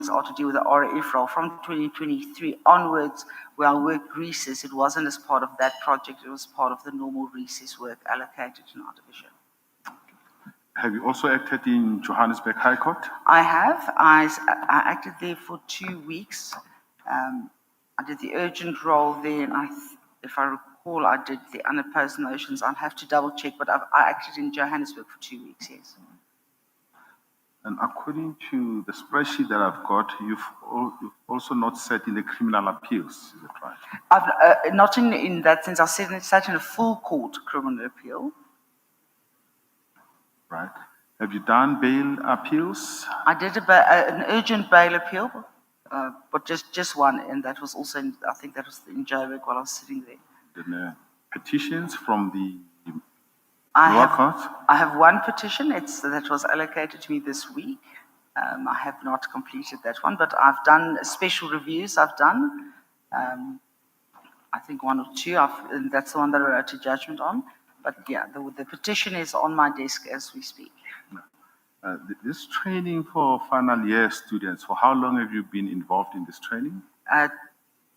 are to do with the RAF role. From 2023 onwards, where I worked recess, it wasn't as part of that project, it was part of the normal recess work allocated in our division. Have you also acted in Johannesburg High Court? I have. I acted there for 2 weeks. I did the urgent role there, and if I recall, I did the unopposed motions. I'll have to double check, but I acted in Johannesburg for 2 weeks, yes. And according to the spreadsheet that I've got, you've also not sat in the criminal appeals, is that right? I've not in that sense. I sat in a full court criminal appeal. Right. Have you done bail appeals? I did an urgent bail appeal, but just one, and that was also I think that was in Joburg while I was sitting there. The petitions from the I court? I have one petition. That was allocated to me this week. I have not completed that one, but I've done special reviews. I've done, I think 1 or 2. And that's the one that I wrote a judgment on. But yeah, the petition is on my desk as we speak. This training for final year students, for how long have you been involved in this training?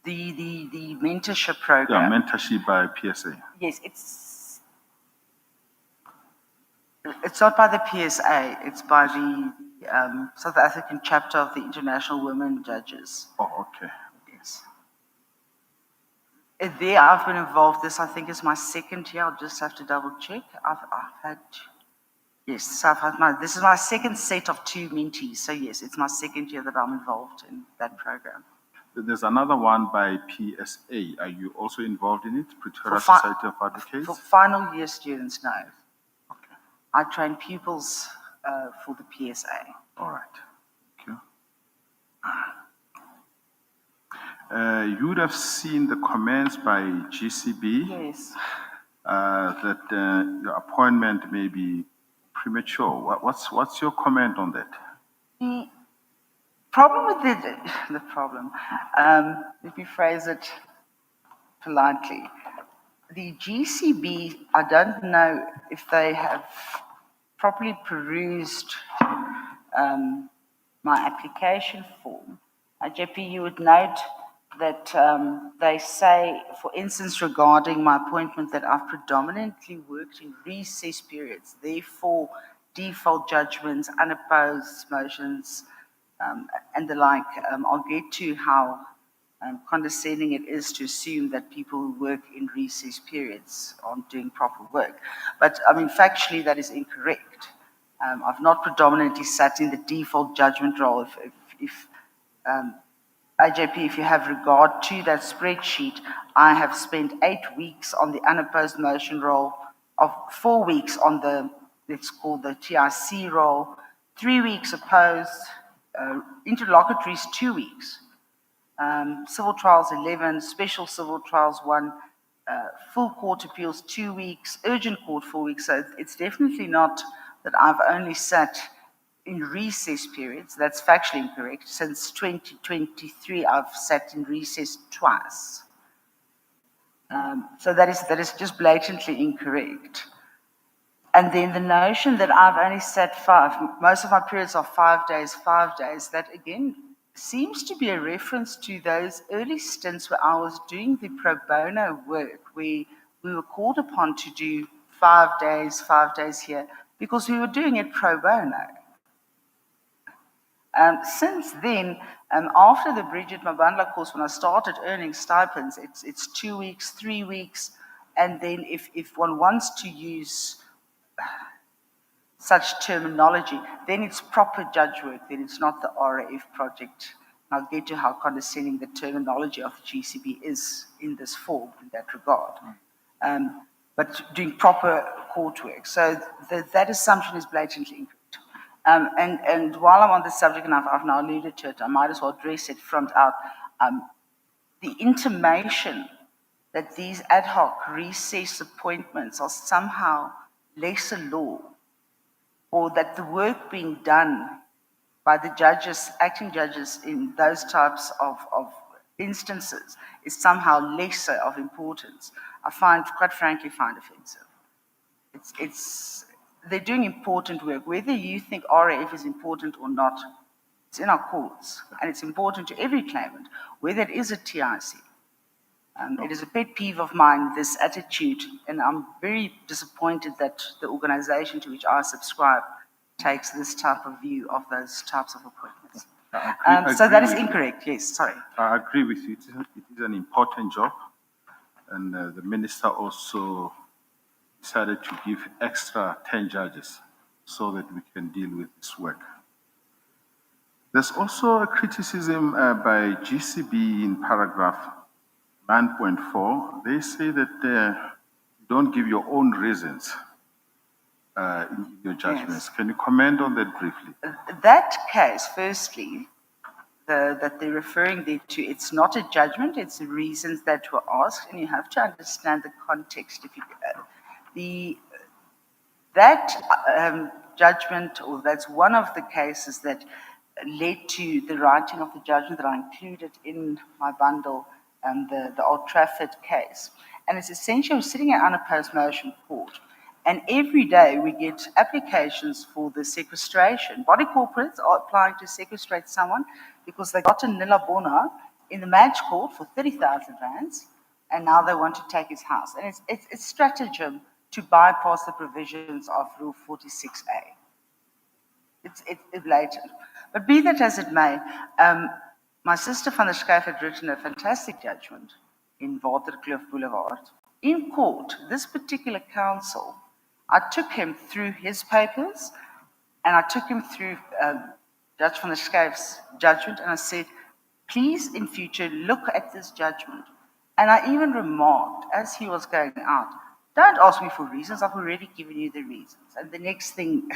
The mentorship program. Yeah, mentorship by PSA. Yes, it's not by the PSA, it's by the South African chapter of the International Women Judges. Oh, okay. Yes. There I've been involved, this I think is my 2nd year, I'll just have to double check. I've had, yes, so this is my 2nd set of 2 mentees, so yes, it's my 2nd year that I'm involved in that program. There's another one by PSA. Are you also involved in it, Pretoria Society of Advocates? For final year students, no. Okay. I train pupils for the PSA. All right. Thank you. You would have seen the comments by GCB. Yes. That your appointment may be premature. What's your comment on that? The problem with the problem, let me phrase it politely. The GCB, I don't know if they have properly perused my application form. JP, you would note that they say, for instance, regarding my appointment, that I've predominantly worked in recess periods, therefore default judgments, unopposed motions, and the like. I'll get to how condescending it is to assume that people who work in recess periods aren't doing proper work. But I mean, factually, that is incorrect. I've not predominantly sat in the default judgment role. If IJP, if you have regard to that spreadsheet, I have spent 8 weeks on the unopposed motion role, of 4 weeks on the, let's call the TIC role, 3 weeks opposed, interlocutories 2 weeks, civil trials 11, special civil trials 1, full court appeals 2 weeks, urgent court 4 weeks. So it's definitely not that I've only sat in recess periods. That's factually incorrect. Since 2023, I've sat in recess twice. So that is just blatantly incorrect. And then the notion that I've only sat 5, most of my periods are 5 days, that again seems to be a reference to those early stints where I was doing the pro bono work, where we were called upon to do 5 days here, because we were doing it pro bono. Since then, after the Bridget Mabandla course, when I started earning stipends, it's 2 weeks, 3 weeks, and then if one wants to use such terminology, then it's proper judge work, then it's not the RAF project. And I'll get to how condescending the terminology of the GCB is in this form in that regard. But doing proper court work. So that assumption is blatantly incorrect. And while I'm on this subject, and I've now alluded to it, I might as well address it front out. The intimation that these ad hoc recess appointments are somehow lesser law, or that the work being done by the judges, acting judges in those types of instances is somehow lesser of importance, I quite frankly find offensive. They're doing important work. Whether you think RAF is important or not, It's in our courts, and it's important to every claimant, whether it is a TIC. It is a pet peeve of mine, this attitude, and I'm very disappointed that the organization to which I subscribe takes this type of view of those types of appointments. So that is incorrect, yes, sorry. I agree with you. It is an important job, and the minister also decided to give extra 10 judges so that we can deal with this work. There's also a criticism by GCB in paragraph 9.4. They say that you don't give your own reasons in your judgments. Yes. Can you comment on that briefly? That case, firstly, that they're referring there to, it's not a judgment, it's the reasons that were asked, and you have to understand the context. If you, that judgment, or that's one of the cases that led to the writing of the judgment that I included in my bundle, the Old Trafford case. And it's essentially sitting at unopposed motion court. And every day we get applications for the sequestration. Body corporates are applying to sequestrate someone because they got a nilla bona in the match court for 30,000 rands, and now they want to take his house. And it's stratagem to bypass the provisions of Rule 46A. It's blatant. But be that as it may, my sister van der Schuyf had written a fantastic judgment in Waterkloof Boulevard. In court, this particular counsel, I took him through his papers, and I took him through Judge van der Schuyf's judgment, and I said, please, in future, look at this judgment. And I even remarked, as he was going out, don't ask me for reasons, I've already given you the reasons. And the next thing,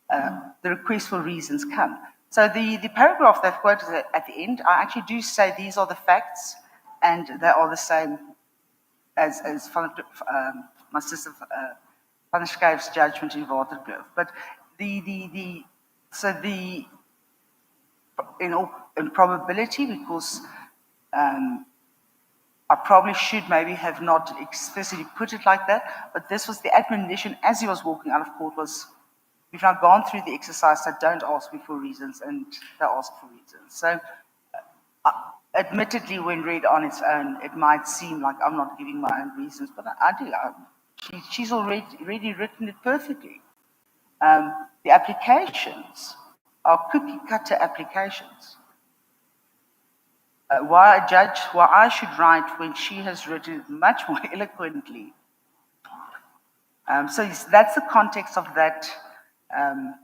the request for reasons come. So the paragraph they've quoted at the end, I actually do say these are the facts, and they are the same as my sister van der Schuyf's judgment in Waterkloof. But in probability, because I probably should maybe have not explicitly put it like that, but this was the admonition as he was walking out of court was, we've now gone through the exercise, so don't ask me for reasons, and they asked for reasons. So admittedly, when read on its own, it might seem like I'm not giving my own reasons, but I do. She's already written it perfectly. The applications are cookie cutter applications. Why I should write when she has written it much more eloquently. So that's the context of that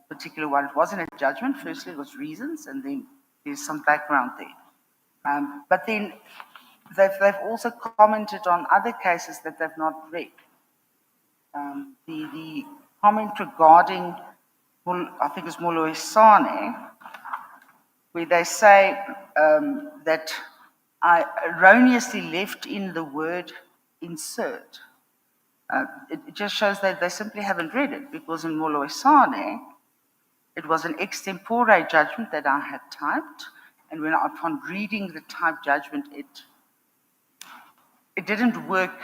particular one. It wasn't a judgment. Firstly, it was reasons, and then there's some background there. But then they've also commented on other cases that they've not read. The comment regarding, I think it's Moloisane, where they say that I erroneously left in the word insert. It just shows that they simply haven't read it, because in Moloisane, it was an extempore judgment that I had typed, and when upon reading the typed judgment, it didn't work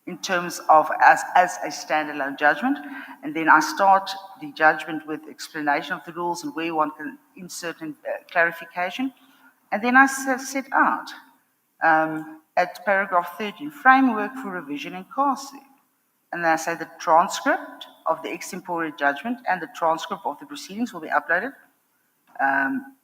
in terms of as a standalone judgment. And then I start the judgment with explanation of the rules and where one can insert clarification. And then I set out at paragraph 13, framework for revision and casting. And then I say the transcript of the extempore judgment and the transcript of the proceedings will be uploaded.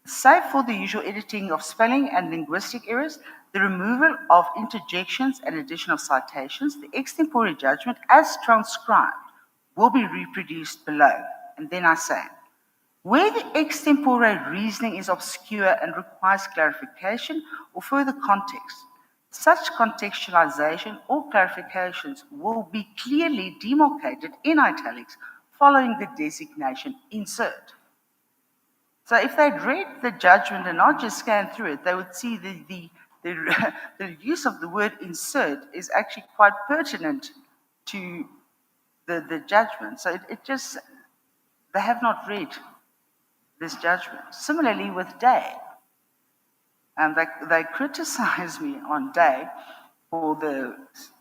Save for the usual editing of spelling and linguistic errors, the removal of interjections and addition of citations, the extempore judgment as transcribed will be reproduced below. And then I say, where the extempore reasoning is obscure and requires clarification or further context, such contextualization or clarifications will be clearly demarcated in italics following the designation insert. So if they'd read the judgment and not just scanned through it, they would see the use of the word insert is actually quite pertinent to the judgment. So they have not read this judgment. Similarly with Day. They criticize me on Day for the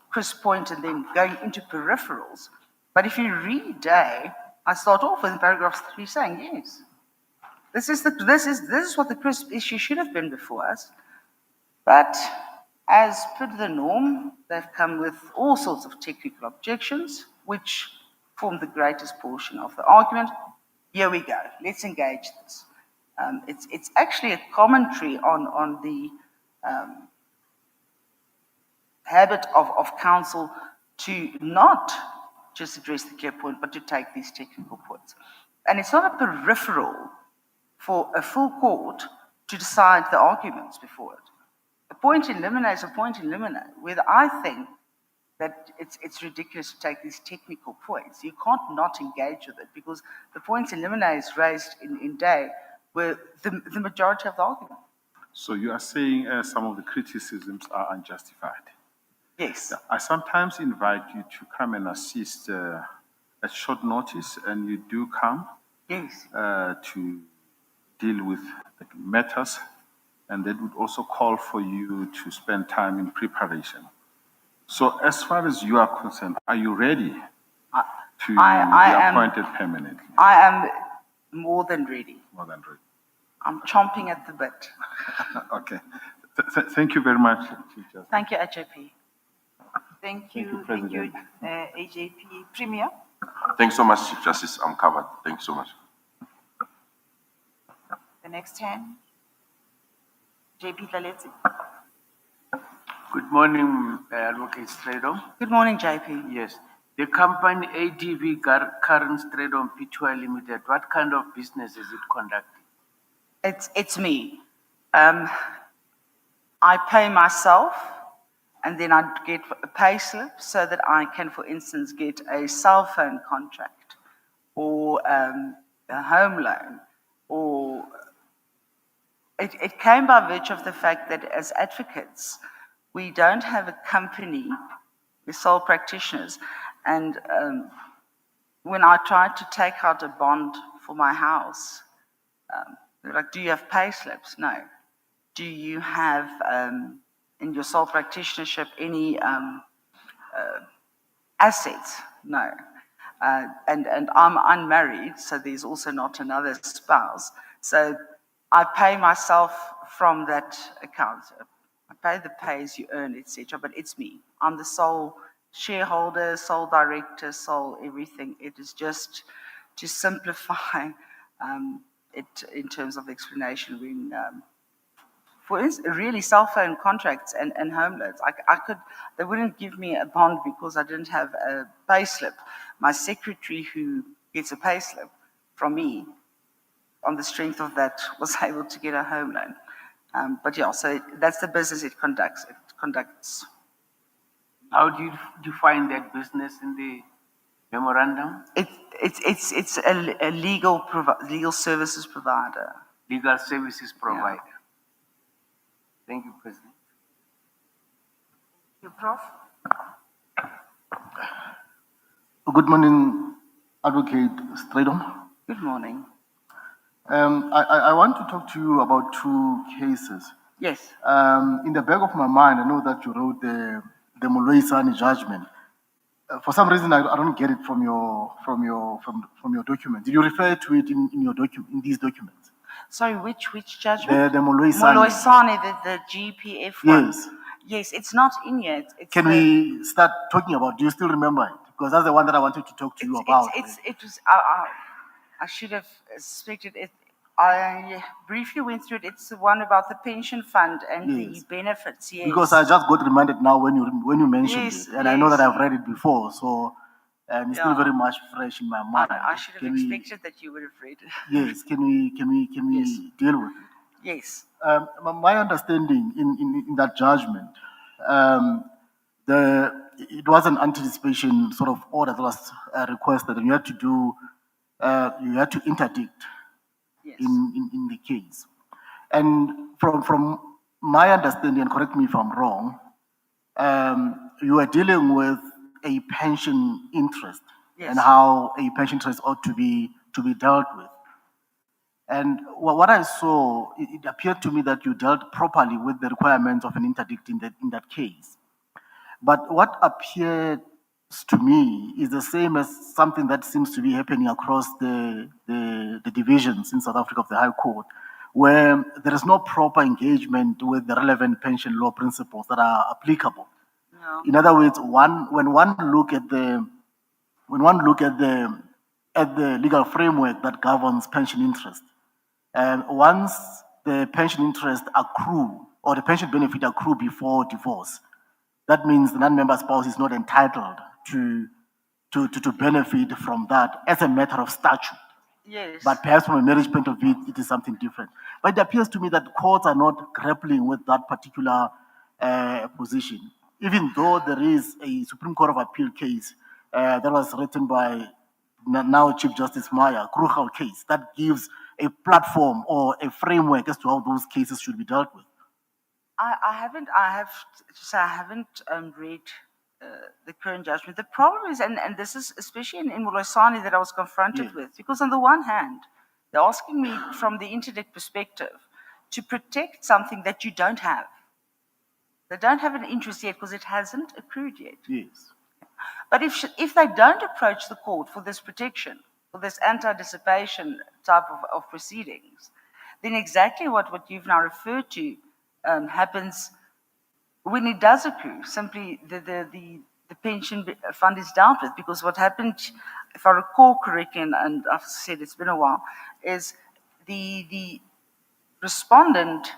Chris Point and then going into peripherals. But if you read Day, I start off with paragraph 3 saying, yes, This is what the crisp issue should have been before us. But as per the norm, they've come with all sorts of technical objections, which form the greatest portion of the argument. Here we go. Let's engage this. It's actually a commentary on the habit of council to not just address the clear point, but to take these technical points. And it's not a peripheral for a full court to decide the arguments before it. A point in limine is a point in limine, where I think that it's ridiculous to take these technical points. You can't not engage with it, because the points in limine is raised in day were the majority of the argument. So you are saying some of the criticisms are unjustified. Yes. I sometimes invite you to come and assist at short notice, and you do come Yes. to deal with the matters, and that would also call for you to spend time in preparation. So as far as you are concerned, are you ready to be appointed permanently? I am more than ready. More than ready. I'm chomping at the bit. Okay. Thank you very much, Chief Justice. Thank you, AJP. Thank you, President. AJP. Premier. Thanks so much, Chief Justice. I'm covered. Thank you so much. The next hand. JP Laleti. Good morning, Advocate Stradom. Good morning, JP. Yes. The company ADV Current Stradom Pty Limited, what kind of business is it conducting? It's me. I pay myself, and then I get a pay slip so that I can, for instance, get a cell phone contract or a home loan, or it came by virtue of the fact that as advocates, we don't have a company, we're sole practitioners. And when I tried to take out a bond for my house, they were like, do you have pay slips? No. Do you have, in your sole practitionership, any assets? No. And I'm unmarried, so there's also not another spouse. So I pay myself from that account. I pay the pay as you earn, etc. But it's me. I'm the sole shareholder, sole director, sole everything. It is just to simplify it in terms of explanation. When, for instance, really cell phone contracts and home loans, they wouldn't give me a bond because I didn't have a pay slip. My secretary, who gets a pay slip from me, on the strength of that, was able to get a home loan. But yeah, so that's the business it conducts. How do you define that business in the memorandum? It's a legal services provider. Legal services provider. Yeah. Thank you, President. You, Prof. Good morning, Advocate Stradom. Good morning. I want to talk to you about two cases. Yes. In the back of my mind, I know that you wrote the Moloi-Sane judgment. For some reason, I don't get it from your document. Did you refer to it in these documents? Sorry, which judgment? The Moloi-Sane. Moloi-Sane, the GPF one. Yes. Yes, it's not in yet. Can we start talking about? Do you still remember it? Because that's the one that I wanted to talk to you about. I should have suspected it. I briefly went through it. It's the one about the pension fund and the benefits. Yes. Because I just got reminded now when you mentioned it, and I know that I've read it before, so it's still very much fresh in my mind. I should have expected that you would have read it. Yes. Can we deal with it? Yes. My understanding in that judgment, it was an anticipation sort of order that was requested, and you had to interdict in the case. And from my understanding, and correct me if I'm wrong, you are dealing with a pension interest and how a pension interest ought to be dealt with. And what I saw, it appeared to me that you dealt properly with the requirements of an interdict in that case. But what appeared to me, is the same as something that seems to be happening across the divisions in South Africa of the High Court, where there is no proper engagement with the relevant pension law principles that are applicable. Yeah. In other words, when one look at the legal framework that governs pension interest, and once the pension interest accrue or the pension benefit accrue before divorce, that means the non-member spouse is not entitled to benefit from that as a matter of statute. Yes. But perhaps from a marriage point of view, it is something different. But it appears to me that courts are not grappling with that particular position, even though there is a Supreme Court of Appeal case that was written by now Chief Justice Maya, Krugal case, that gives a platform or a framework as to how those cases should be dealt with. I haven't read the current judgment. The problem is, and this is especially in Molosani that I was confronted Yeah. with, because on the one hand, they're asking me from the interdict perspective to protect something that you don't have. They don't have an interest yet because it hasn't accrued yet. Yes. But if they don't approach the court for this protection, for this anti-dissipation type of proceedings, then exactly what you've now referred to happens when it does accrue. Simply the pension fund is dealt with, because what happened, if I recall correctly, and I've said it's been a while, is the respondent,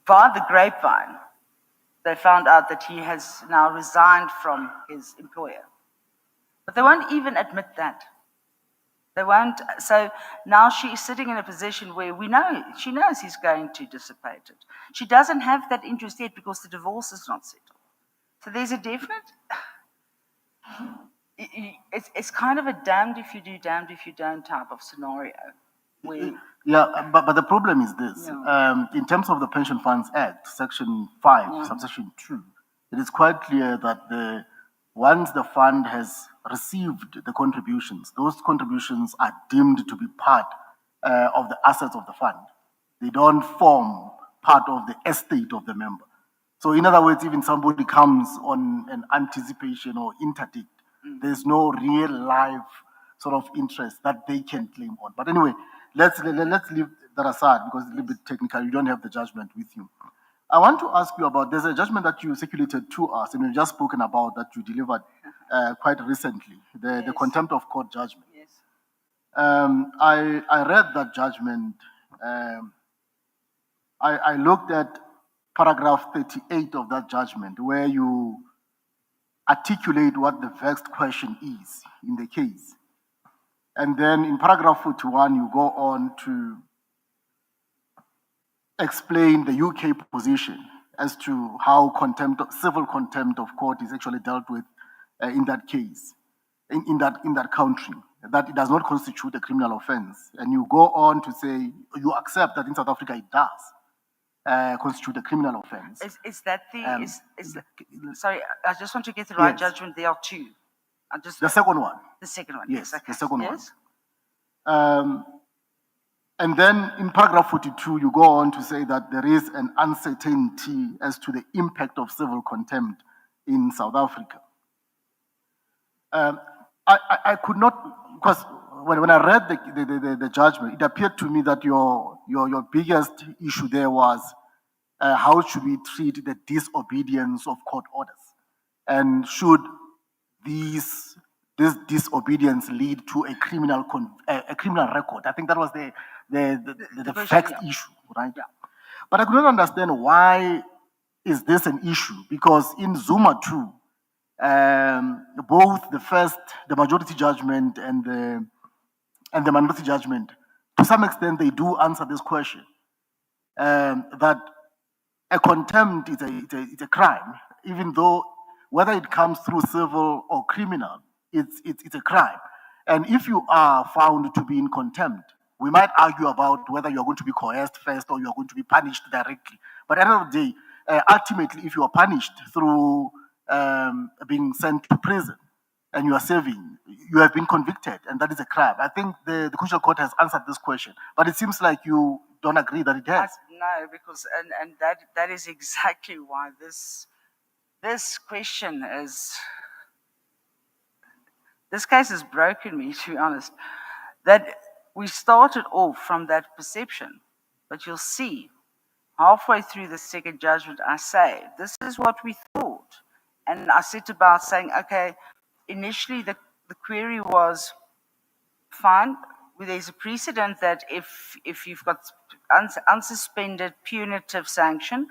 via the grapevine, they found out that he has now resigned from his employer. But they won't even admit that. They won't. So now she is sitting in a position where she knows he's going to dissipate it. She doesn't have that interest yet because the divorce is not settled. So there's a definite, it's kind of a damned if you do, damned if you don't type of scenario. Where, Yeah, but the problem is this. Yeah. In terms of the Pension Funds Act, Section 5, Yeah. subsection 2, it is quite clear that once the fund has received the contributions, those contributions are deemed to be part of the assets of the fund. They don't form part of the estate of the member. So in other words, even somebody comes on an anticipation or interdict, there's no real life sort of interest that they can claim on. But anyway, let's leave that aside because it's a little bit technical. You don't have the judgment with you. I want to ask you about, there's a judgment that you circulated to us, and we've just spoken about that you delivered quite recently, the Yes. contempt of court judgment. yes. I read that judgment. I looked at paragraph 38 of that judgment, where you articulate what the vexed question is in the case. And then in paragraph 41, you go on to explain the UK position as to how civil contempt of court is actually dealt with in that case, in that country, that it does not constitute a criminal offense. And you go on to say you accept that in South Africa it does constitute a criminal offense. Is that sorry, I just want to get the right Yes. judgment. There are two. The second one. The second one. Yes, Okay. the second one. Yes. And then in paragraph 42, you go on to say that there is an uncertainty as to the impact of civil contempt in South Africa. I could not, because when I read the judgment, it appeared to me that your biggest issue there was how should we treat the disobedience of court orders, and should this disobedience lead to a criminal record? I think that was the question, vexed yeah. issue, right? But I could not understand why is this an issue, because in Zuma 2, both the majority judgment and the minority judgment, to some extent, they do answer this question, that a contempt is a crime, even though whether it comes through civil or criminal, it's a crime. And if you are found to be in contempt, we might argue about whether you're going to be coerced first or you're going to be punished directly. But at the end of the day, ultimately, if you are punished through being sent to prison and you are serving, you have been convicted, and that is a crime. I think the Constitutional Court has answered this question, but it seems like you don't agree that it has. No, because and that is exactly why this question is this case has broken me, to be honest, that we started off from that perception. But you'll see, halfway through the second judgment, I say, this is what we thought. And I set about saying, okay, initially the query was fine. There's a precedent that if you've got unsuspended punitive sanction,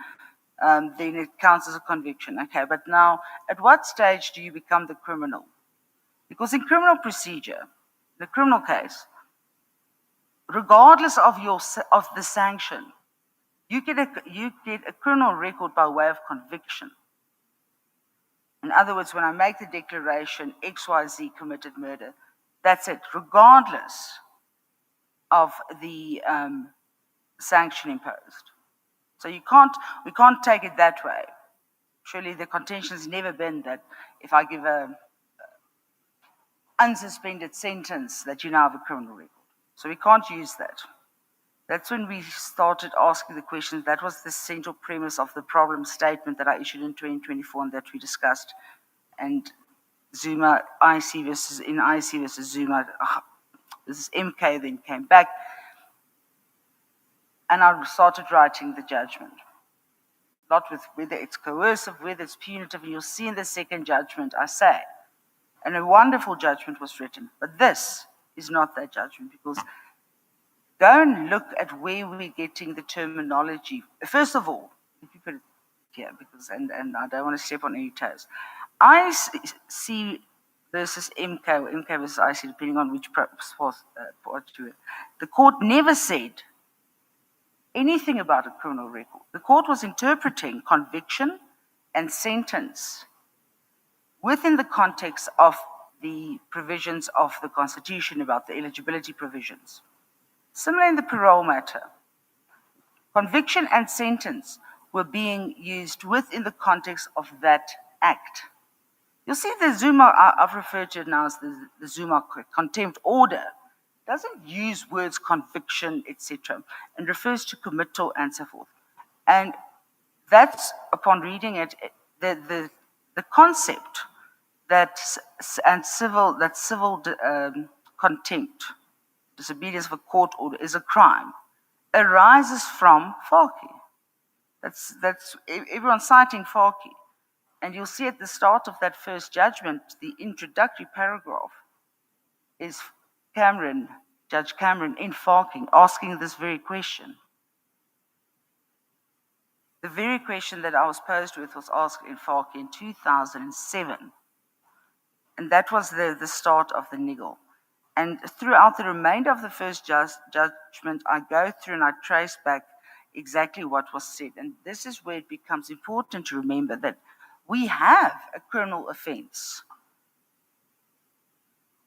then it counts as a conviction. Okay, but now, at what stage do you become the criminal? Because in criminal procedure, the criminal case, regardless of the sanction, you get a criminal record by way of conviction. In other words, when I make the declaration XYZ committed murder, that's it, regardless of the sanction imposed. So we can't take it that way. Surely the contention has never been that if I give a unsuspended sentence that you now have a criminal record. So we can't use that. That's when we started asking the question. That was the central premise of the problem statement that I issued in 2024 and that we discussed. And Zuma, IC versus Zuma, this is MK, then came back. And I started writing the judgment. Not with whether it's coercive, whether it's punitive. And you'll see in the second judgment, I say, and a wonderful judgment was written. But this is not that judgment, because go and look at where we're getting the terminology. First of all, if you put it here, because and I don't want to step on any toes. IC versus MK, or MK versus IC, depending on which part you were. The court never said anything about a criminal record. The court was interpreting conviction and sentence within the context of the provisions of the Constitution about the eligibility provisions. Similar in the parole matter. Conviction and sentence were being used within the context of that act. You'll see the Zuma, I've referred to it now as the Zuma contempt order, doesn't use words conviction, etc., and refers to committal and so forth. And that's, upon reading it, the concept that civil contempt, disobedience of a court order, is a crime, arises from Farki. That's everyone's citing Farki. And you'll see at the start of that first judgment, the introductory paragraph is Judge Cameron in Farki, asking this very question. The very question that I was posed with was asked in Farki in 2007. And that was the start of the niggle. And throughout the remainder of the first judgment, I go through and I trace back exactly what was said. And this is where it becomes important to remember that we have a criminal offense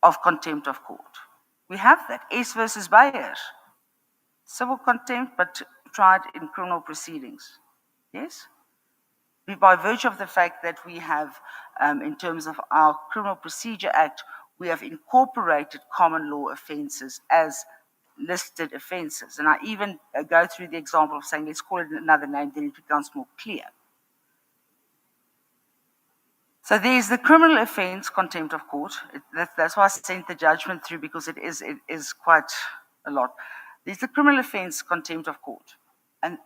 of contempt of court. We have that. S versus Bayer. Civil contempt, but tried in criminal proceedings. Yes? By virtue of the fact that we have, in terms of our Criminal Procedure Act, we have incorporated common law offences as listed offences. And I even go through the example of saying, let's call it another name, then it becomes more clear. So there's the criminal offence, contempt of court. That's why I sent the judgment through, because it is quite a lot. There's the criminal offence, contempt of court. And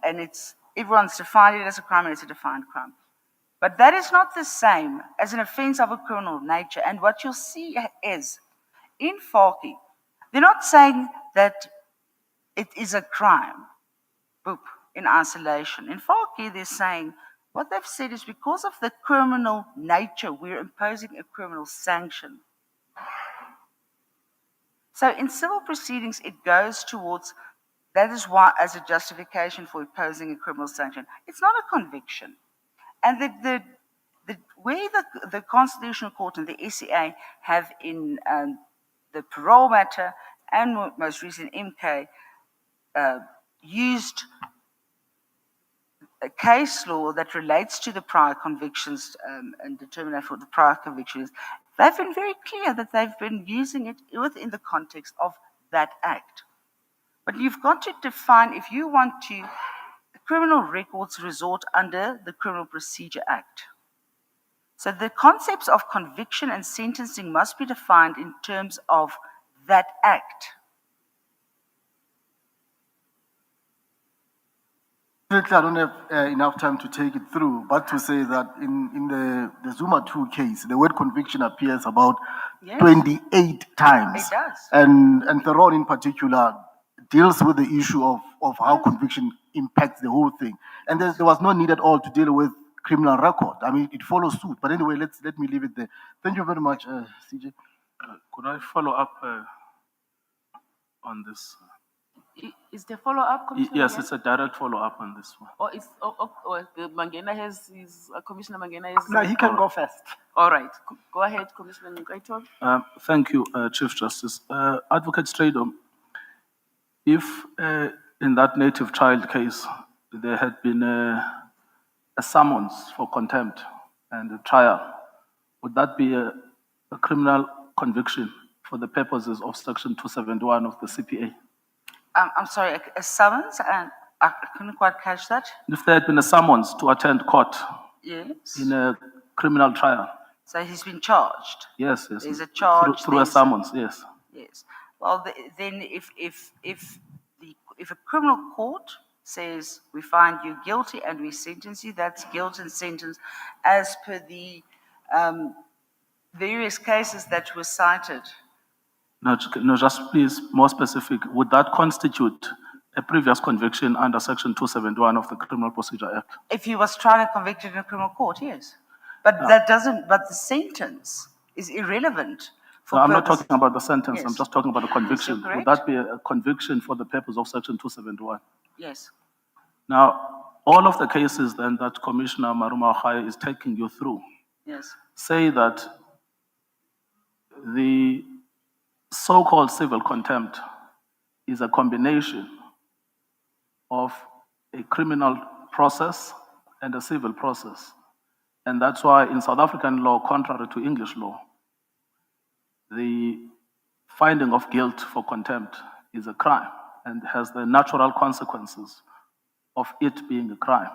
everyone's defined it as a crime, and it's a defined crime. But that is not the same as an offence of a criminal nature. And what you'll see is, in Farki, they're not saying that it is a crime, boop, in isolation. In Farki, they're saying, what they've said is, because of the criminal nature, we're imposing a criminal sanction. So in civil proceedings, it goes towards, that is why, as a justification for imposing a criminal sanction. It's not a conviction. And where the Constitutional Court and the SCA have in the parole matter and most recent MK used a case law that relates to the prior convictions and determine for the prior convictions, they've been very clear that they've been using it within the context of that act. But you've got to define, if you want to, criminal records resort under the Criminal Procedure Act. So the concepts of conviction and sentencing must be defined in terms of that act. Unfortunately, I don't have enough time to take it through, but to say that in the Zuma 2 case, the word conviction appears about Yes. 28 times. It does. And Theron in particular deals with the issue of how conviction impacts the whole thing. And there was no need at all to deal with criminal record. I mean, it follows suit. But anyway, let me leave it there. Thank you very much, CJ. Could I follow up on this? Is the follow-up, Commissioner? Yes, Mangena? it's a direct follow-up on this one. Or is, the Mangena has, Commissioner Mangena has. No, he can go first. All right, go ahead, Commissioner Gauteng. Thank you, Chief Justice. Advocate Stradom, if in that native child case there had been a summons for contempt and a trial, would that be a criminal conviction for the purposes of Section 271 of the CPA? I'm sorry, a summons, and I couldn't quite catch that. If there had been a summons to attend court Yes. in a criminal trial, So he's been charged. yes. There's a charge, Through a there's- summons, yes. Yes. Well, then if a criminal court says we find you guilty and we sentence you, that's guilt and sentence as per the various cases that were cited. No, just please, more specific. Would that constitute a previous conviction under Section 271 of the Criminal Procedure Act? If he was tried and convicted in a criminal court, yes. But that doesn't, but the sentence is irrelevant. No, I'm not talking about the sentence. I'm Yes. just talking about the conviction. correct. Would that be a conviction for the purpose of Section 271? Yes. Now, all of the cases then that Commissioner Maruma Okhaya is taking you through Yes. say that the so-called civil contempt is a combination of a criminal process and a civil process. And that's why in South African law, contrary to English law, the finding of guilt for contempt is a crime and has the natural consequences of it being a crime.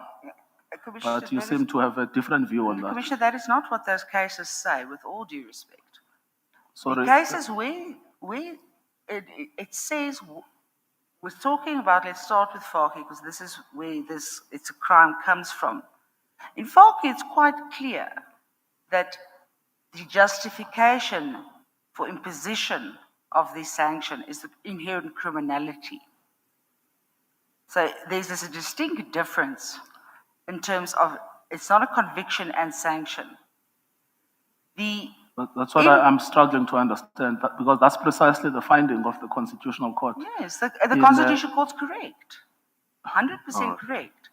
Commissioner, But you that seem to have a different view on that. Commissioner, that is not what those cases say, with all due respect. Sorry. The cases where it says, we're talking about, let's start with Falke, because this is where it's a crime comes from. In Falke, it's quite clear that the justification for imposition of the sanction is the inherent criminality. So there's a distinct difference in terms of, it's not a conviction and sanction. That's what I'm struggling to understand, because that's precisely the finding of the Constitutional Court. Yes, the Constitutional Court's correct. 100% correct.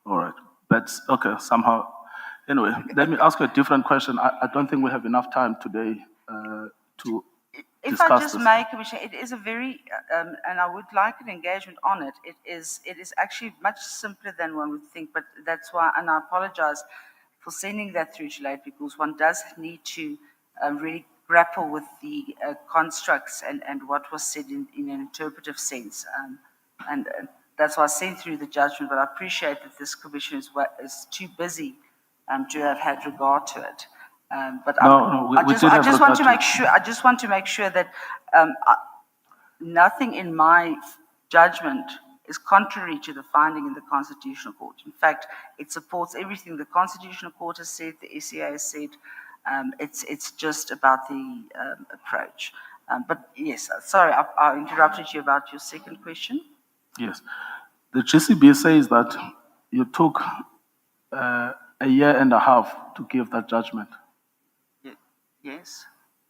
All right. That's okay, somehow. Anyway, let me ask you a different question. I don't think we have enough time today to If I discuss just this. may, Commissioner, it is a very, and I would like an engagement on it. It is actually much simpler than one would think, but that's why, and I apologize for sending that through too late, because one does need to really grapple with the constructs and what was said in an interpretive sense. And that's why I sent through the judgment, but I appreciate that this commission is too busy to have had regard to it. But I just want to make sure. I just want to make sure that nothing in my judgment is contrary to the finding in the Constitutional Court. In fact, it supports everything the Constitutional Court has said, the SCA has said. It's just about the approach. But yes, sorry, I interrupted you about your second question. Yes. The GCB says that you took a year and a half to give that judgment. Yes.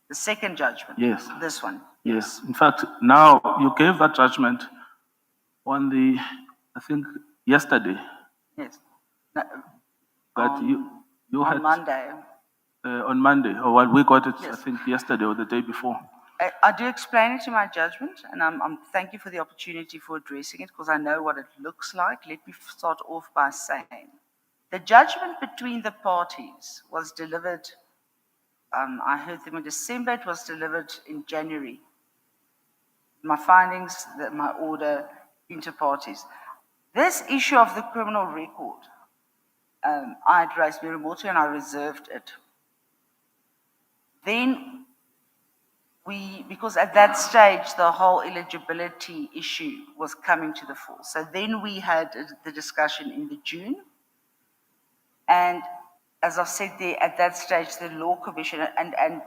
The second judgment. Yes. This one. Yes. In fact, now you gave that judgment on I think, yesterday. Yes. No, But you had on Monday. On Monday, or well, we got it, I Yes. think, yesterday or the day before. I do explain it in my judgment, and I'm thank you for the opportunity for addressing it, because I know what it looks like. Let me start off by saying the judgment between the parties was delivered. I heard them in December. It was delivered in January. My findings, my order, inter parties. This issue of the criminal record I had raised mere morte and I reserved it. Then because at that stage, the whole eligibility issue was coming to the fore. So then we had the discussion in the June. And as I said there, at that stage, the Law Commission, and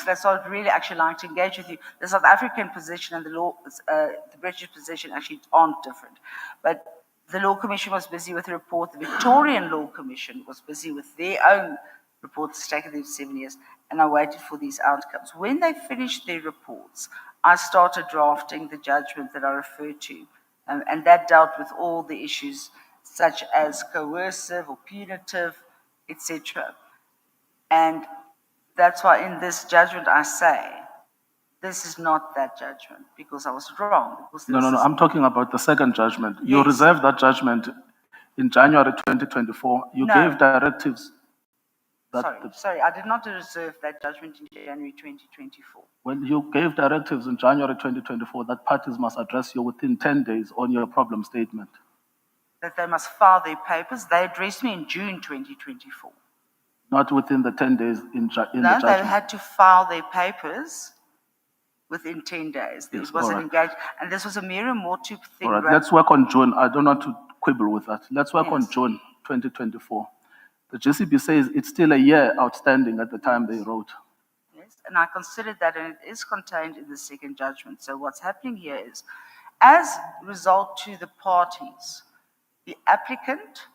that's what I'd really actually like to engage with you. The South African position and the British position actually aren't different. But the Law Commission was busy with a report. The Victorian Law Commission was busy with their own report. It's taken them 7 years, and I waited for these outcomes. When they finished their reports, I started drafting the judgment that I referred to, and that dealt with all the issues such as coercive or punitive, etc. And that's why in this judgment I say, this is not that judgment, because I was wrong. Because No, I'm talking about the second judgment. You Yes. reserved that judgment in January 2024. You No. gave directives that Sorry, I did not reserve that judgment in January 2024. when you gave directives in January 2024 that parties must address you within 10 days on your problem statement. That they must file their papers. They addressed me in June 2024. Not within the 10 days in the No, they judgment. had to file their papers within 10 days. Yes, It wasn't all right. engaged, and this was a mere mortu thing. All right, right? let's work on June. I don't want to quibble with that. Let's work on Yes. June 2024. The GCB says it's still a year outstanding at the time they wrote. Yes, and I considered that, and it is contained in the second judgment. So what's happening here is, as result to the parties, the applicant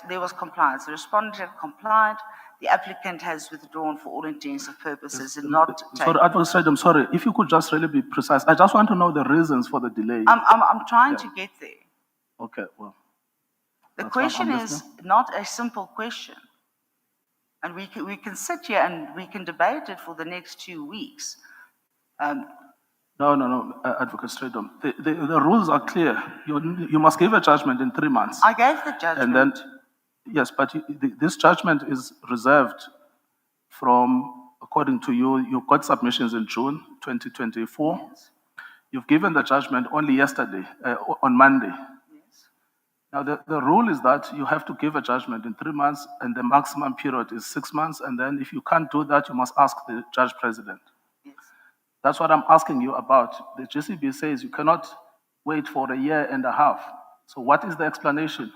there was compliance. The respondent had complied. The applicant has withdrawn for all intents and purposes and not Sorry, taken. Advocate, I'm sorry. If you could just really be precise. I just want to know the reasons for the delay. I'm trying to get there. Okay, well. The That's fine, question I'm is listening. not a simple question. And we can sit here and we can debate it for the next 2 weeks. No, Advocate Stradom. The rules are clear. You must give a judgment in 3 months. I gave the judgment. And then, yes, but this judgment is reserved from, according to you, you got submissions in June 2024. Yes, You've given the judgment only yesterday, on Monday. yes. Now, the rule is that you have to give a judgment in 3 months, and the maximum period is 6 months. And then if you can't do that, you must ask the judge president. Yes. That's what I'm asking you about. The GCB says you cannot wait for a year and a half. So what is the explanation?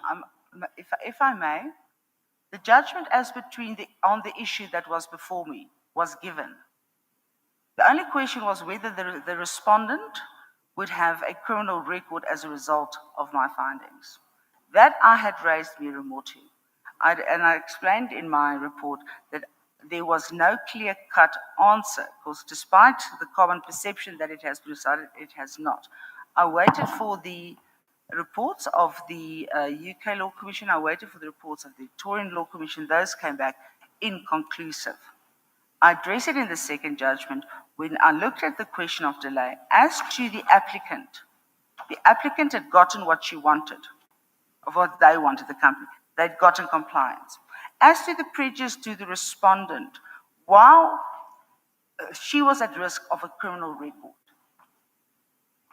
If I may, the judgment on the issue that was before me was given. The only question was whether the respondent would have a criminal record as a result of my findings. That I had raised mere mortu. And I explained in my report that there was no clear-cut answer, because despite the common perception that it has been decided, it has not. I waited for the reports of the UK Law Commission. I waited for the reports of the Victorian Law Commission. Those came back inconclusive. I addressed it in the second judgment when I looked at the question of delay. As to the applicant had gotten what she wanted, of what they wanted, the company. They'd gotten compliance. As to the prejudice to the respondent, while she was at risk of a criminal record.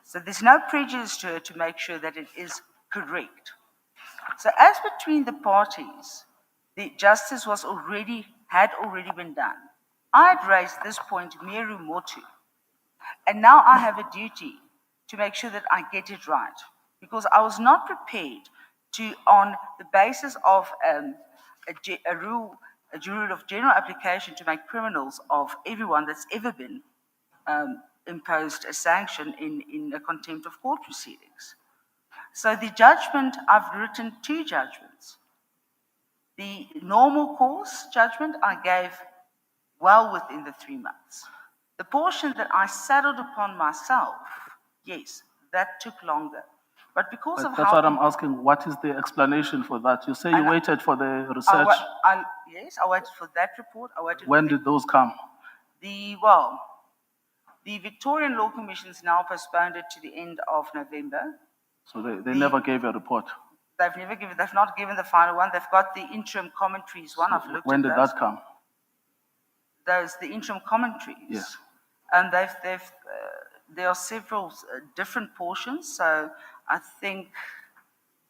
So there's no prejudice to her to make sure that it is correct. So as between the parties, the justice had already been done. I had raised this point mere mortu, and now I have a duty to make sure that I get it right, because I was not prepared to, on the basis of a rule of general application, to make criminals of everyone that's ever been imposed a sanction in a contempt of court proceedings. So the judgment, I've written 2 judgments. The normal course judgment I gave well within the 3 months. The portion that I saddled upon myself, yes, that took longer. But because of That's how... what I'm asking. What is the explanation for that? You say you waited for the I research. Yes, I waited for that report. I waited When did those come? the Victorian Law Commission's now postponed it to the end of November. So they never gave a report. They've not given the final one. They've got the interim commentaries one. I've looked When at did those. that come? The interim commentaries. Yes. And there are several different portions. So I think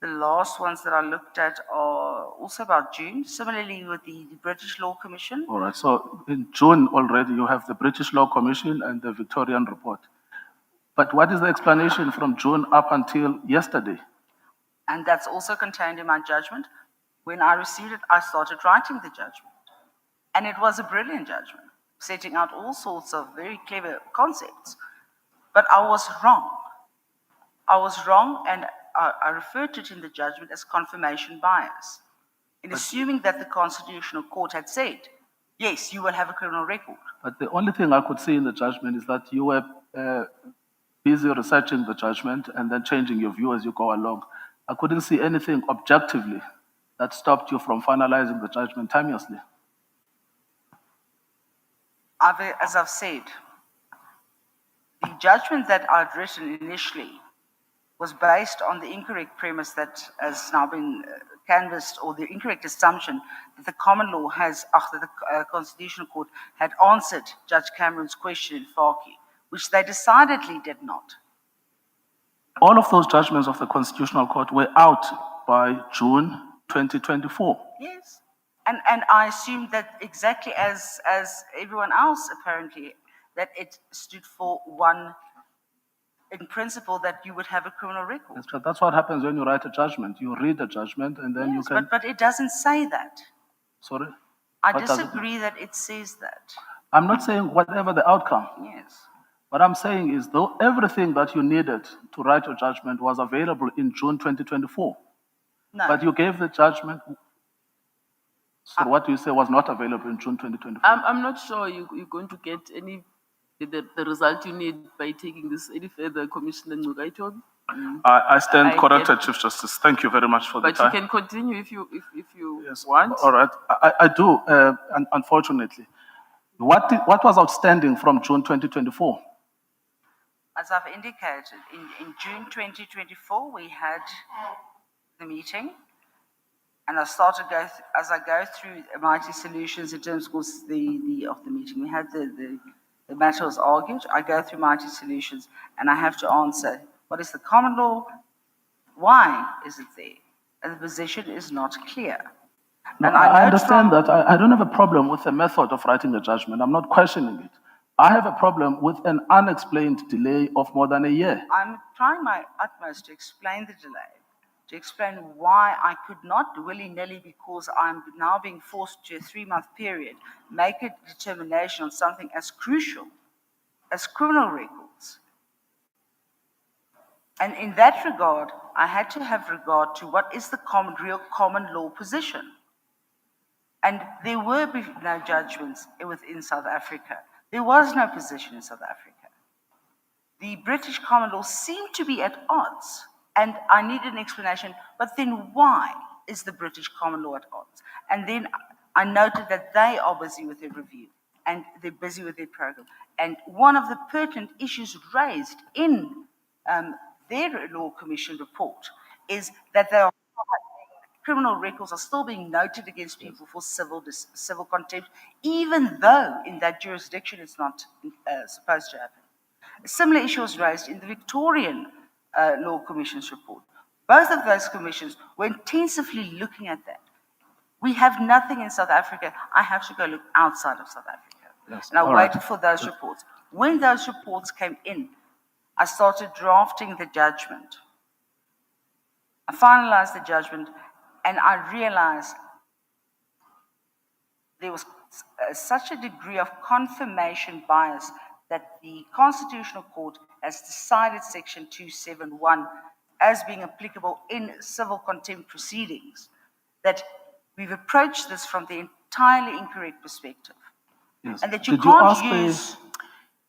The last ones that I looked at are also about June, similarly with the British Law Commission. All right, so in June already, you have the British Law Commission and the Victorian report. But what is the explanation from June up until yesterday? And that's also contained in my judgment. When I received it, I started writing the judgment. And it was a brilliant judgment, setting out all sorts of very clever concepts. But I was wrong. I was wrong, and I referred to it in the judgment as confirmation bias, in assuming that the Constitutional Court had said, yes, you will have a criminal record. But the only thing I could see in the judgment is that you were busy researching the judgment and then changing your view as you go along. I couldn't see anything objectively that stopped you from finalizing the judgment timeously. As I've said, the judgment that I'd written initially was based on the incorrect premise that has now been canvassed, or the incorrect assumption that the common law has, after the Constitutional Court had answered Judge Cameron's question in Faki, which they decidedly did not. All of those judgments of the Constitutional Court were out by June 2024. Yes. And I assumed that exactly as everyone else apparently, that it stood for one, in principle, that you would have a criminal record. That's right. That's what happens when you write a judgment. You read the judgment and then you Yes, can... but it doesn't say that. Sorry? I What does it disagree that it says that. I'm not saying whatever the outcome. Yes. What I'm saying is, though, everything that you needed to write your judgment was available in June 2024. No. But you gave the judgment... So what do you say was not available in June 2024? I'm not sure you're going to get the result you need by taking this any further, Commissioner Ngugaitobi. I stand I corrected, get- Chief Justice. Thank you very much for the But time. you can continue if you Yes. want. All right. I do, unfortunately. What was outstanding from June 2024? As I've indicated, in June 2024, we had the meeting, and I started as I go through Mighty Solutions in terms, of course, of the meeting. We had the matter was argued. I go through Mighty Solutions, and I have to answer, what is the common law? Why is it there? And the position is not clear. No, And I note understand from- that. I don't have a problem with the method of writing a judgment. I'm not questioning it. I have a problem with an unexplained delay of more than a year. I'm trying my utmost to explain the delay, to explain why I could not willy-nilly, because I'm now being forced to a 3-month period, make a determination on something as crucial as criminal records. And in that regard, I had to have regard to what is the real common law position. And there were no judgments within South Africa. There was no position in South Africa. The British common law seemed to be at odds, and I needed an explanation, but then why is the British common law at odds? And then I noted that they are busy with their review, and they're busy with their program. And one of the pertinent issues raised in their Law Commission report is that criminal records are still being noted against people for civil contempt, even though in that jurisdiction it's not supposed to happen. A similar issue was raised in the Victorian Law Commission's report. Both of those commissions were intensively looking at that. We have nothing in South Africa. I have to go look outside of South Africa. Yes, And I all right. waited for those reports. When those reports came in, I started drafting the judgment. I finalized the judgment, and I realized there was such a degree of confirmation bias that the Constitutional Court has decided Section 271 as being applicable in civil contempt proceedings, that we've approached this from the entirely incorrect perspective. Yes. And that you can't use...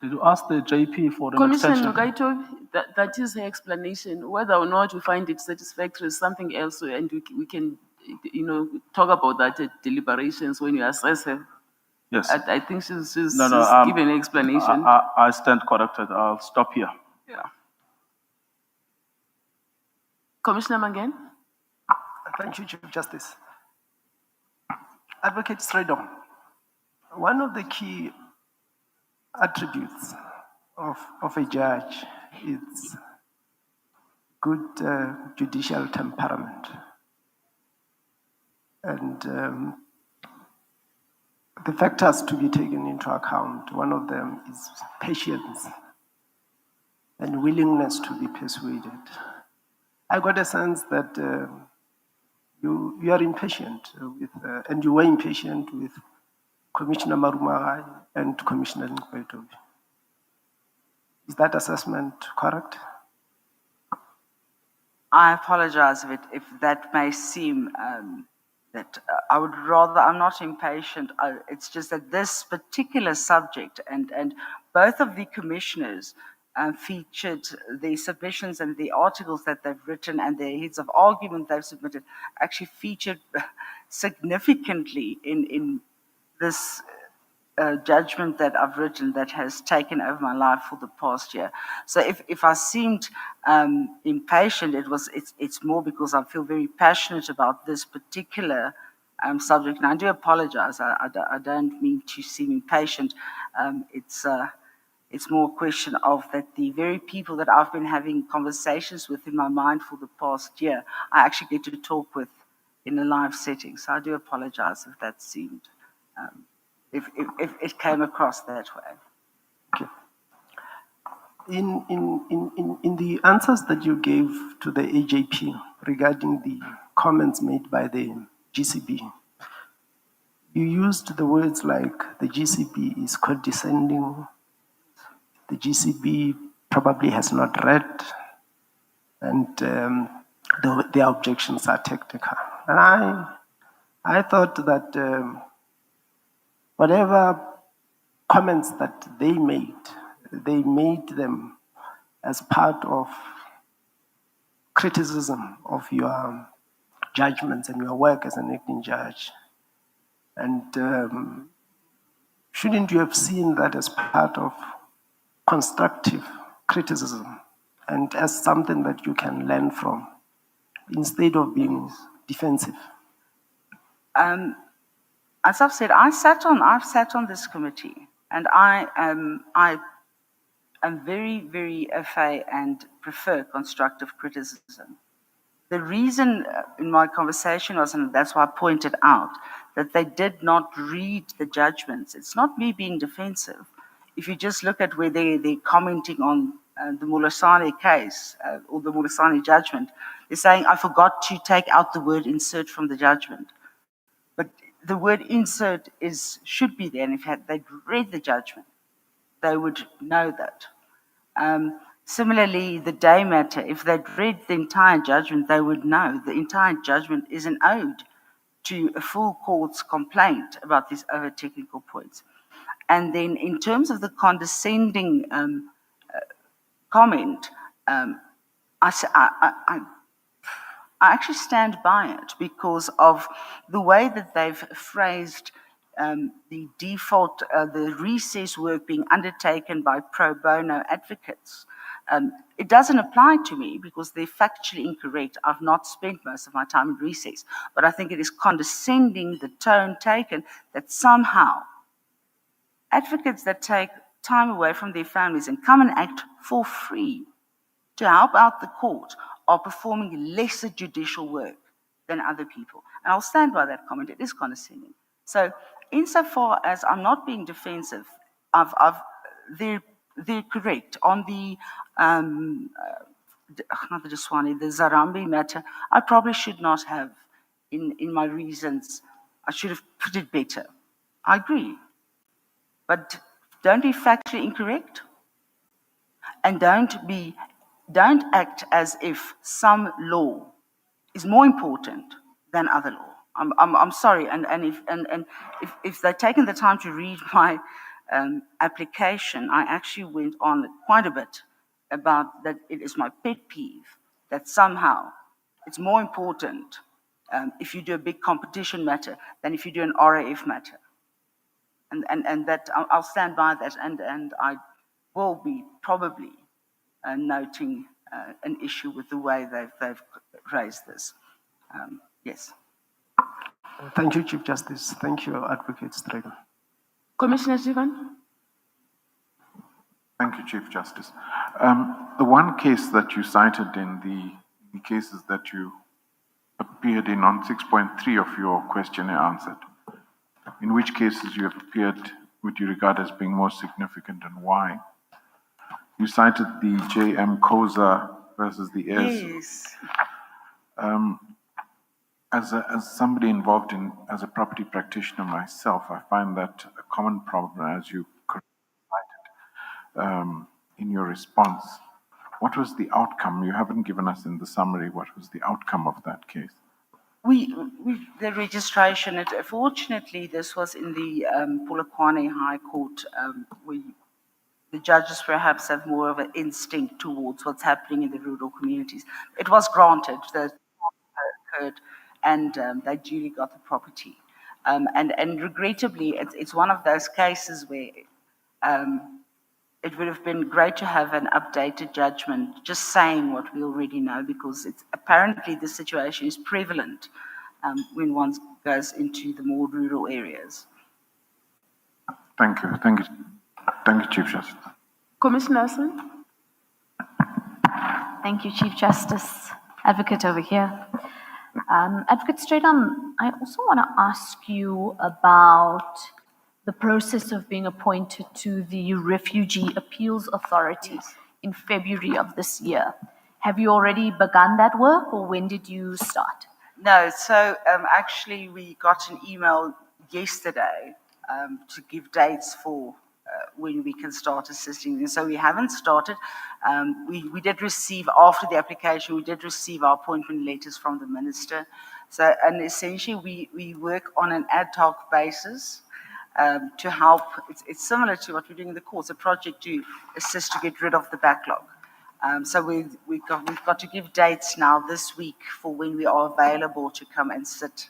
Did you ask the JP for an Commissioner extension? Ngugaitobi, that is her explanation. Whether or not you find it satisfactory is something else, and we can, talk about that at deliberations when you assess her. Yes. I think she's No, given an explanation. I stand corrected. I'll stop here. Yeah. Commissioner Mangen? Thank you, Chief Justice. Advocate Stradom, one of the key attributes of a judge is good judicial temperament. And the factors to be taken into account, one of them is patience and willingness to be persuaded. I got a sense that you are impatient with, and you were impatient with Commissioner Marumagai and Commissioner Nkweto. Is that assessment correct? I apologize if that may seem that I would rather, I'm not impatient. It's just that this particular subject and both of the commissioners featured the submissions and the articles that they've written and the heads of argument they've submitted actually featured significantly in this judgment that I've written that has taken over my life for the past year. So if I seemed impatient, it's more because I feel very passionate about this particular subject, and I do apologize. I don't mean to seem impatient. It's more a question of that the very people that I've been having conversations with in my mind for the past year, I actually get to talk with in a live setting. So I do apologize if that seemed if it came across that way. Okay. In the answers that you gave to the AJP regarding the comments made by the GCB, you used the words like the GCB is condescending, the GCB probably has not read, and their objections are technical. And I thought that whatever comments that they made them as part of criticism of your judgments and your work as an acting judge. And shouldn't you have seen that as part of constructive criticism and as something that you can learn from instead of being defensive? As I've said, I've sat on this committee, and I am very, very FA and prefer constructive criticism. The reason in my conversation was, and that's why I pointed out, that they did not read the judgments. It's not me being defensive. If you just look at where they're commenting on the Mulasani case or the Mulasani judgment, they're saying, I forgot to take out the word insert from the judgment. But the word insert should be there, and if they'd read the judgment, they would know that. Similarly, the day matter, if they'd read the entire judgment, they would know the entire judgment is an ode to a full court's complaint about these other technical points. And then in terms of the condescending comment, I actually stand by it because of the way that they've phrased the default, the recess work being undertaken by pro bono advocates. It doesn't apply to me because they're factually incorrect. I've not spent most of my time in recess, but I think it is condescending, the tone taken, that somehow advocates that take time away from their families and come and act for free to help out the court are performing lesser judicial work than other people. And I'll stand by that comment. It is condescending. So insofar as I'm not being defensive, they're correct. On the, not the Deswani, the Zarambi matter, I probably should not have, in my reasons, I should have put it better. I agree. But don't be factually incorrect, and don't act as if some law is more important than other law. I'm sorry, and if they've taken the time to read my application, I actually went on quite a bit about that. It is my pet peeve that somehow it's more important if you do a big competition matter than if you do an RAF matter. And that I'll stand by that, and I will be probably noting an issue with the way they've raised this. Yes. Thank you, Chief Justice. Thank you, Advocate Stragan. Commissioner Jivan? Thank you, Chief Justice. The one case that you cited in the cases that you appeared in on 6.3 of your questionnaire answered, in which cases you have appeared would you regard as being most significant and why? You cited the J.M. Koza versus the heirs. Yes. As somebody involved as a property practitioner myself, I find that a common problem, as you cited in your response. What was the outcome? You haven't given us in the summary what was the outcome of that case. The registration, fortunately, this was in the Polokwane High Court, where the judges perhaps have more of an instinct towards what's happening in the rural communities. It was granted, the occurred, and they duly got the property. And regrettably, it's one of those cases where it would have been great to have an updated judgment, just saying what we already know, because it's apparently the situation is prevalent when one goes into the more rural areas. Thank you, Chief Justice. Commissioner Nelson? Thank you, Chief Justice. Advocate over here. Advocate straight on, I also want to ask you about the process of being appointed to the Refugee Appeals Authority in February of this year. Have you already begun that work, or when did you start? No, so actually we got an email yesterday to give dates for when we can start assisting them. So we haven't started. We did receive, after the application, we did receive our appointment letters from the minister. So, and essentially we work on an ad hoc basis to help. It's similar to what we're doing in the courts, a project to assist to get rid of the backlog. So we've got to give dates now this week for when we are available to come and sit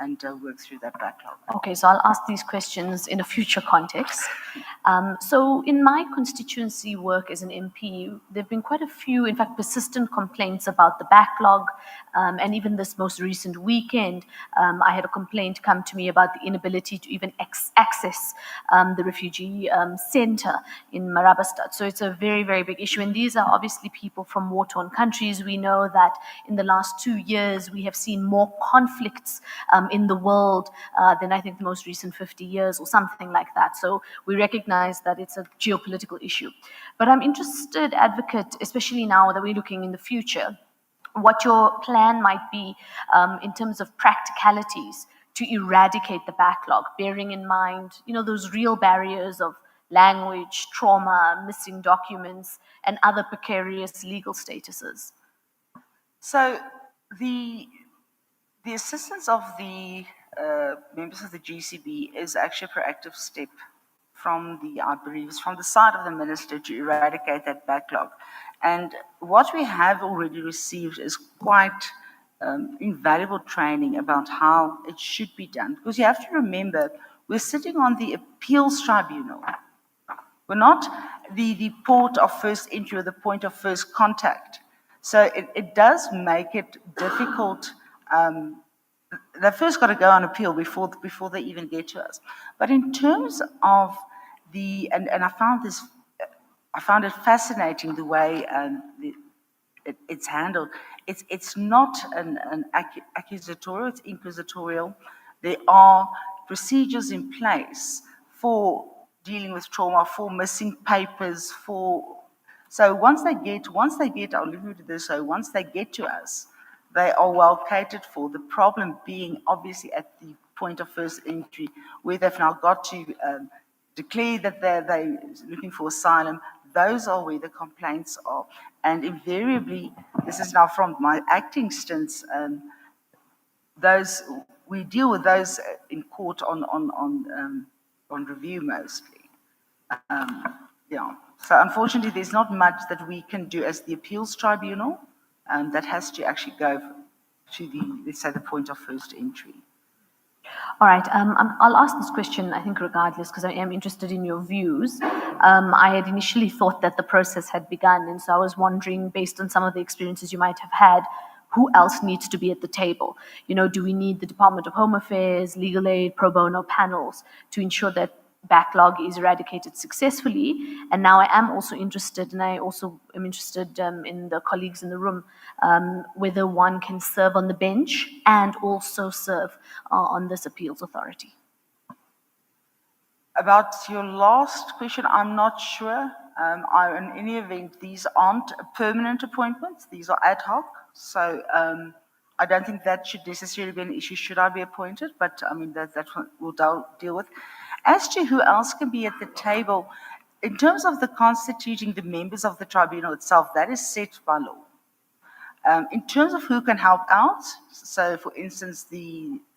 and work through that backlog. Okay, so I'll ask these questions in a future context. So in my constituency work as an MP, there have been quite a few, in fact, persistent complaints about the backlog. And even this most recent weekend, I had a complaint come to me about the inability to even access the refugee center in Marabastad. So it's a very, very big issue. And these are obviously people from war-torn countries. We know that in the last 2 years, we have seen more conflicts in the world than I think the most recent 50 years or something like that. So we recognize that it's a geopolitical issue. But I'm interested, Advocate, especially now that we're looking in the future, what your plan might be in terms of practicalities to eradicate the backlog, bearing in mind, those real barriers of language, trauma, missing documents, and other precarious legal statuses. So the assistance of the members of the GCB is actually a proactive step from the side of the minister to eradicate that backlog. And what we have already received is quite invaluable training about how it should be done. Because you have to remember, we're sitting on the appeals tribunal. We're not the port of first entry or the point of first contact. So it does make it difficult. They first got to go on appeal before they even get to us. But in terms of and I found it fascinating the way it's handled. It's not an accusatorial, it's inquisitorial. There are procedures in place for dealing with trauma, for missing papers, so once they get, I'll leave you to this, so once they get to us, they are well catered for. The problem being obviously at the point of first entry, where they've now got to declare that they're looking for asylum. Those are where the complaints are. And invariably, this is now from my acting stints, we deal with those in court on review mostly. So unfortunately, there's not much that we can do as the appeals tribunal that has to actually go to let's say, the point of first entry. All right, I'll ask this question, I think, regardless, because I am interested in your views. I had initially thought that the process had begun, and so I was wondering, based on some of the experiences you might have had, who else needs to be at the table? Do we need the Department of Home Affairs, legal aid, pro bono panels to ensure that backlog is eradicated successfully. And now I am also interested, and I also am interested in the colleagues in the room, whether one can serve on the bench and also serve on this appeals authority. About your last question, I'm not sure. In any event, these aren't permanent appointments, these are ad hoc. So I don't think that should necessarily be an issue, should I be appointed, but I mean, that's what we'll deal with. As to who else can be at the table, in terms of the constituting the members of the tribunal itself, that is set by law. In terms of who can help out, so for instance,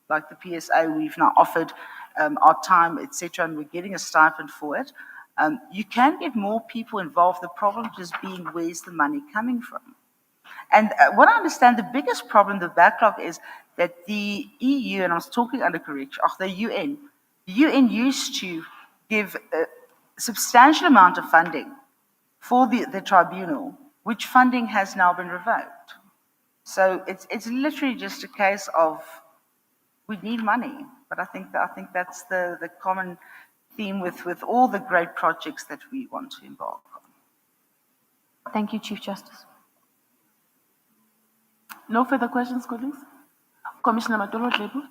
like the PSA, we've now offered our time, etc., and we're getting a stipend for it. You can get more people involved. The problem just being, where's the money coming from? And what I understand, the biggest problem, the backlog, is that the EU, and I was talking under correction, the UN used to give a substantial amount of funding for the tribunal, which funding has now been revoked. So it's literally just a case of we need money. But I think that's the common theme with all the great projects that we want to embark on. Thank you, Chief Justice. No further questions, colleagues? Commissioner Matolo Dlebu.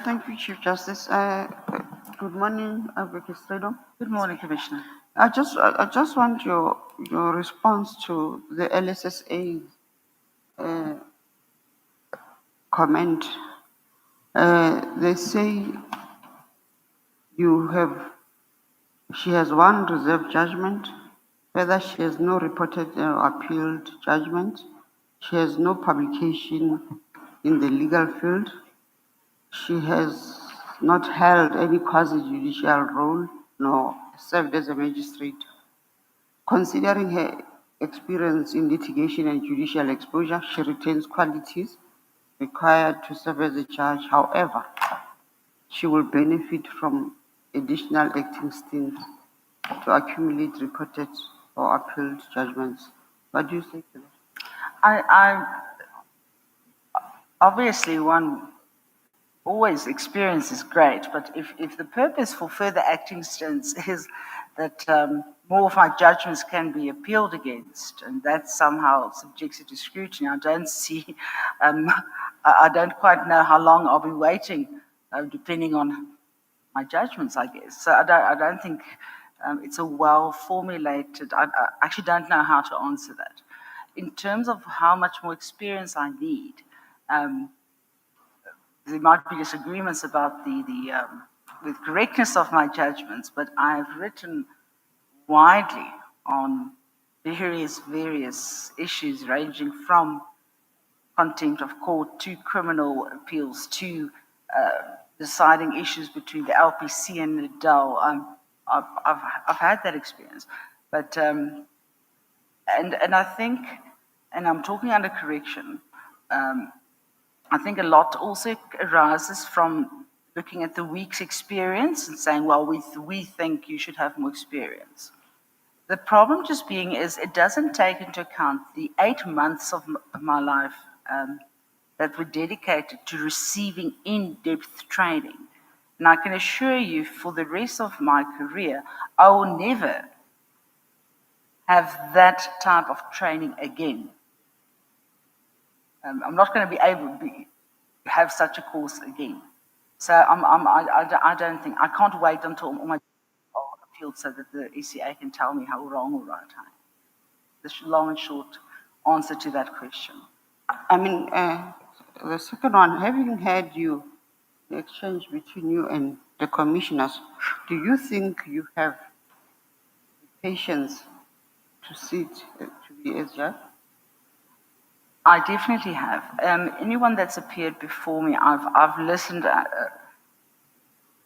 Thank you, Chief Justice. Good morning, Advocate Stradom. Good morning, Commissioner. I just want your response to the LSSA comment. They say she has one reserved judgment, whether she has no reported or appealed judgment. She has no publication in the legal field. She has not held any quasi-judicial role, nor served as a magistrate. Considering her experience in litigation and judicial exposure, she retains qualities required to serve as a judge. However, she will benefit from additional acting stints to accumulate reported or appealed judgments. What do you say to that? Obviously, one always experience is great, but if the purpose for further acting stints is that more of my judgments can be appealed against, and that somehow subjects it to scrutiny, I don't see, I don't quite know how long I'll be waiting, depending on my judgments, I guess. So I don't think it's a well-formulated, I actually don't know how to answer that. In terms of how much more experience I need, there might be disagreements about the correctness of my judgments, but I've written widely on various issues ranging from contempt of court to criminal appeals to deciding issues between the LPC and the DEL. I've had that experience, but and I think, and I'm talking under correction, I think a lot also arises from looking at the week's experience and saying, well, we think you should have more experience. The problem just being is it doesn't take into account the 8 months of my life that were dedicated to receiving in-depth training. And I can assure you, for the rest of my career, I will never have that type of training again. I'm not going to be able to have such a course again. So I don't think, I can't wait until all my appealed so that the ECA can tell me how wrong or right I am. The long and short answer to that question. I mean, the second one, having had the exchange between you and the commissioners, do you think you have patience to sit to be as judge? I definitely have. Anyone that's appeared before me, I've listened.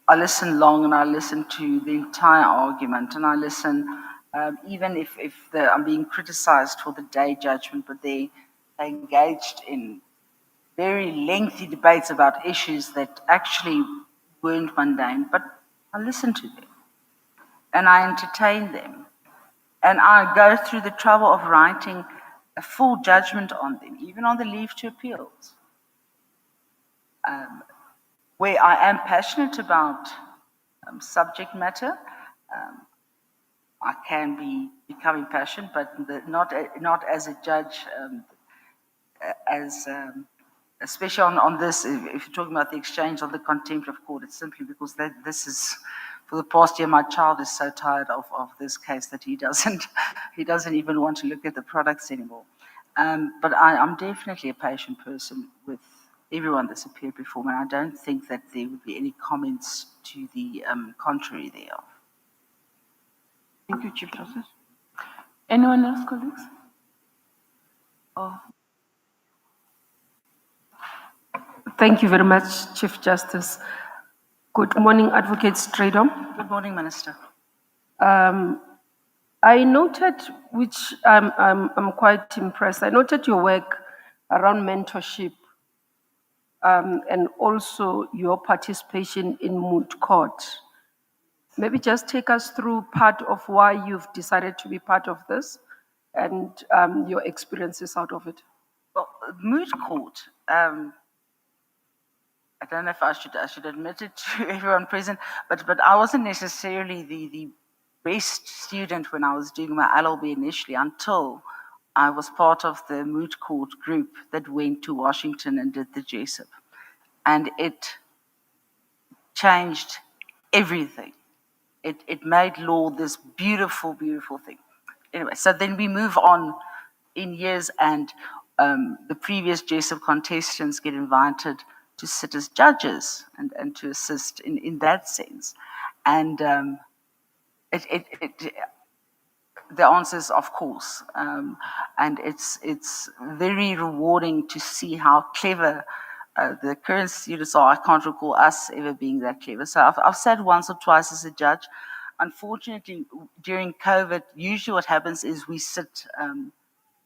I listen long, and I listen to the entire argument, and I listen even if I'm being criticized for the day judgment, but they engaged in very lengthy debates about issues that actually weren't mundane. But I listen to them, and I entertain them, and I go through the trouble of writing a full judgment on them, even on the leave to appeals, where I am passionate about subject matter. I can become impassioned, but not as a judge, especially on this, if you're talking about the exchange of the contempt of court, it's simply because this is, for the past year, my child is so tired of this case that he doesn't even want to look at the products anymore. But I'm definitely a patient person with everyone that's appeared before me, and I don't think that there would be any comments to the contrary thereof. Thank you, Chief Justice. Anyone else, colleagues? Oh, Thank you very much, Chief Justice. Good morning, Advocate Stradom. Good morning, Minister. I noted, which I'm quite impressed, I noted your work around mentorship and also your participation in moot court. Maybe just take us through part of why you've decided to be part of this and your experiences out of it. Well, moot court, I don't know if I should admit it to everyone present, but I wasn't necessarily the best student when I was doing my LLB initially until I was part of the moot court group that went to Washington and did the JSIP. And it changed everything. It made law this beautiful, beautiful thing. Anyway, so then we move on in years, and the previous JSIP contestants get invited to sit as judges and to assist in that sense. And the answer is of course. And it's very rewarding to see how clever the current students are. I can't recall us ever being that clever. So I've sat once or twice as a judge. Unfortunately, during COVID, usually what happens is we sit,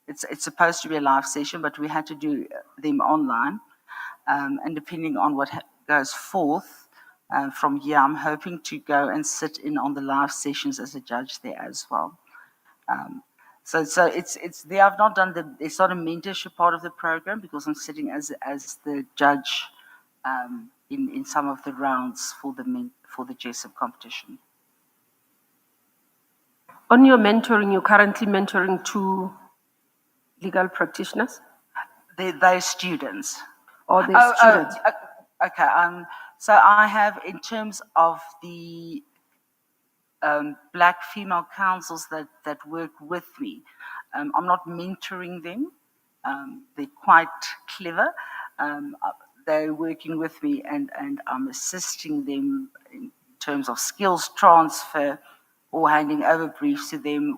it's supposed to be a live session, but we had to do them online. And depending on what goes forth from here, I'm hoping to go and sit in on the live sessions as a judge there as well. So it's there. I've not done it's not a mentorship part of the program because I'm sitting as the judge in some of the rounds for the JSIP competition. On your mentoring, you're currently mentoring 2 legal practitioners? They're students. Or they're students? Okay. So I have, in terms of the Black female counsels that work with me, I'm not mentoring them. They're quite clever. They're working with me, and I'm assisting them in terms of skills transfer or handing over briefs to them.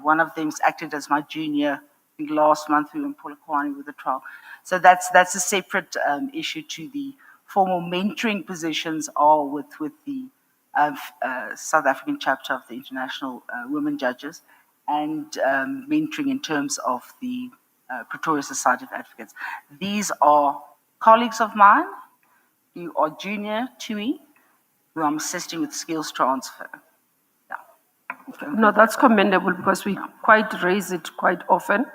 One of them's acted as my junior. I think last month we were in Polokwane with the trial. So that's a separate issue to the formal mentoring positions are with the South African chapter of the International Women Judges, and mentoring in terms of the Pretoria Society of Advocates. These are colleagues of mine who are junior to me, who I'm assisting with skills transfer. No, that's commendable because we quite raise it quite often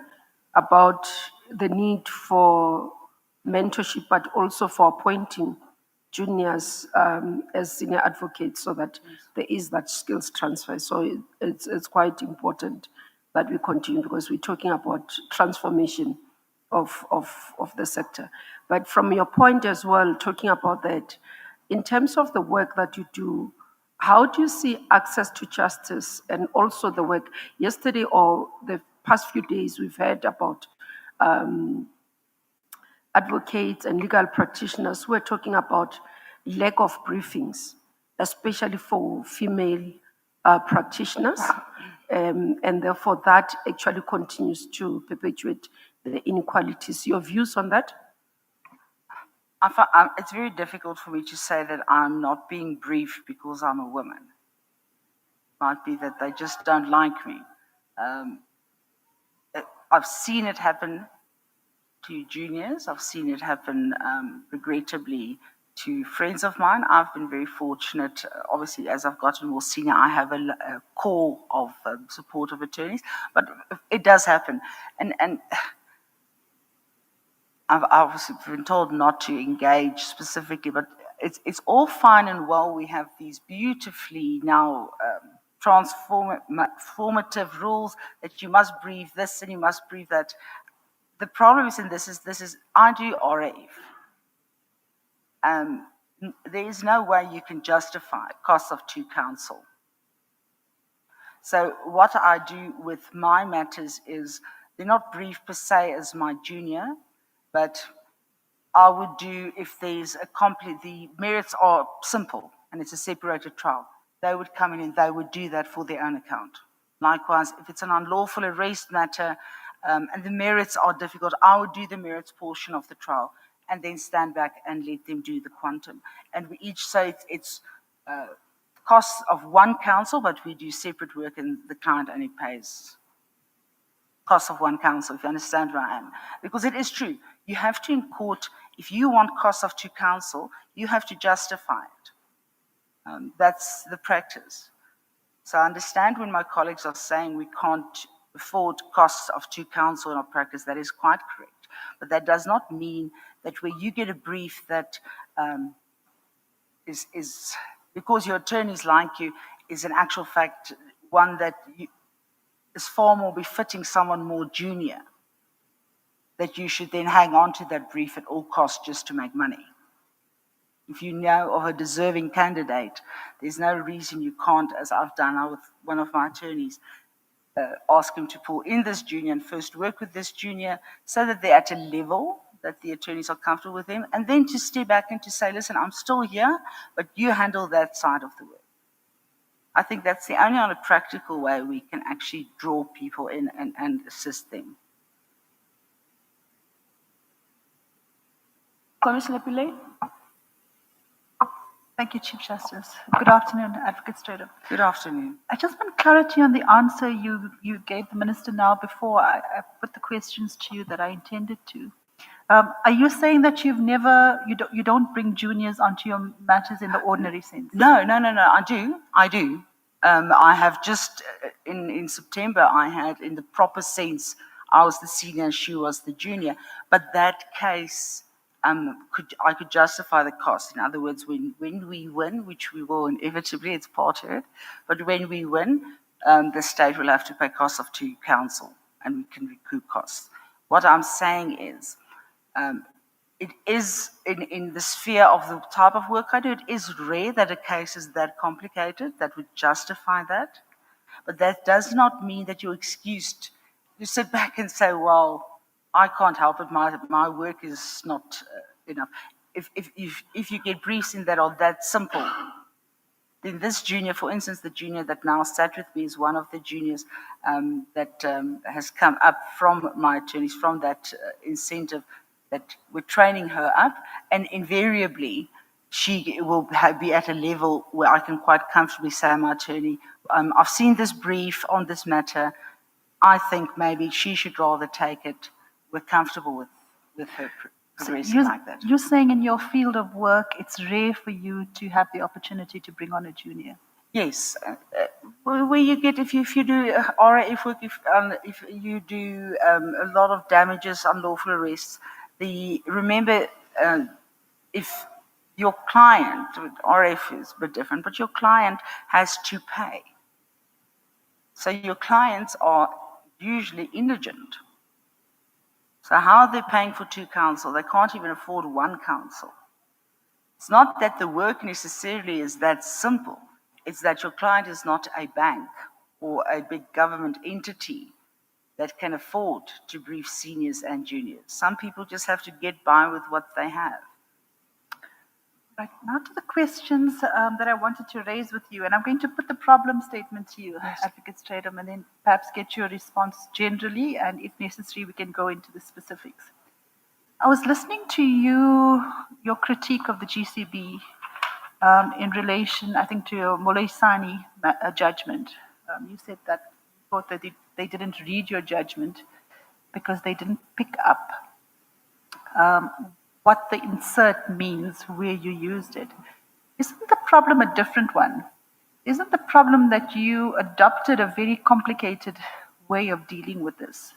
about the need for mentorship, but also for appointing juniors as senior advocates so that there is that skills transfer. So it's quite important that we continue because we're talking about transformation of the sector. But from your point as well, talking about that, in terms of the work that you do, how do you see access to justice and also the work? Yesterday or the past few days, we've heard about advocates and legal practitioners who are talking about lack of briefings, especially for female practitioners. And therefore, that actually continues to perpetuate the inequalities. Your views on that? It's very difficult for me to say that I'm not being briefed because I'm a woman. Might be that they just don't like me. I've seen it happen to juniors. I've seen it happen, regrettably, to friends of mine. I've been very fortunate. Obviously, as I've gotten more senior, I have a core of supportive attorneys, but it does happen. And I've obviously been told not to engage specifically, but it's all fine and well. We have these beautifully now transformative rules that you must brief this and you must brief that. The problem is, and this is I do RAF. There is no way you can justify costs of two counsel. So what I do with my matters is they're not briefed per se as my junior, but I would do if there's the merits are simple and it's a separated trial. They would come in and they would do that for their own account. Likewise, if it's an unlawful arrest matter and the merits are difficult, I would do the merits portion of the trial and then stand back and let them do the quantum. And we each say it's costs of one counsel, but we do separate work and the client only pays costs of one counsel, if you understand where I am. Because it is true, you have to in court, if you want costs of two counsel, you have to justify it. That's the practice. So I understand when my colleagues are saying we can't afford costs of two counsel in our practice, that is quite correct. But that does not mean that where you get a brief that is because your attorneys like you, is in actual fact one that is far more befitting someone more junior, that you should then hang on to that brief at all costs just to make money. If you know of a deserving candidate, there's no reason you can't, as I've done now with one of my attorneys, ask him to pull in this junior and first work with this junior so that they're at a level that the attorneys are comfortable with them, and then to step back and to say, listen, I'm still here, but you handle that side of the work. I think that's the only on a practical way we can actually draw people in and assist them. Commissioner Pillay. Thank you, Chief Justice. Good afternoon, Advocate Strader. Good afternoon. I just want clarity on the answer you gave the Minister now before I put the questions to you that I intended to. Are you saying that you don't bring juniors onto your matters in the ordinary sense? No, I do. I have just, in September, I had, in the proper sense, I was the senior and she was the junior. But that case, I could justify the cost. In other words, when we win, which we will inevitably, it's part of it, but when we win, the state will have to pay costs of two counsel and we can recoup costs. What I'm saying is, it is in the sphere of the type of work I do, it is rare that a case is that complicated that would justify that. But that does not mean that you're excused. You sit back and say, well, I can't help it, my work is not enough. If you get briefs in that are that simple, then this junior, for instance, the junior that now sat with me is one of the juniors that has come up from my attorneys, from that incentive that we're training her up, and invariably she will be at a level where I can quite comfortably say, my attorney, I've seen this brief on this matter, I think maybe she should rather take it. We're comfortable with her progressing like that. You're saying in your field of work, it's rare for you to have the opportunity to bring on a junior? Yes, where you get, if you do RAF work, if you do a lot of damages, unlawful arrests, remember, if your client, RF is a bit different, but your client has to pay. So your clients are usually indigent. So how are they paying for two counsel? They can't even afford one counsel. It's not that the work necessarily is that simple. It's that your client is not a bank or a big government entity that can afford to brief seniors and juniors. Some people just have to get by with what they have. Right, now to the questions that I wanted to raise with you, and I'm going to put the problem statement to you, yes, Advocate Stratum, and then perhaps get your response generally, and if necessary, we can go into the specifics. I was listening to your critique of the GCB in relation, I think, to your Moleisani judgment. You said that you thought that they didn't read your judgment because they didn't pick up what the insert means where you used it. Isn't the problem a different one? Isn't the problem that you adopted a very complicated way of dealing with this?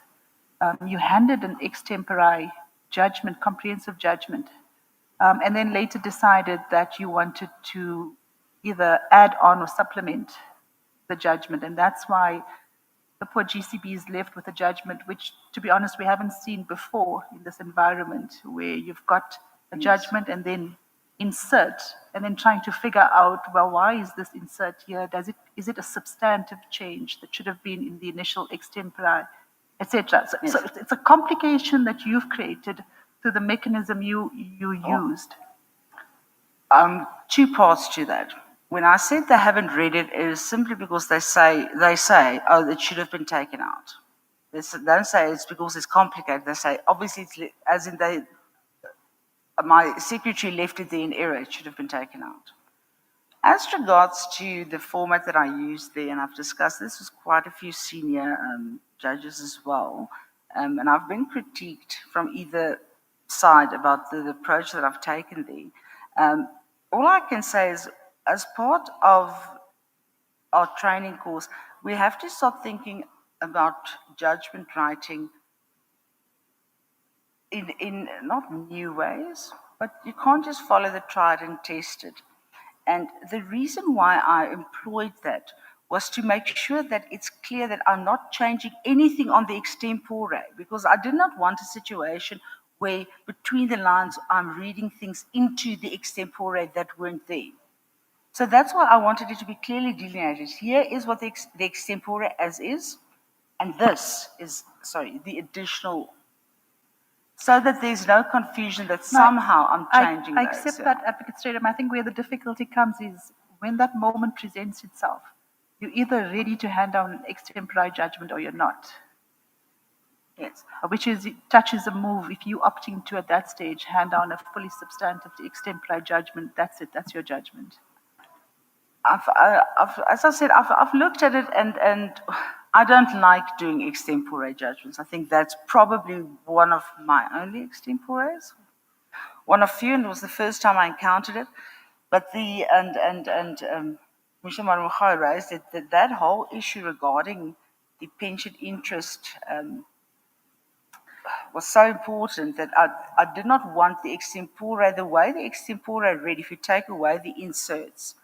You handed an extempore judgment, comprehensive judgment, and then later decided that you wanted to either add on or supplement the judgment. And that's why the poor GCB is left with a judgment, which, to be honest, we haven't seen before in this environment, where you've got a judgment and then insert, and then trying to figure out, well, why is this insert here? Is it a substantive change that should have been in the initial extempore, etc.? So it's a complication that you've created through the mechanism you used. Two parts to that. When I said they haven't read it, it is simply because they say, oh, it should have been taken out. They don't say it's because it's complicated. They say, obviously, as in my secretary left it there in error, it should have been taken out. As regards to the format that I used there, and I've discussed this with quite a few senior judges as well, and I've been critiqued from either side about the approach that I've taken there. All I can say is, as part of our training course, we have to start thinking about judgment writing in not new ways, but you can't just follow the tried and tested. And the reason why I employed that was to make sure that it's clear that I'm not changing anything on the extempore, because I did not want a situation where between the lines I'm reading things into the extempore that weren't there. So that's why I wanted it to be clearly delineated. Here is what the extempore as is, and this is, the additional, so that there's no confusion that somehow I'm changing I those. accept that, Advocate Stradom. I think where the difficulty comes is when that moment presents itself, you're either ready to hand down an extempore judgment or you're not. Yes. Which touches a move. If you opting to, at that stage, hand down a fully substantive extempore judgment, that's it, that's your judgment. As I said, I've looked at it, and I don't like doing extempore judgments. I think that's probably one of my only extempores, one of few, and it was the first time I encountered it. But Commissioner Marumkhao raised it, that whole issue regarding the pension interest was so important that I did not want the extempore, the way the extempore read, if you take away the inserts,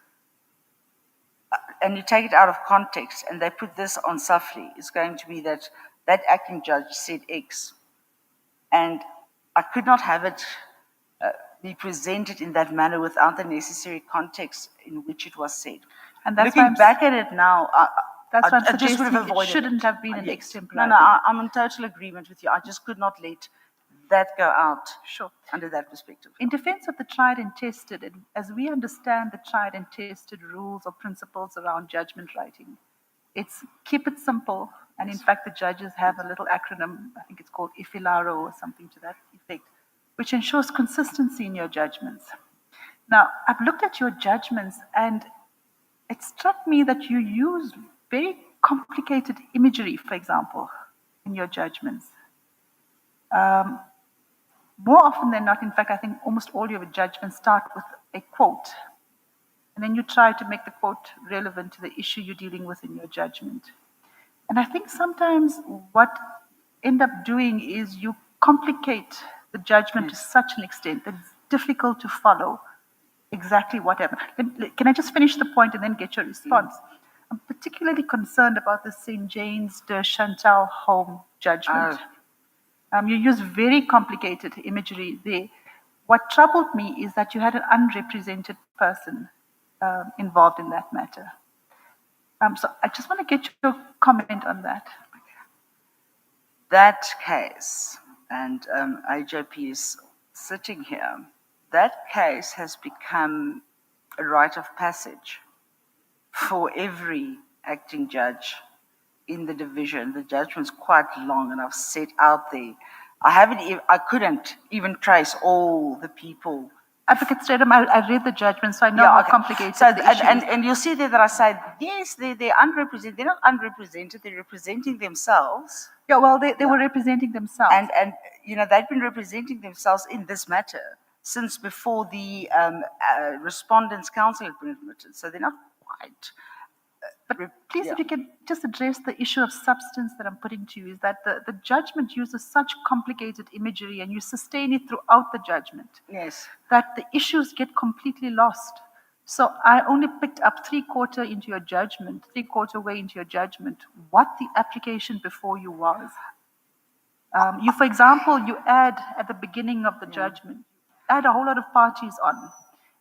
and you take it out of context, and they put this on Safli, it's going to be that acting judge said X. And I could not have it be presented in that manner without the necessary context in which it was said. And that's Looking back at it now, that's why I just would have avoided it shouldn't have been an Yes. extempore. No, I'm in total agreement with you. I just could not let that go out under that perspective. In defense of the tried and tested, and as we understand the tried and tested rules or principles around judgment writing, it's keep it simple. And in fact, the judges have a little acronym, I think it's called IFILARO or something to that effect, which ensures consistency in your judgments. Now, I've looked at your judgments, and it struck me that you use very complicated imagery, for example, in your judgments. More often than not, in fact, I think almost all your judgments start with a quote. And then you try to make the quote relevant to the issue you're dealing with in your judgment. And I think sometimes what end up doing is you complicate the judgment to such an extent that it's difficult to follow exactly what happened. Can I just finish the point and then get your response? I'm particularly concerned about the St. James de Chantal Home judgment. You use very complicated imagery there. What troubled me is that you had an unrepresented person involved in that matter. So I just want to get your comment on that. That case, and AJP is sitting here, that case has become a rite of passage for every acting judge in the division. The judgment's quite long, and I've set out there. I couldn't even trace all the people. Advocate Stradom, I read the judgment, so I know how complicated the issue is. And you'll see there that I say, yes, they're unrepresented. They're not unrepresented, they're representing themselves. Yeah, well, they were representing themselves. And they've been representing themselves in this matter since before the Respondents' Council had been admitted. So they're not quite But please, if you can just address the issue of substance that I'm putting to you, is that the judgment uses such complicated imagery and you sustain it throughout the judgment. Yes. That the issues get completely lost. So I only picked up three-quarter way into your judgment, what the application before you was. For example, you add at the beginning of the judgment, add a whole lot of parties on.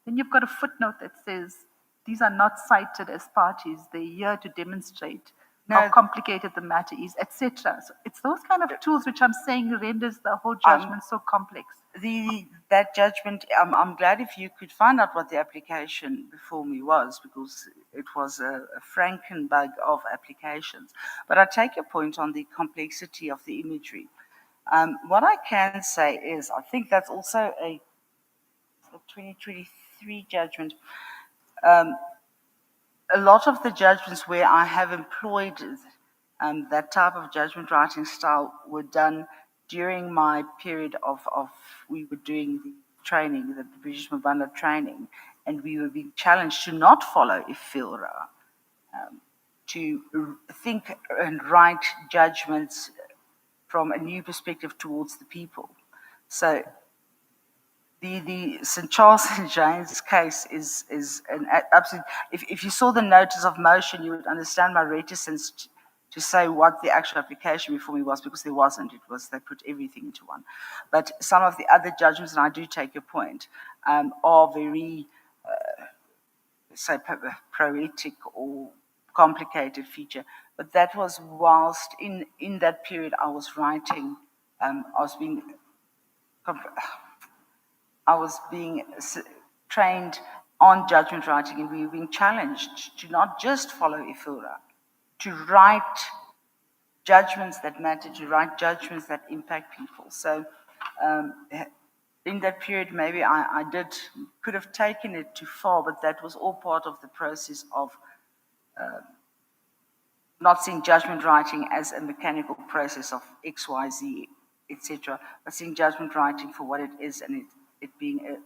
Then you've got a footnote that says, these are not cited as parties, they're here to demonstrate how complicated the matter is, etc. So it's those kind of tools which I'm saying renders the whole judgment so complex. That judgment, I'm glad if you could find out what the application before me was, because it was a Frankenbug of applications. But I take your point on the complexity of the imagery. What I can say is, I think that's also a 2023 judgment. A lot of the judgments where I have employed that type of judgment writing style were done during my period we were doing the training, the British Mabanda training, and we were being challenged to not follow IFILRA, to think and write judgments from a new perspective towards the people. So the St. Charles and James case is an absolute. If you saw the notice of motion, you would understand my reticence to say what the actual application before me was, because there wasn't. It was they put everything into one. But some of the other judgments, and I do take your point, are very, say, poetic or complicated feature. But that was whilst in that period I was writing, I was being trained on judgment writing, and we were being challenged to not just follow IFILRA, to write judgments that matter, to write judgments that impact people. So in that period, maybe I could have taken it too far, but that was all part of the process of not seeing judgment writing as a mechanical process of X, Y, Z, etc., but seeing judgment writing for what it is, and it being a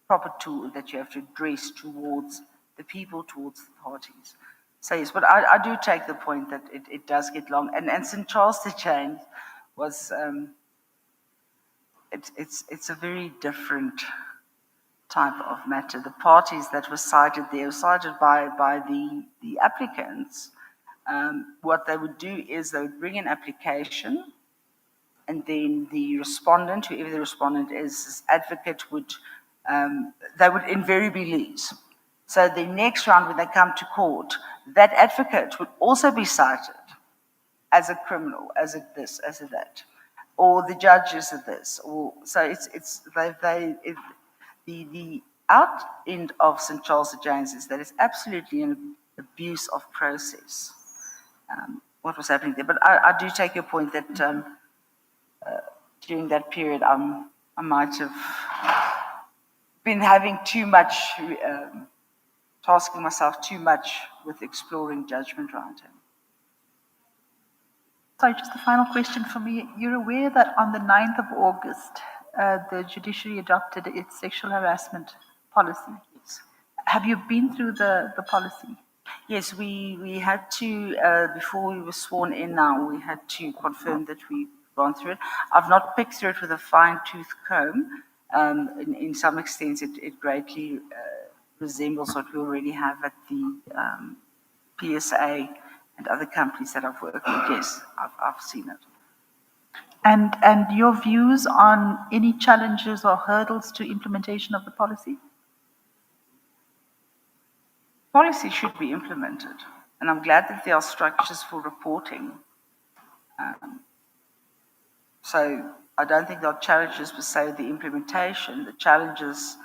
proper tool that you have to address towards the people, towards the parties. So yes, but I do take the point that it does get long. And St. Charles de James was, it's a very different type of matter. The parties that were cited there were cited by the applicants. What they would do is they would bring an application, and then the respondent, whoever the respondent is, this advocate would, they would invariably lose. So the next round, when they come to court, that advocate would also be cited as a criminal, as a this, as a that, or the judges of this. Or so the out end of St. Charles de James is that it's absolutely an abuse of process. What was happening there? But I do take your point that during that period, I might have been having too much, tasking myself too much with exploring judgment writing. Sorry, just a final question for me. You're aware that on the 9th of August, the judiciary adopted its sexual harassment policy. Yes. Have you been through the policy? Yes, we had to, before we were sworn in now, we had to confirm that we've gone through it. I've not picked through it with a fine-tooth comb. In some extent, it greatly resembles what we already have at the PSA and other companies that I've worked with. Yes, I've seen it. And your views on any challenges or hurdles to implementation of the policy? Policy should be implemented, and I'm glad that there are structures for reporting. So I don't think there are challenges per se with the implementation. The challenges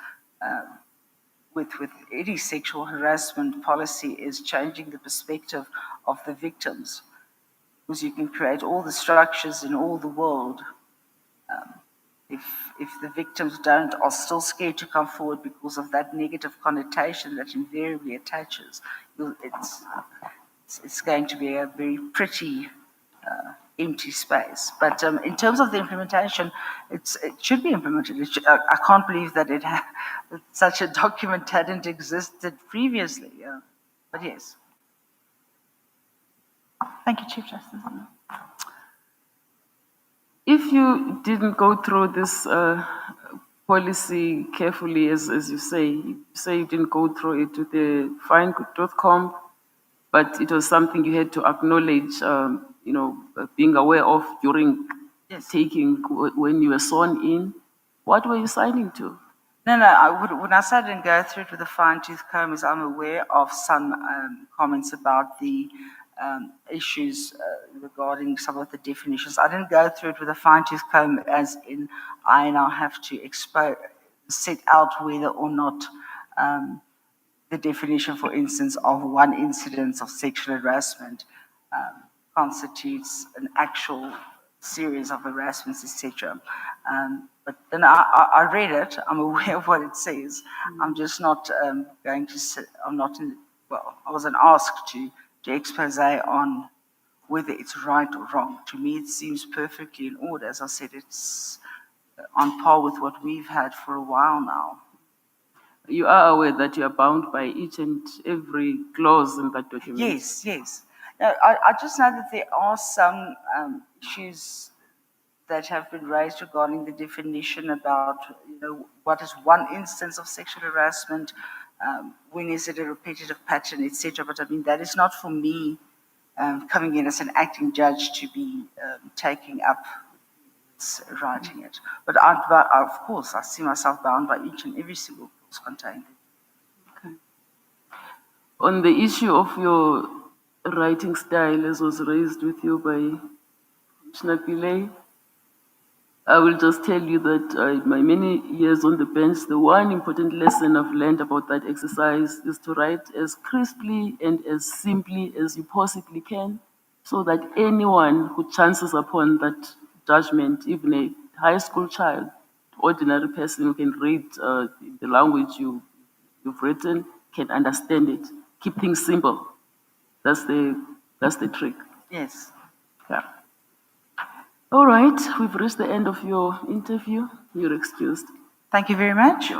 with any sexual harassment policy is changing the perspective of the victims, because you can create all the structures in all the world. If the victims are still scared to come forward because of that negative connotation that invariably attaches, it's going to be a very pretty empty space. But in terms of the implementation, it should be implemented. I can't believe that that such a document hadn't existed previously. But yes. Thank you, Chief Justice. If you didn't go through this policy carefully, as you say you didn't go through it with the fine tooth comb, but it was something you had to acknowledge, being aware of during taking, when you were sworn in. What were you signing to? No, when I say I didn't go through it with a fine-tooth comb, is I'm aware of some comments about the issues regarding some of the definitions. I didn't go through it with a fine-tooth comb, as in I now have to set out whether or not the definition, for instance, of one incidence of sexual harassment constitutes an actual series of harassments, etc. But then I read it. I'm aware of what it says. I'm just not going to sit. I'm not in. Well, I wasn't asked to expose on whether it's right or wrong. To me, it seems perfectly in order. As I said, it's on par with what we've had for a while now. You are aware that you are bound by each and every clause in that document? Yes. No, I just know that there are some issues that have been raised regarding the definition about, what is one instance of sexual harassment, when is it a repetitive pattern, etc. But I mean, that is not for me coming in as an acting judge to be taking up writing it. But of course, I see myself bound by each and every single clause contained. Okay. On the issue of your writing style, as was raised with you by Commissioner Pillay, I will just tell you that my many years on the bench, the one important lesson I've learned about that exercise is to write as crisply and as simply as you possibly can, so that anyone who chances upon that judgment, even a high school child, ordinary person who can read the language you've written, can understand it. Keep things simple. That's the trick. Yes. Yeah. All right, we've reached the end of your interview. You're excused. Thank you very much.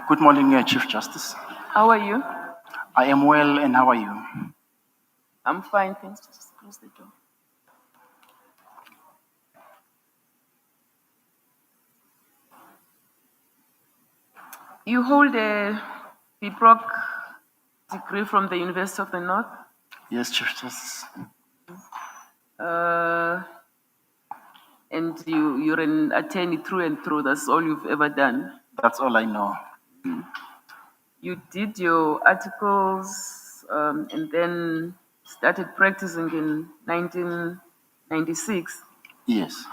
Good morning, Chief Justice. How are you? I am well, and how are you? I'm fine, thanks. Just close the door. You hold a BProc degree from the University of the North. Yes, Chief Justice. And you're an attorney through and through. That's all you've ever done. That's all I know. You did your articles and then started practicing in 1996. Yes.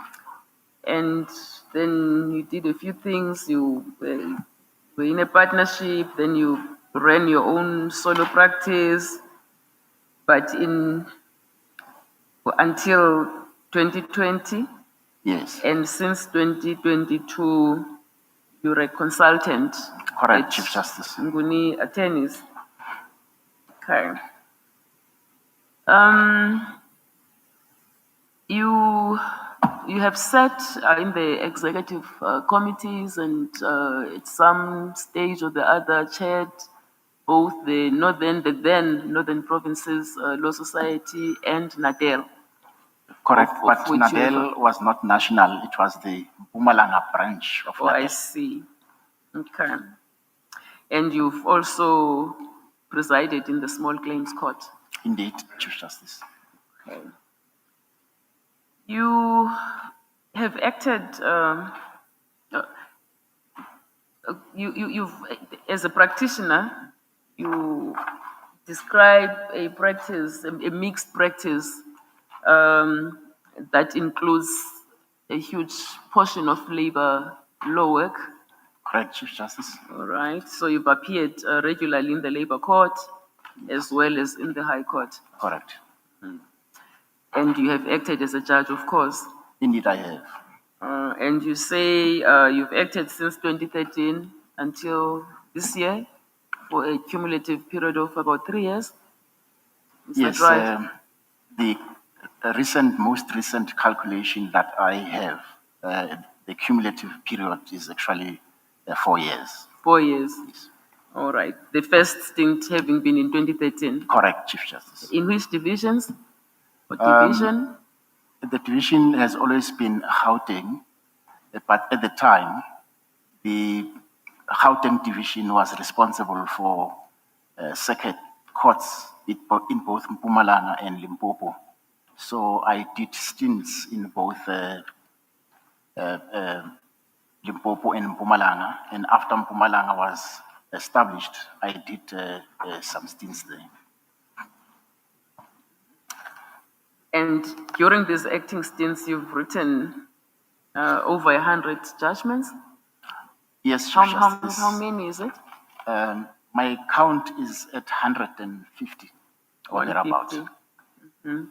And then you did a few things. You were in a partnership, then you ran your own solo practice. But until 2020, yes, and since 2022, you're a consultant. Correct, Chief Justice. Nguni Attorneys. Okay. You have sat in the executive committees and at some stage or the other chaired both the then Northern Provinces Law Society and NADEL. Correct, but NADEL was not national. It was the Mpumalanga branch of NADEL. I see. Okay. And you've also presided in the Small Claims Court. Indeed, Chief Justice. Okay. You have acted, you've, as a practitioner, you describe a practice, a mixed practice that includes a huge portion of labor law work. Correct, Chief Justice. All right. So you've appeared regularly in the labor court as well as in the High Court. Correct. And you have acted as a judge, of course. Indeed, I have. And you say you've acted since 2013 until this year for a cumulative period of about 3 years. Is yes, that right? The most recent calculation that I have, the cumulative period is actually 4 years. 4 years. Yes. All right. The first stint having been in 2013. Correct, Chief Justice. In which divisions? What division? The division has always been Gauteng, but at the time, the Gauteng division was responsible for circuit courts in both Mpumalanga and Limpopo. So I did stints in both Limpopo and Mpumalanga, and after Mpumalanga was established, I did some stints there. And during these acting stints, you've written over 100 judgments? Yes, how many is it? My count is at 150 or thereabout. Mm-hmm.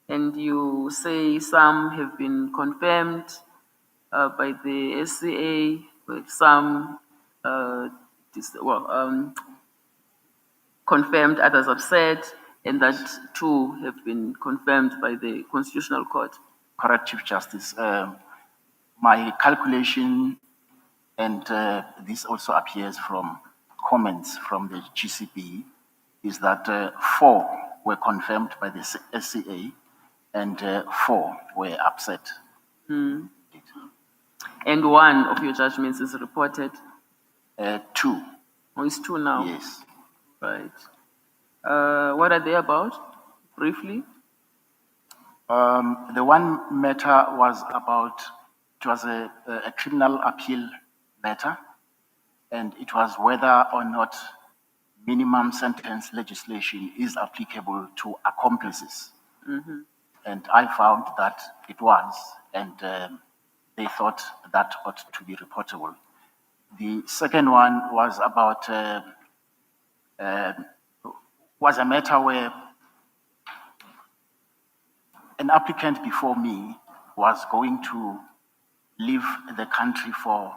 And you say some have been confirmed by the SCA, with some confirmed, others have said, and that 2 have been confirmed by the Constitutional Court. Correct, Chief Justice. My calculation, and this also appears from comments from the GCB, is that 4 were confirmed by the SCA and 4 were upset. Mm. And 1 of your judgments is reported? 2. Oh, it's 2 now? Yes. Right. What are they about, briefly? The one matter was about, it was a criminal appeal matter, and it was whether or not minimum sentence legislation is applicable to accomplices. Mm-hmm. And I found that it was, and they thought that ought to be reportable. The second one was about, was a matter where an applicant before me was going to leave the country for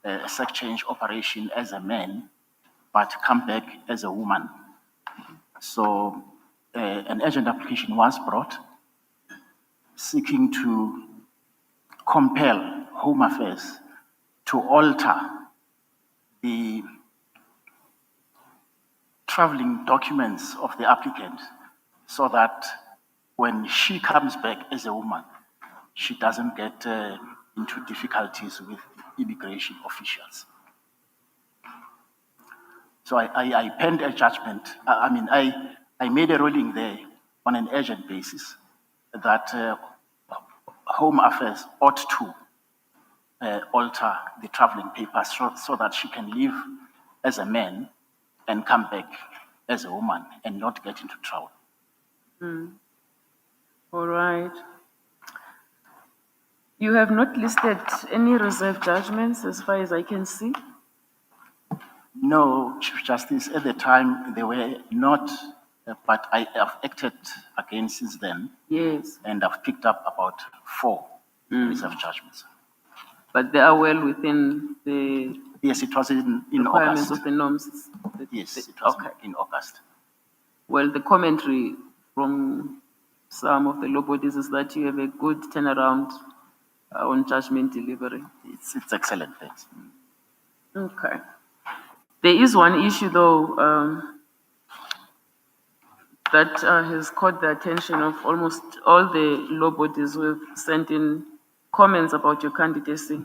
a sex change operation as a man, but come back as a woman. So an urgent application was brought seeking to compel Home Affairs to alter the traveling documents of the applicant so that when she comes back as a woman, she doesn't get into difficulties with immigration officials. So I penned a judgment. I made a ruling there on an urgent basis that Home Affairs ought to alter the traveling papers so that she can live as a man and come back as a woman and not get into trouble. All right. You have not listed any reserve judgments as far as I can see. No, Chief Justice, at the time they were not, but I have acted again since then. Yes. And I've picked up about 4 reserve judgments. But they are well within the Yes, it was in requirements August. of the norms. Yes, it was Okay. in August. Well, the commentary from some of the law bodies is that you have a good turnaround on judgment delivery. It's excellent, thanks. Okay. There is one issue, though, that has caught the attention of almost all the law bodies who have sent in comments about your candidacy.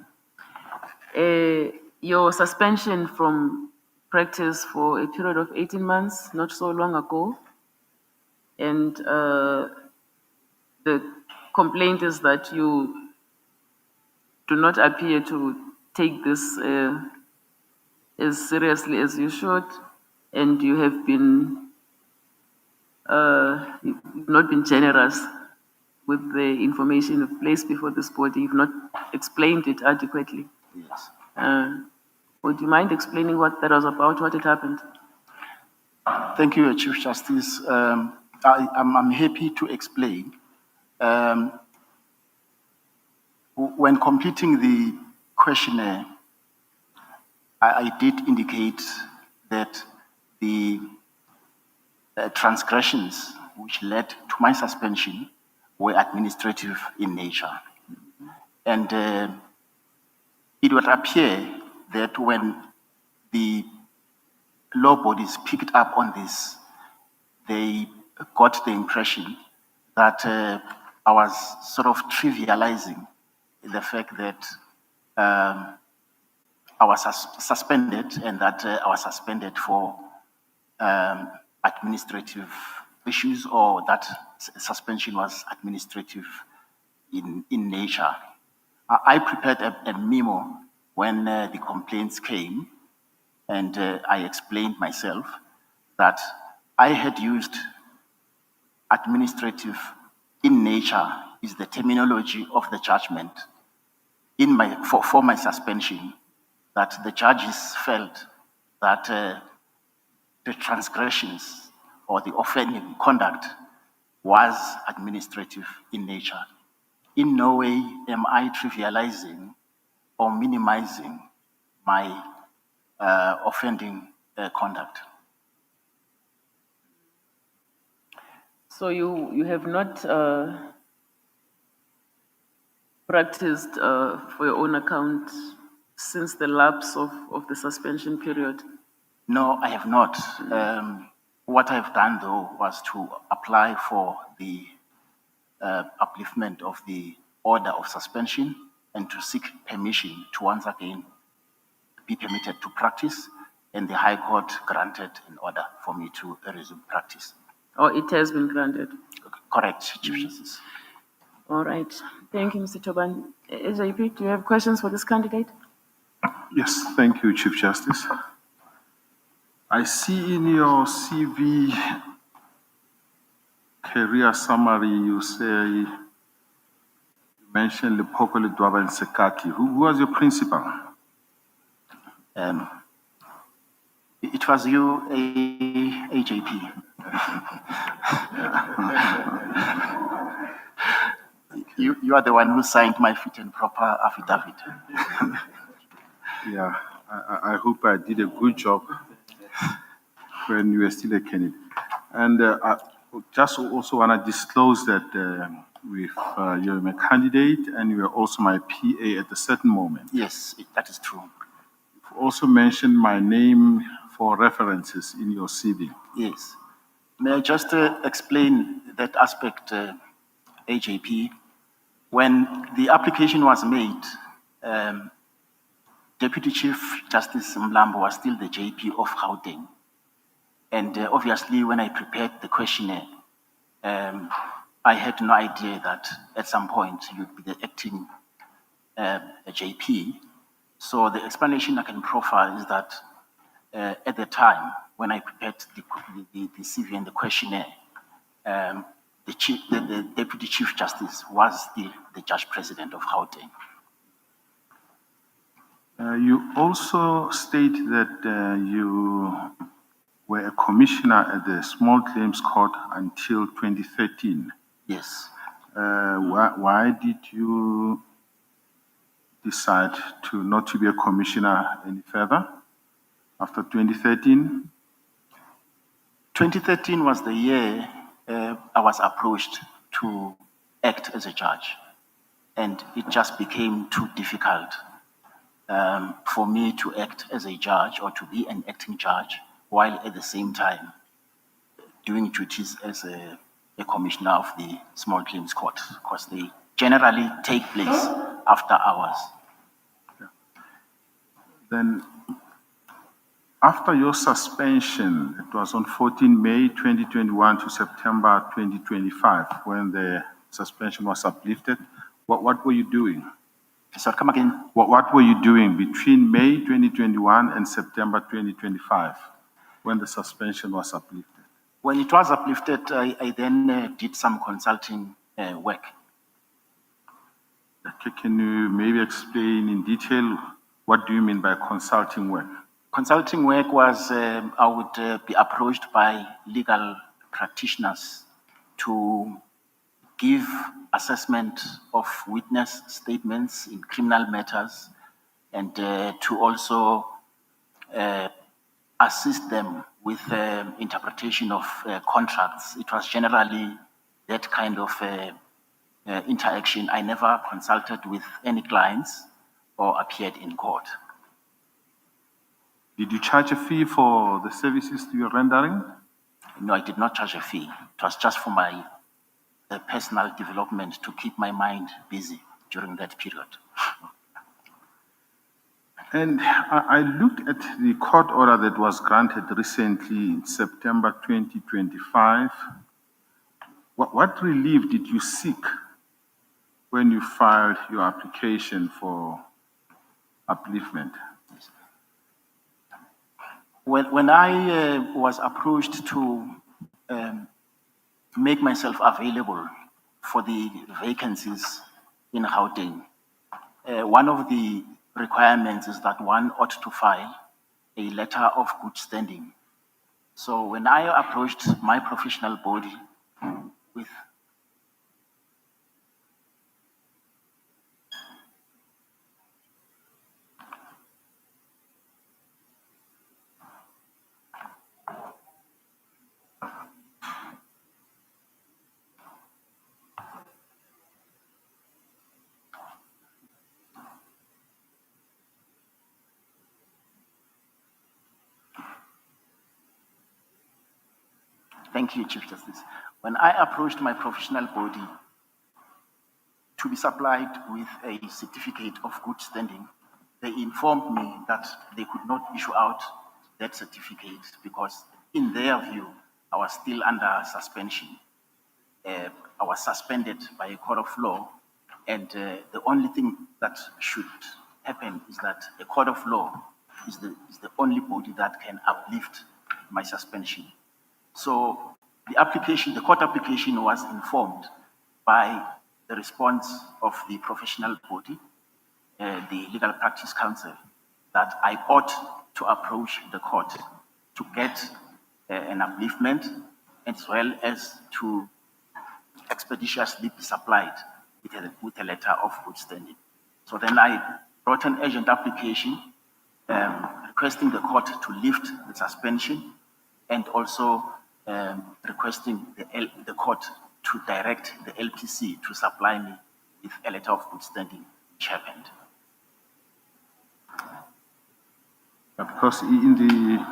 Your suspension from practice for a period of 18 months, not so long ago, and the complaint is that you do not appear to take this as seriously as you should, and you have been you've not been generous with the information you've placed before this body. You've not explained it adequately. Yes. Would you mind explaining what that was about, what had happened? Thank you, Chief Justice. I'm happy to explain. When completing the questionnaire, I did indicate that the transgressions which led to my suspension were administrative in nature. And it would appear that when the law bodies picked up on this, they got the impression that I was sort of trivializing the fact that I was suspended and that I was suspended for administrative issues, or that suspension was administrative in nature. I prepared a memo when the complaints came, and I explained myself that I had used administrative in nature is the terminology of the judgment for my suspension, that the judges felt that the transgressions or the offending conduct was administrative in nature. In no way am I trivializing or minimizing my offending conduct. So you have not practiced for your own account since the lapse of the suspension period? No, I have not. What I've done, though, was to apply for the upliftment of the order of suspension and to seek permission to once again be permitted to practice, and the High Court granted an order for me to resume practice. Oh, it has been granted? Correct, Chief Justice. All right. Thank you, Mr. Toban. AJP, do you have questions for this candidate? Yes, thank you, Chief Justice. I see in your CV career summary, you mentioned Limpopo, Ledwaba, and Sekaki. Who was your principal? It was you, AJP. You are the one who signed my fit and proper affidavit. Yeah, I hope I did a good job when you were still a candidate. And I just also want to disclose that you're my candidate and you are also my PA at a certain moment. Yes, that is true. You've also mentioned my name for references in your CV. Yes. May I just explain that aspect, AJP? When the application was made, Deputy Chief Justice Mlambo was still the JP of Gauteng. And obviously, when I prepared the questionnaire, I had no idea that at some point you'd be the acting JP. So the explanation I can profile is that at the time when I prepared the CV and the questionnaire, the Deputy Chief Justice was still the Judge President of Gauteng. You also state that you were a commissioner at the Small Claims Court until 2013. Yes. Why did you decide to not to be a commissioner any further after 2013? 2013 was the year I was approached to act as a judge, and it just became too difficult for me to act as a judge or to be an acting judge while at the same time doing duties as a commissioner of the Small Claims Court, because they generally take place after hours. Yeah. Then, after your suspension, it was on 14 May 2021 to September 2025 when the suspension was uplifted. What were you doing? Sorry, come again. What were you doing between May 2021 and September 2025 when the suspension was uplifted? When it was uplifted, I then did some consulting work. Okay, can you maybe explain in detail what do you mean by consulting work? Consulting work was I would be approached by legal practitioners to give assessment of witness statements in criminal matters and to also assist them with interpretation of contracts. It was generally that kind of interaction. I never consulted with any clients or appeared in court. Did you charge a fee for the services you were rendering? No, I did not charge a fee. It was just for my personal development to keep my mind busy during that period. And I looked at the court order that was granted recently in September 2025. What relief did you seek when you filed your application for upliftment? When I was approached to make myself available for the vacancies in Gauteng, one of the requirements is that one ought to file a letter of good standing. So when I approached my professional body with Thank you, Chief Justice. When I approached my professional body to be supplied with a certificate of good standing, they informed me that they could not issue out that certificate because, in their view, I was still under suspension. I was suspended by a court of law, and the only thing that should happen is that a court of law is the only body that can uplift my suspension. So the court application was informed by the response of the professional body, the Legal Practice Council, that I ought to approach the court to get an upliftment as well as to expeditiously be supplied with a letter of good standing. So then I brought an urgent application requesting the court to lift the suspension and also requesting the court to direct the LPC to supply me with a letter of good standing, which happened. Because in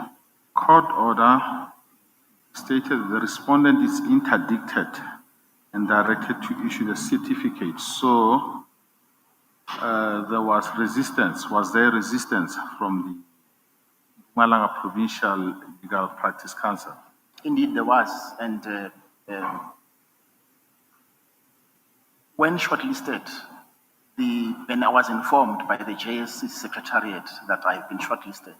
court order stated the respondent is interdicted and directed to issue the certificate. So there was resistance. Was there resistance from the Mpumalanga Provincial Legal Practice Council? Indeed, there was. And when shortlisted, when I was informed by the JSC Secretariat that I've been shortlisted,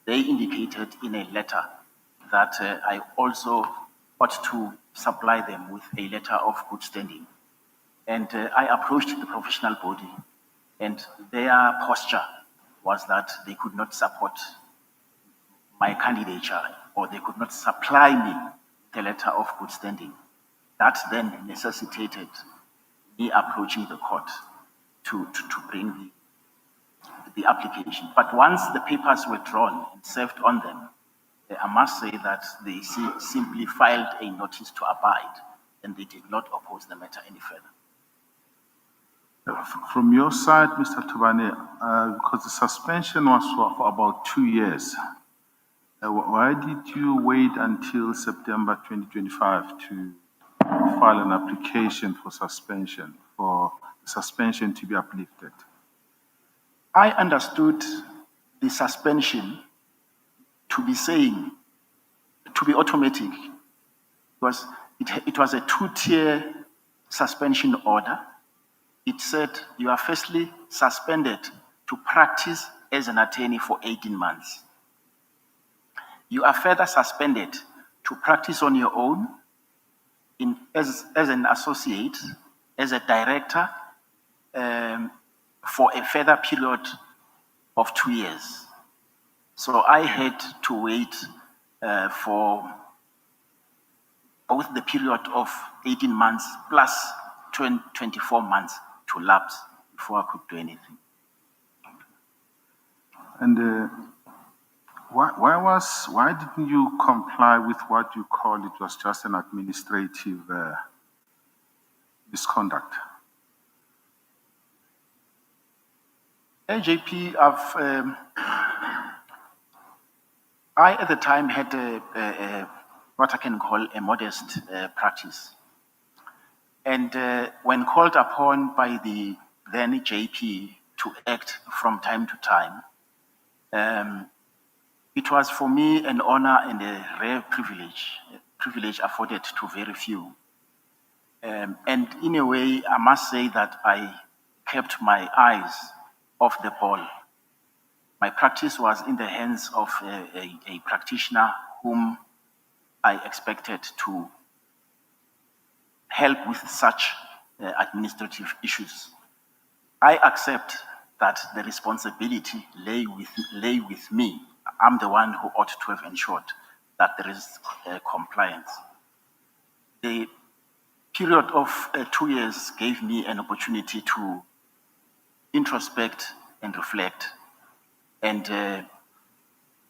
they indicated in a letter that I also ought to supply them with a letter of good standing. And I approached the professional body, and their posture was that they could not support my candidature, or they could not supply me the letter of good standing. That then necessitated me approaching the court to bring the application. But once the papers were drawn and served on them, I must say that they simply filed a notice to abide, and they did not oppose the matter any further. From your side, Mr. Tubane, because the suspension was for about 2 years, why did you wait until September 2025 to file an application for suspension to be uplifted? I understood the suspension to be automatic, because it was a 2-tier suspension order. It said you are firstly suspended to practice as an attorney for 18 months. You are further suspended to practice on your own as an associate, as a director, for a further period of 2 years. So I had to wait for both the period of 18 months plus 24 months to lapse before I could do anything. And why didn't you comply with what you called it was just an administrative misconduct? AJP, I at the time had what I can call a modest practice. And when called upon by the then JP to act from time to time, it was for me an honor and a rare privilege afforded to very few. And in a way, I must say that I kept my eyes off the ball. My practice was in the hands of a practitioner whom I expected to help with such administrative issues. I accept that the responsibility lay with me. I'm the one who ought to have ensured that there is compliance. The period of 2 years gave me an opportunity to introspect and reflect. And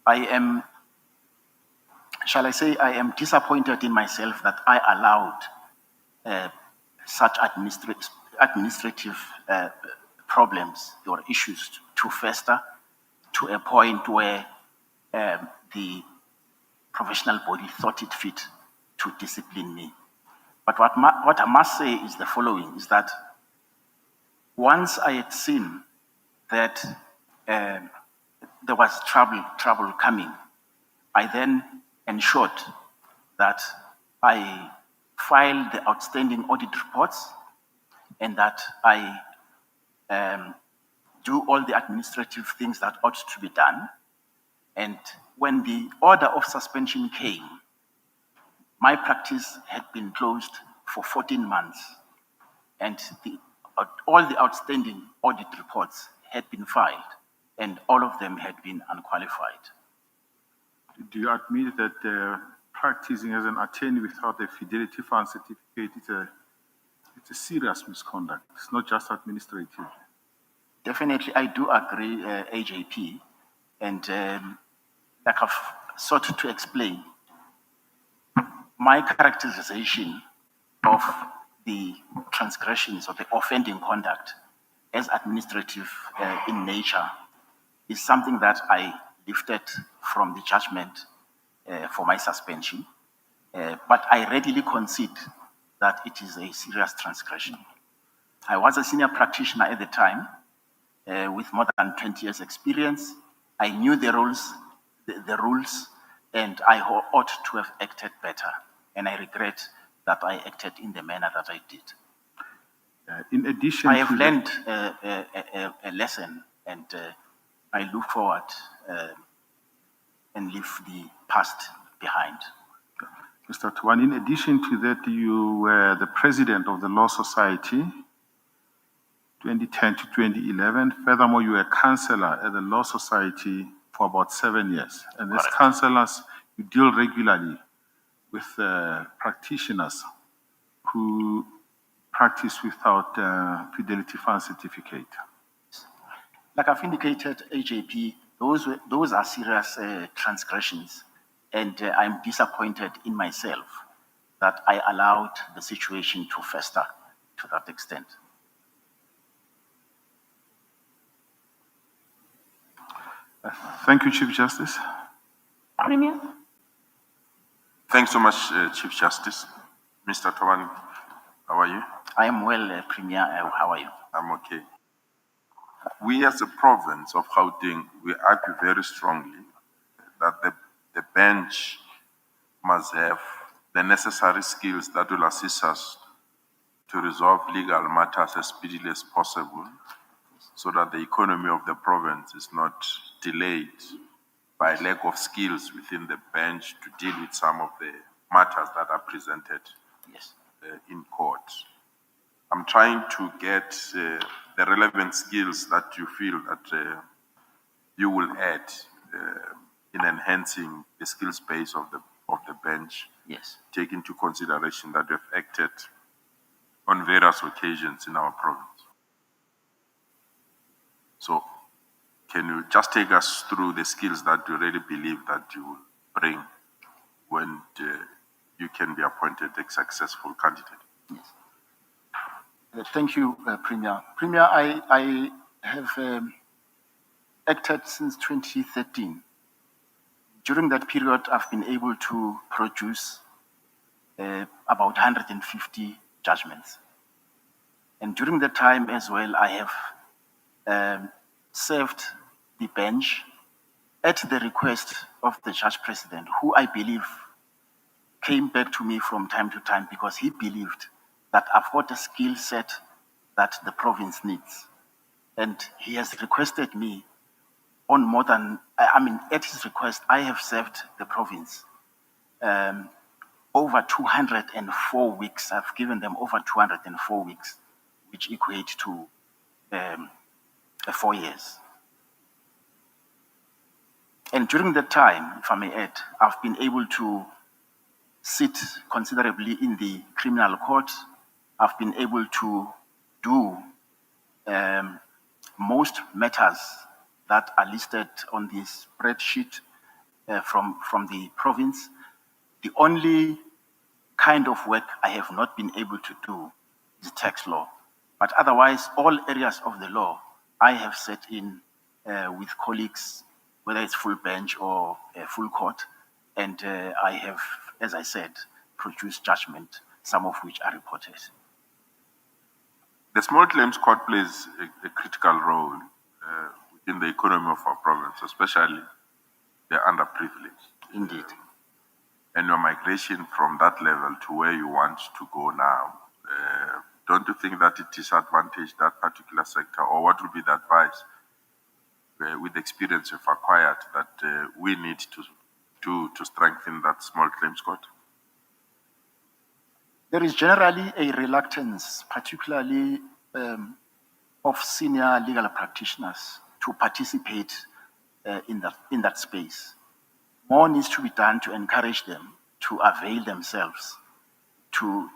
I am disappointed in myself that I allowed such administrative problems or issues to fester to a point where the professional body thought it fit to discipline me. But what I must say is the following, is that once I had seen that there was trouble coming, I then ensured that I filed the outstanding audit reports and that I do all the administrative things that ought to be done. And when the order of suspension came, my practice had been closed for 14 months, and all the outstanding audit reports had been filed, and all of them had been unqualified. Do you admit that practicing as an attorney without a fidelity fund certificate it's a serious misconduct? It's not just administrative. Definitely, I do agree, AJP, and like I've sought to explain, my characterization of the transgressions or the offending conduct as administrative in nature is something that I lifted from the judgment for my suspension. But I readily concede that it is a serious transgression. I was a senior practitioner at the time with more than 20 years experience. I knew the rules, and I ought to have acted better. And I regret that I acted in the manner that I did. In addition, I have learned a lesson, and I look forward and leave the past behind. Mr. Tuan, in addition to that, you were the president of the Law Society, 2010 to 2011. Furthermore, you were a councillor at the Law Society for about 7 years. And as councillors, you deal regularly with practitioners who practice without Fidelity Fund certificate. Like I've indicated, AJP, those are serious transgressions. And I'm disappointed in myself that I allowed the situation to fester to that extent. Thank you, Chief Justice. Premier? Thanks so much, Chief Justice. Mr. Tovani, how are you? I am well, Premier. How are you? I'm okay. We as a province of Gauteng, we argue very strongly that the bench must have the necessary skills that will assist us to resolve legal matters as speedily as possible so that the economy of the province is not delayed by lack of skills within the bench to deal with some of the matters that are presented in court. I'm trying to get the relevant skills that you feel that you will add in enhancing the skills base of the bench. Yes. Take into consideration that we've acted on various occasions in our province. So, can you just take us through the skills that you really believe that you will bring when you can be appointed a successful candidate? Yes. Thank you, Premier. Premier, I have acted since 2013. During that period, I've been able to produce about 150 judgments. And during that time as well, I have served the bench at the request of the Judge President, who I believe came back to me from time to time because he believed that I've got a skill set that the province needs. And he has requested me on more than, at his request, I have served the province over 204 weeks. I've given them over 204 weeks, which equate to 4 years. And during that time, if I may add, I've been able to sit considerably in the criminal court. I've been able to do most matters that are listed on this spreadsheet from the province. The only kind of work I have not been able to do is tax law. But otherwise, all areas of the law, I have sat in with colleagues, whether it's full bench or full court, and I have, as I said, produced judgment, some of which are reported. The small claims court plays a critical role within the economy of our province, especially the underprivileged. Indeed. And your migration from that level to where you want to go now, don't you think that it disadvantages that particular sector, or what would be the advice with the experience you've acquired that we need to strengthen that small claims court? There is generally a reluctance, particularly of senior legal practitioners, to participate in that space. More needs to be done to encourage them to avail themselves to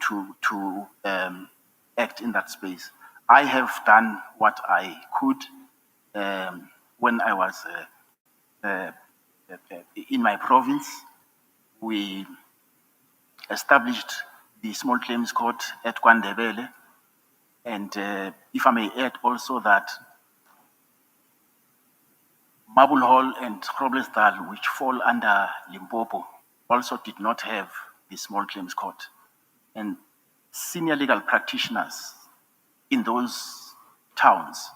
act in that space. I have done what I could when I was in my province. We established the small claims court at KwaNdebele, and if I may add also that Marble Hall and Groblersdal, which fall under Limpopo, also did not have the small claims court. And senior legal practitioners in those towns,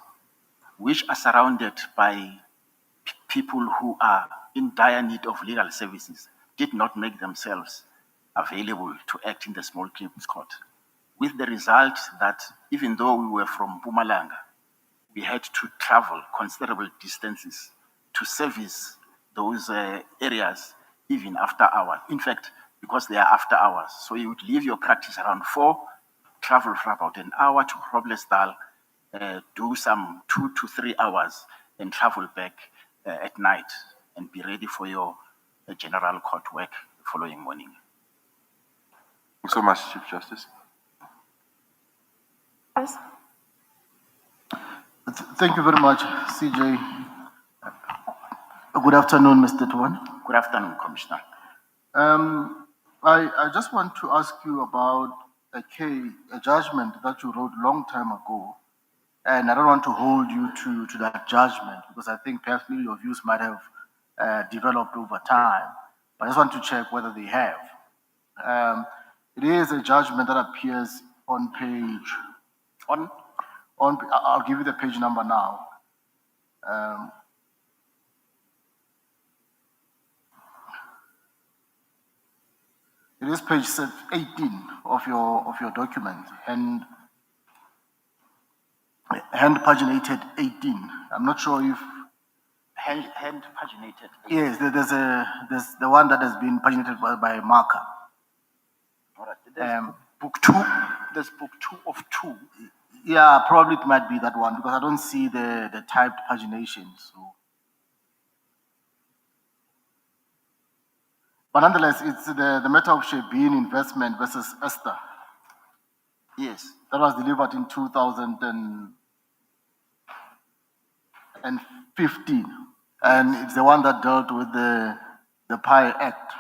which are surrounded by people who are in dire need of legal services, did not make themselves available to act in the small claims court. With the result that even though we were from Mpumalanga, we had to travel considerable distances to service those areas even after hours. In fact, because they are after hours. So you would leave your practice around 4, travel for about an hour to Groblersdal, do some 2 to 3 hours, and travel back at night and be ready for your general court work the following morning. Thanks so much, Chief Justice. Yes. Thank you very much, CJ. Good afternoon, Mr. Tuan. Good afternoon, Commissioner. I just want to ask you about a judgment that you wrote long time ago, and I don't want to hold you to that judgment because I think perhaps maybe your views might have developed over time, but I just want to check whether they have. It is a judgment that appears on page, I'll give you the page number now. It is page 18 of your document, and hand paginated 18. I'm not sure if hand paginated. Yes, there's the one that has been paginated by a marker. All right. There's book 2. There's book 2 of 2. Yeah, probably it might be that one because I don't see the typed pagination. So, but nonetheless, it's the matter of Shebeen investment versus Esther. Yes, that was delivered in 2015, and it's the one that dealt with the PI Act.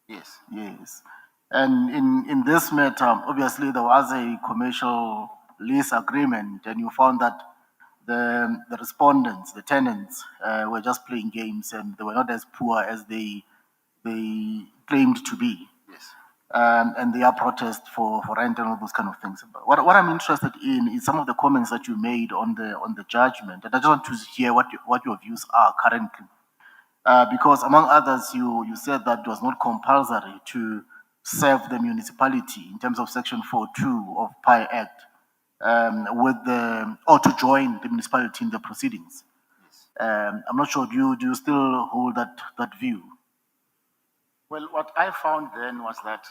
Yes. Yes. And in this matter, obviously there was a commercial lease agreement, and you found that the respondents, the tenants, were just playing games, and they were not as poor as they claimed to be. Yes. And their protest for rent and all those kind of things. But what I'm interested in is some of the comments that you made on the judgment, and I just want to hear what your views are currently. Because among others, you said that it was not compulsory to serve the municipality in terms of Section 4.2 of PI Act, or to join the municipality in the proceedings. Yes. I'm not sure. Do you still hold that view? Well, what I found then was that,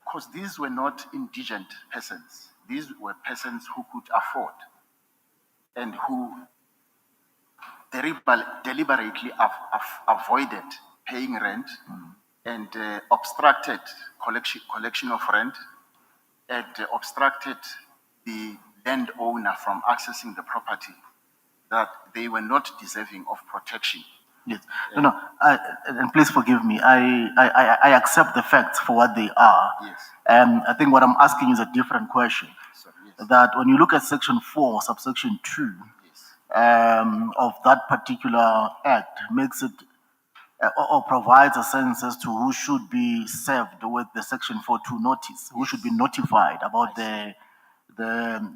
because these were not indigent persons, these were persons who could afford and who deliberately avoided paying rent and obstructed collection of rent and obstructed the landowner from accessing the property, that they were not deserving of protection. Yes. No. And please forgive me. I accept the facts for what they are. Yes. I think what I'm asking is a different question. Sorry, yes. That when you look at Section 4, subsection 2, of that particular act, makes it or provides a sense as to who should be served with the Section 4.2 notice, who should be notified about the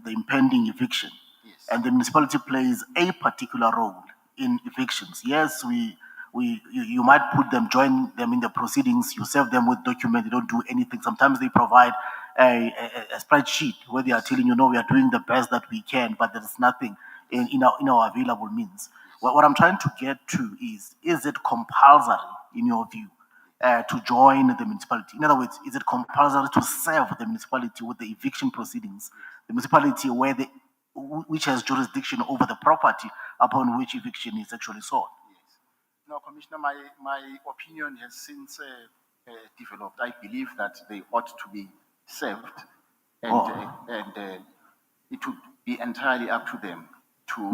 impending eviction. Yes. And the municipality plays a particular role in evictions. Yes, you might join them in the proceedings, you serve them with documents, they don't do anything. Sometimes they provide a spreadsheet where they are telling you, no, we are doing the best that we can, but there is nothing in our available means. What I'm trying to get to is it compulsory, in your view, to join the municipality? In other words, is it compulsory to serve the municipality with the eviction proceedings? The municipality which has jurisdiction over the property upon which eviction is actually sought. Yes. No, Commissioner, my opinion has since developed. I believe that they ought to be served, and it would be entirely up to them to,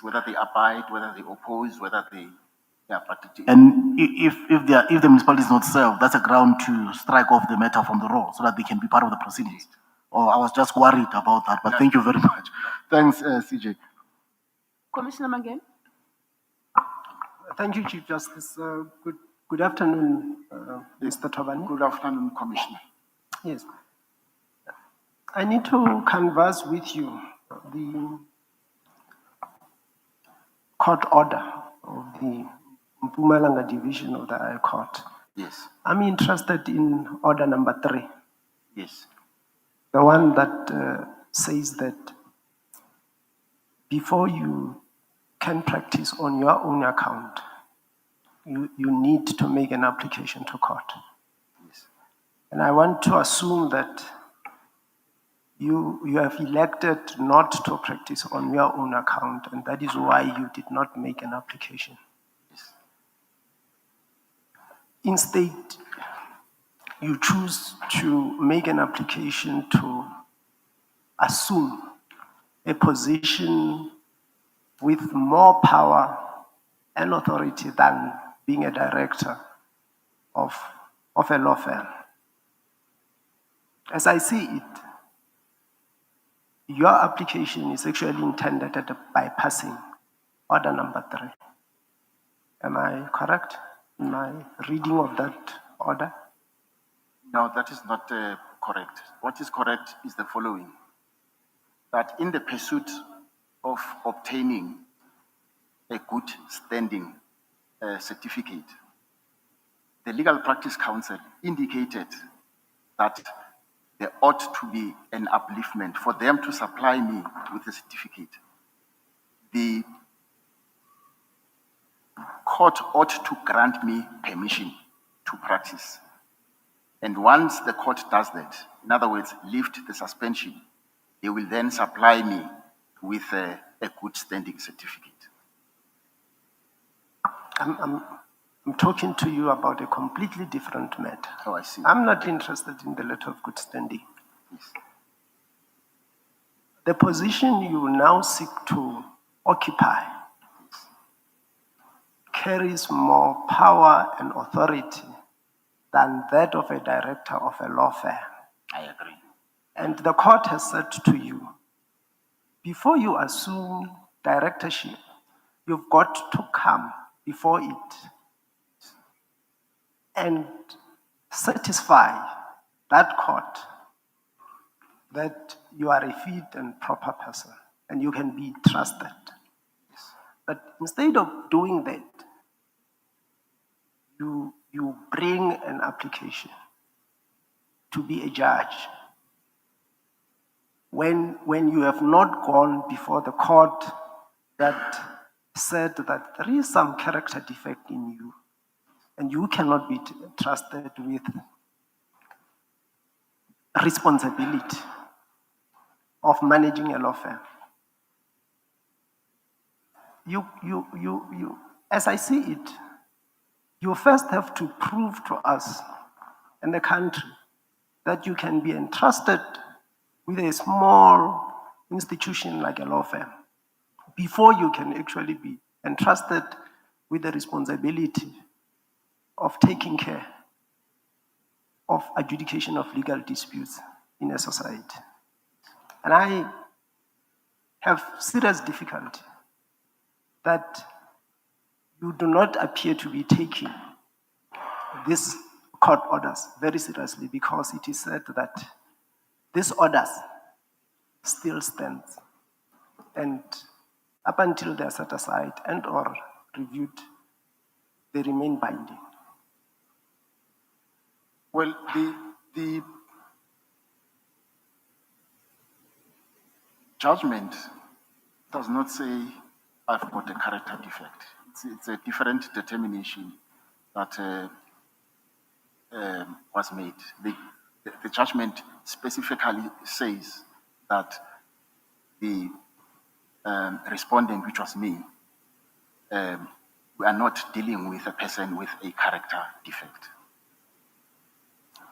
whether they abide, whether they oppose, whether they practice. And if the municipality is not served, that's a ground to strike off the matter from the roll so that they can be part of the proceedings. Oh, I was just worried about that, but thank you very much. Thanks, CJ. Commissioner Mangen? Thank you, Chief Justice. Good afternoon, Mr. Tobani. Good afternoon, Commissioner. Yes. I need to converse with you the court order of the Mpumalanga Division of the High Court. Yes. I'm interested in order number 3, Yes. the one that says that before you can practice on your own account, you need to make an application to court. Yes. And I want to assume that you have elected not to practice on your own account, and that is why you did not make an application. Yes. Instead, you choose to make an application to assume a position with more power and authority than being a director of a law firm. As I see it, your application is actually intended at bypassing order number 3. Am I correct in my reading of that order? No, that is not correct. What is correct is the following: that in the pursuit of obtaining a good standing certificate, the Legal Practice Council indicated that there ought to be an upliftment for them to supply me with a certificate. The court ought to grant me permission to practice. And once the court does that, in other words, lift the suspension, they will then supply me with a good standing certificate. I'm talking to you about a completely different matter. Oh, I see. I'm not interested in the letter of good standing. Yes. The position you now seek to occupy carries more power and authority than that of a director of a law firm. I agree. And the court has said to you, before you assume directorship, you've got to come before it and satisfy that court that you are a fit and proper person and you can be trusted. But instead of doing that, you bring an application to be a judge when you have not gone before the court that said that there is some character defect in you and you cannot be trusted with responsibility of managing a law firm. You, as I see it, you first have to prove to us and the country that you can be entrusted with a small institution like a law firm before you can actually be entrusted with the responsibility of taking care of adjudication of legal disputes in a society. And I have serious difficulty that you do not appear to be taking these court orders very seriously, because it is said that these orders still stand, and up until they are set aside and or reviewed, they remain binding. Well, the judgment does not say I've got a character defect. It's a different determination that was made. The judgment specifically says that the respondent, which was me, we are not dealing with a person with a character defect.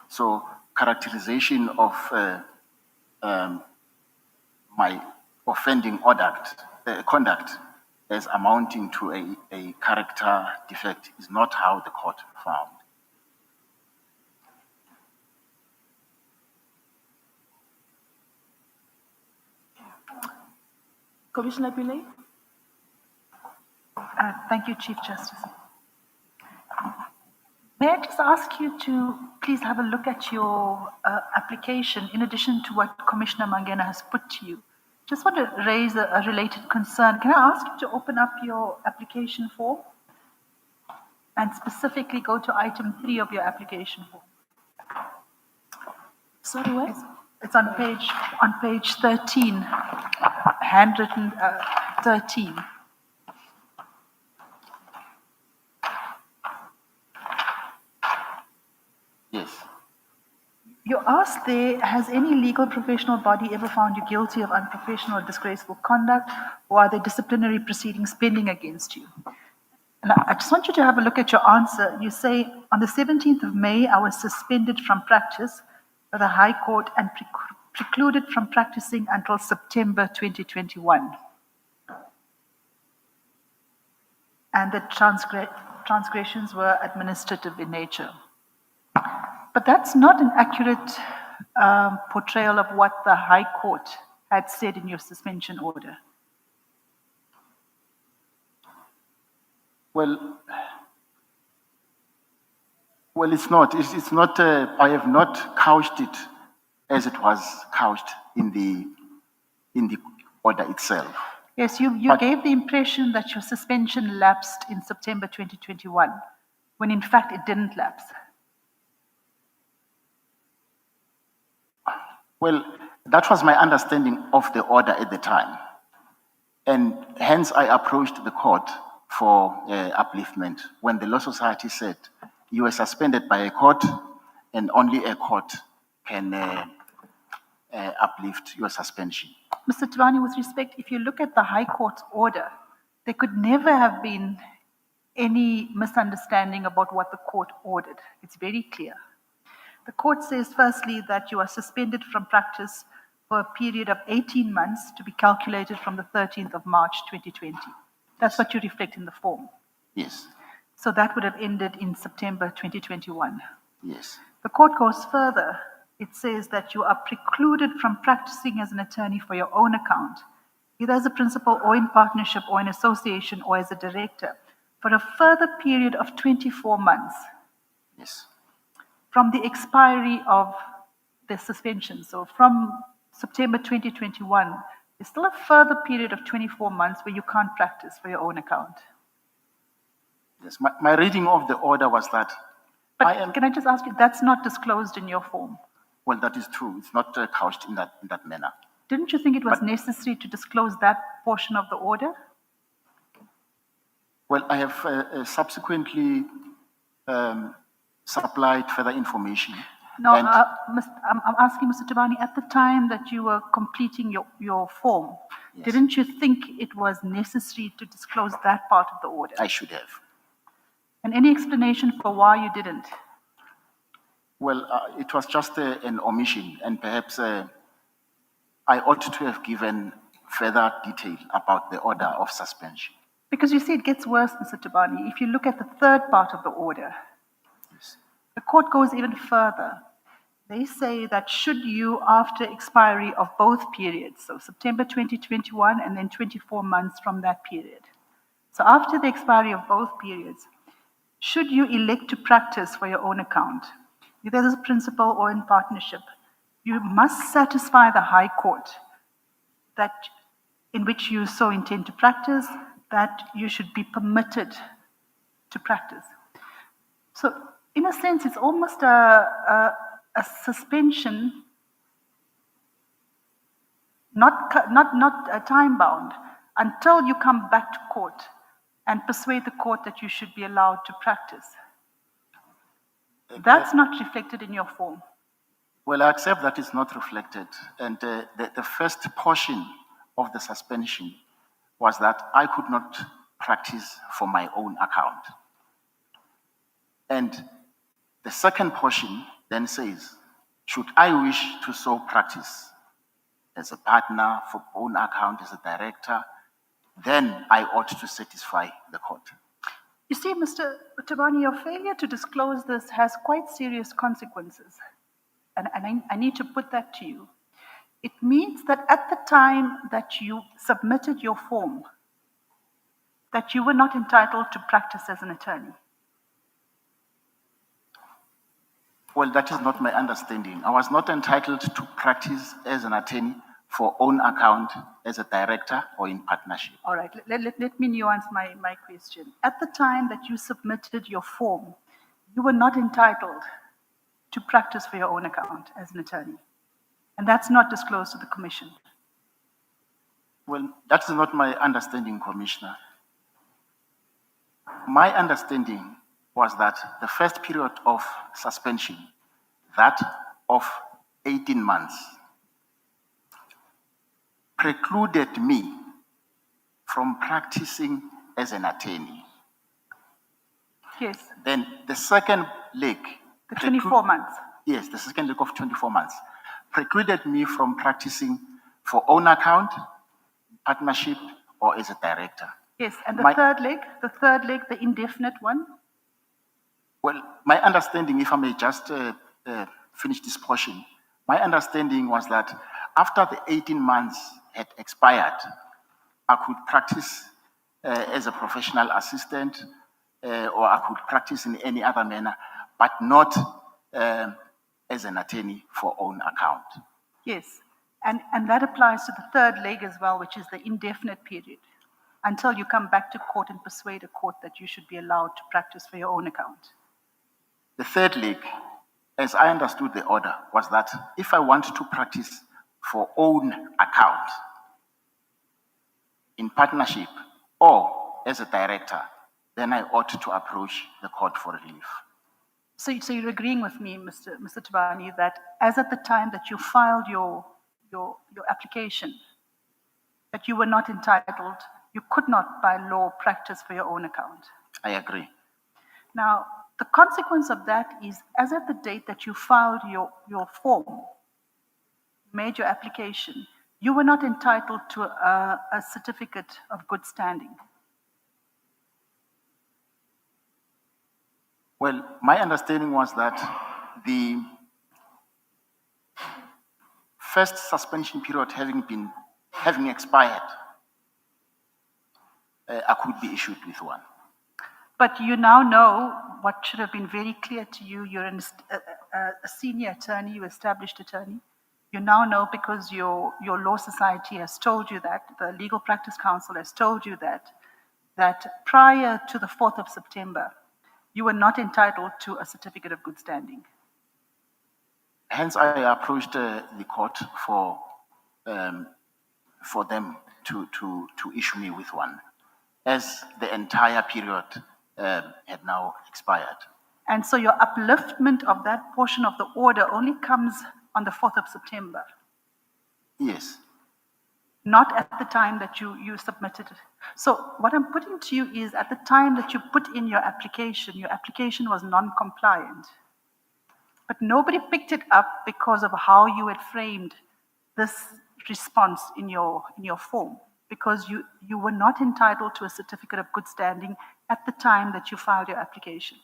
So characterization of my offending conduct as amounting to a character defect is not how the court found. Commissioner Pillay? Thank you, Chief Justice. May I just ask you to please have a look at your application in addition to what Commissioner Mangena has put to you? Just want to raise a related concern. Can I ask you to open up your application form and specifically go to item 3 of your application form? Sorry, where? It's on page 13, handwritten 13. Yes. You asked there, has any legal professional body ever found you guilty of unprofessional or disgraceful conduct, or are there disciplinary proceedings pending against you? And I just want you to have a look at your answer. You say, on the 17th of May, I was suspended from practice by the High Court and precluded from practicing until September 2021. And the transgressions were administrative in nature. But that's not an accurate portrayal of what the High Court had said in your suspension order. Well, it's not. It's not. I have not couched it as it was couched in the order itself. Yes, you gave the impression that your suspension lapsed in September 2021, when in fact it didn't lapse. Well, that was my understanding of the order at the time. And hence I approached the court for upliftment when the Law Society said you were suspended by a court and only a court can uplift your suspension. Mr. Tlani, with respect, if you look at the High Court's order, there could never have been any misunderstanding about what the court ordered. It's very clear. The court says, firstly, that you are suspended from practice for a period of 18 months to be calculated from the 13th of March 2020. That's what you reflect in the form. Yes. So that would have ended in September 2021. Yes. The court goes further. It says that you are precluded from practicing as an attorney for your own account, either as a principal or in partnership or in association or as a director, for a further period of 24 months. Yes. From the expiry of the suspension. So from September 2021, there's still a further period of 24 months where you can't practice for your own account. Yes, my reading of the order was that But can I just ask you, that's not disclosed in your form? Well, that is true. It's not couched in that manner. Didn't you think it was necessary to disclose that portion of the order? Well, I have subsequently supplied further information. No, I'm asking Mr. Tabani, at the time that you were completing your form, Yes. Didn't you think it was necessary to disclose that part of the order? I should have. And any explanation for why you didn't? Well, it was just an omission, and perhaps I ought to have given further detail about the order of suspension. Because you see, it gets worse, Mr. Tabani. If you look at the third part of the order, Yes. the court goes even further. They say that should you, after expiry of both periods, so September 2021 and then 24 months from that period, so after the expiry of both periods, should you elect to practice for your own account, either as a principal or in partnership, you must satisfy the High Court that in which you so intend to practice, that you should be permitted to practice. So, in a sense, it's almost a suspension, not time bound, until you come back to court and persuade the court that you should be allowed to practice. That's not reflected in your form. Well, I accept that it's not reflected. And the first portion of the suspension was that I could not practice for my own account. And the second portion then says, should I wish to so practice as a partner for own account, as a director, then I ought to satisfy the court. You see, Mr. Tabani, your failure to disclose this has quite serious consequences. And I need to put that to you. It means that at the time that you submitted your form, that you were not entitled to practice as an attorney? Well, that is not my understanding. I was not entitled to practice as an attorney for own account as a director or in partnership. All right, let me nuance my question. At the time that you submitted your form, you were not entitled to practice for your own account as an attorney. And that's not disclosed to the commission. Well, that is not my understanding, Commissioner. My understanding was that the first period of suspension, that of 18 months, precluded me from practicing as an attorney. Yes. Then the second leg. The 24 months. Yes, the second leg of 24 months precluded me from practicing for own account, partnership, or as a director. Yes, and the third leg, the indefinite one? Well, my understanding, if I may just finish this portion, my understanding was that after the 18 months had expired, I could practice as a professional assistant or I could practice in any other manner, but not as an attorney for own account. Yes, and that applies to the third leg as well, which is the indefinite period, until you come back to court and persuade a court that you should be allowed to practice for your own account. The third leg, as I understood the order, was that if I want to practice for own account, in partnership, or as a director, then I ought to approach the court for relief. So you're agreeing with me, Mr. Tabani, that as at the time that you filed your application, that you were not entitled, you could not by law practice for your own account? I agree. Now, the consequence of that is, as at the date that you filed your form, made your application, you were not entitled to a certificate of good standing. Well, my understanding was that the first suspension period having expired, I could be issued with one. But you now know what should have been very clear to you. You're a senior attorney, you established attorney. You now know because your law society has told you that, the Legal Practice Council has told you that prior to the 4th of September, you were not entitled to a certificate of good standing. Hence, I approached the court for them to issue me with one, as the entire period had now expired. And so your upliftment of that portion of the order only comes on the 4th of September? Yes. Not at the time that you submitted it. So what I'm putting to you is, at the time that you put in your application was non-compliant. But nobody picked it up because of how you had framed this response in your form, because you were not entitled to a certificate of good standing at the time that you filed your application.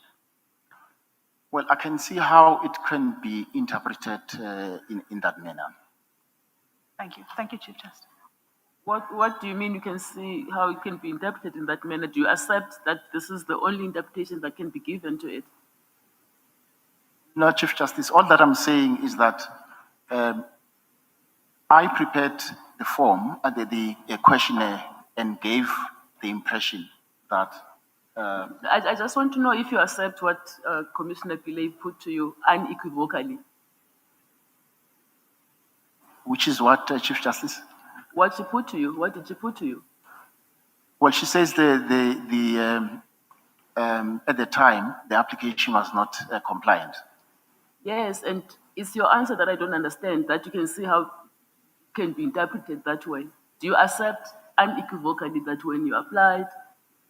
Well, I can see how it can be interpreted in that manner. Thank you. Thank you, Chief Justice. What do you mean you can see how it can be interpreted in that manner? Do you accept that this is the only interpretation that can be given to it? No, Chief Justice, all that I'm saying is that I prepared the form, the questionnaire, and gave the impression that... I just want to know if you accept what Commissioner Pillay put to you unequivocally. Which is what, Chief Justice? What she put to you? What did she put to you? Well, she says at the time, the application was not compliant. Yes, and it's your answer that I don't understand, that you can see how it can be interpreted that way. Do you accept unequivocally that when you applied,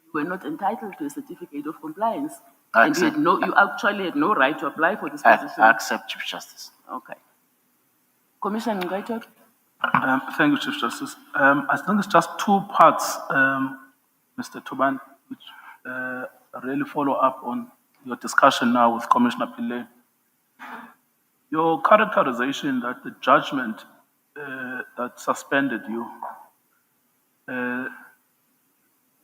you were not entitled to a certificate of compliance? And you actually had no right to apply for this position? I accept, Chief Justice. Okay. Commissioner Ngaitok? Thank you, Chief Justice. I think it's just two parts, Mr. Tuban, which really follow up on your discussion now with Commissioner Pillay. Your characterization that the judgment that suspended you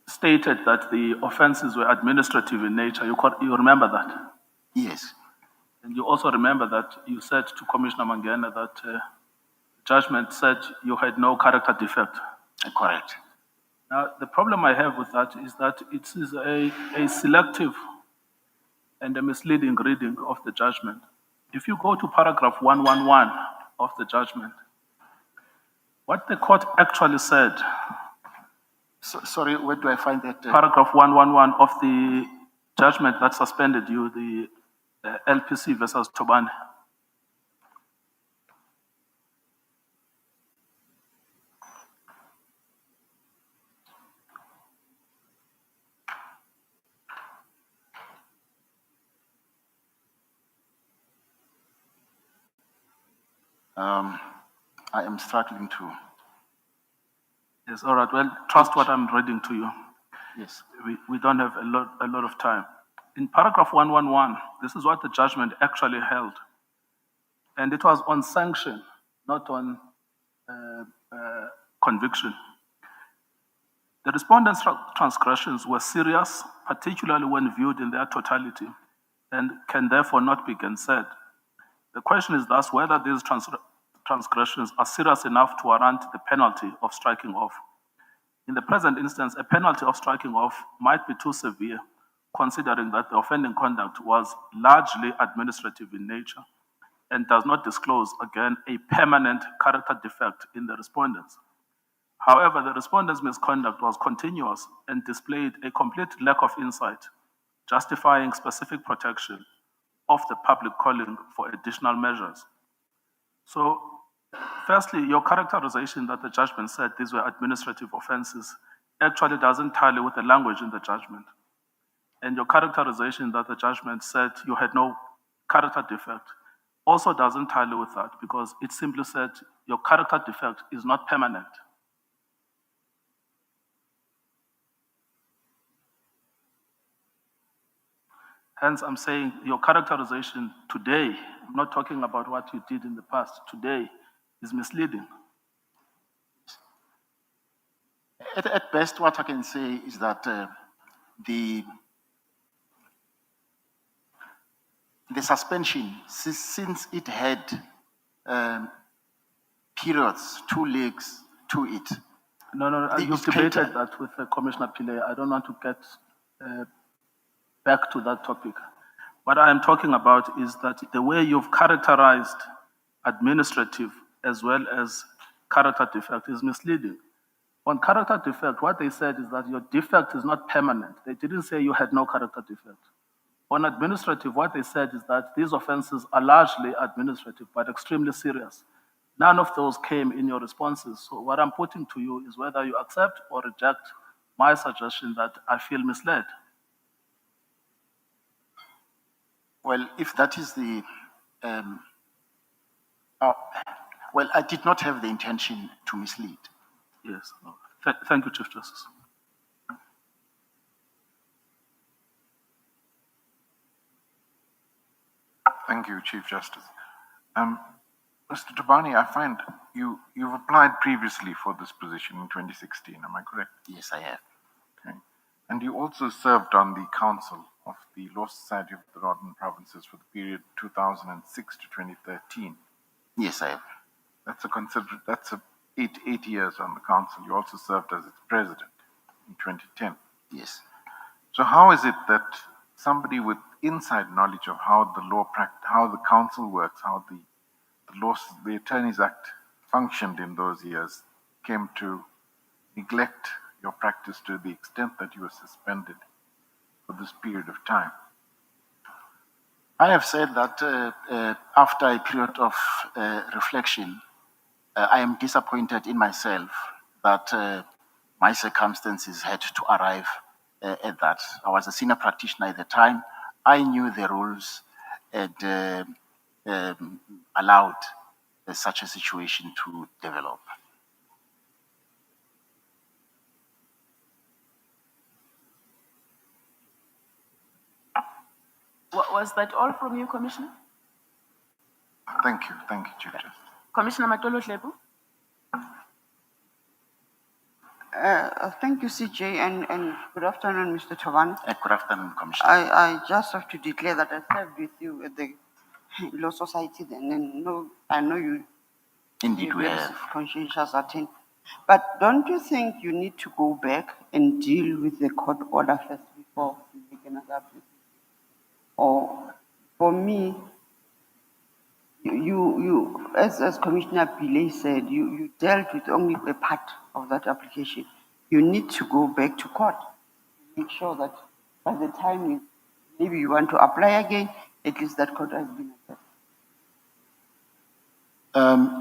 stated that the offenses were administrative in nature. You remember that? Yes, And you also remember that you said to Commissioner Mangena that judgment said you had no character defect. correct. Now, the problem I have with that is that it is a selective and a misleading reading of the judgment. If you go to paragraph 111 of the judgment, what the court actually said, Sorry, where do I find that? paragraph 111 of the judgment that suspended you, the LPC versus Tobane. I am struggling to. Yes, all right. Well, trust what I'm reading to you. Yes. We don't have a lot of time. In paragraph 111, this is what the judgment actually held. And it was on sanction, not on conviction. The respondents' transgressions were serious, particularly when viewed in their totality, and can therefore not be gainsaid. The question is thus whether these transgressions are serious enough to warrant the penalty of striking off. In the present instance, a penalty of striking off might be too severe, considering that the offending conduct was largely administrative in nature and does not disclose, again, a permanent character defect in the respondents. However, the respondents' misconduct was continuous and displayed a complete lack of insight, justifying specific protection of the public calling for additional measures. So, firstly, your characterization that the judgment said these were administrative offenses actually doesn't tally with the language in the judgment. And your characterization that the judgment said you had no character defect also doesn't tally with that because it simply said your character defect is not permanent. Hence, I'm saying your characterization today, I'm not talking about what you did in the past, today is misleading. At best, what I can say is that the suspension, since it had periods, 2 legs to it. No, you've debated that with Commissioner Pillay. I don't want to get back to that topic. What I am talking about is that the way you've characterized administrative as well as character defect is misleading. On character defect, what they said is that your defect is not permanent. They didn't say you had no character defect. On administrative, what they said is that these offenses are largely administrative, but extremely serious. None of those came in your responses. So what I'm putting to you is whether you accept or reject my suggestion that I feel misled. Well, if that is the, well, I did not have the intention to mislead. Yes. Thank you, Chief Justice. Thank you, Chief Justice. Mr. Tabani, I find you've applied previously for this position in 2016, am I correct? Yes, I have. Okay. And you also served on the Council of the Law Society of the Northern Provinces for the period 2006 to 2013. Yes, I have. That's 8 years on the council. You also served as its president in 2010. Yes. So how is it that somebody with inside knowledge of how how the council works, how the Attorneys Act functioned in those years, came to neglect your practice to the extent that you were suspended for this period of time? I have said that after a period of reflection, I am disappointed in myself that my circumstances had to arrive at that. I was a senior practitioner at the time. I knew the rules and allowed such a situation to develop. Was that all from you, Commissioner? Thank you, Chief Justice. Commissioner Matolo Dlebu? Thank you, CJ, and good afternoon, Mr. Taban. Good afternoon, Commissioner. I just have to declare that I served with you at the Law Society then, and I know you Indeed, we very have. conscientious attend. But don't you think you need to go back and deal with the court order first before you make another application? Or for me, as Commissioner Pillay said, you dealt with only a part of that application. You need to go back to court. Make sure that by the time maybe you want to apply again, at least that court has been assessed.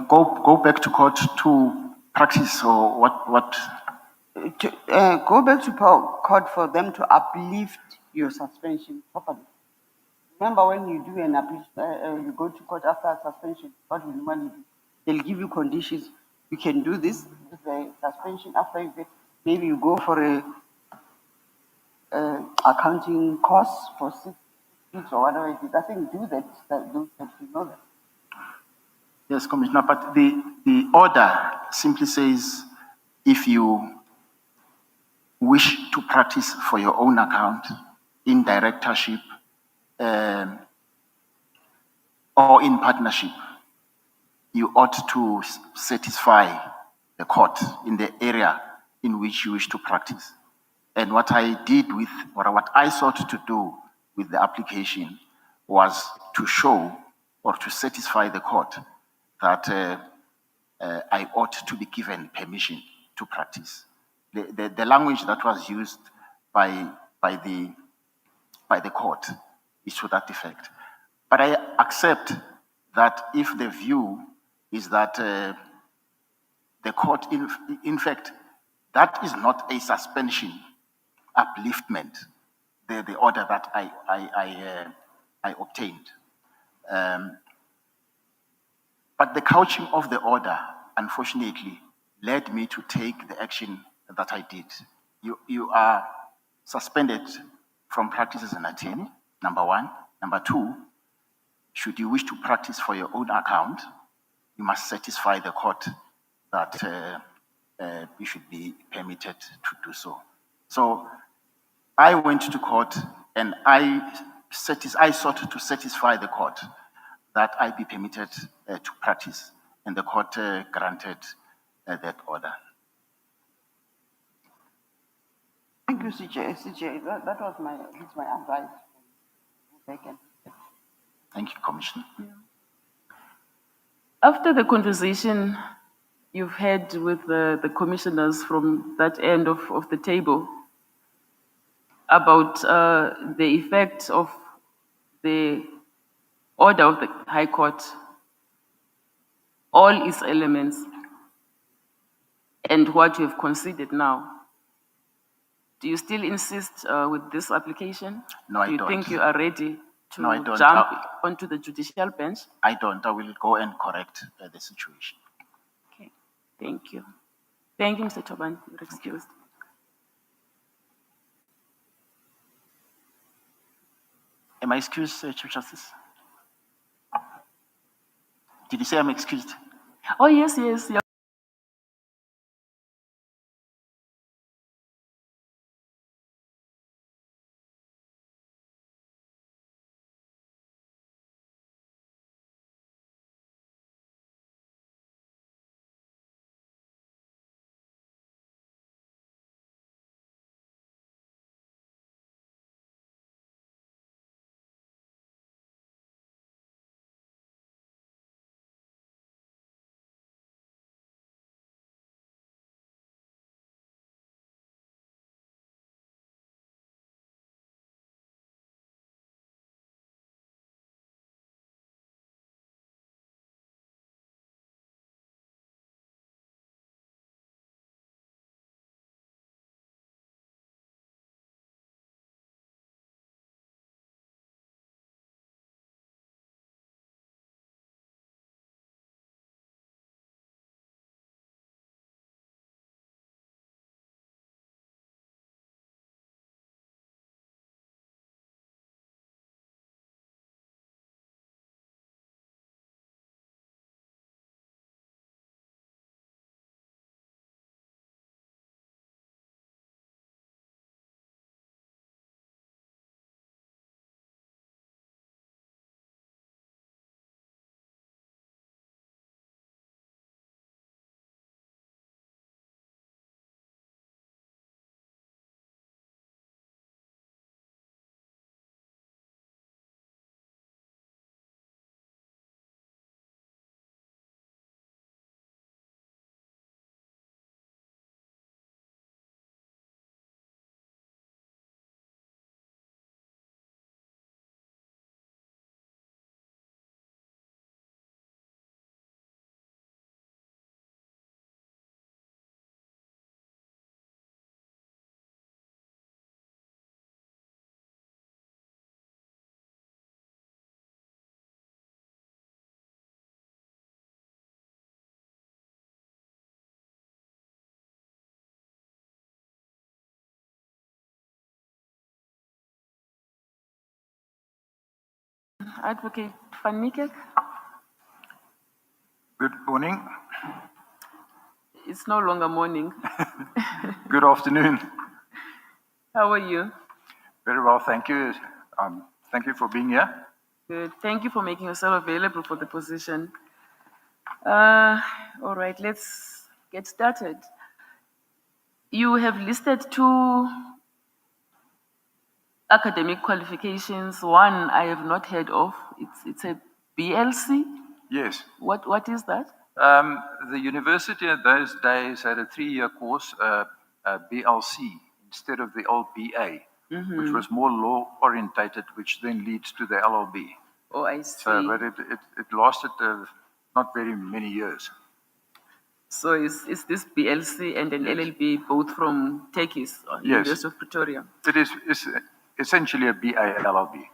Go back to court to practice, or what? Go back to court for them to uplift your suspension properly. Remember when you do an application, you go to court after a suspension, what will normally do? They'll give you conditions. You can do this with the suspension after you get, maybe you go for a accounting course for 6 weeks or whatever it is. I think do that, those steps, you know that. Yes, Commissioner, but the order simply says if you wish to practice for your own account in directorship or in partnership, you ought to satisfy the court in the area in which you wish to practice. And what I did with, or what I sought to do with the application was to show or to satisfy the court that I ought to be given permission to practice. The language that was used by the court is to that effect. But I accept that if the view is that the court, in fact, that is not a suspension upliftment, the order that I obtained. But the couching of the order, unfortunately, led me to take the action that I did. You are suspended from practice as an attorney, number one. Number two, should you wish to practice for your own account, you must satisfy the court that you should be permitted to do so. So I went to court and I sought to satisfy the court that I be permitted to practice, and the court granted that order. Thank you, CJ. That was my advice. Thank you, Commissioner. After the conversation you've had with the commissioners from that end of the table about the effect of the order of the High Court, all its elements, and what you have considered now, do you still insist with this application? No, I don't. Do you think you are ready to No, I don't. jump onto the judicial bench? I don't. I will go and correct the situation. Okay, thank you. Thank you, Mr. Toban. You're excused. Am I excused, Chief Justice? Did you say I'm excused? Oh, yes. Advocate Van Niekerk. Good morning. It's no longer morning. Good afternoon. How are you? Very well, thank you. Thank you for being here. Good. Thank you for making yourself available for the position. All right, let's get started. You have listed 2 academic qualifications. One I have not heard of. It's a BLC. Yes. What is that? The university at those days had a 3-year course, BLC, instead of the old BA, which was more law orientated, which then leads to the LLB. Oh, I see. So, but it lasted not very many years. So is this BLC and an LLB both from Tekis, University of Pretoria? It is essentially a BA LLB.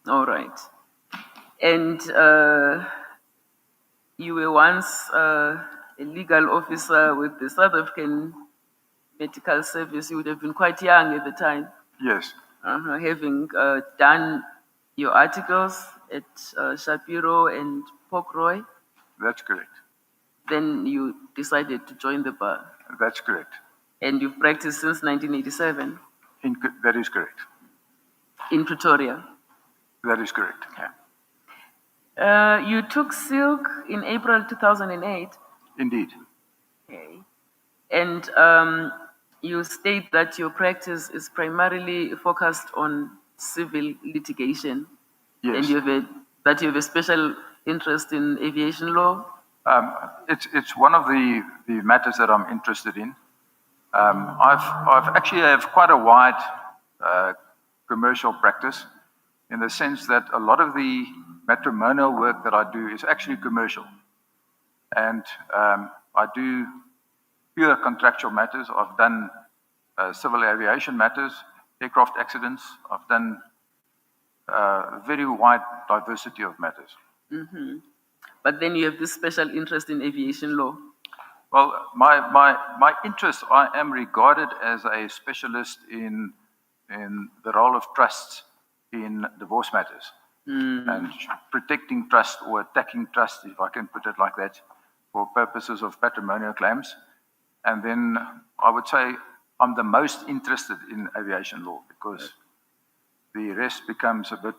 All right. And you were once a legal officer with the South African Medical Service. You would have been quite young at the time. Yes. Having done your articles at Shapiro and Pokroy. That's correct. Then you decided to join the bar. That's correct. And you've practiced since 1987? That is correct. In Pretoria? That is correct. You took silk in April 2008? Indeed. Okay. And you state that your practice is primarily focused on civil litigation. Yes. And you have a special interest in aviation law? It's one of the matters that I'm interested in. I've actually have quite a wide commercial practice, in the sense that a lot of the matrimonial work that I do is actually commercial. And I do pure contractual matters. I've done civil aviation matters, aircraft accidents. I've done a very wide diversity of matters. Mm-hmm. But then you have this special interest in aviation law. Well, my interest, I am regarded as a specialist in the role of trusts in divorce matters. And protecting trust or attacking trust, if I can put it like that, for purposes of patrimonial claims. And then I would say I'm the most interested in aviation law, because the rest becomes a bit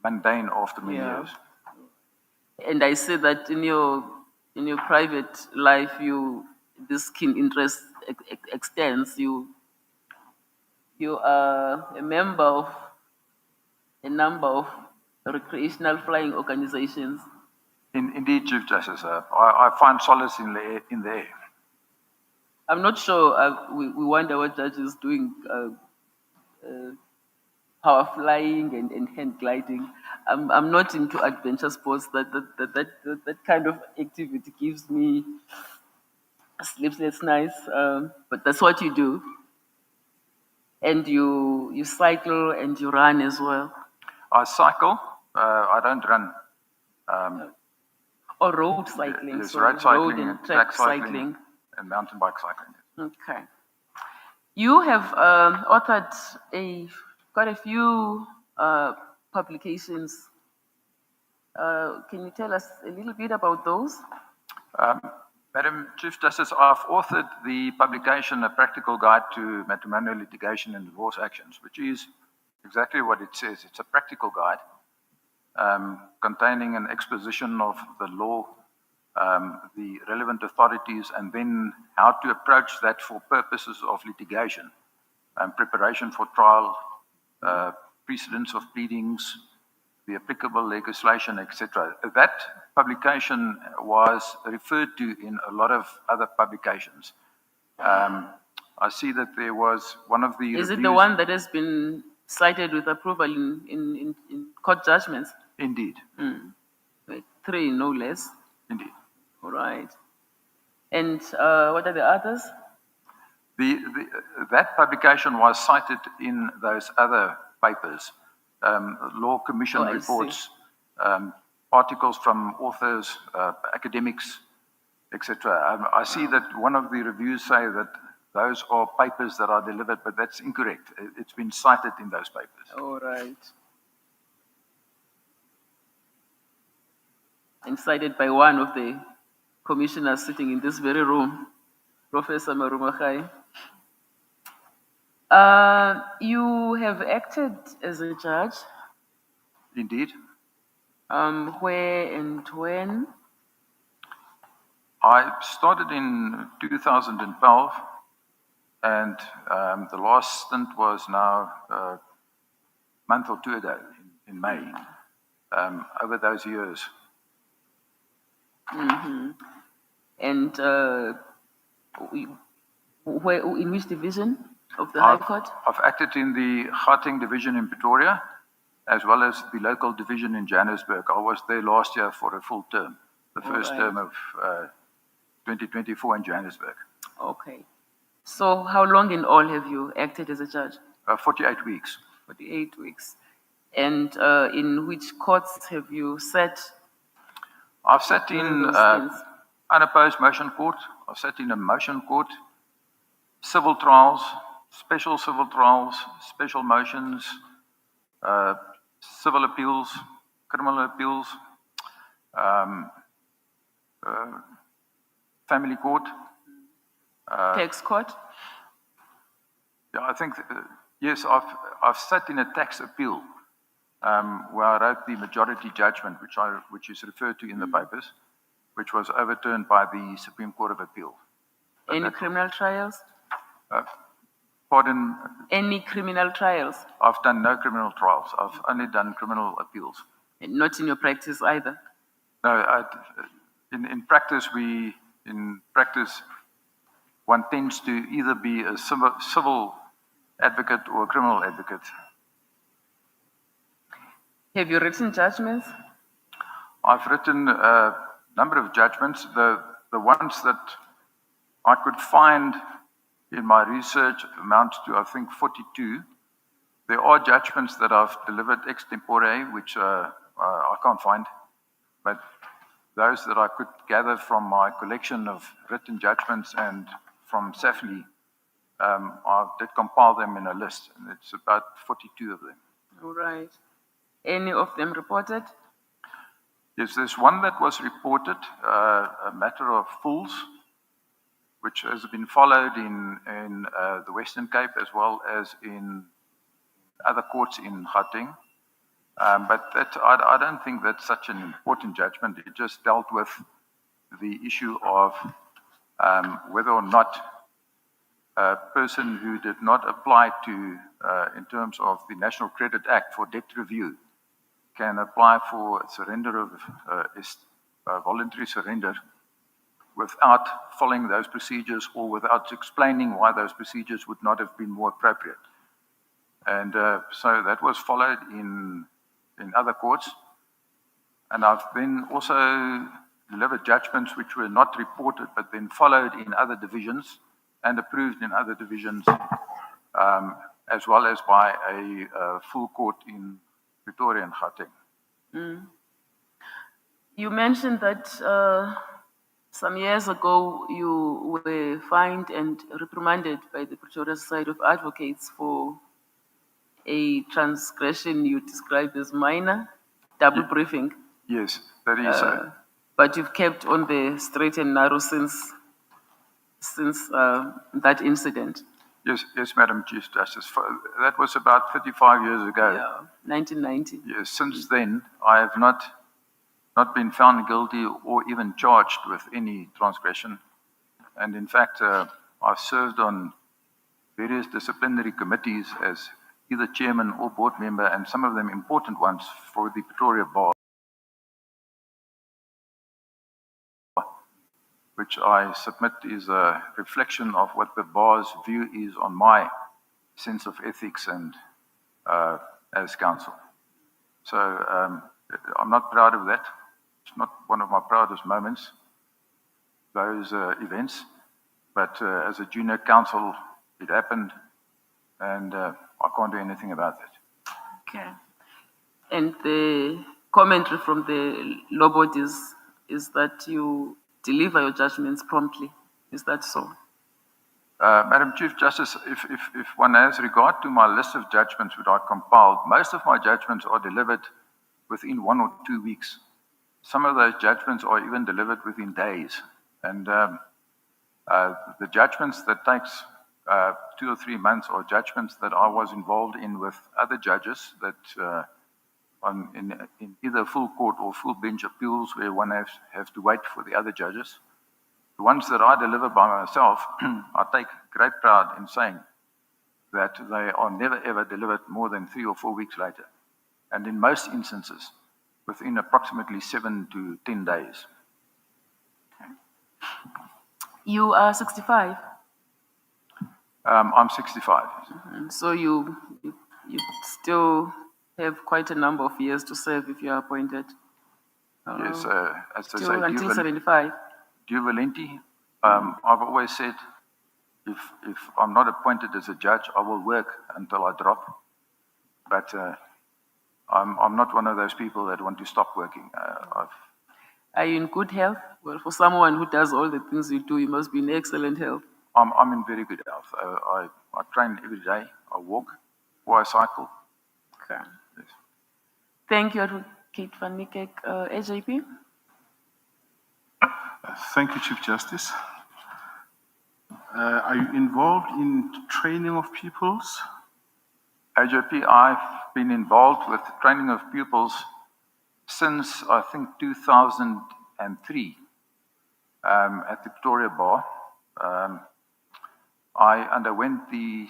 mundane after many years. And I see that in your private life, this keen interest extends. You are a member of a number of recreational flying organizations. Indeed, Chief Justice, I find solace in the air. I'm not sure we wonder what judges doing power flying and hand gliding. I'm not into adventure sports. That kind of activity gives me sleepless nights. But that's what you do. And you cycle and you run as well. I cycle. I don't run. Or road cycling. Yes, road cycling, road and track cycling. And mountain bike cycling. Okay. You have authored quite a few publications. Can you tell us a little bit about those? Madam Chief Justice, I've authored the publication, A Practical Guide to Matrimonial Litigation and Divorce Actions, which is exactly what it says. It's a practical guide containing an exposition of the law, the relevant authorities, and then how to approach that for purposes of litigation, preparation for trial, precedence of pleadings, the applicable legislation, etc. That publication was referred to in a lot of other publications. I see that there was one of the Is it the one that has been cited with approval in court judgments? Indeed. 3, no less. Indeed. All right. And what are the others? That publication was cited in those other papers, law commission reports, articles from authors, academics, etc. I see that one of the reviews say that those are papers that are delivered, but that's incorrect. It's been cited in those papers. All right. and cited by one of the commissioners sitting in this very room, Professor Marumakhai. You have acted as a judge. Indeed. Where and when? I started in 2012, and the last stint was now a month or two ago, in May, over those years. Mm-hmm. And in which division of the High Court? I've acted in the Gauteng division in Pretoria, as well as the local division in Johannesburg. I was there last year for a full term, the first term of 2024 in Johannesburg. Okay. So how long in all have you acted as a judge? 48 weeks. 48 weeks. And in which courts have you sat? I've sat in unopposed motion court. I've sat in a motion court, civil trials, special civil trials, special motions, civil appeals, criminal appeals, family court. Tax court? Yeah, I think, yes, I've sat in a tax appeal where I wrote the majority judgment, which is referred to in the papers, which was overturned by the Supreme Court of Appeal. Any criminal trials? Pardon? Any criminal trials? I've done no criminal trials. I've only done criminal appeals. And not in your practice either? No, in practice, one tends to either be a civil advocate or a criminal advocate. Have you written judgments? I've written a number of judgments. The ones that I could find in my research amount to, I think, 42. There are judgments that I've delivered extempore, which I can't find, but those that I could gather from my collection of written judgments and from SAFLI, I did compile them in a list, and it's about 42 of them. All right. Any of them reported? Yes, there's one that was reported, a matter of fools, which has been followed in the Western Cape as well as in other courts in Gauteng. But I don't think that's such an important judgment. It just dealt with the issue of whether or not a person who did not apply to, in terms of the National Credit Act for debt review, can apply for surrender of voluntary surrender without following those procedures or without explaining why those procedures would not have been more appropriate. And so that was followed in other courts. And I've then also delivered judgments which were not reported but then followed in other divisions and approved in other divisions, as well as by a full court in Pretoria and Gauteng. Mm. You mentioned that some years ago you were fined and reprimanded by the Pretoria Society of Advocates for a transgression you described as minor, double briefing. Yes, that is so. But you've kept on the straight and narrow since that incident. Yes, Madam Chief Justice. That was about 35 years ago. Yeah, 1990. Yes, since then, I have not been found guilty or even charged with any transgression. And in fact, I've served on various disciplinary committees as either chairman or board member, and some of them important ones for the Pretoria Bar, which I submit is a reflection of what the bar's view is on my sense of ethics and as counsel. So I'm not proud of that. It's not one of my proudest moments, those events. But as a junior counsel, it happened, and I can't do anything about it. Okay. And the commentary from the law bodies is that you deliver your judgments promptly. Is that so? Madam Chief Justice, if one has regard to my list of judgments which I compiled, most of my judgments are delivered within 1 or 2 weeks. some of those judgments are even delivered within days. And the judgments that takes 2 or 3 months are judgments that I was involved in with other judges that in either full court or full bench appeals where one has to wait for the other judges. The ones that I deliver by myself, I take great pride in saying that they are never ever delivered more than 3 or 4 weeks later. And in most instances, within approximately 7 to 10 days. You are 65. I'm 65. So you still have quite a number of years to serve if you are appointed. Yes, as I Still say, until 75. Due valenti, I've always said, if I'm not appointed as a judge, I will work until I drop. But I'm not one of those people that want to stop working. Are you in good health? Well, for someone who does all the things you do, you must be in excellent health. I'm in very good health. I train every day. I walk or I cycle. Okay. Yes. Thank you, Advocate van Niekerk. AJP? Thank you, Chief Justice. Are you involved in training of pupils? AJP, I've been involved with training of pupils since, I think, 2003 at the Victoria Bar. I underwent the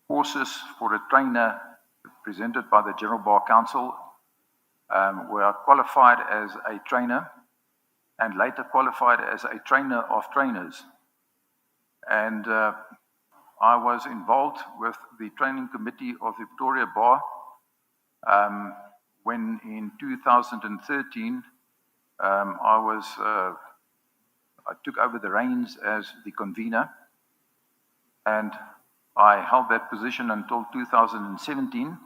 courses for a trainer presented by the General Bar Council, where I qualified as a trainer and later qualified as a trainer of trainers. And I was involved with the training committee of the Victoria Bar when in 2013 I took over the reins as the convener, and I held that position until 2017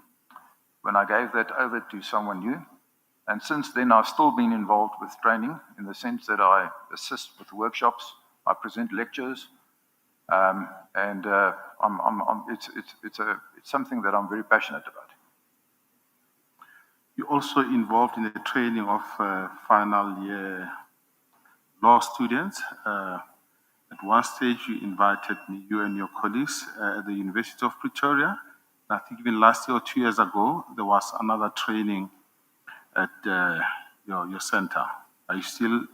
when I gave that over to someone new. And since then, I've still been involved with training in the sense that I assist with workshops, I present lectures, and it's something that I'm very passionate about. You're also involved in the training of final year law students. At one stage, you invited me, you and your colleagues at the University of Pretoria. I think even last year or 2 years ago, there was another training at your center. Are you still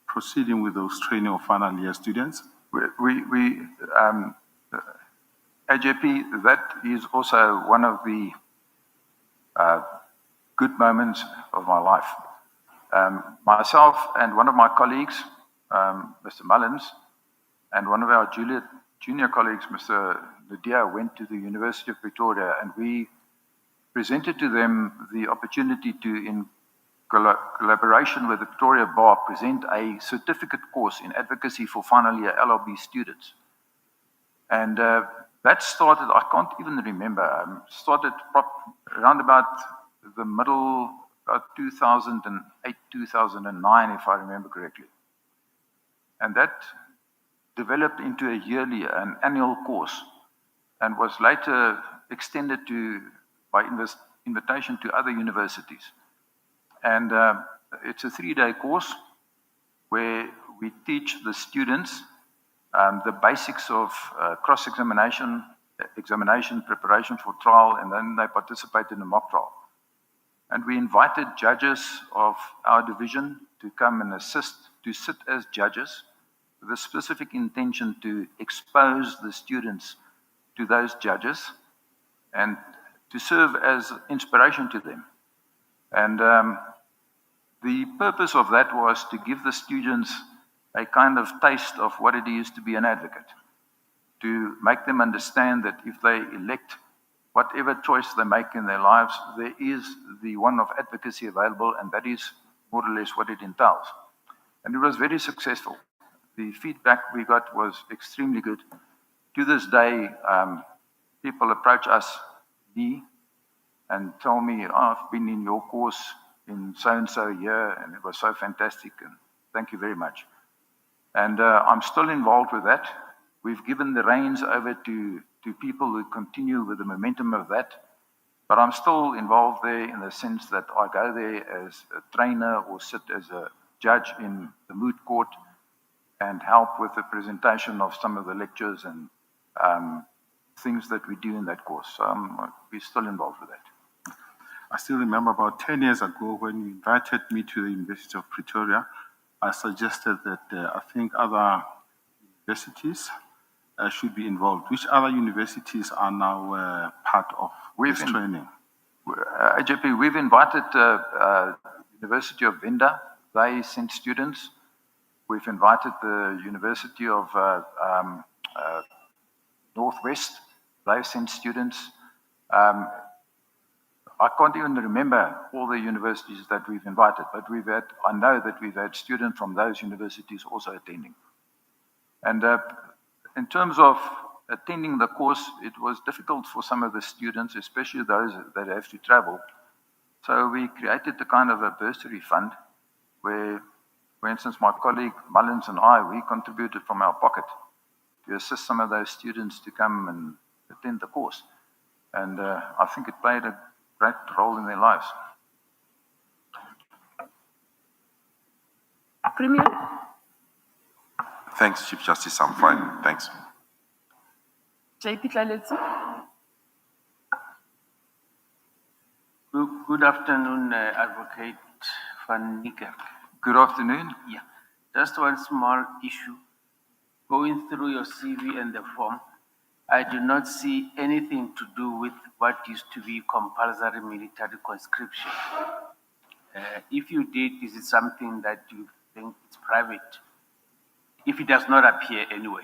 proceeding with those training of final year students? AJP, that is also one of the good moments of my life. Myself and one of my colleagues, Mr. Mullins, and one of our junior colleagues, Mr. Nadia, went to the University of Pretoria, and we presented to them the opportunity to, in collaboration with the Victoria Bar, present a certificate course in advocacy for final year LLB students. And that started, I can't even remember, started around about the middle of 2008, 2009, if I remember correctly. And that developed into a yearly, an annual course, and was later extended by invitation to other universities. And it's a 3-day course where we teach the students the basics of cross-examination, examination, preparation for trial, and then they participate in a mock trial. And we invited judges of our division to come and assist, to sit as judges, with a specific intention to expose the students to those judges and to serve as inspiration to them. And the purpose of that was to give the students a kind of taste of what it is to be an advocate, to make them understand that if they elect whatever choice they make in their lives, there is the one of advocacy available, and that is more or less what it entails. And it was very successful. The feedback we got was extremely good. To this day, people approach us, me, and tell me, oh, I've been in your course in so-and-so year, and it was so fantastic, and thank you very much. And I'm still involved with that. We've given the reins over to people who continue with the momentum of that. But I'm still involved there in the sense that I go there as a trainer or sit as a judge in the moot court and help with the presentation of some of the lectures and things that we do in that course. So we're still involved with that. I still remember about 10 years ago when you invited me to the University of Pretoria, I suggested that I think other universities should be involved. Which other universities are now part of this training? AJP, we've invited University of Venda. They sent students. We've invited the University of Northwest. They've sent students. I can't even remember all the universities that we've invited, but I know that we've had students from those universities also attending. And in terms of attending the course, it was difficult for some of the students, especially those that have to travel. So we created a kind of a bursary fund where, for instance, my colleague Mullins and I, we contributed from our pocket to assist some of those students to come and attend the course. And I think it played a great role in their lives. Premier? Thanks, Chief Justice. I'm fine. Thanks. JP Tlaletsi? Good afternoon, Advocate Van Niekerk. Good afternoon. Yeah, just one small issue. Going through your CV and the form, I do not see anything to do with what used to be compulsory military conscription. If you did, is it something that you think is private? If it does not appear anyway.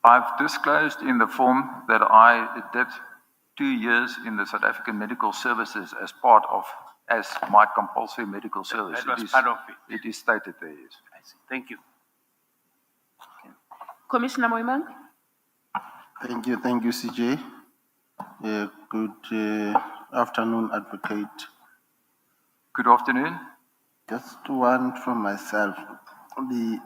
I've disclosed in the form that I did 2 years in the South African Medical Services as my compulsory medical service. That was part of it. It is stated there, yes. I see. Thank you. Commissioner Moimang? Thank you, CJ. Good afternoon, Advocate. Good afternoon. Just one from myself. The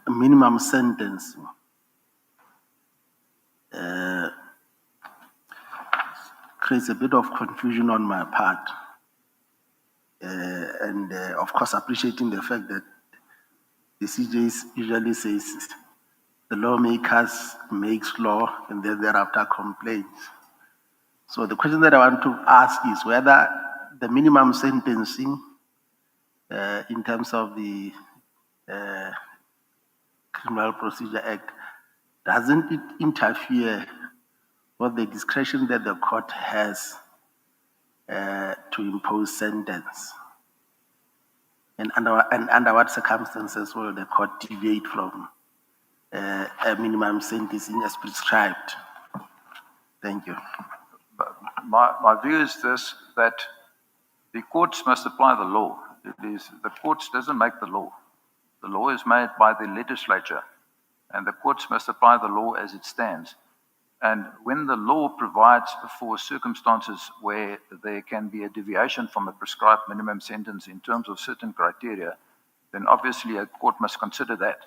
minimum sentence creates a bit of confusion on my part. And of course, appreciating the fact that the CJ usually says the lawmakers makes law and then thereafter complains. So the question that I want to ask is whether the minimum sentencing in terms of the Criminal Procedure Act, doesn't it interfere with the discretion that the court has to impose sentence? And under what circumstances will the court deviate from a minimum sentencing as prescribed? Thank you. My view is this, that the courts must apply the law. The courts doesn't make the law. The law is made by the legislature, and the courts must apply the law as it stands. And when the law provides for circumstances where there can be a deviation from a prescribed minimum sentence in terms of certain criteria, then obviously a court must consider that.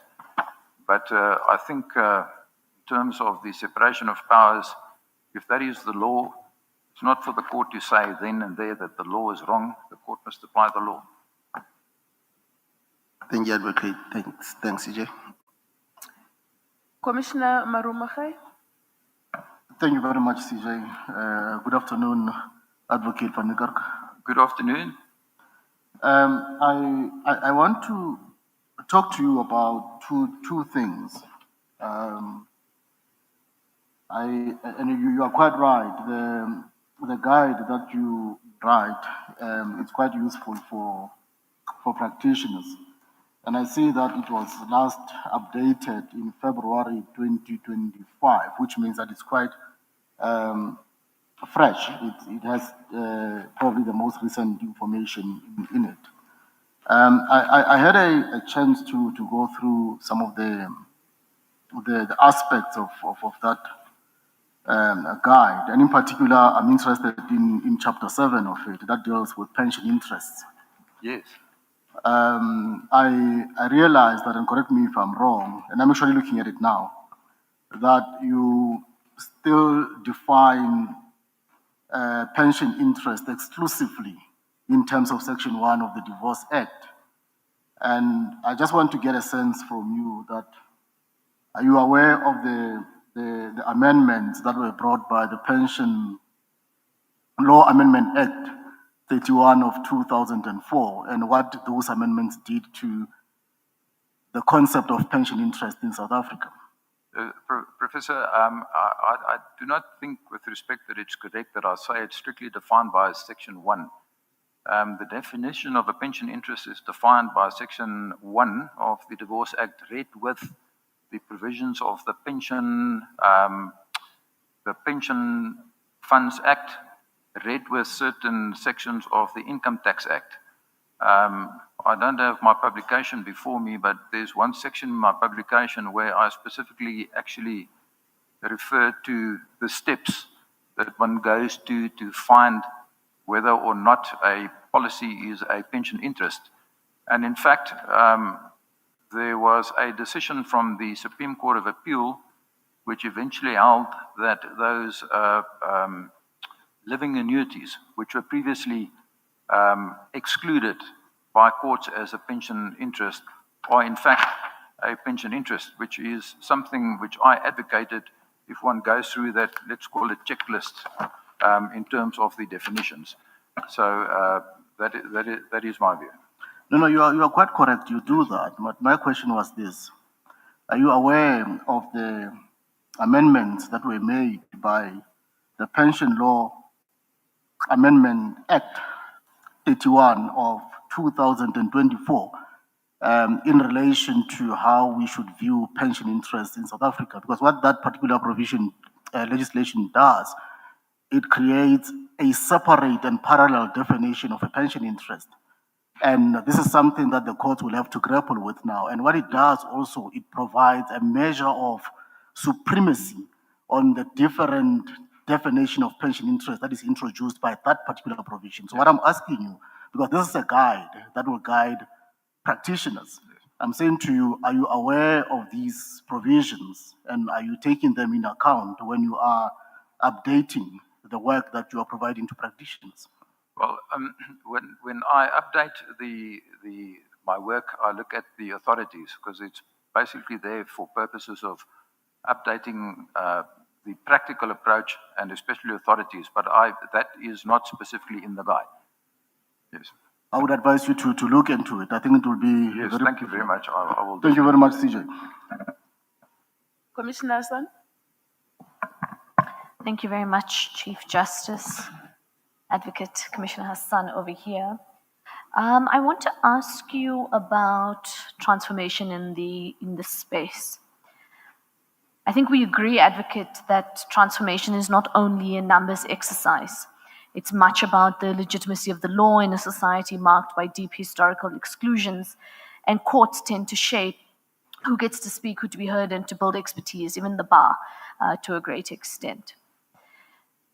But I think in terms of the separation of powers, if that is the law, it's not for the court to say then and there that the law is wrong. The court must apply the law. Thank you, Advocate. Thanks, CJ. Commissioner Marumachai? Thank you very much, CJ. Good afternoon, Advocate Van Niekerk. Good afternoon. I want to talk to you about two things. And you are quite right. The guide that you write is quite useful for practitioners. And I see that it was last updated in February 2025, which means that it's quite fresh. It has probably the most recent information in it. I had a chance to go through some of the aspects of that guide, and in particular, I'm interested in chapter 7 of it that deals with pension interests. Yes. I realized that, and correct me if I'm wrong, and I'm actually looking at it now, that you still define pension interest exclusively in terms of Section 1 of the Divorce Act. And I just want to get a sense from you that, are you aware of the amendments that were brought by the Pension Law Amendment Act 31 of 2004, and what those amendments did to the concept of pension interest in South Africa? Professor, I do not think with respect that it's correct that I say it's strictly defined by Section 1. The definition of a pension interest is defined by Section 1 of the Divorce Act, read with the provisions of the Pension Funds Act, read with certain sections of the Income Tax Act. I don't have my publication before me, but there's one section in my publication where I specifically actually refer to the steps that one goes to find whether or not a policy is a pension interest. And in fact, there was a decision from the Supreme Court of Appeal which eventually held that those living annuities, which were previously excluded by courts as a pension interest, are in fact a pension interest, which is something which I advocated if one goes through that, let's call it checklist, in terms of the definitions. So that is my view. No, you are quite correct. You do that. But my question was this: are you aware of the amendments that were made by the Pension Law Amendment Act 31 of 2024 in relation to how we should view pension interest in South Africa? Because what that particular provision legislation does, it creates a separate and parallel definition of a pension interest. And this is something that the courts will have to grapple with now. And what it does also, it provides a measure of supremacy on the different definition of pension interest that is introduced by that particular provision. So what I'm asking you, because this is a guide that will guide practitioners, I'm saying to you, are you aware of these provisions, and are you taking them in account when you are updating the work that you are providing to practitioners? Well, when I update my work, I look at the authorities, because it's basically there for purposes of updating the practical approach, and especially authorities. But that is not specifically in the guide. Yes. I would advise you to look into it. I think it will be. Yes, thank you very much. I will. Thank you very much, CJ. Commissioner Hassan? Thank you very much, Chief Justice. Advocate Commissioner Hassan over here. I want to ask you about transformation in this space. I think we agree, Advocate, that transformation is not only a numbers exercise. It's much about the legitimacy of the law in a society marked by deep historical exclusions, and courts tend to shape who gets to speak, who to be heard, and to build expertise, even the bar, to a great extent.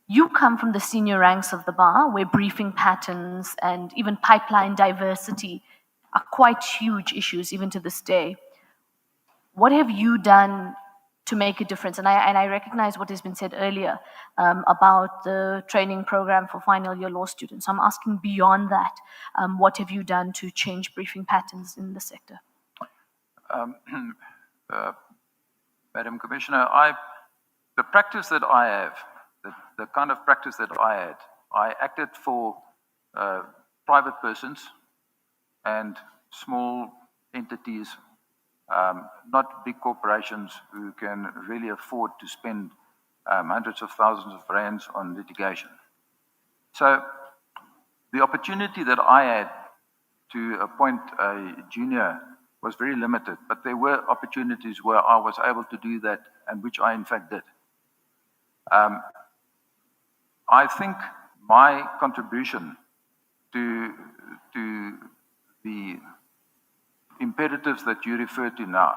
You come from the senior ranks of the bar, where briefing patterns and even pipeline diversity are quite huge issues, even to this day. What have you done to make a difference? And I recognize what has been said earlier about the training program for final year law students. I'm asking beyond that, what have you done to change briefing patterns in the sector? Madam Commissioner, the practice that I have, the kind of practice that I had, I acted for private persons and small entities, not big corporations who can really afford to spend hundreds of thousands of rands on litigation. So the opportunity that I had to appoint a junior was very limited, but there were opportunities where I was able to do that, and which I in fact did. I think my contribution to the imperatives that you refer to now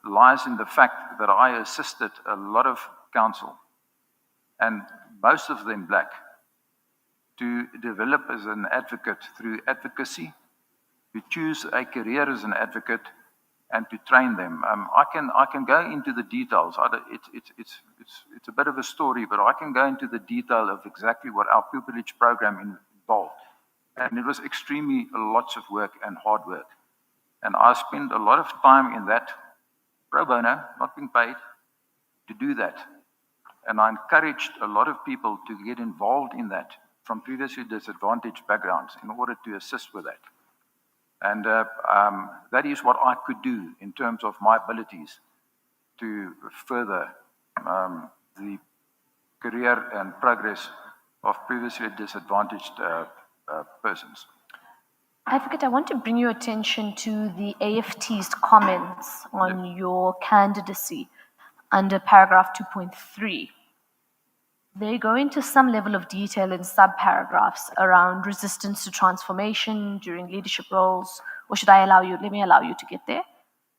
lies in the fact that I assisted a lot of counsel, and most of them black, to develop as an advocate through advocacy to choose a career as an advocate and to train them. I can go into the details. It's a bit of a story, but I can go into the detail of exactly what our pupillage program involved. And it was extremely lots of work and hard work. And I spent a lot of time in that, pro bono, not being paid, to do that. And I encouraged a lot of people to get involved in that from previously disadvantaged backgrounds in order to assist with that. And that is what I could do in terms of my abilities to further the career and progress of previously disadvantaged persons. Advocate, I want to bring your attention to the AFT's comments on your candidacy under paragraph 2.3. They go into some level of detail in subparagraphs around resistance to transformation during leadership roles. Or should I let me allow you to get there?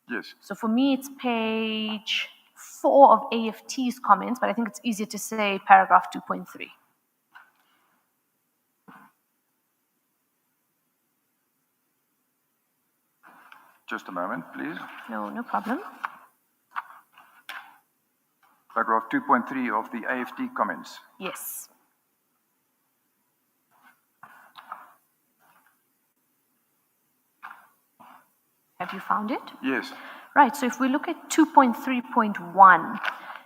Yes. So for me, it's page 4 of AFT's comments, but I think it's easier to say paragraph 2.3. Just a moment, please. No problem. Paragraph 2.3 of the AFT comments. Yes. Have you found it? Yes. Right, so if we look at 2.3.1,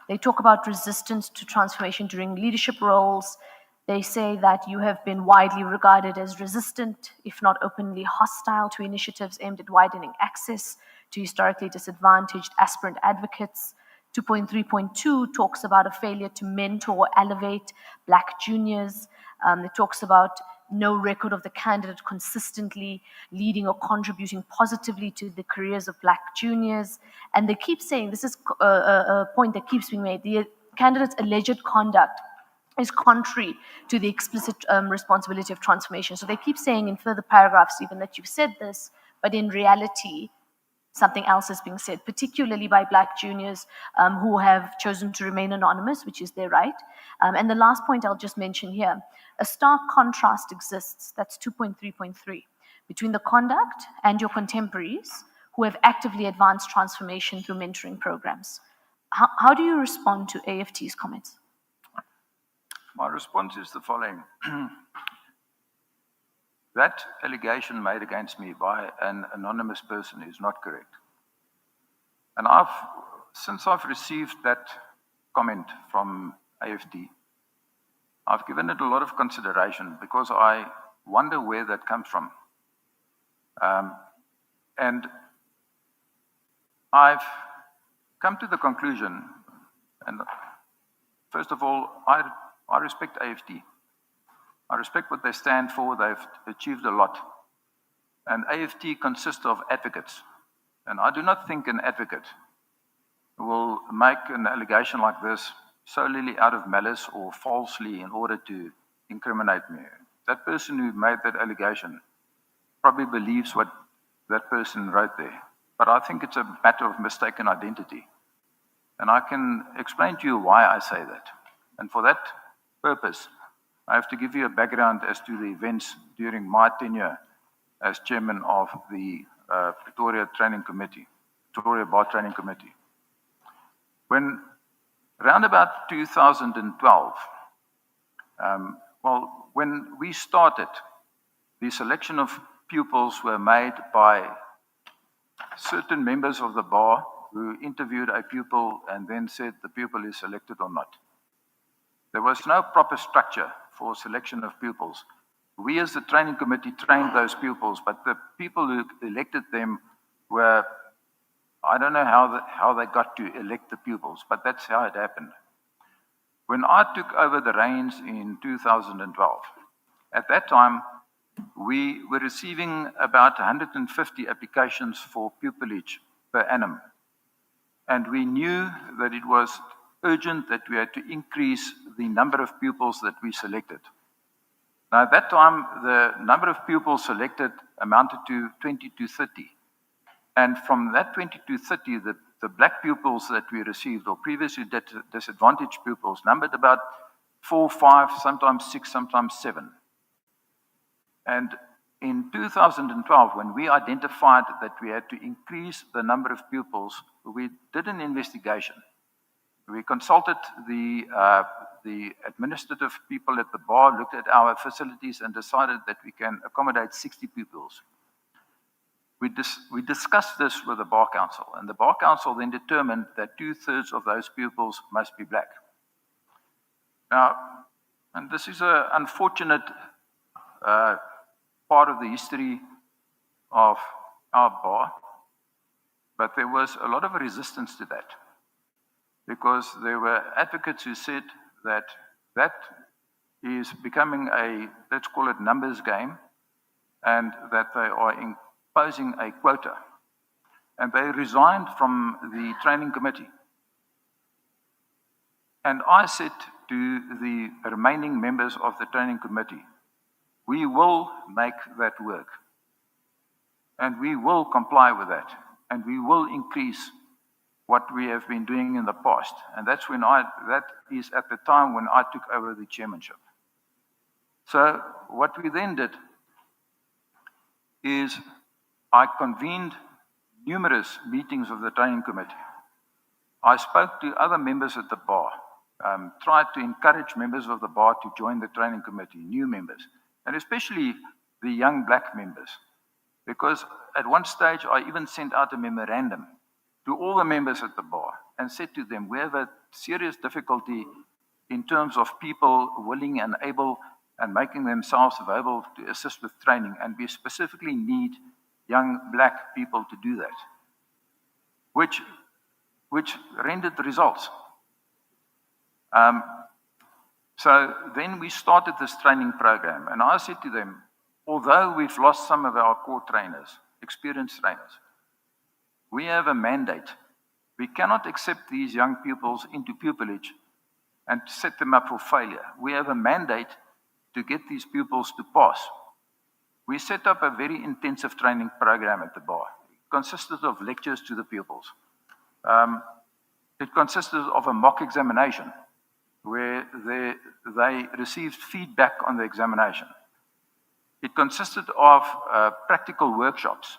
they talk about resistance to transformation during leadership roles. They say that you have been widely regarded as resistant, if not openly hostile, to initiatives aimed at widening access to historically disadvantaged aspirant advocates. 2.3.2 talks about a failure to mentor or elevate Black juniors. It talks about no record of the candidate consistently leading or contributing positively to the careers of Black juniors. And they keep saying, this is a point that keeps being made, the candidate's alleged conduct is contrary to the explicit responsibility of transformation. So they keep saying in further paragraphs even that you've said this, but in reality, something else is being said, particularly by Black juniors who have chosen to remain anonymous, which is their right. And the last point I'll just mention here, a stark contrast exists, that's 2.3.3, between the conduct and your contemporaries who have actively advanced transformation through mentoring programs. How do you respond to AFT's comments? My response is the following. That allegation made against me by an anonymous person is not correct. And since I've received that comment from AFT, I've given it a lot of consideration because I wonder where that comes from. And I've come to the conclusion, and first of all, I respect AFT. I respect what they stand for. They've achieved a lot. And AFT consists of advocates. And I do not think an advocate will make an allegation like this solely out of malice or falsely in order to incriminate me. That person who made that allegation probably believes what that person wrote there. But I think it's a matter of mistaken identity. And I can explain to you why I say that. And for that purpose, I have to give you a background as to the events during my tenure as chairman of the Pretoria Bar Training Committee. When around about 2012, when we started, the selection of pupils were made by certain members of the bar who interviewed a pupil and then said the pupil is selected or not. There was no proper structure for selection of pupils. We as the training committee trained those pupils, but the people who elected them were, I don't know how they got to elect the pupils, but that's how it happened. When I took over the reins in 2012, at that time, we were receiving about 150 applications for pupillage per annum. And we knew that it was urgent that we had to increase the number of pupils that we selected. Now, at that time, the number of pupils selected amounted to 20 to 30. And from that 20 to 30, the Black pupils that we received, or previously disadvantaged pupils, numbered about 4, 5, sometimes 6, sometimes 7. And In 2012, when we identified that we had to increase the number of pupils, we did an investigation. We consulted the administrative people at the bar, looked at our facilities and decided that we can accommodate 60 pupils. We discussed this with the Bar Council, and the Bar Council then determined that 2/3 of those pupils must be black. Now, and this is an unfortunate part of the history of our bar, but there was a lot of resistance to that, because there were advocates who said that that is becoming a, let's call it numbers game, and that they are imposing a quota. And they resigned from the training committee. And I said to the remaining members of the training committee, we will make that work. And we will comply with that. And we will increase what we have been doing in the past. And that is at the time when I took over the chairmanship. So what we then did is I convened numerous meetings of the training committee. I spoke to other members at the bar, tried to encourage members of the bar to join the training committee, new members, and especially the young black members. Because at one stage, I even sent out a memorandum to all the members at the bar and said to them, we have a serious difficulty in terms of people willing and able and making themselves available to assist with training, and we specifically need young black people to do that, which rendered results. So then we started this training program, and I said to them, although we've lost some of our core trainers, experienced trainers, we have a mandate. We cannot accept these young pupils into pupillage and set them up for failure. We have a mandate to get these pupils to pass. We set up a very intensive training program at the bar. It consisted of lectures to the pupils. It consisted of a mock examination where they received feedback on the examination. It consisted of practical workshops.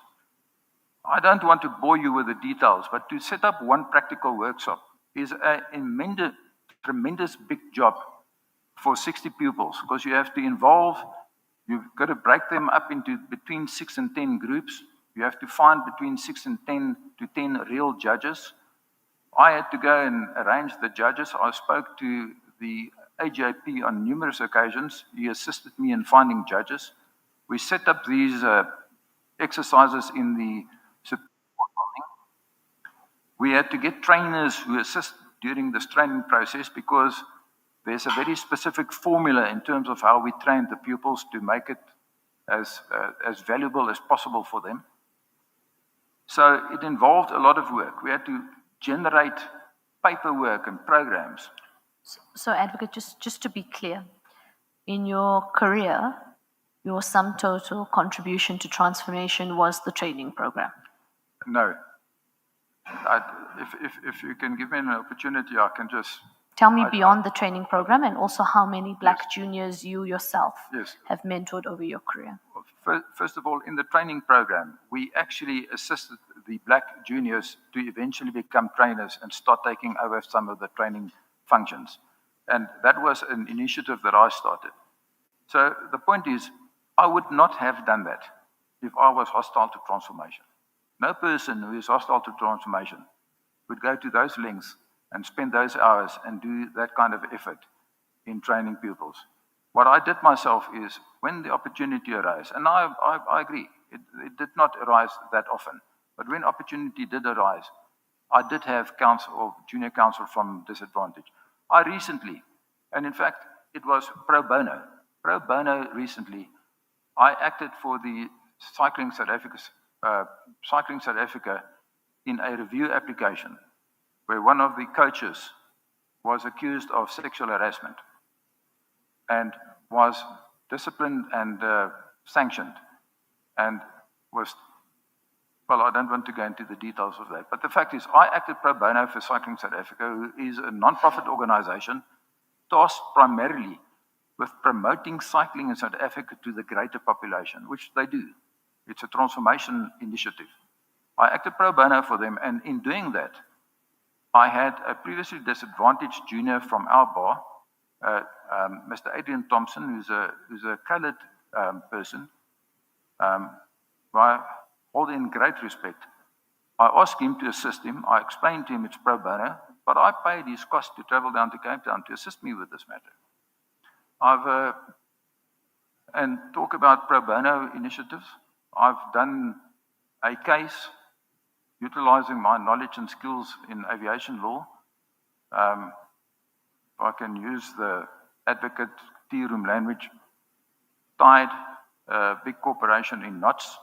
I don't want to bore you with the details, but to set up one practical workshop is a tremendous big job for 60 pupils, because you have to involve, you've got to break them up into between 6 and 10 groups. You have to find between 6 and 10 to 10 real judges. I had to go and arrange the judges. I spoke to the AJP on numerous occasions. He assisted me in finding judges. We set up these exercises in the Supreme Court building. We had to get trainers who assist during this training process, because there's a very specific formula in terms of how we train the pupils to make it as valuable as possible for them. So it involved a lot of work. We had to generate paperwork and programs. So Advocate, just to be clear, in your career, your sum total contribution to transformation was the training program? No. If you can give me an opportunity, I can just... Tell me beyond the training program, and also how many black juniors you yourself Yes. have mentored over your career. First of all, in the training program, we actually assisted the black juniors to eventually become trainers and start taking over some of the training functions. And that was an initiative that I started. So the point is, I would not have done that if I was hostile to transformation. No person who is hostile to transformation would go to those lengths and spend those hours and do that kind of effort in training pupils. What I did myself is, when the opportunity arose, and I agree, it did not arise that often, but when opportunity did arise, I did have counsel or junior counsel from disadvantage. I recently, and in fact, it was pro bono recently, I acted for the Cycling South Africa in a review application where one of the coaches was accused of sexual harassment and was disciplined and sanctioned, and was, well, I don't want to go into the details of that, but the fact is, I acted pro bono for Cycling South Africa, who is a non-profit organization tasked primarily with promoting cycling in South Africa to the greater population, which they do. It's a transformation initiative. I acted pro bono for them, and in doing that, I had a previously disadvantaged junior from our bar, Mr. Adrian Thompson, who's a coloured person, who I hold in great respect. I asked him to assist him. I explained to him it's pro bono, but I paid his cost to travel down to Cape Town to assist me with this matter. And talk about pro bono initiatives. I've done a case utilizing my knowledge and skills in aviation law. If I can use the advocate tea room language, tied a big corporation in knots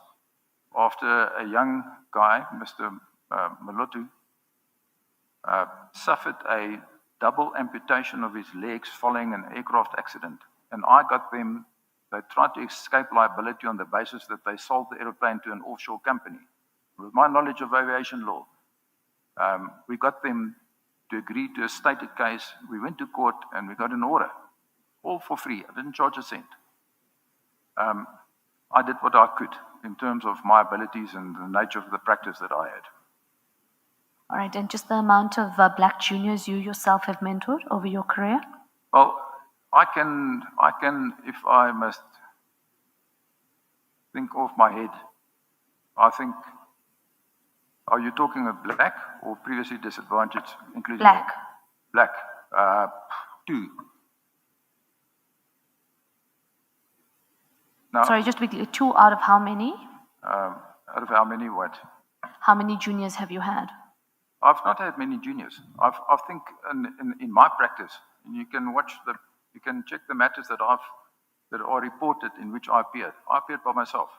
after a young guy, Mr. Malotu, suffered a double amputation of his legs following an aircraft accident. And I got them, they tried to escape liability on the basis that they sold the aeroplane to an offshore company. With my knowledge of aviation law, we got them to agree to a stated case. We went to court and we got an order, all for free. I didn't charge a cent. I did what I could in terms of my abilities and the nature of the practice that I had. All right, and just the amount of black juniors you yourself have mentored over your career? Well, I can, if I must think off my head, I think, are you talking of black or previously disadvantaged, including Black. Black, 2. Now, Sorry, just to be clear, 2 out of how many? out of how many what? How many juniors have you had? I've not had many juniors. I think in my practice, and you can you can check the matters that are reported in which I appeared. I appeared by myself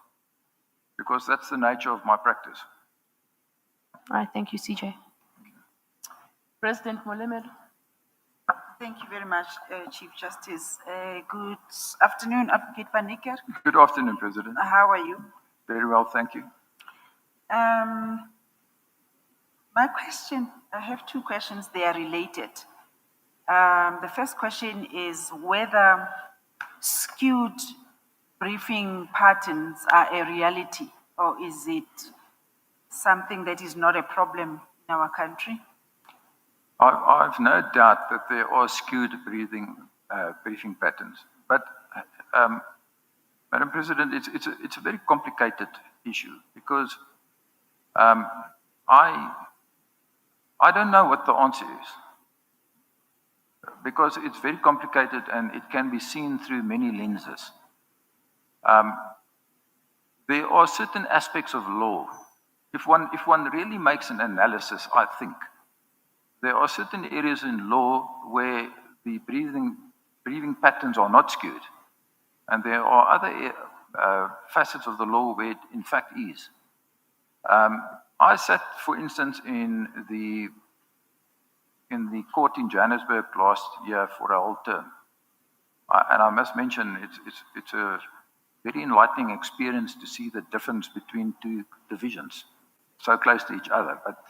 because that's the nature of my practice. All right, thank you, CJ. President Molemer. Thank you very much, Chief Justice. Good afternoon, Advocate Van Niekerk. Good afternoon, President. How are you? Very well, thank you. My question, I have 2 questions, they are related. The first question is whether skewed briefing patterns are a reality, or is it something that is not a problem in our country? I've no doubt that there are skewed briefing patterns. But, Madam President, it's a very complicated issue because I don't know what the answer is. Because it's very complicated and it can be seen through many lenses. There are certain aspects of law. If one really makes an analysis, I think, there are certain areas in law where the briefing patterns are not skewed. And there are other facets of the law where it in fact is. I sat, for instance, in the court in Johannesburg last year for a whole term. And I must mention, it's a very enlightening experience to see the difference between 2 divisions so close to each other. But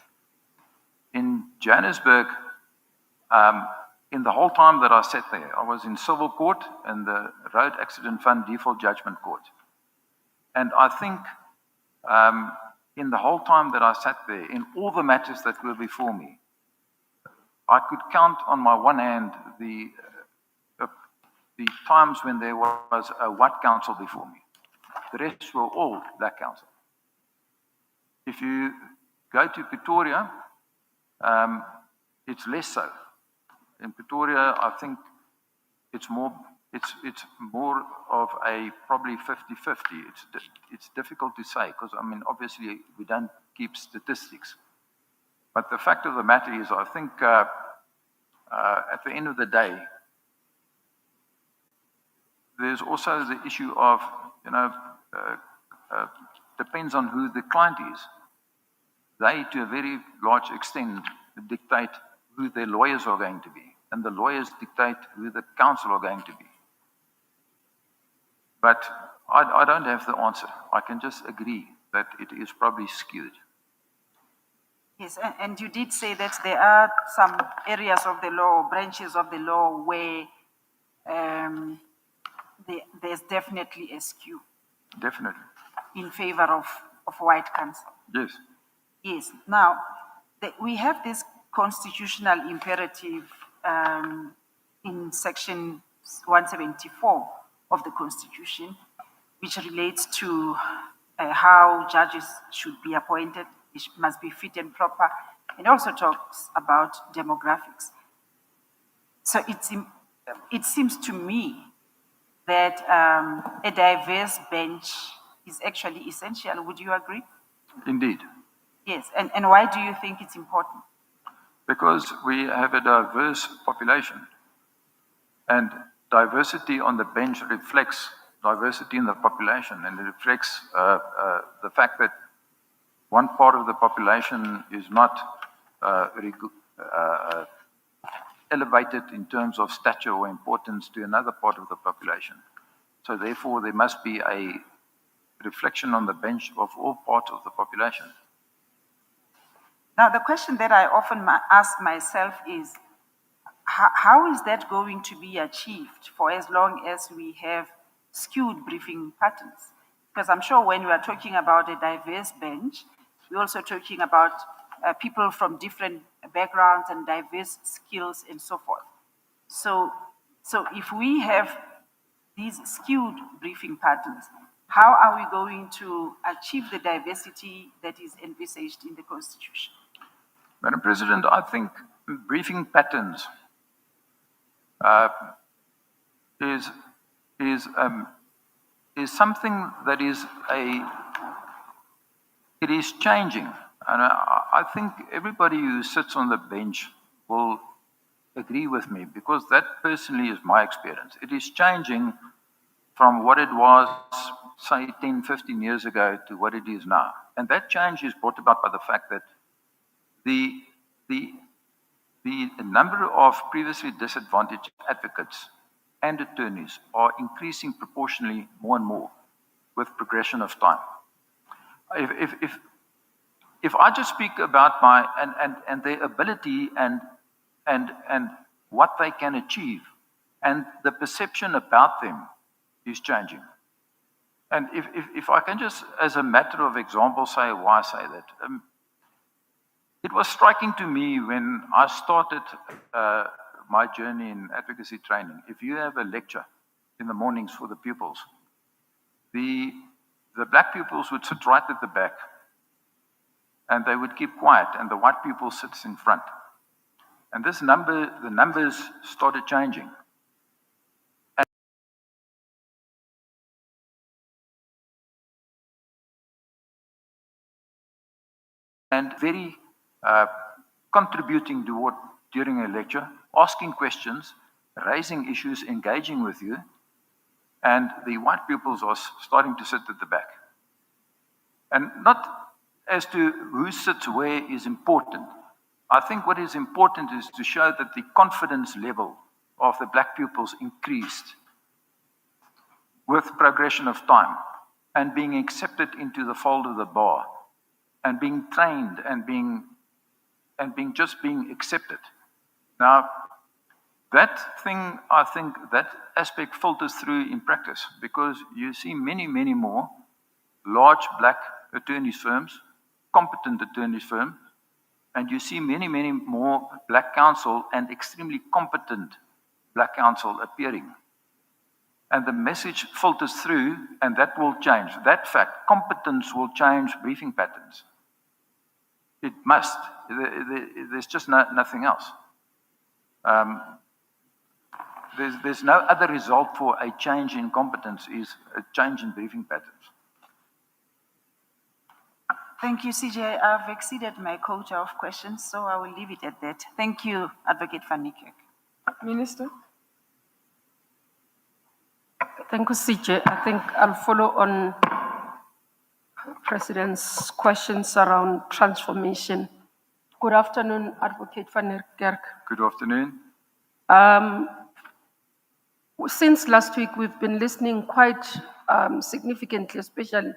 in Johannesburg, in the whole time that I sat there, I was in civil court and the Road Accident Fund Default Judgment Court. And I think in the whole time that I sat there, in all the matters that were before me, I could count on my one hand the times when there was a white counsel before me. The rest were all black counsel. If you go to Pretoria, it's less so. In Pretoria, I think it's more of a probably 50-50. It's difficult to say because, I mean, obviously we don't keep statistics. But the fact of the matter is, I think at the end of the day, there's also the issue of, depends on who the client is. They, to a very large extent, dictate who their lawyers are going to be, and the lawyers dictate who the counsel are going to be. But I don't have the answer. I can just agree that it is probably skewed. Yes, and you did say that there are some areas of the law, branches of the law, where there's definitely a skew Definitely. in favor of white counsel. Yes. Yes. Now, we have this constitutional imperative in section 174 of the Constitution, which relates to how judges should be appointed. It must be fit and proper, and also talks about demographics. So it seems to me that a diverse bench is actually essential. Would you agree? Indeed. Yes, and why do you think it's important? Because we have a diverse population, and diversity on the bench reflects diversity in the population, and it reflects the fact that one part of the population is not elevated in terms of stature or importance to another part of the population. So therefore, there must be a reflection on the bench of all parts of the population. Now, the question that I often ask myself is, how is that going to be achieved for as long as we have skewed briefing patterns? Because I'm sure when we are talking about a diverse bench, we're also talking about people from different backgrounds and diverse skills and so forth. So if we have these skewed briefing patterns, how are we going to achieve the diversity that is envisaged in the Constitution? Madam President, I think briefing patterns is something that it is changing. And I think everybody who sits on the bench will agree with me, because that personally is my experience. It is changing from what it was, say, 10, 15 years ago to what it is now. And that change is brought about by the fact that the number of previously disadvantaged advocates and attorneys are increasing proportionally more and more with progression of time. If I just speak about my and their ability and what they can achieve, and the perception about them is changing. And if I can just, as a matter of example, say why I say that. It was striking to me when I started my journey in advocacy training. If you have a lecture in the mornings for the pupils, the black pupils would sit right at the back, and they would keep quiet, and the white people sits in front. And the numbers started changing. And very contributing during a lecture, asking questions, raising issues, engaging with you, and the white pupils are starting to sit at the back. And not as to who sits where is important. I think what is important is to show that the confidence level of the black pupils increased with progression of time, and being accepted into the fold of the bar, and being trained and being accepted. Now, that thing, I think that aspect filters through in practice, because you see many, many more large black attorneys firms, competent attorneys firms, and you see many, many more black counsel and extremely competent black counsel appearing. And the message filters through, and that will change. That fact, competence will change briefing patterns. It must. There's just nothing else. There's no other result for a change in competence is a change in briefing patterns. Thank you, CJ. I've exceeded my quota of questions, so I will leave it at that. Thank you, Advocate van Niekerk. Minister? Thank you, CJ. I think I'll follow on President's questions around transformation. Good afternoon, Advocate van Niekerk. Good afternoon. Since last week, we've been listening quite significantly, especially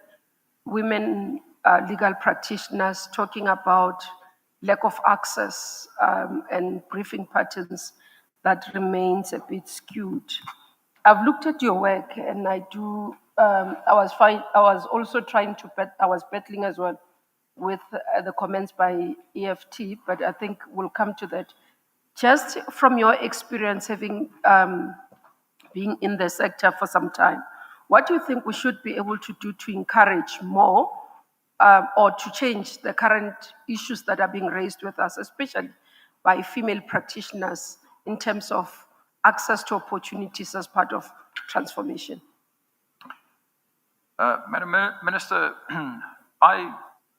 women legal practitioners, talking about lack of access and briefing patterns that remains a bit skewed. I've looked at your work, and I do. I was fine. I was also trying to I was battling as well with the comments by EFT, but I think we'll come to that. Just from your experience, having being in the sector for some time, what do you think we should be able to do to encourage more or to change the current issues that are being raised with us, especially by female practitioners, in terms of access to opportunities as part of transformation? Madam Minister,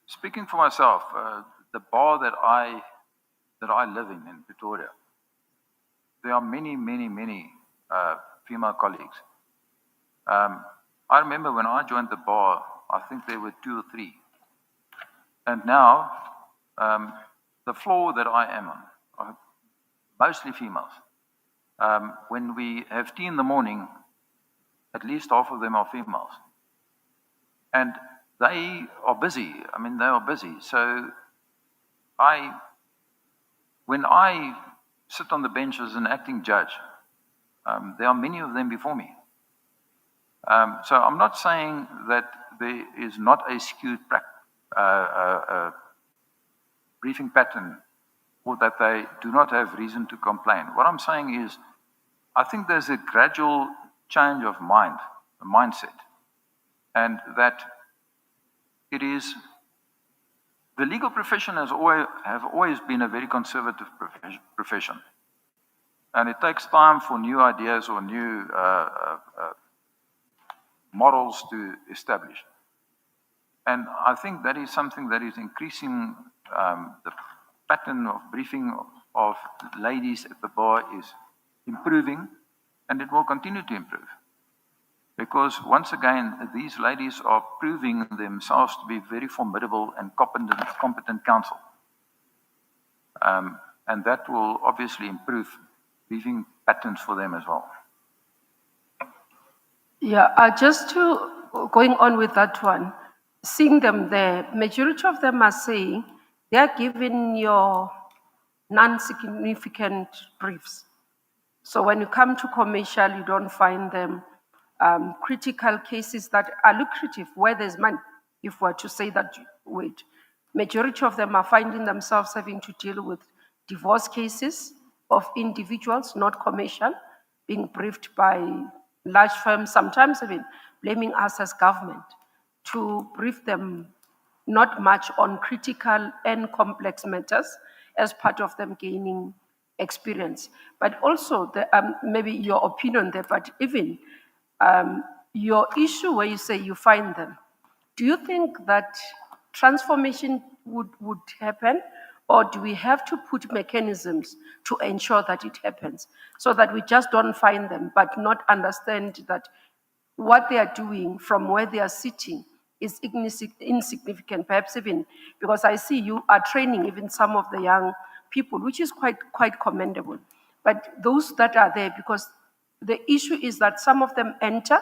speaking for myself, the bar that I live in Pretoria, there are many female colleagues. I remember when I joined the bar, I think there were 2 or 3. And now, the floor that I am on are mostly females. When we have tea in the morning, at least half of them are females. And they are busy. I mean, they are busy. So when I sit on the bench as an acting judge, there are many of them before me. So I'm not saying that there is not a skewed briefing pattern or that they do not have reason to complain. What I'm saying is, I think there's a gradual change of mindset, and that it is, the legal profession have always been a very conservative profession. And it takes time for new ideas or new models to establish. And I think that is something that is increasing. The pattern of briefing of ladies at the bar is improving, and it will continue to improve. Because once again, these ladies are proving themselves to be very formidable and competent counsel. And that will obviously improve briefing patterns for them as well. Yeah, just going on with that one, seeing them there, majority of them are saying they are given your non-significant briefs. So when you come to commercial, you don't find them. Critical cases that are lucrative, where there's money, if we're to say that word. Majority of them are finding themselves having to deal with divorce cases of individuals, not commercial, being briefed by large firms, sometimes even blaming us as government to brief them not much on critical and complex matters as part of them gaining experience. But also, maybe your opinion there, but even your issue where you say you find them, do you think that transformation would happen, or do we have to put mechanisms to ensure that it happens, so that we just don't find them but not understand that what they are doing from where they are sitting is insignificant, perhaps even because I see you are training even some of the young people, which is quite commendable. But those that are there, because the issue is that some of them enter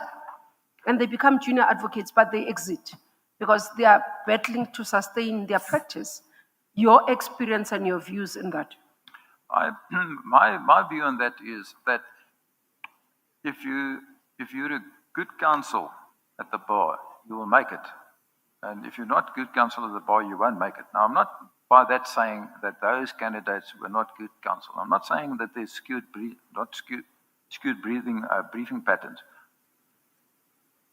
and they become junior advocates, but they exit because they are battling to sustain their practice. Your experience and your views in that? My view on that is that if you're a good counsel at the bar, you will make it. And if you're not good counsel at the bar, you won't make it. Now, I'm not by that saying that those candidates were not good counsel. I'm not saying that there's skewed briefing patterns.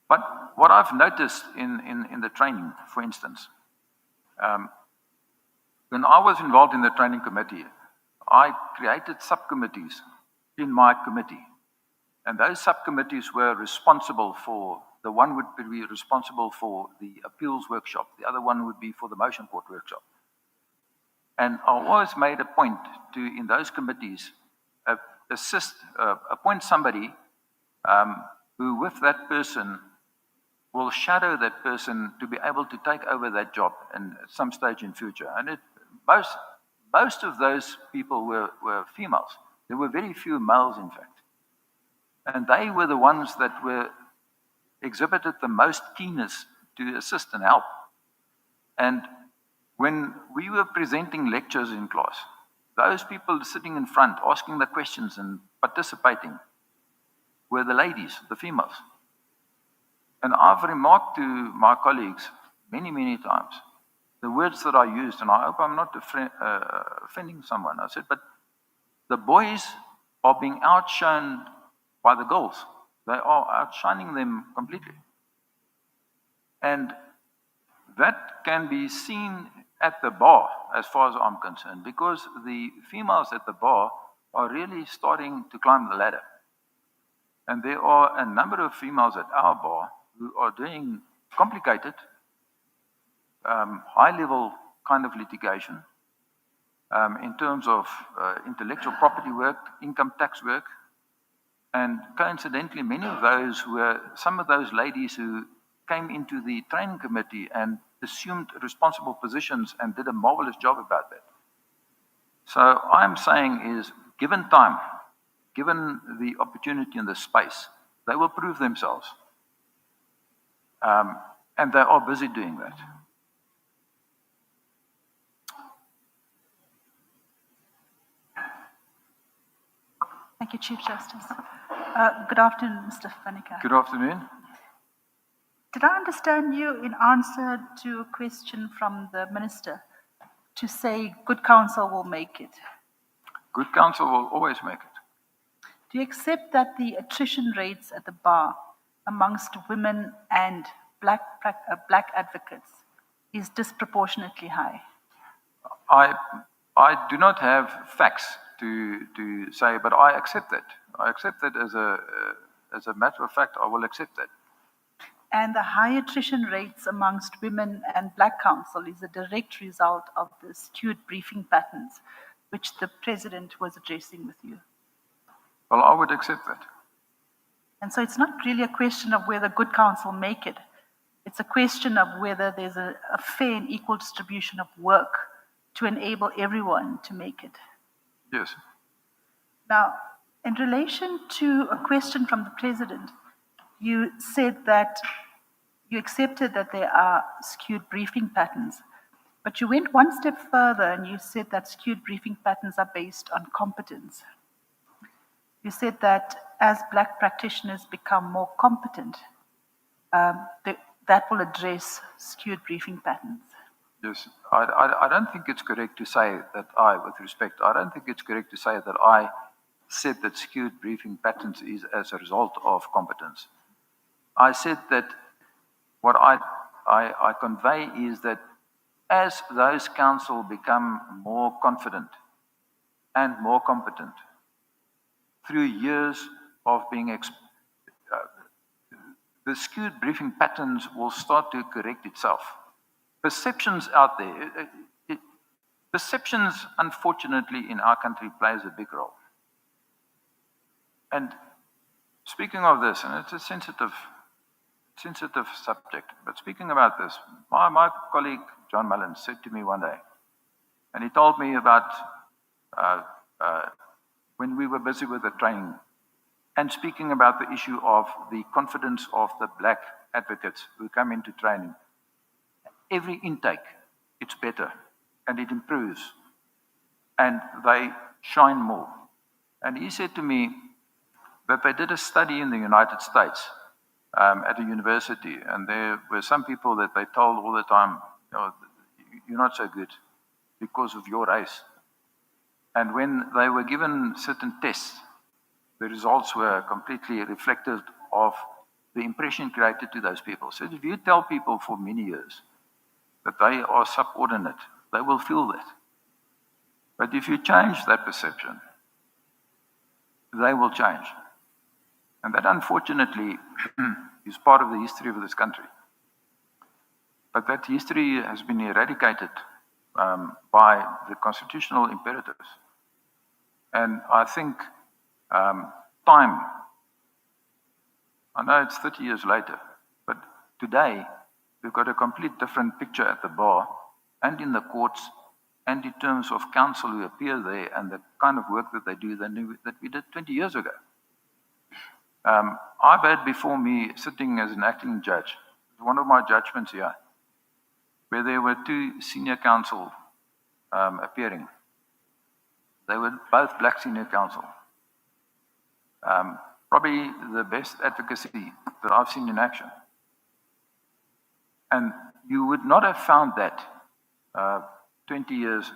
But what I've noticed in the training, for instance, when I was involved in the training committee, I created subcommittees in my committee. And those subcommittees were responsible for, the one would be responsible for the appeals workshop, the other one would be for the motion court workshop. And I always made a point to, in those committees, appoint somebody who with that person will shadow that person to be able to take over that job at some stage in future. And most of those people were females. There were very few males, in fact. And they were the ones that exhibited the most keenness to assist and help. And when we were presenting lectures in class, those people sitting in front, asking the questions and participating, were the ladies, the females. And I've remarked to my colleagues many, many times the words that I used, and I hope I'm not offending someone. I said, but the boys are being outshone by the girls. They are outshining them completely. And that can be seen at the bar, as far as I'm concerned, because the females at the bar are really starting to climb the ladder. And there are a number of females at our bar who are doing complicated, high-level kind of litigation in terms of intellectual property work, income tax work, and coincidentally, many of those were some of those ladies who came into the training committee and assumed responsible positions and did a marvelous job about that. So I'm saying is, given time, given the opportunity and the space, they will prove themselves. And they are busy doing that. Thank you, Chief Justice. Good afternoon, Mr. Fanika. Good afternoon. Did I understand you in answer to a question from the Minister to say good counsel will make it? Good counsel will always make it. Do you accept that the attrition rates at the bar amongst women and black advocates is disproportionately high? I do not have facts to say, but I accept that. I accept that as a matter of fact. I will accept that. And the high attrition rates amongst women and black counsel is a direct result of the skewed briefing patterns, which the President was addressing with you. Well, I would accept that. And so it's not really a question of whether good counsel make it. It's a question of whether there's a fair and equal distribution of work to enable everyone to make it. Yes. Now, in relation to a question from the President, you said that you accepted that there are skewed briefing patterns, but you went one step further and you said that skewed briefing patterns are based on competence. You said that as black practitioners become more competent, that will address skewed briefing patterns. Yes, I don't think it's correct to say that I don't think it's correct to say that I said that skewed briefing patterns is as a result of competence. I said that what I convey is that as those counsel become more confident and more competent through years of being the skewed briefing patterns will start to correct itself. Perceptions out there, perceptions, unfortunately, in our country plays a big role. And speaking of this, and it's a sensitive subject, but speaking about this, my colleague John Mullins said to me one day, and he told me about when we were busy with the training, and speaking about the issue of the confidence of the black advocates who come into training. Every intake, it's better, and it improves, and they shine more. And he said to me that they did a study in the United States at a university, and there were some people that they told all the time, you're not so good because of your race. And when they were given certain tests, the results were completely reflective of the impression created to those people. So if you tell people for many years that they are subordinate, they will feel that. But if you change that perception, they will change. And that, unfortunately, is part of the history of this country. But that history has been eradicated by the constitutional imperatives. And I think time, I know it's 30 years later, but today we've got a complete different picture at the bar and in the courts and in terms of counsel who appear there and the kind of work that they do that we did 20 years ago. I've had before me sitting as an acting judge, one of my judgments here, where there were two senior counsel appearing. They were both black senior counsel. probably the best advocacy that I've seen in action. And you would not have found that 20 years,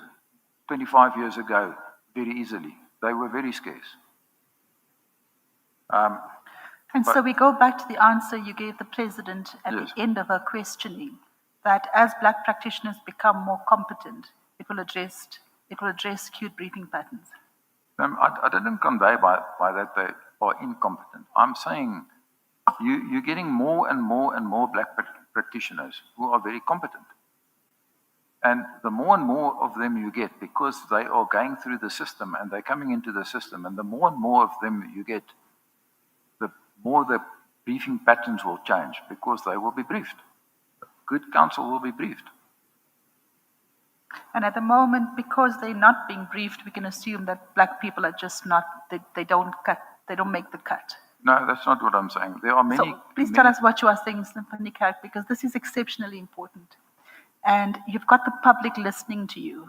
25 years ago very easily. They were very scarce. And so we go back to the answer you gave the president at the end of her questioning, that as black practitioners become more competent, it will address skewed briefing patterns. I didn't convey by that they are incompetent. I'm saying you're getting more and more and more black practitioners who are very competent. And the more and more of them you get, because they are going through the system and they're coming into the system, and the more and more of them you get, the more the briefing patterns will change, because they will be briefed. Good counsel will be briefed. And at the moment, because they're not being briefed, we can assume that black people are just not, they don't make the cut. No, that's not what I'm saying. There are many. So please tell us what you are saying, Mpanika, because this is exceptionally important. And you've got the public listening to you.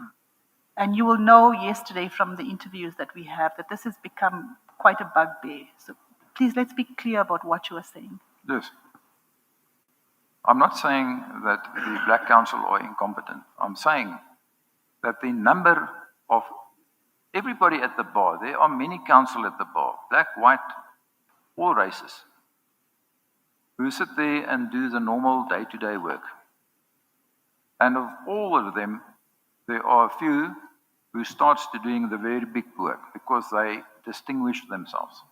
And you will know yesterday from the interviews that we have that this has become quite a bugbear. So please, let's be clear about what you are saying. Yes. I'm not saying that the Black Council are incompetent. I'm saying that the number of everybody at the bar, there are many counsel at the bar, black, white, all races, who sit there and do the normal day-to-day work. And of all of them, there are a few who starts to doing the very big work because they distinguish themselves.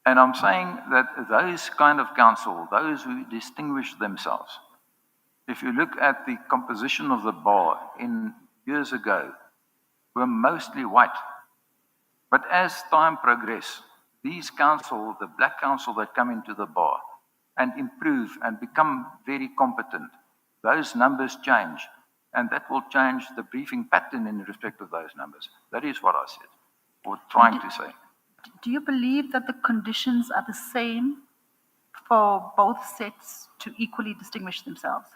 And I'm saying that those kind of counsel, those who distinguish themselves, if you look at the composition of the bar in years ago, were mostly white. But as time progressed, these counsel, the black counsel that come into the bar and improve and become very competent, those numbers change. And that will change the briefing pattern in respect of those numbers. That is what I said, or trying to say. Do you believe that the conditions are the same for both sets to equally distinguish themselves?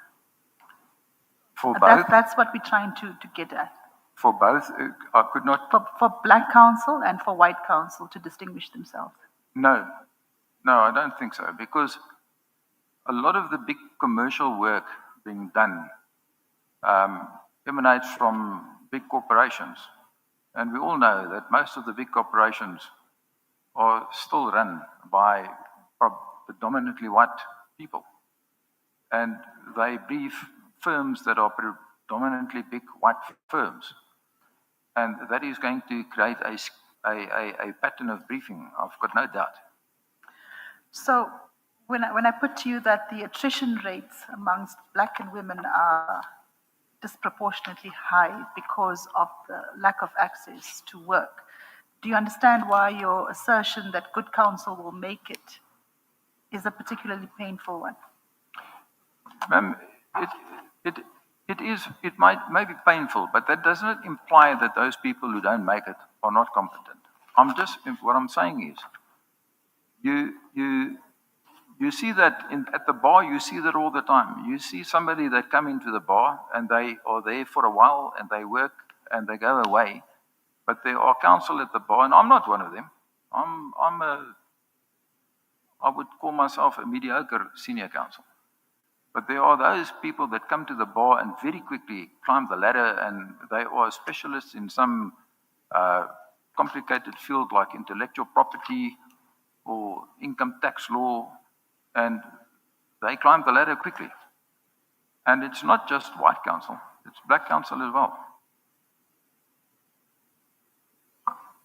For both? That's what we're trying to get at. For both, I could not... For black counsel and for white counsel to distinguish themselves? No, I don't think so, because a lot of the big commercial work being done emanates from big corporations. And we all know that most of the big corporations are still run by predominantly white people. And they brief firms that are predominantly big white firms. And that is going to create a pattern of briefing, I've got no doubt. So when I put to you that the attrition rates amongst black and women are disproportionately high because of the lack of access to work, do you understand why your assertion that good counsel will make it is a particularly painful one? Ma'am, it may be painful, but that does not imply that those people who don't make it are not competent. What I'm saying is, you see that at the bar, you see that all the time. You see somebody that come into the bar and they are there for a while and they work and they go away. But there are counsel at the bar, and I'm not one of them. I would call myself a mediocre senior counsel. But there are those people that come to the bar and very quickly climb the ladder, and they are specialists in some complicated field like intellectual property or income tax law, and they climb the ladder quickly. And it's not just white counsel, it's black counsel as well.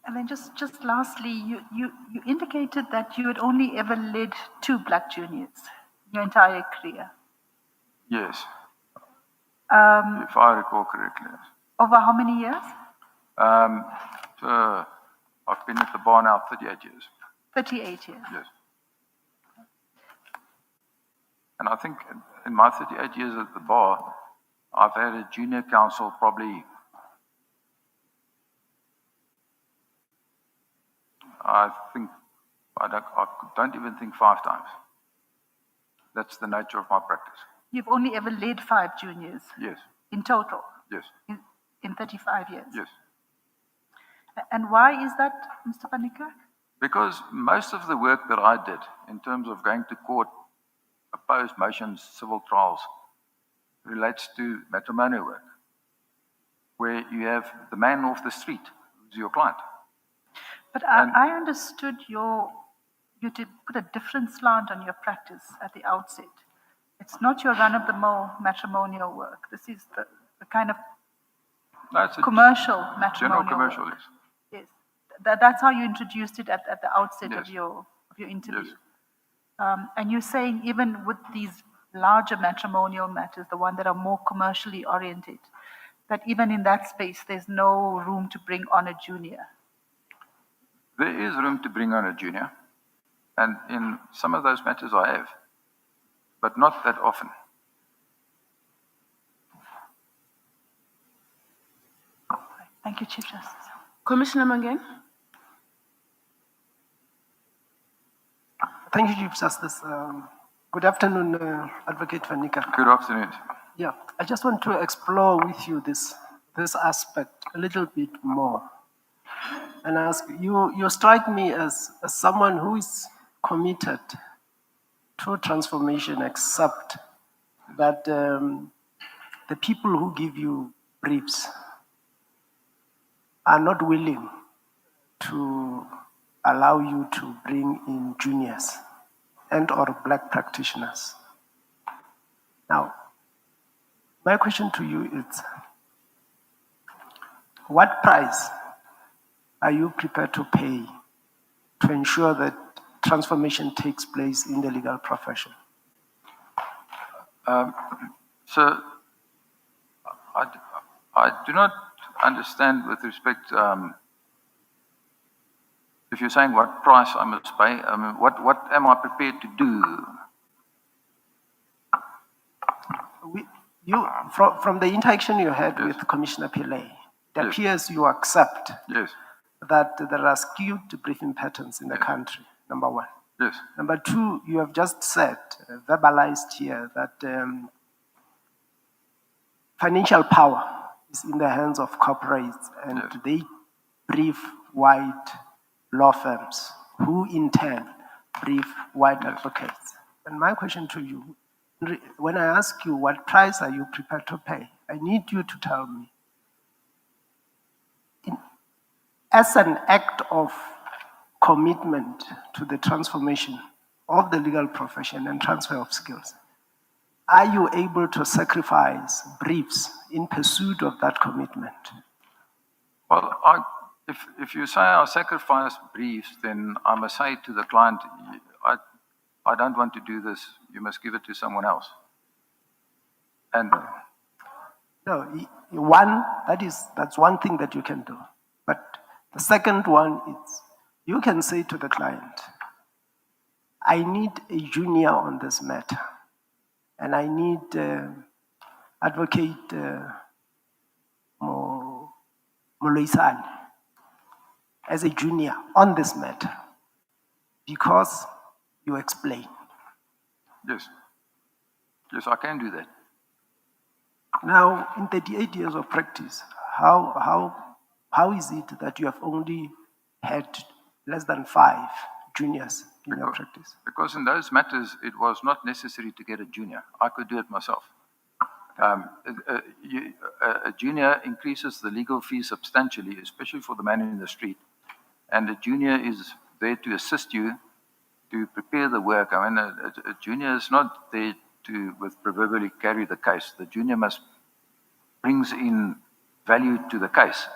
And then just lastly, you indicated that you had only ever led 2 black juniors in your entire career. Yes, if I recall correctly. Yes. Over how many years? So I've been at the bar now 38 years. 38 years. Yes. And I think in my 38 years at the bar, I've had a junior counsel probably, I don't even think 5 times. That's the nature of my practice. You've only ever led 5 juniors? Yes. In total? Yes. In 35 years? Yes. And why is that, Mr. Panika? Because most of the work that I did in terms of going to court, opposed motions, civil trials, relates to matrimonial work, where you have the man off the street who's your client. But I understood you to put a different slant on your practice at the outset. It's not your run-of-the-mill matrimonial work. This is the kind of commercial matrimonial General commercial, work. yes. Yes, that's how you introduced it at the outset of your interview. Yes. And you're saying even with these larger matrimonial matters, the one that are more commercially oriented, that even in that space, there's no room to bring on a junior. There is room to bring on a junior, and in some of those matters I have, but not that often. Thank you, Chief Justice. Commissioner Mangen? Thank you, Chief Justice. Good afternoon, Advocate Vanika. Good afternoon. Yeah, I just want to explore with you this aspect a little bit more, and ask you. You strike me as someone who is committed to transformation, except that the people who give you briefs are not willing to allow you to bring in juniors and or black practitioners. Now, my question to you is, what price are you prepared to pay to ensure that transformation takes place in the legal profession? So, I do not understand with respect, if you're saying what price I must pay, I mean, what am I prepared to do? From the interaction you had with Commissioner Pillay, it appears you accept that there are skewed briefing patterns in the country, number one. Yes. Number two, you have just said, verbalized here, that financial power is in the hands of corporates, and they brief white law firms, who in turn brief white advocates. And my question to you, when I ask you what price are you prepared to pay, I need you to tell me, as an act of commitment to the transformation of the legal profession and transfer of skills, are you able to sacrifice briefs in pursuit of that commitment? Well, if you say I sacrifice briefs, then I must say to the client, I don't want to do this. You must give it to someone else. And no, that's one thing that you can do. But the second one is, you can say to the client, I need a junior on this matter, and I need Advocate Moloisane as a junior on this matter, because you explain. Yes. Yes, I can do that. Now, in 38 years of practice, how is it that you have only had less than 5 juniors in your practice? Because in those matters, it was not necessary to get a junior. I could do it myself. A junior increases the legal fee substantially, especially for the man in the street. And a junior is there to assist you to prepare the work. I mean, a junior is not there to, with proverbially, carry the case. The junior brings in value to the case.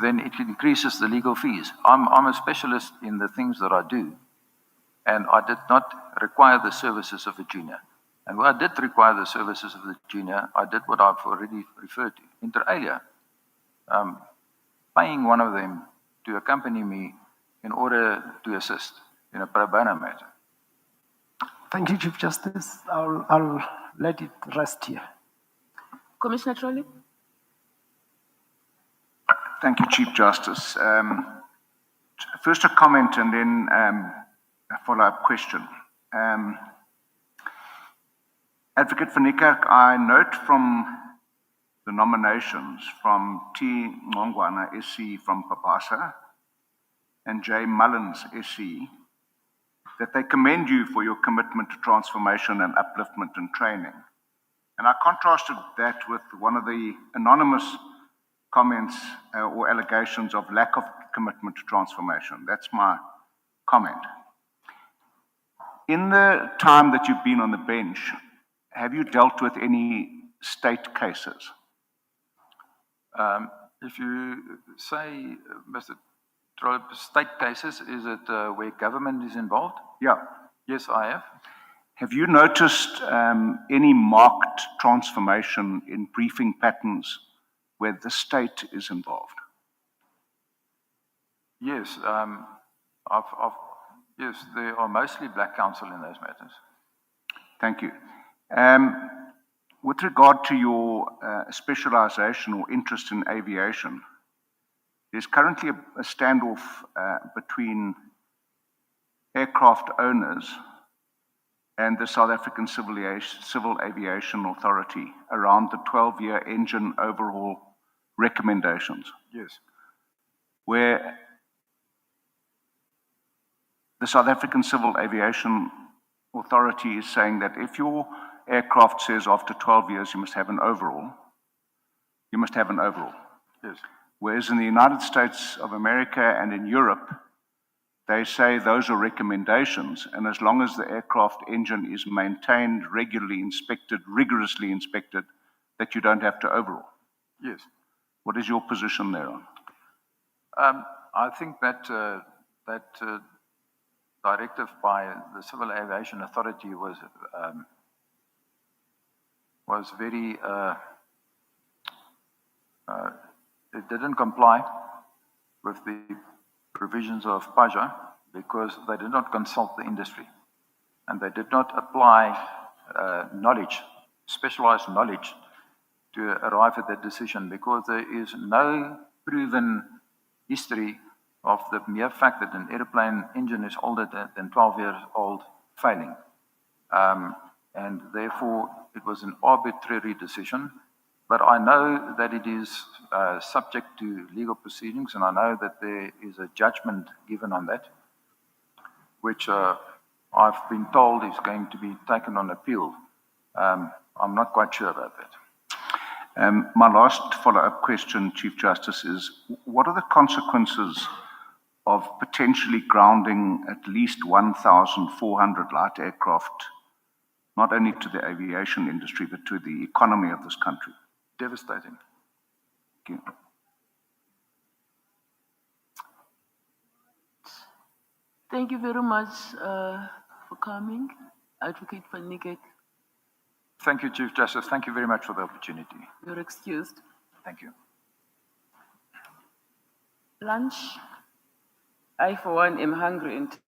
Then it increases the legal fees. I'm a specialist in the things that I do, and I did not require the services of a junior. And where I did require the services of the junior, I did what I've already referred to, inter alia, paying one of them to accompany me in order to assist in a pro bono matter. Thank you, Chief Justice. I'll let it rest here. Commissioner Trolley? Thank you, Chief Justice. First a comment and then a follow-up question. Advocate Vanika, I note from the nominations from T. Ngongwana, SC from Papasa, and J. Mullins, SC, that they commend you for your commitment to transformation and upliftment and training. And I contrasted that with one of the anonymous comments or allegations of lack of commitment to transformation. That's my comment. In the time that you've been on the bench, have you dealt with any state cases? If you say, Mr. Trollip, state cases, is it where government is involved? Yeah. Yes, I have. Have you noticed any marked transformation in briefing patterns where the state is involved? Yes, yes, there are mostly black counsel in those matters. Thank you. With regard to your specialization or interest in aviation, there's currently a standoff between aircraft owners and the South African Civil Aviation Authority around the 12-year engine overhaul recommendations. Yes. Where the South African Civil Aviation Authority is saying that if your aircraft says after 12 years you must have an overhaul, you must have an overhaul. Yes. Whereas in the United States of America and in Europe, they say those are recommendations, and as long as the aircraft engine is maintained, regularly inspected, rigorously inspected, that you don't have to overhaul. Yes. What is your position there on? I think that directive by the Civil Aviation Authority was very, it didn't comply with the provisions of PAJA because they did not consult the industry and they did not apply knowledge, specialized knowledge to arrive at that decision because there is no proven history of the mere fact that an airplane engine is older than 12 years old failing. And therefore, it was an arbitrary decision. But I know that it is subject to legal proceedings, and I know that there is a judgment given on that, which I've been told is going to be taken on appeal. I'm not quite sure about that. My last follow-up question, Chief Justice, is what are the consequences of potentially grounding at least 1,400 light aircraft, not only to the aviation industry, but to the economy of this country? Devastating. Thank you. Thank you very much for coming, Advocate Van Niekerk. Thank you, Chief Justice. Thank you very much for the opportunity. You're excused. Thank you. Lunch? I, for one, am hungry and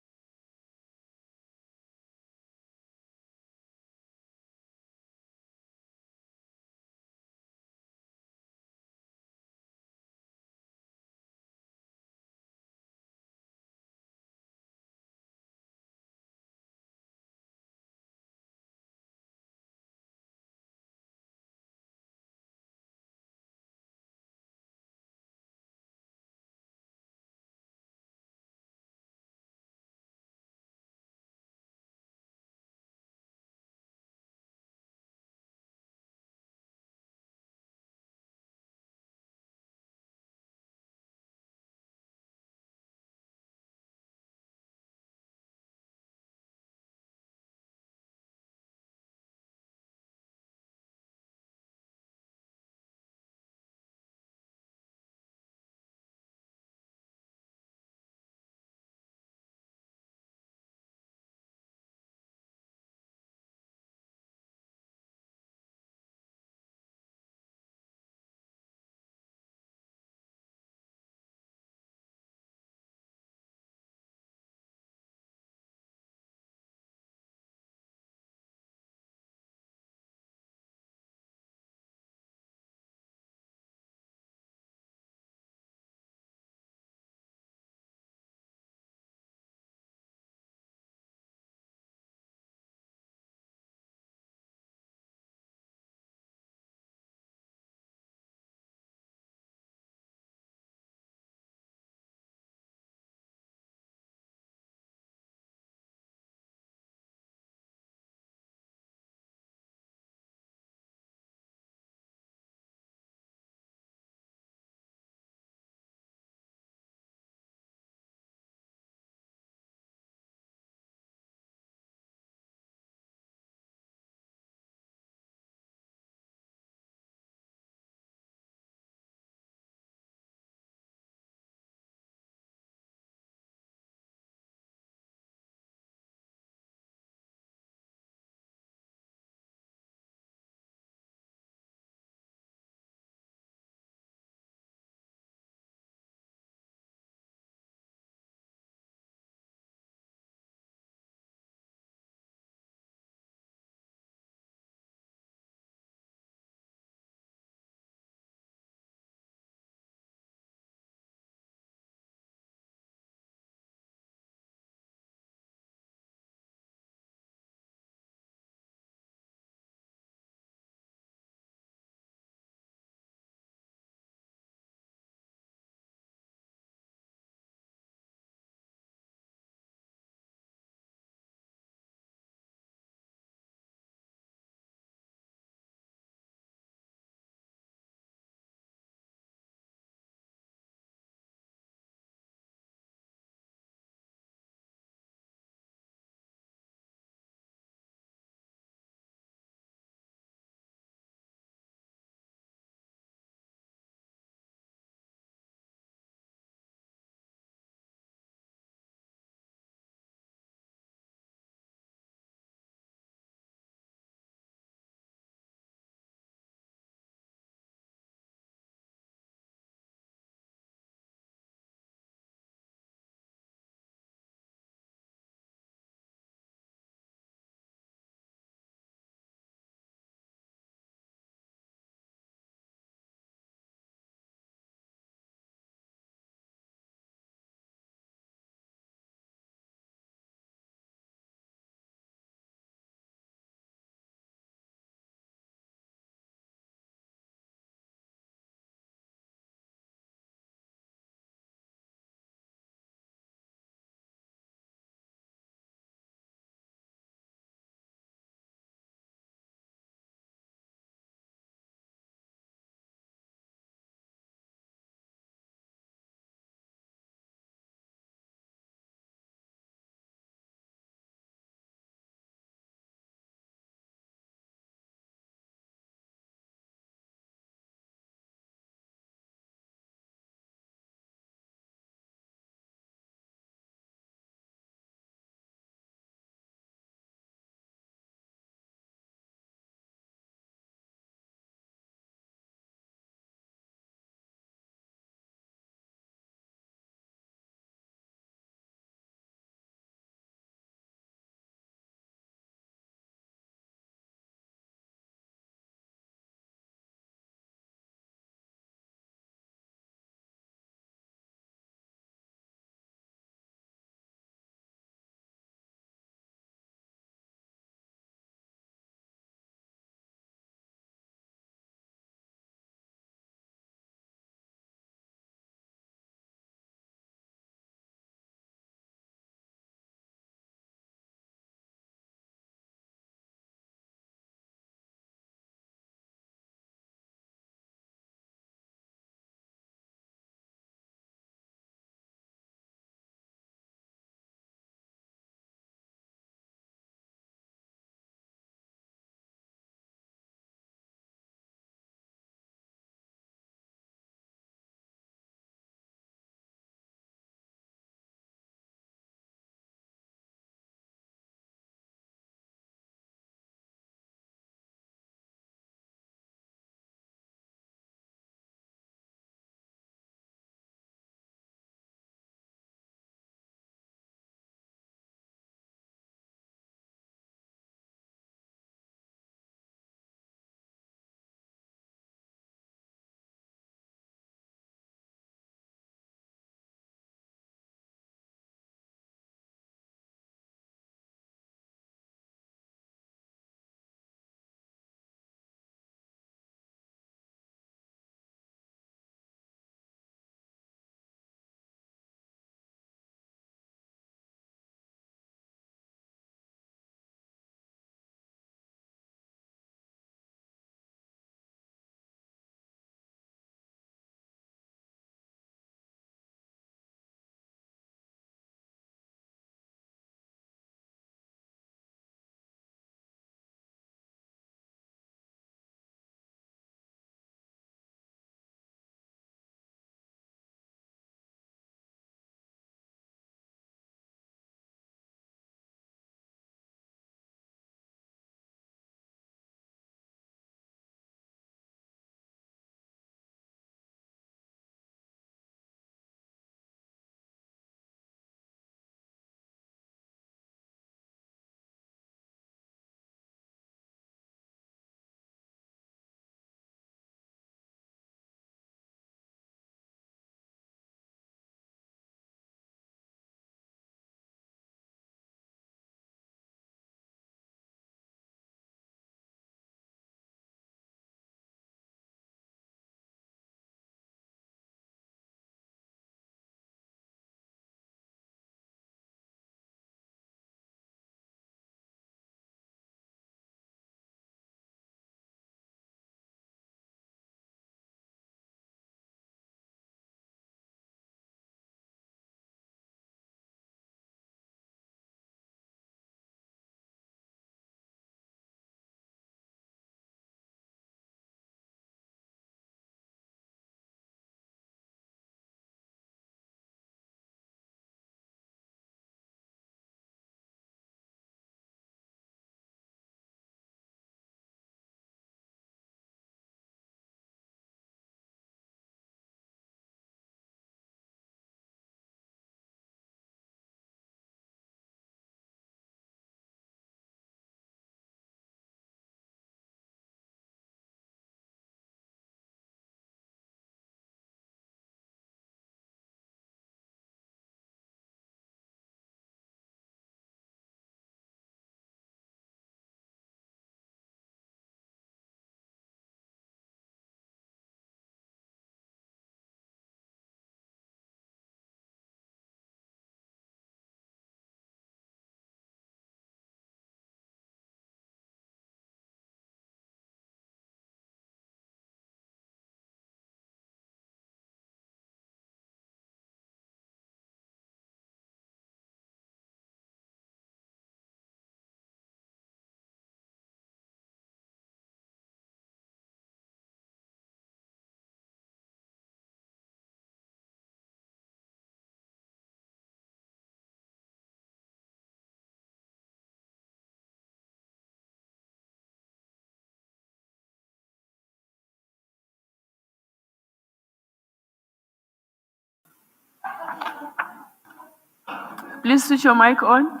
Please switch your mic on.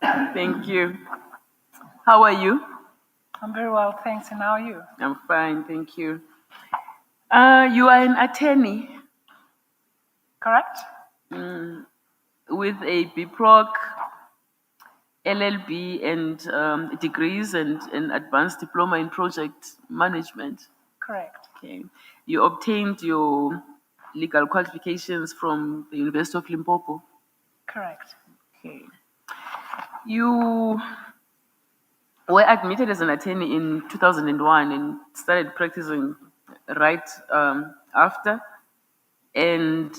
Thank you. How are you? I'm very well, thanks. And how are you? I'm fine, thank you. You are an attorney. Correct? With a BProc, LLB, and degrees and an advanced diploma in project management. Correct. Okay. You obtained your legal qualifications from the University of Limpopo. Correct. Okay. You were admitted as an attorney in 2001 and started practicing right after. And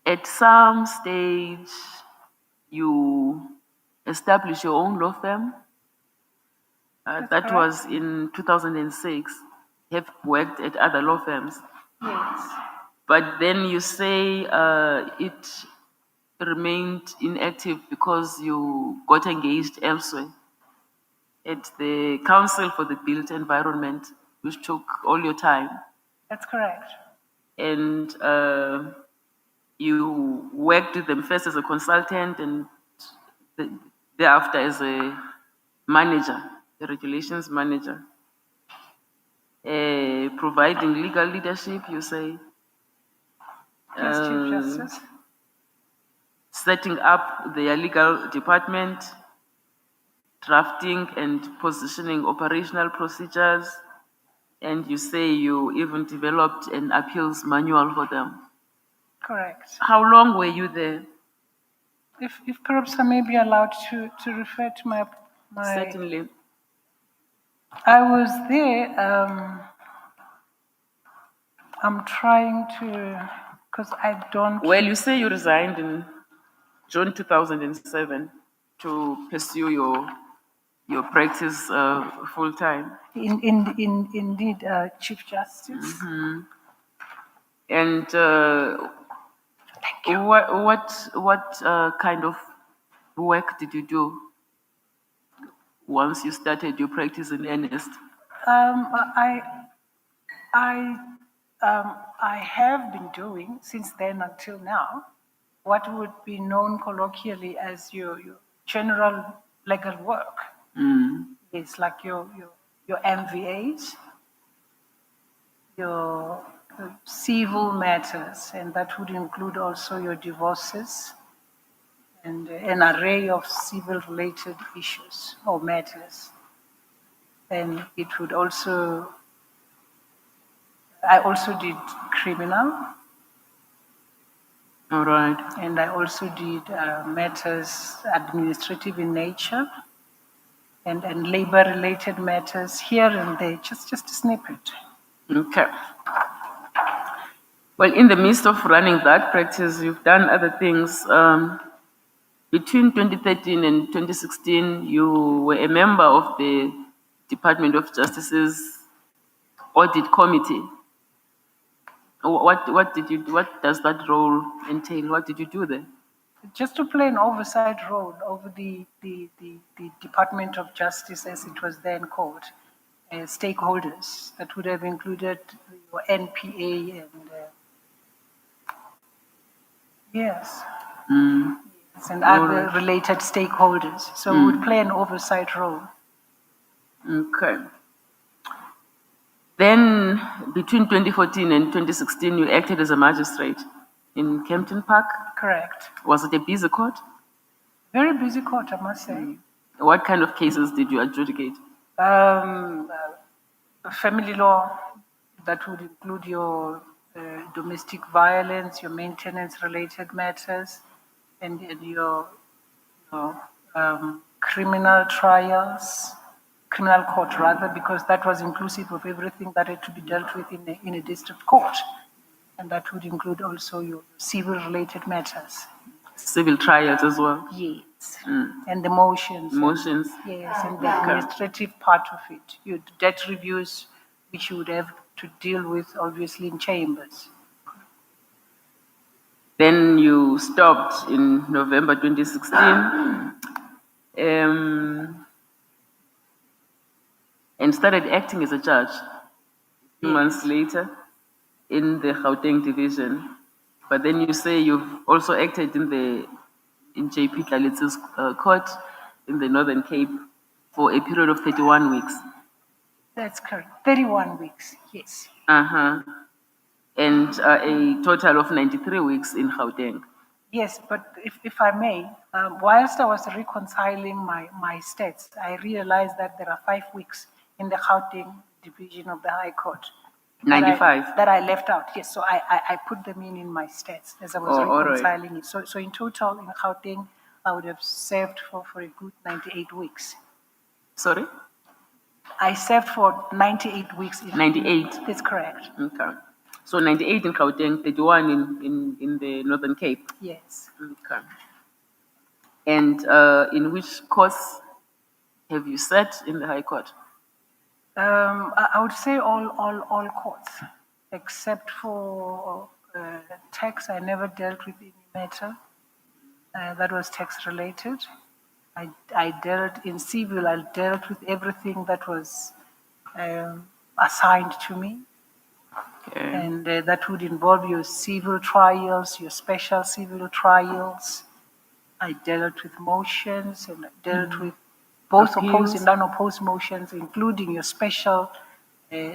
at some stage, you established your own law firm. That was in 2006. Have worked at other law firms. Yes. But then you say it remained inactive because you got engaged elsewhere at the Council for the Built Environment, which took all your time. That's correct. And you worked with them first as a consultant and thereafter as a manager, a regulations manager. Providing legal leadership, you say. Yes, Chief Justice. Setting up their legal department, drafting and positioning operational procedures, and you say you even developed an appeals manual for them. Correct. How long were you there? If perhaps I may be allowed to refer to my... Certainly. I was there, I'm trying to, because I don't... Well, you say you resigned in June 2007 to pursue your practice full time. Indeed, Chief Justice. Mm-hmm. And what kind of work did you do once you started your practice in earnest? I have been doing since then until now what would be known colloquially as your general legal work. It's like your MVAs, your civil matters, and that would include also your divorces and an array of civil-related issues or matters. And it would also, I also did criminal. All right. And I also did matters administrative in nature and labor-related matters here and there, just a snippet. Okay. Well, in the midst of running that practice, you've done other things. Between 2013 and 2016, you were a member of the Department of Justice's Audit Committee. What did you do? What does that role entail? What did you do there? Just to play an oversight role over the Department of Justice, as it was then called, stakeholders. That would have included your NPA and yes, and other related stakeholders. So we would play an oversight role. Okay. Then, between 2014 and 2016, you acted as a magistrate in Kempton Park? Correct. Was it a busy court? Very busy court, I must say. What kind of cases did you adjudicate? Family law, that would include your domestic violence, your maintenance-related matters, and your criminal trials, criminal court rather, because that was inclusive of everything that had to be dealt with in a district court. And that would include also your civil-related matters. Civil trials as well? Yes. And the motions. Motions? Yes, and the administrative part of it. Your debt reviews, which you would have to deal with, obviously, in chambers. Then you stopped in November 2016 and started acting as a judge. 2 months later. in the Gauteng division, but then you say you've also acted in JP Tlalitse's court in the Northern Cape for a period of 31 weeks. That's correct. 31 weeks, yes. Uh-huh. And a total of 93 weeks in Gauteng. Yes, but if I may, whilst I was reconciling my stats, I realized that there are 5 weeks in the Gauteng division of the High Court. 95? That I left out, yes. So I put them in my stats as I was reconciling it. So in total, in Gauteng, I would have served for a good 98 weeks. Sorry? I served for 98 weeks. 98? That's correct. Okay. So 98 in Gauteng, 31 in the Northern Cape? Yes. Okay. And in which courts have you sat in the High Court? I would say all courts, except for tax. I never dealt with any matter that was tax related. I dealt in civil. I dealt with everything that was assigned to me. Okay. And that would involve your civil trials, your special civil trials. I dealt with motions and I dealt with both opposed and unopposed motions, including your special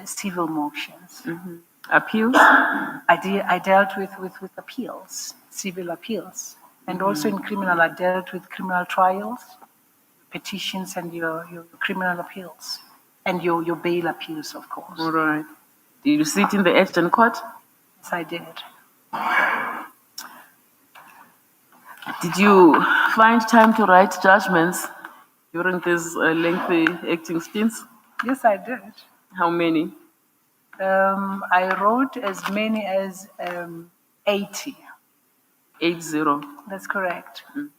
civil motions. Mm-hmm. Appeals? I dealt with appeals, civil appeals. And also in criminal, I dealt with criminal trials, petitions, and your criminal appeals, and your bail appeals, of course. All right. Did you sit in the Ashton Court? Yes, I did. Did you find time to write judgments during these lengthy acting stints? Yes, I did. How many? I wrote as many as 80. 80? That's correct. Mm.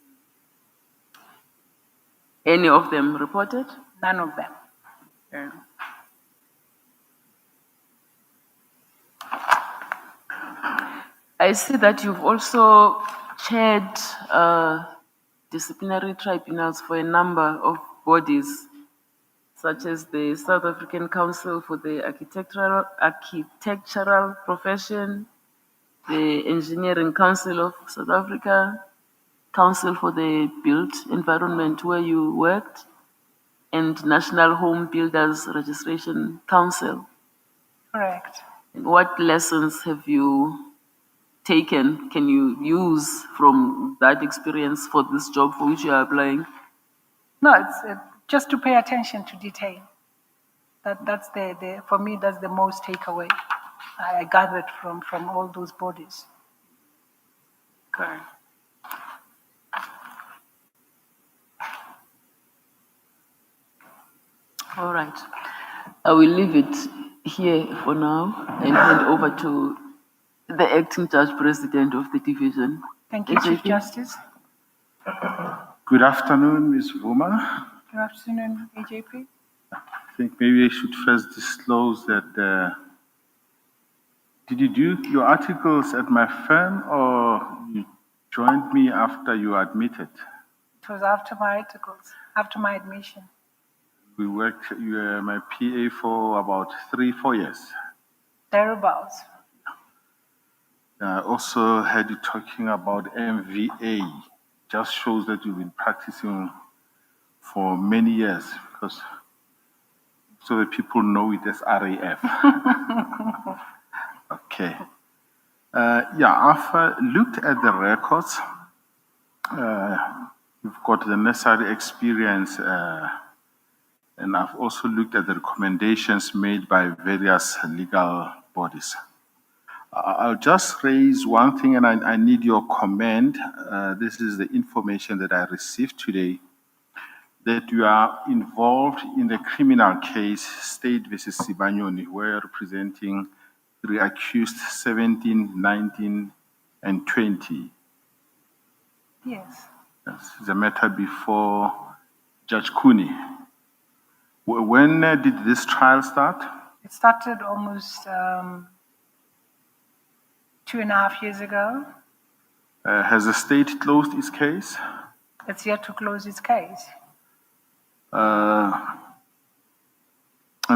Any of them reported? None of them. Okay. I see that you've also chaired disciplinary tribunals for a number of bodies, such as the South African Council for the Architectural Profession, the Engineering Council of South Africa, Council for the Built Environment where you worked, and National Home Builders Registration Council. Correct. And what lessons have you taken, can you use from that experience for this job for which you are applying? No, it's just to pay attention to detail. That's for me, that's the most takeaway I gathered from all those bodies. Okay. All right. I will leave it here for now and hand over to the acting judge president of the division. Thank you, Chief Justice. Good afternoon, Ms. Vuma. Good afternoon, AJP. I think maybe I should first disclose that did you do your articles at my firm or you joined me after you admitted? It was after my articles, after my admission. We worked, you were my PA for about 3-4 years. Thereabouts. I also heard you talking about MVA. Just shows that you've been practicing for many years because so that people know it as RAF. Okay. I've looked at the records. You've got the necessary experience, and I've also looked at the recommendations made by various legal bodies. I'll just raise one thing, and I need your comment. This is the information that I received today, that you are involved in the criminal case, State versus Sibanyoni, where you're representing the accused 17, 19, and 20. Yes. It's a matter before Judge Cooney. When did this trial start? It started almost 2.5 years ago. Has the state closed its case? It's yet to close its case. And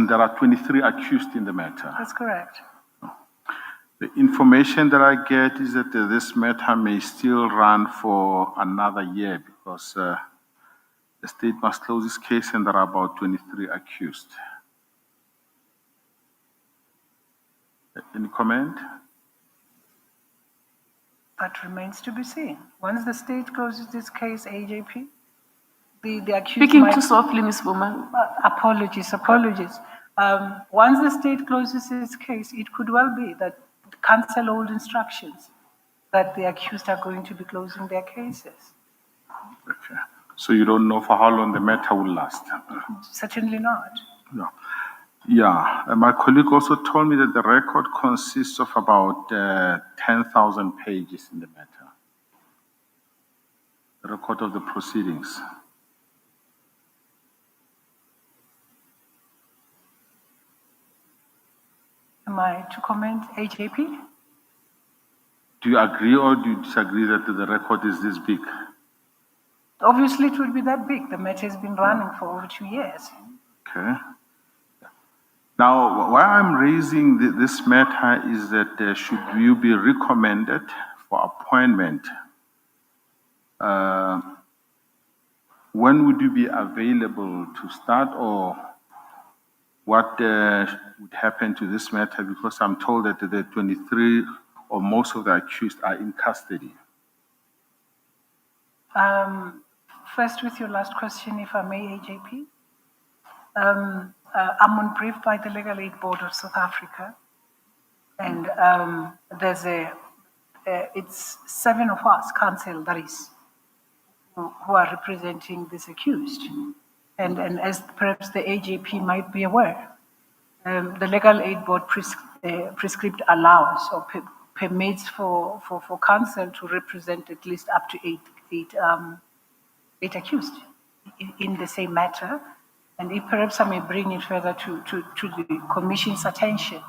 there are 23 accused in the matter. That's correct. The information that I get is that this matter may still run for another year because the state must close this case and there are about 23 accused. Any comment? That remains to be seen. Once the state closes this case, AJP, the accused Speaking might... too softly, Ms. Boma. Apologies. Once the state closes its case, it could well be that cancel old instructions that the accused are going to be closing their cases. Okay. So you don't know for how long the matter will last? Certainly not. No. Yeah, my colleague also told me that the record consists of about 10,000 pages in the matter. The record of the proceedings. Am I to comment, AJP? Do you agree or do you disagree that the record is this big? Obviously, it would be that big. The matter has been running for over 2 years. Okay. Now, why I'm raising this matter is that should you be recommended for appointment, when would you be available to start or what would happen to this matter? Because I'm told that the 23 or most of the accused are in custody. First, with your last question, if I may, AJP. I'm on brief by the Legal Aid Board of South Africa, and it's 7 of us, counsel, that is, who are representing this accused. And as perhaps the AJP might be aware, the Legal Aid Board prescript allows or permits for counsel to represent at least up to eight accused in the same matter. And if perhaps I may bring it further to the Commission's attention,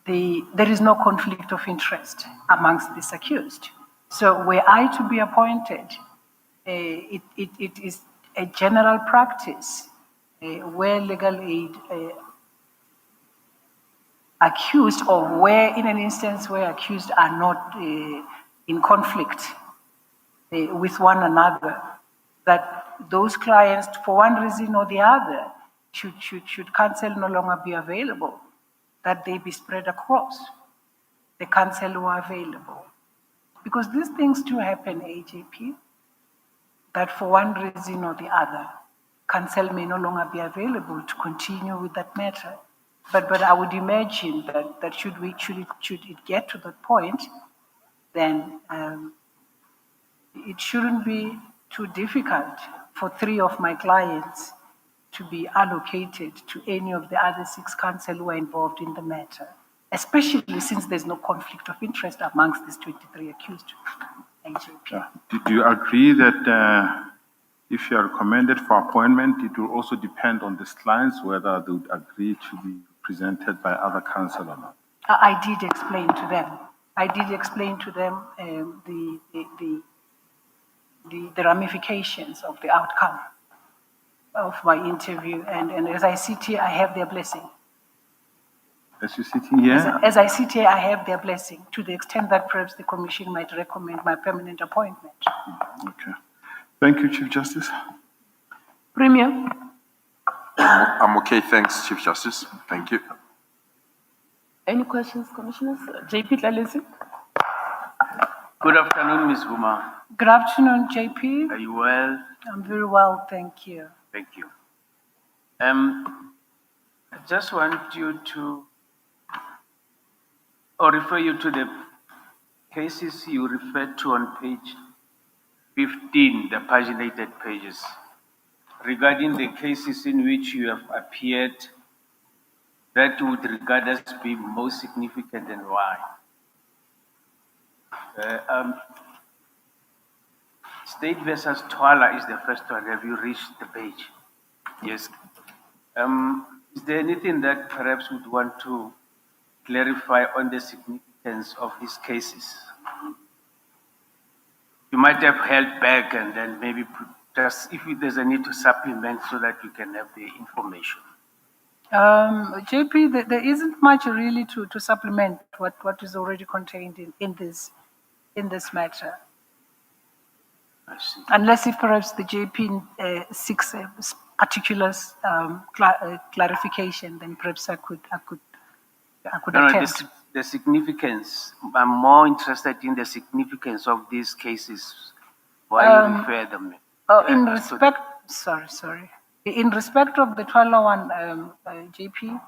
there is no conflict of interest amongst these accused. So were I to be appointed, it is a general practice where legal aid accused or where in an instance where accused are not in conflict with one another, that those clients, for one reason or the other, should counsel no longer be available, that they be spread across the counsel who are available. Because these things do happen, AJP, that for one reason or the other, counsel may no longer be available to continue with that matter. But I would imagine that should it get to that point, then it shouldn't be too difficult for 3 of my clients to be allocated to any of the other 6 counsel who are involved in the matter, especially since there's no conflict of interest amongst these 23 accused. AJP. Do you agree that if you are recommended for appointment, it will also depend on these clients whether they would agree to be presented by other counsel or not? I did explain to them. The ramifications of the outcome of my interview. And as I sit here, I have their blessing. As you sit here? As I sit here, I have their blessing to the extent that perhaps the Commission might recommend my permanent appointment. Okay. Thank you, Chief Justice. Premier. I'm okay, thanks, Chief Justice. Thank you. Any questions, Commissioners? JP Tlalesi. Good afternoon, Ms. Buma. Good afternoon, JP. Are you well? I'm very well, thank you. Thank you. I just want you to, or refer you to the cases you referred to on page 15, the paginated pages, regarding the cases in which you have appeared that would regard as being most significant and why. State versus Twala is the first one. Have you reached the page? Yes. Is there anything that perhaps would want to clarify on the significance of these cases? You might have held back and then maybe just if there's a need to supplement so that we can have the information. JP, there isn't much really to supplement what is already contained in this matter. Unless if perhaps the JP seeks a particular clarification, then perhaps I could No, attempt. the significance, I'm more interested in the significance of these cases. Why you refer them? In respect, sorry. In respect of the 1201 JP,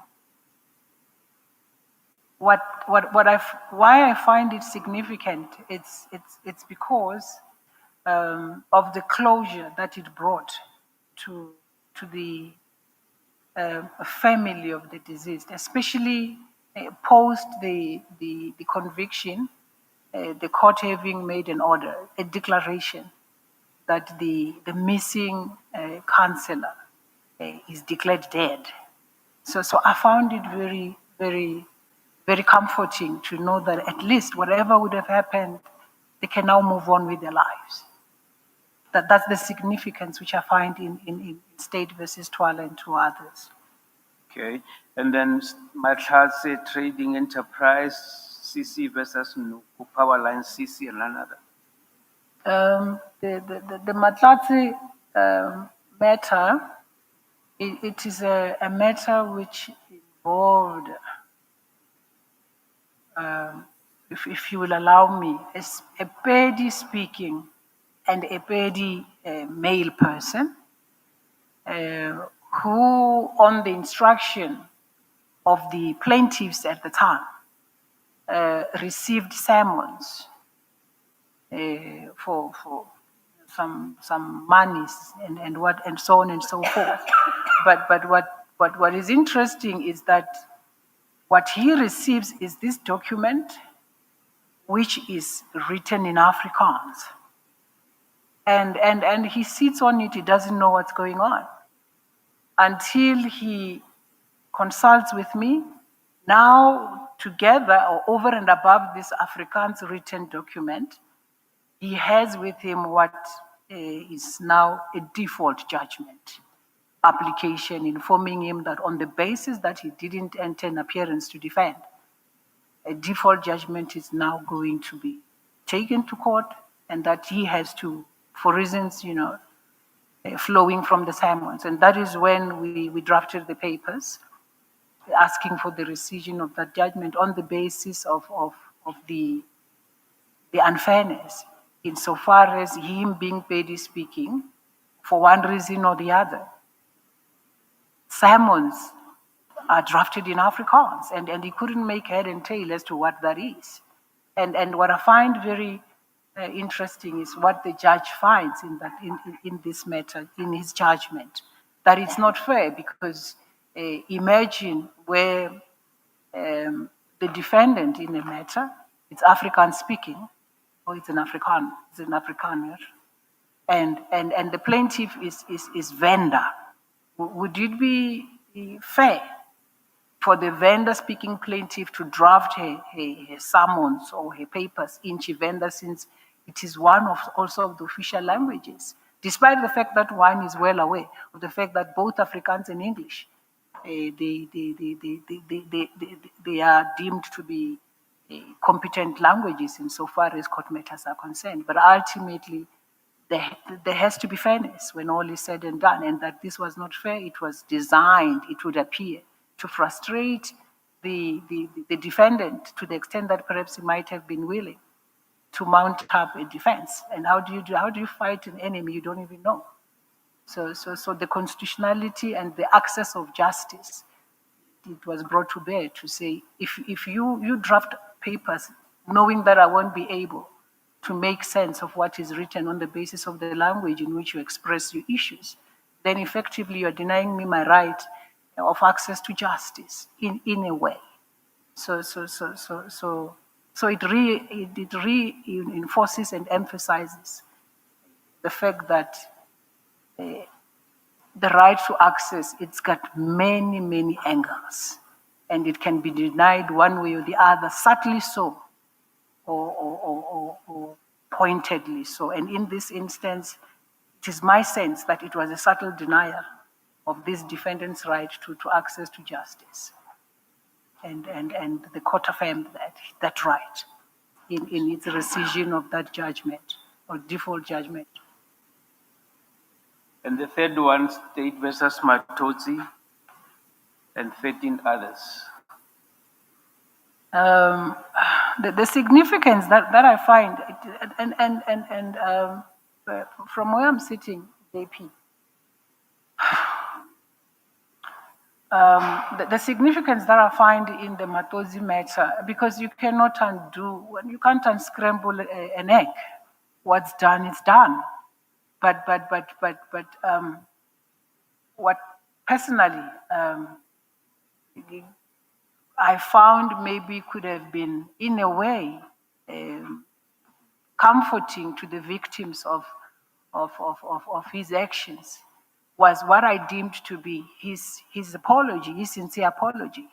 why I find it significant, it's because of the closure that it brought to the family of the deceased, especially post the conviction, the court having made an order, a declaration that the missing councillor is declared dead. So I found it very, very, very comforting to know that at least whatever would have happened, they can now move on with their lives. That's the significance which I find in State versus Twala and two others. Okay, and then Matlatse Trading Enterprise, CC versus Nuku Power Line, CC and another. The Matlatse matter, it is a matter which involved, if you will allow me, a Pedi speaking and a Pedi male person who, on the instruction of the plaintiffs at the time, received summons for some monies and so on and so forth. But what is interesting is that what he receives is this document, which is written in Afrikaans. And he sits on it, he doesn't know what's going on until he consults with me. Now, together or over and above this Afrikaans written document, he has with him what is now a default judgment application, informing him that on the basis that he didn't enter an appearance to defend, a default judgment is now going to be taken to court, and that he has to, for reasons, flowing from the summons. And that is when we drafted the papers asking for the rescission of that judgment on the basis of the unfairness, insofar as him being Pedi speaking, for one reason or the other. Summons are drafted in Afrikaans, and he couldn't make head and tail as to what that is. And what I find very interesting is what the judge finds in this matter, in his judgment, that it's not fair, because imagine where the defendant in a matter, it's Afrikaans speaking, or it's an Afrikaner, and the plaintiff is vendor. Would it be fair for the vendor speaking plaintiff to draft her summons or her papers in Chivenda, since it is one of also of the official languages, despite the fact that one is well aware of the fact that both Afrikaans and English, they are deemed to be competent languages insofar as court matters are concerned. But ultimately, there has to be fairness when all is said and done, and that this was not fair. It was designed, it would appear, to frustrate the defendant to the extent that perhaps he might have been willing to mount up a defense. And how do you fight an enemy you don't even know? So the constitutionality and the access of justice, it was brought to bear to say, if you draft papers knowing that I won't be able to make sense of what is written on the basis of the language in which you express your issues, then effectively you're denying me my right of access to justice in a way. So it reinforces and emphasizes the fact that the right to access, it's got many, many angles, and it can be denied one way or the other, subtly so, or pointedly so. And in this instance, it is my sense that it was a subtle denial of this defendant's right to access to justice. And the court affirmed that right in its rescission of that judgment or default judgment. And the third one, State versus Matotsi, and 13 others. The significance that I find, from where I'm sitting, JP, the significance that I find in the Matotsi matter, because you cannot undo, you can't unscramble an egg. What's done is done. But what personally I found maybe could have been, in a way, comforting to the victims of his actions was what I deemed to be his apology, his sincere apology.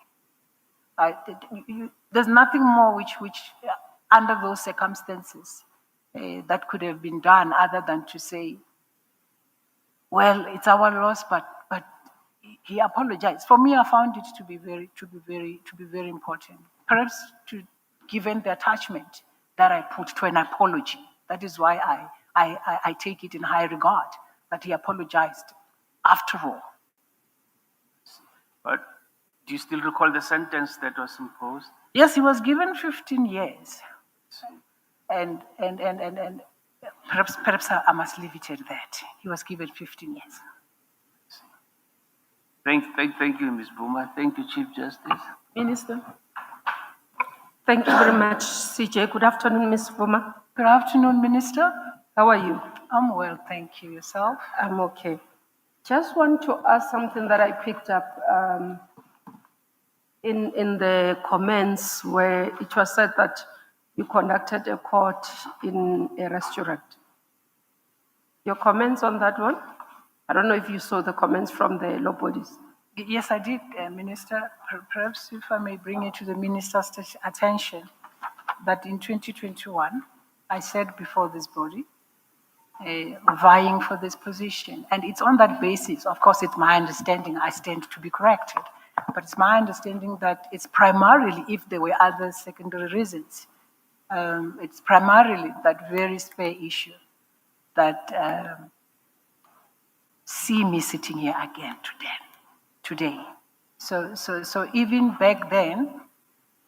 There's nothing more which under those circumstances, that could have been done other than to say, well, it's our loss, but he apologized. For me, I found it to be very important. Perhaps given the attachment that I put to an apology. That is why I take it in high regard that he apologized after all. But do you still recall the sentence that was imposed? Yes, he was given 15 years. And perhaps I must leave it at that. He was given 15 years. Thank you, Ms. Buma. Thank you, Chief Justice. Minister. Thank you very much, CJ. Good afternoon, Ms. Buma. Good afternoon, Minister. How are you? I'm well, thank you. Yourself? I'm okay. Just want to ask something that I picked up in the comments where it was said that you conducted a court in a restaurant. Your comments on that one? I don't know if you saw the comments from the law bodies. Yes, I did, Minister. Perhaps if I may bring it to the Minister's attention that in 2021, I said before this body, vying for this position. And it's on that basis, of course, it's my understanding, I stand to be corrected, but it's my understanding that it's primarily, if there were other secondary reasons, it's primarily that very spare issue that see me sitting here again today. So even back then,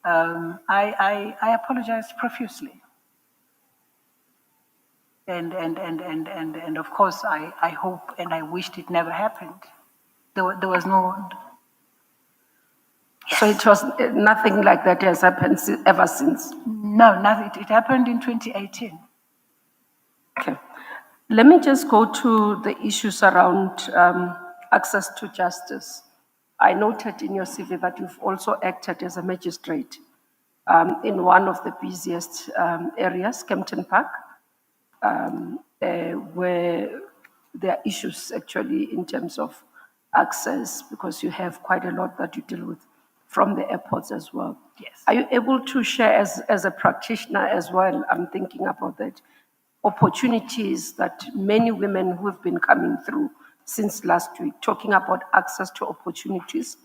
I apologized profusely. And of course, I hope and I wished it never happened. There was no. So it was nothing like that has happened ever since? No, nothing. It happened in 2018. Okay. Let me just go to the issues around access to justice. I noted in your CV that you've also acted as a magistrate in one of the busiest areas, Kempton Park, where there are issues actually in terms of access because you have quite a lot that you deal with from the airports as well. Yes. Are you able to share as a practitioner as well, I'm thinking about that, opportunities that many women who have been coming through since last week, talking about access to opportunities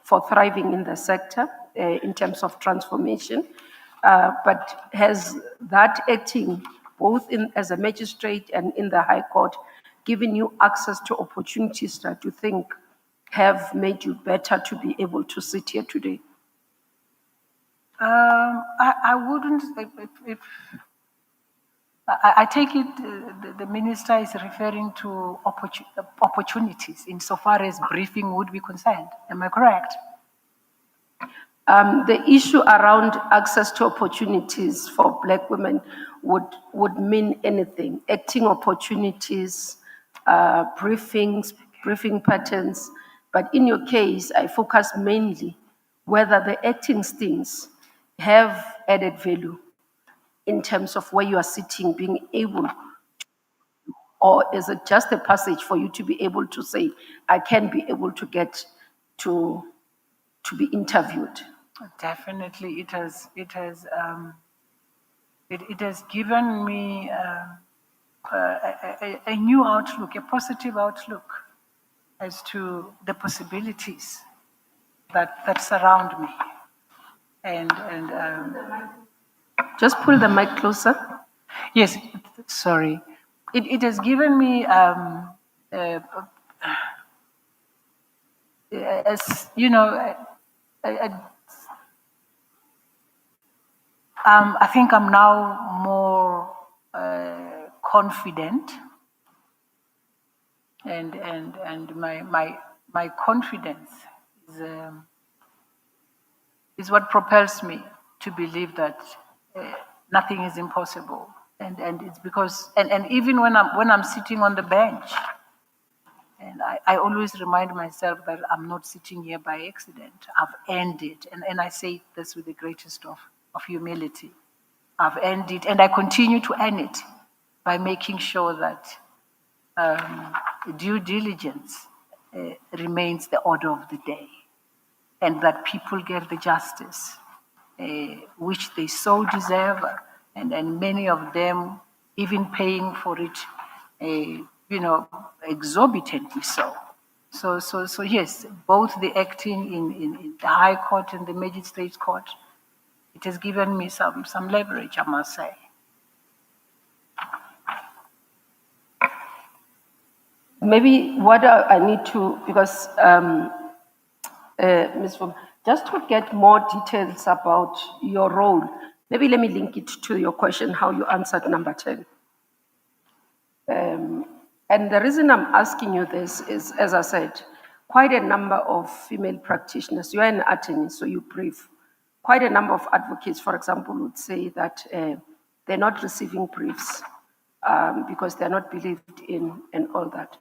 for thriving in the sector in terms of transformation, but has that acting both as a magistrate and in the High Court given you access to opportunities that you think have made you better to be able to sit here today? I wouldn't, I take it the minister is referring to opportunities insofar as briefing would be concerned. Am I correct? The issue around access to opportunities for Black women would mean anything. Acting opportunities, briefing patterns. But in your case, I focus mainly whether the acting stints have added value in terms of where you are sitting, being able to, or is it just a passage for you to be able to say, I can be able to get to be interviewed? Definitely, it has given me a new outlook, a positive outlook, as to the possibilities that surround me. And Just pull the mic closer. yes, sorry. It has given me, as you know, I think I'm now more confident, and my confidence is what propels me to believe that nothing is impossible. And it's because, and even when I'm sitting on the bench, and I always remind myself that I'm not sitting here by accident. I've earned it. And I say this with the greatest of humility. I've earned it, and I continue to earn it by making sure that due diligence remains the order of the day, and that people get the justice which they so deserve, and many of them even paying for it, exorbitantly so. So yes, both the acting in the High Court and the Magistrates Court, it has given me some leverage, I must say. Maybe what I need to, because Ms. Vom, just to get more details about your role, maybe let me link it to your question, how you answered number 10. And the reason I'm asking you this is, as I said, quite a number of female practitioners, you are an attorney, so you brief. Quite a number of advocates, for example, would say that they're not receiving briefs because they're not believed in and all that.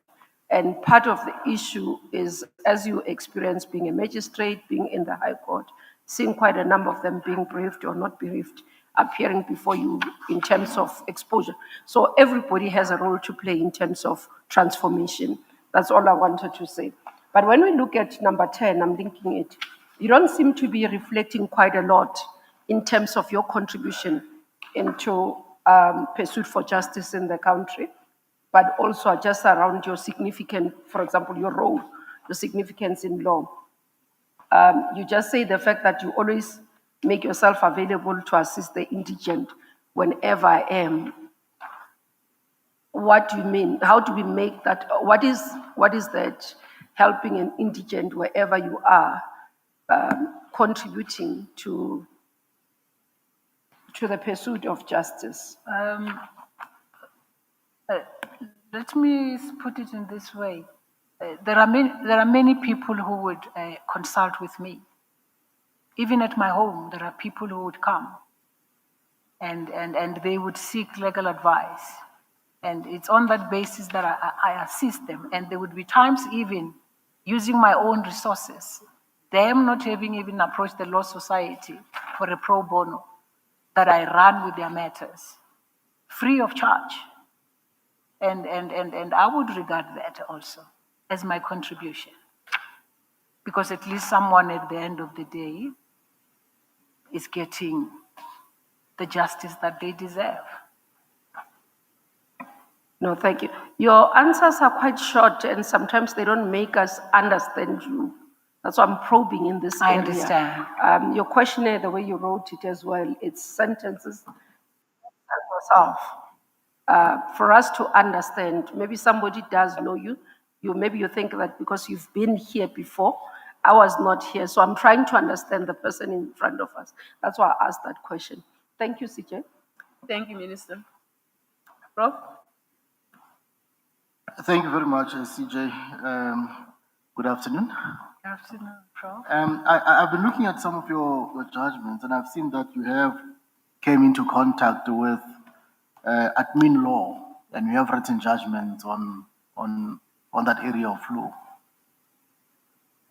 And part of the issue is, as you experience being a magistrate, being in the High Court, seeing quite a number of them being briefed or not briefed, appearing before you in terms of exposure. So everybody has a role to play in terms of transformation. That's all I wanted to say. But when we look at number 10, I'm linking it, you don't seem to be reflecting quite a lot in terms of your contribution into pursuit for justice in the country, but also just around your significant, for example, your role, your significance in law. You just say the fact that you always make yourself available to assist the indigent whenever I am. What do you mean? How do we make that? What is that helping an indigent wherever you are, contributing to the pursuit of justice? Let me put it in this way. There are many people who would consult with me. Even at my home, there are people who would come and they would seek legal advice. And it's on that basis that I assist them. And there would be times even using my own resources, them not having even approached the Law Society for a pro bono, that I run with their matters, free of charge. And I would regard that also as my contribution. Because at least someone at the end of the day is getting the justice that they deserve. No, thank you. Your answers are quite short and sometimes they don't make us understand you. That's why I'm probing in this area. I understand. Your questionnaire, the way you wrote it as well, it's sentences yourself. For us to understand, maybe somebody does know you. Maybe you think that because you've been here before, I was not here. So I'm trying to understand the person in front of us. That's why I asked that question. Thank you, CJ. Thank you, Minister. Prof? Thank you very much, CJ. Good afternoon. Good afternoon, Prof. I've been looking at some of your judgments, and I've seen that you have came into contact with admin law, and you have written judgments on that area of law.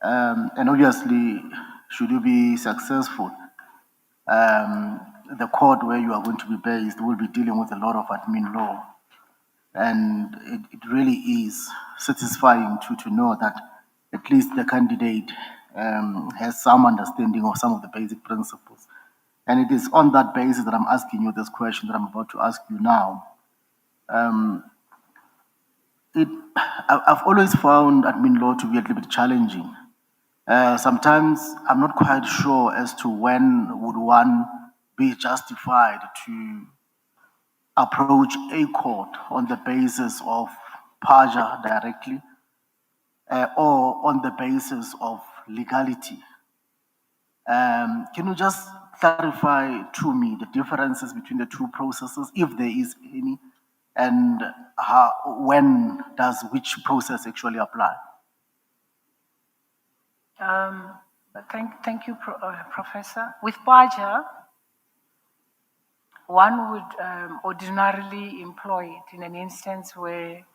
And obviously, should you be successful, the court where you are going to be based will be dealing with a lot of admin law. And it really is satisfying to know that at least the candidate has some understanding of some of the basic principles. And it is on that basis that I'm asking you this question that I'm about to ask you now. I've always found admin law to be a little bit challenging. Sometimes I'm not quite sure as to when would one be justified to approach a court on the basis of parja directly, or on the basis of legality. Can you just clarify to me the differences between the two processes, if there is any, and when does which process actually apply? Thank you, Professor. With Paja, one would ordinarily employ it in an instance where,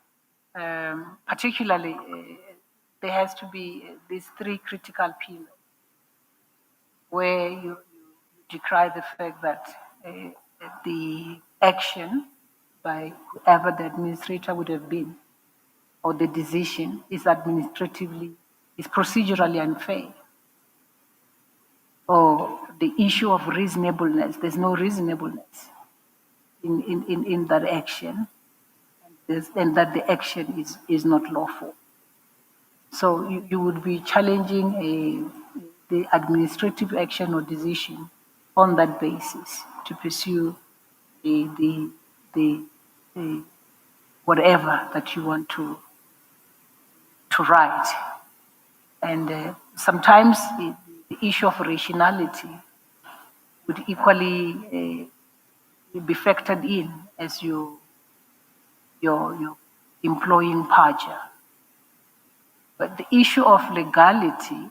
particularly, there has to be these three critical pillars, where you decry the fact that the action by whoever the administrator would have been, or the decision is procedurally unfair. Or the issue of reasonableness, there's no reasonableness in that action, and that the action is not lawful. So you would be challenging the administrative action or decision on that basis to pursue the whatever that you want to write. And sometimes the issue of rationality would equally be factored in as you're employing parja. But the issue of legality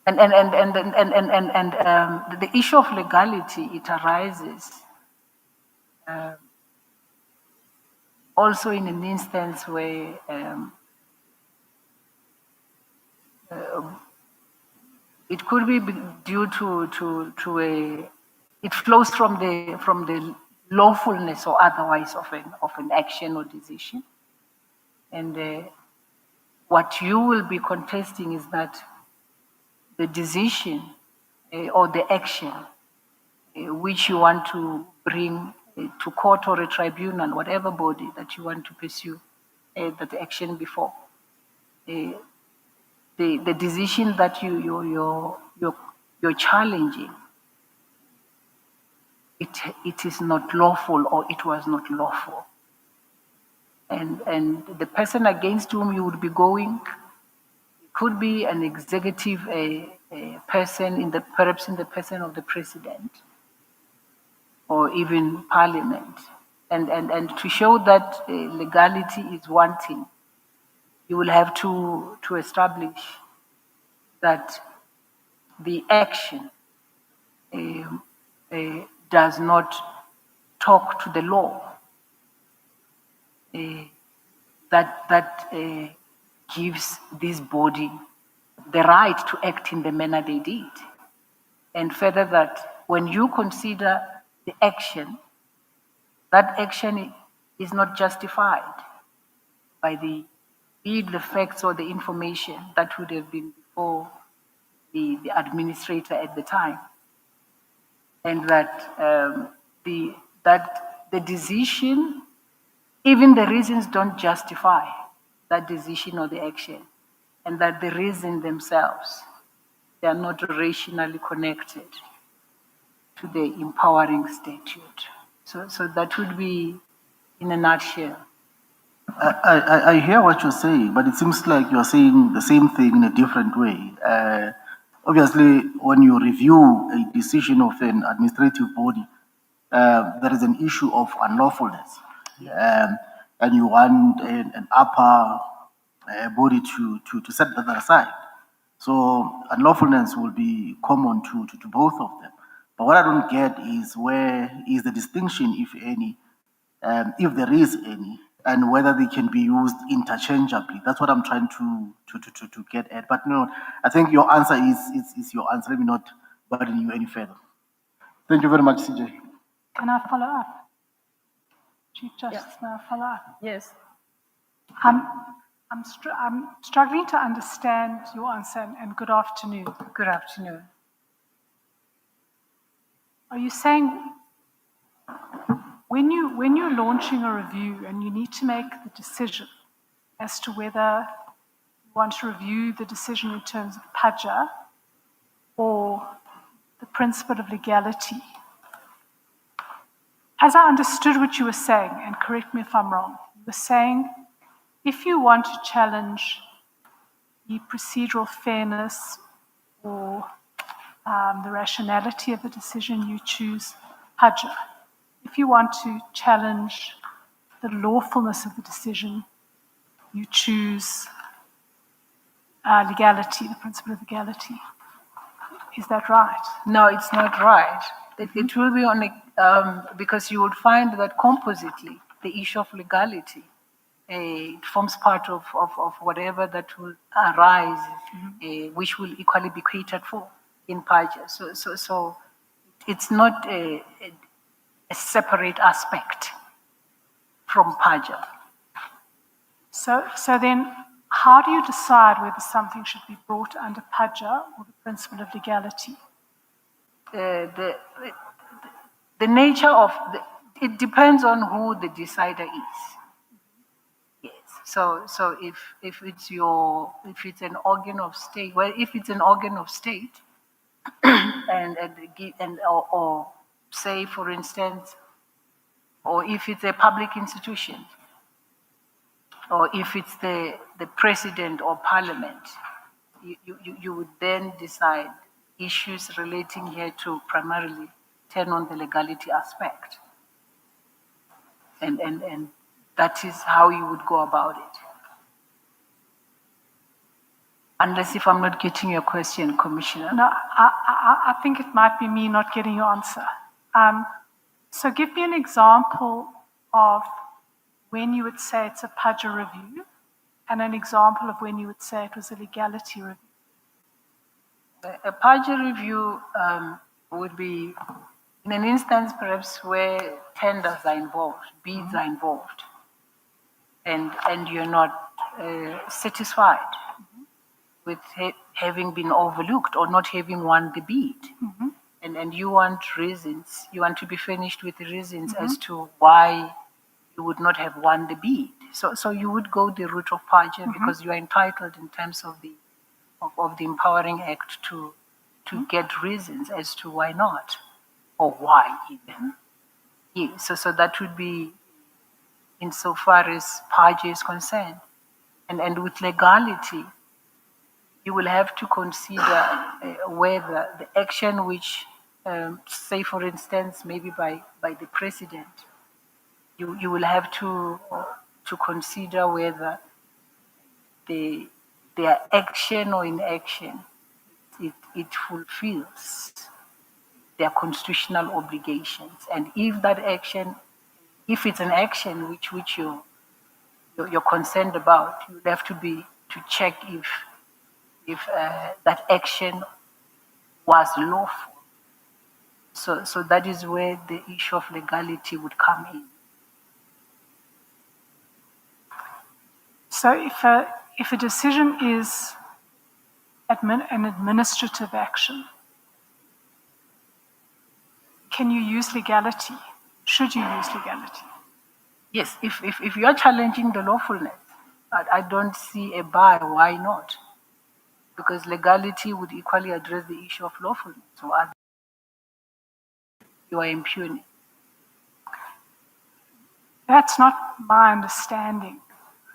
and the issue of legality, it arises also in an instance where it could be due to it flows from the lawfulness or otherwise of an action or decision. And what you will be contesting is that the decision or the action which you want to bring to court or a tribunal, whatever body that you want to pursue that action before, the decision that you're challenging, it is not lawful, or it was not lawful. And the person against whom you would be going could be an executive person, perhaps in the person of the president, or even parliament. And to show that legality is wanting, you will have to establish that the action does not talk to the law, that gives this body the right to act in the manner they did. And further, that when you consider the action, that action is not justified by be it the facts or the information that would have been before the administrator at the time. And that the decision, even the reasons don't justify that decision or the action, and that the reason themselves, they are not rationally connected to the empowering statute. So that would be in a nutshell. I hear what you're saying, but it seems like you're saying the same thing in a different way. Obviously, when you review a decision of an administrative body, there is an issue of unlawfulness. And you want an upper body to set that aside. So unlawfulness will be common to both of them. But what I don't get is where is the distinction, if any, if there is any, and whether they can be used interchangeably. That's what I'm trying to get at. But no, I think your answer is your answer. Let me not burden you any further. Thank you very much, CJ. Can I follow up? Chief Justice, may I follow up? Yes. I'm struggling to understand your answer, and good afternoon. Good afternoon. Are you saying when you're launching a review and you need to make the decision as to whether you want to review the decision in terms of PAJA or the principle of legality, as I understood what you were saying, and correct me if I'm wrong, you were saying if you want to challenge the procedural fairness or the rationality of the decision, you choose PAJA. If you want to challenge the lawfulness of the decision, you choose legality, the principle of legality. Is that right? No, it's not right. It will be only because you would find that compositely the issue of legality it forms part of whatever that will arise, which will equally be catered for in PAJA. So it's not a separate aspect from PAJA. So then, how do you decide whether something should be brought under PAJA or the principle of legality? The nature of it depends on who the decider is. Yes. So if it's an organ of state, well, if it's an organ of state, or say for instance, or if it's a public institution, or if it's the president or parliament, you would then decide issues relating here to primarily turn on the legality aspect. And that is how you would go about it. Unless if I'm not getting your question, Commissioner. No, I think it might be me not getting your answer. So give me an example of when you would say it's a PAJA review and an example of when you would say it was a legality review. A PAJA review would be in an instance perhaps where tenders are involved, bids are involved, and you're not satisfied with having been overlooked or not having won the bid. And you want reasons, you want to be furnished with reasons as to why you would not have won the bid. So you would go the route of PAJA because you are entitled in terms of the Empowering Act to get reasons as to why not, or why even. Yeah, so that would be insofar as PAJA is concerned. And with legality, you will have to consider whether the action which, say for instance, maybe by the president, you will have to consider whether their action or inaction, it fulfills their constitutional obligations. And if that action, if it's an action which you're concerned about, you have to check if that action was lawful. So that is where the issue of legality would come in. So if a decision is an administrative action, can you use legality? Should you use legality? Yes, if you are challenging the lawfulness, I don't see a bar. Why not? Because legality would equally address the issue of lawfulness. So you are impugning. That's not my understanding.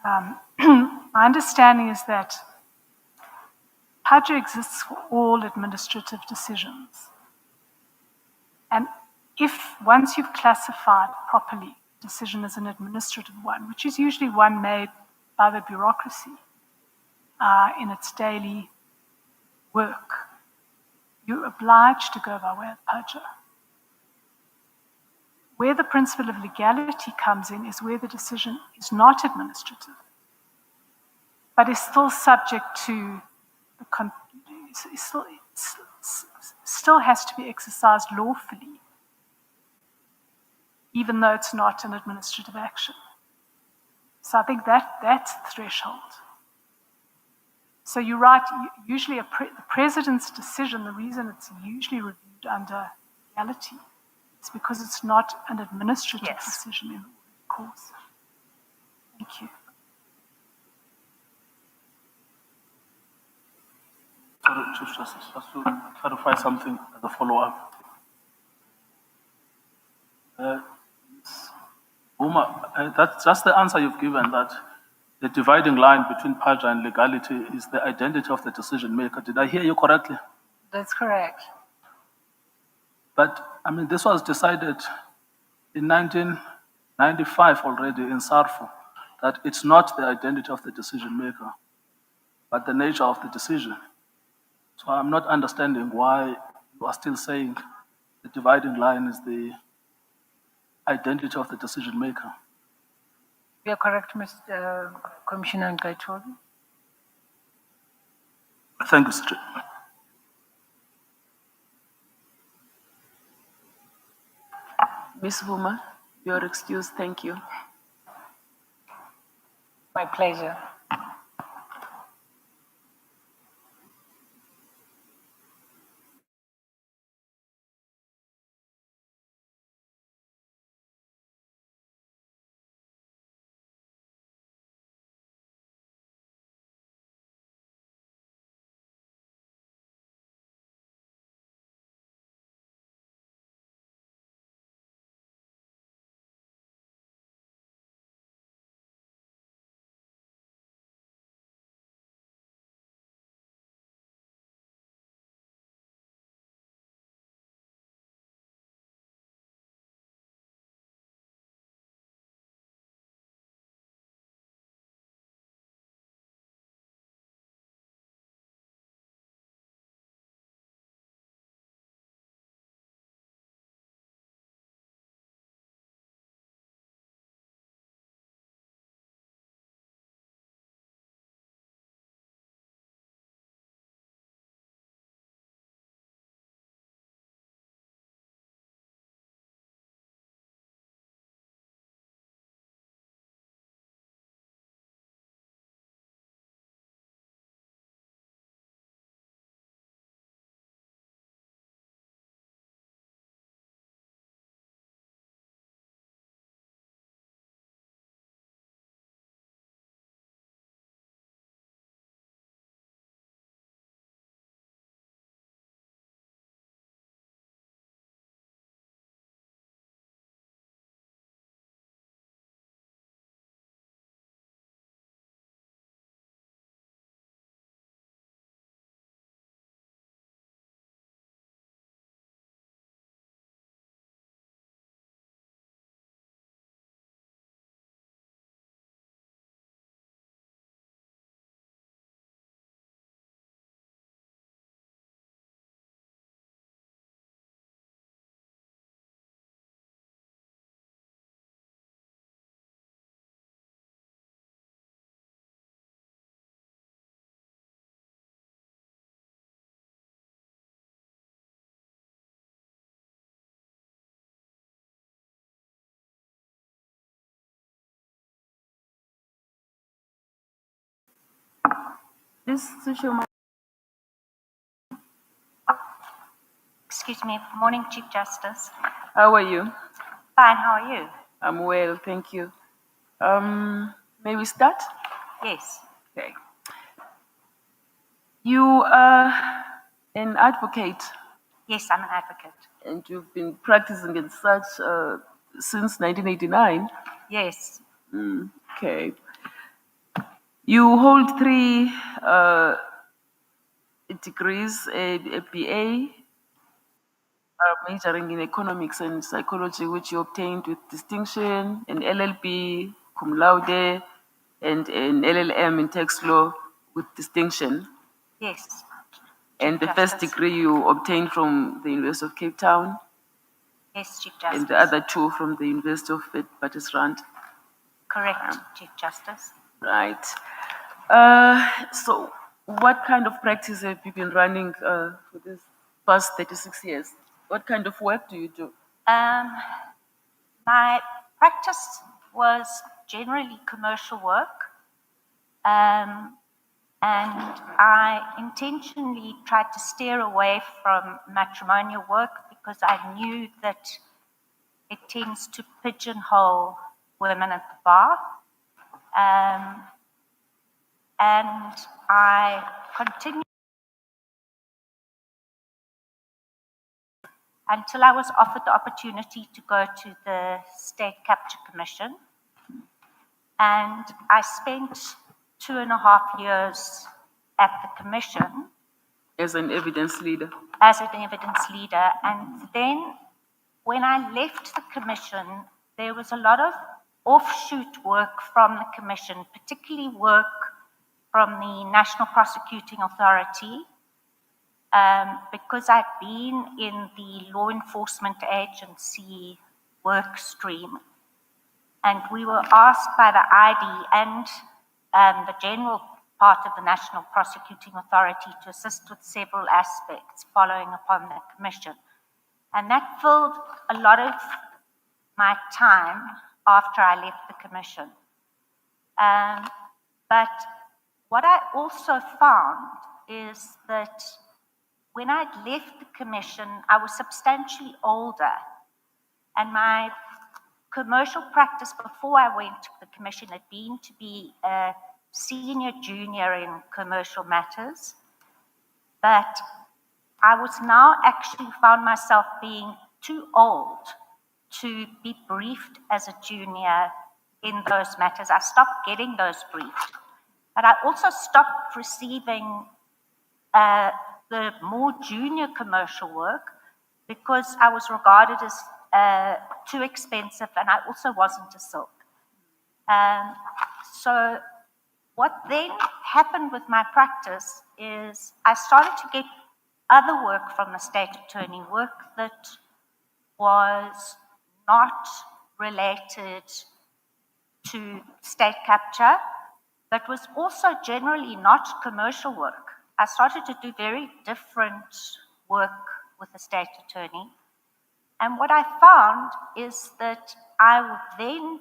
My understanding is that PAJA exists for all administrative decisions. And if once you've classified properly a decision as an administrative one, which is usually one made by the bureaucracy in its daily work, you're obliged to go by way of PAJA. Where the principle of legality comes in is where the decision is not administrative, but is still subject to still has to be exercised lawfully, even though it's not an administrative action. So I think that's the threshold. So you're right, usually the president's decision, the reason it's usually reviewed under legality It's because it's not an administrative Yes. decision in course. Thank you. Sorry, Chief Justice, just to clarify something as a follow-up. Uma, that's just the answer you've given, that the dividing line between PAJA and legality is the identity of the decision maker. Did I hear you correctly? That's correct. But, I mean, this was decided in 1995 already in SARFO, that it's not the identity of the decision maker, but the nature of the decision. So I'm not understanding why you are still saying the dividing line is the identity of the decision maker. You are correct, Mr. Commissioner Gauteng. Thank you, Mr. Chair. Ms. Vuma, you're excused. Thank you. My pleasure. Please switch your mic. Excuse me. Morning, Chief Justice. How are you? Fine, how are you? I'm well, thank you. May we start? Yes. Okay. You are an advocate. Yes, I'm an advocate. And you've been practicing in such since 1989. Yes. Okay. You hold 3 degrees, a BA, majoring in economics and psychology, which you obtained with distinction, an LLB, cum laude, and an LLM in tax law with distinction. Yes. And the Chief first Justice. degree you obtained from the University of Cape Town, Yes, Chief Justice. and the other 2 from the University of Witwatersrand. Correct, Chief Justice. Right. So, what kind of practice have you been running for this past 36 years? What kind of work do you do? My practice was generally commercial work, and I intentionally tried to steer away from matrimonial work because I knew that it tends to pigeonhole women at the bar. And I continue until I was offered the opportunity to go to the State Capture Commission. And I spent 2.5 years at the commission. As an evidence leader? As an evidence leader. And then when I left the commission, there was a lot of offshoot work from the commission, particularly work from the National Prosecuting Authority, because I'd been in the law enforcement agency work stream. And we were asked by the ID and the general part of the National Prosecuting Authority to assist with several aspects following upon the commission. And that filled a lot of my time after I left the commission. But what I also found is that when I'd left the commission, I was substantially older, and my commercial practice before I went to the commission had been to be a senior junior in commercial matters. But I was now actually found myself being too old to be briefed as a junior in those matters. I stopped getting those briefed. But I also stopped receiving the more junior commercial work because I was regarded as too expensive, and I also wasn't a silk. So what then happened with my practice is I started to get other work from the state attorney, work that was not related to state capture, but was also generally not commercial work. I started to do very different work with the state attorney. And what I found is that I would then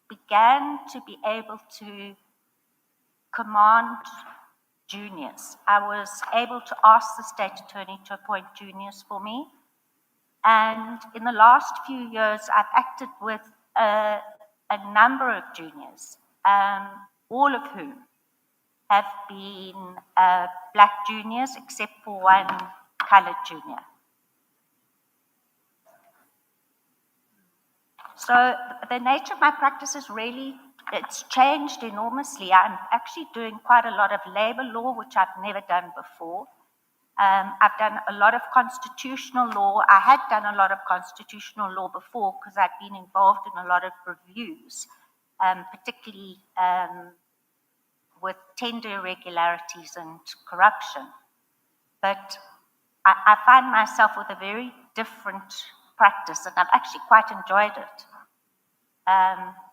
began to be able to command juniors. I was able to ask the state attorney to appoint juniors for me. And in the last few years, I've acted with a number of juniors, all of whom have been black juniors, except for one colored junior. So the nature of my practice is really, it's changed enormously. I'm actually doing quite a lot of labor law, which I've never done before. I've done a lot of constitutional law. I had done a lot of constitutional law before because I'd been involved in a lot of reviews, particularly with tender irregularities and corruption. But I find myself with a very different practice, and I've actually quite enjoyed it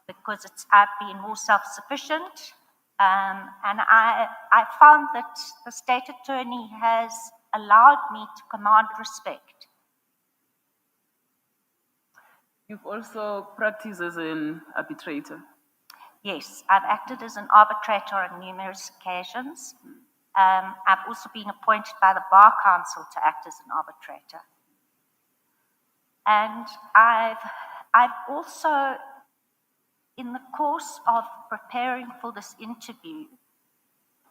because I've been more self-sufficient, and I found that the state attorney has allowed me to command respect. You've also practiced as an arbitrator. Yes, I've acted as an arbitrator on numerous occasions. I've also been appointed by the Bar Council to act as an arbitrator. And I've also, in the course of preparing for this interview,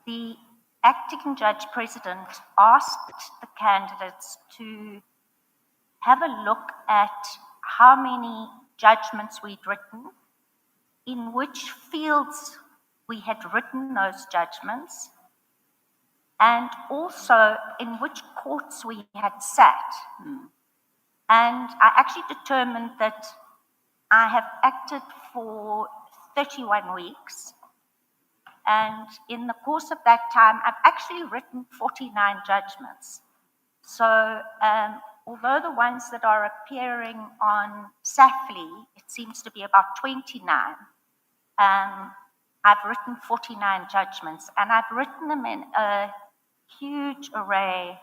the acting judge president asked the candidates to have a look at how many judgments we'd written, in which fields we had written those judgments, and also in which courts we had sat. And I actually determined that I have acted for 31 weeks. And in the course of that time, I've actually written 49 judgments. So although the ones that are appearing on SAFLI, it seems to be about 29, I've written 49 judgments, and I've written them in a huge array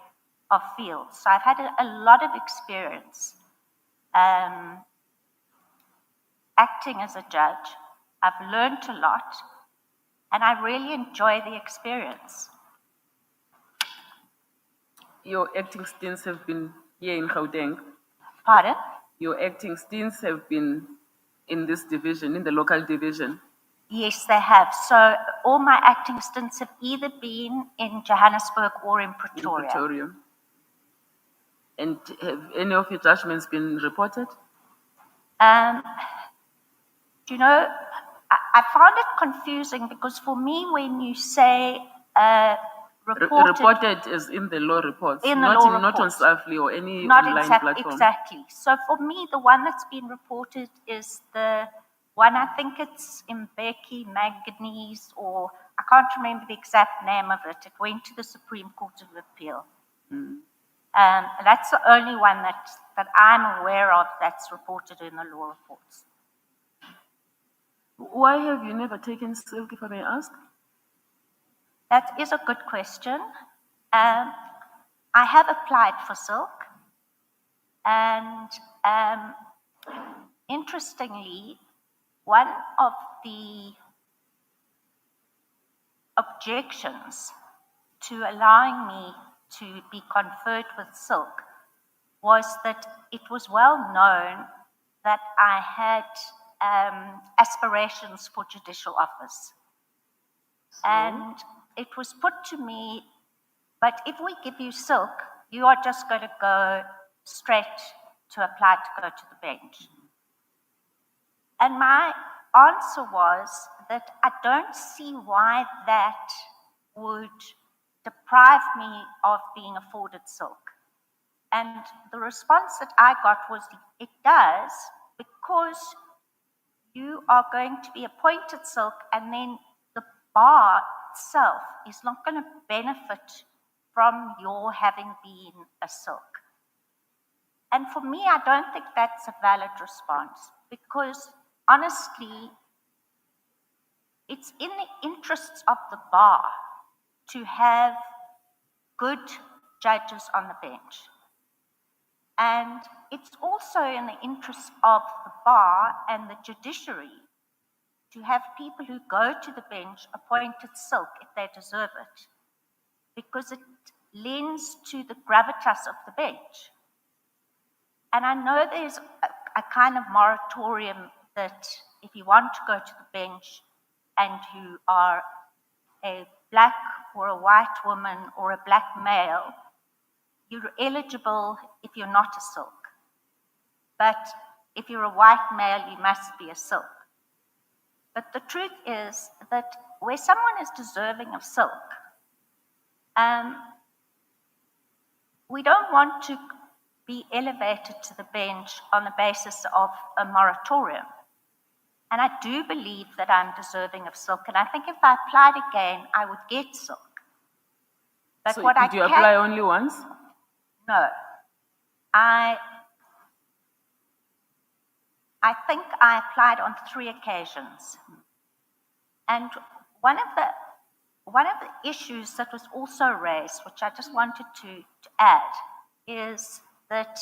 of fields. So I've had a lot of experience acting as a judge. I've learned a lot, and I really enjoy the experience. Your acting stints have been here in Gauteng. Pardon? your acting stints have been in this division, in the local division? Yes, they have. So all my acting stints have either been in Johannesburg or in In Pretoria. Pretoria. And have any of your judgments been reported? Do you know, I found it confusing because for me, when you say Reported is in the law reports, In the not, law not on reports. Safely or any Not online platform. exactly. So for me, the one that's been reported is the one, I think it's Mbeki Manganese, or I can't remember the exact name of it. It went to the Supreme Court of Appeal. That's the only one that I'm aware of that's reported in the law reports. Why have you never taken Silk, if I may ask? That is a good question. I have applied for Silk, and interestingly, one of the objections to allowing me to be conferred with Silk was that it was well known that I had aspirations for judicial office. And it was put to me, but if we give you Silk, you are just going to go straight to apply to go to the bench. And my answer was that I don't see why that would deprive me of being afforded Silk. And the response that I got was, it does, because you are going to be appointed Silk, and then the bar itself is not going to benefit from your having been a Silk. And for me, I don't think that's a valid response, because honestly, it's in the interests of the bar to have good judges on the bench. And it's also in the interest of the bar and the judiciary to have people who go to the bench appointed Silk if they deserve it, because it lends to the gravitas of the bench. And I know there's a kind of moratorium that if you want to go to the bench and you are a black or a white woman or a black male, you're eligible if you're not a Silk. But if you're a white male, you must be a Silk. But the truth is that where someone is deserving of Silk, we don't want to be elevated to the bench on the basis of a moratorium. And I do believe that I'm deserving of Silk, and I think if I applied again, I would get Silk. But So what did you apply only once? No. I think I applied on 3 occasions. And one of the issues that was also raised, which I just wanted to add, is that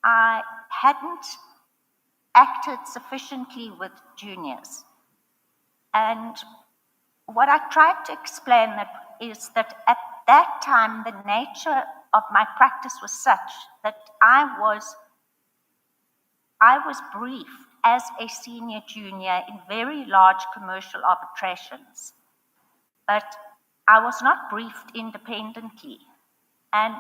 I hadn't acted sufficiently with juniors. And what I tried to explain is that at that time, the nature of my practice was such that I was briefed as a senior junior in very large commercial arbitrations, but I was not briefed independently. And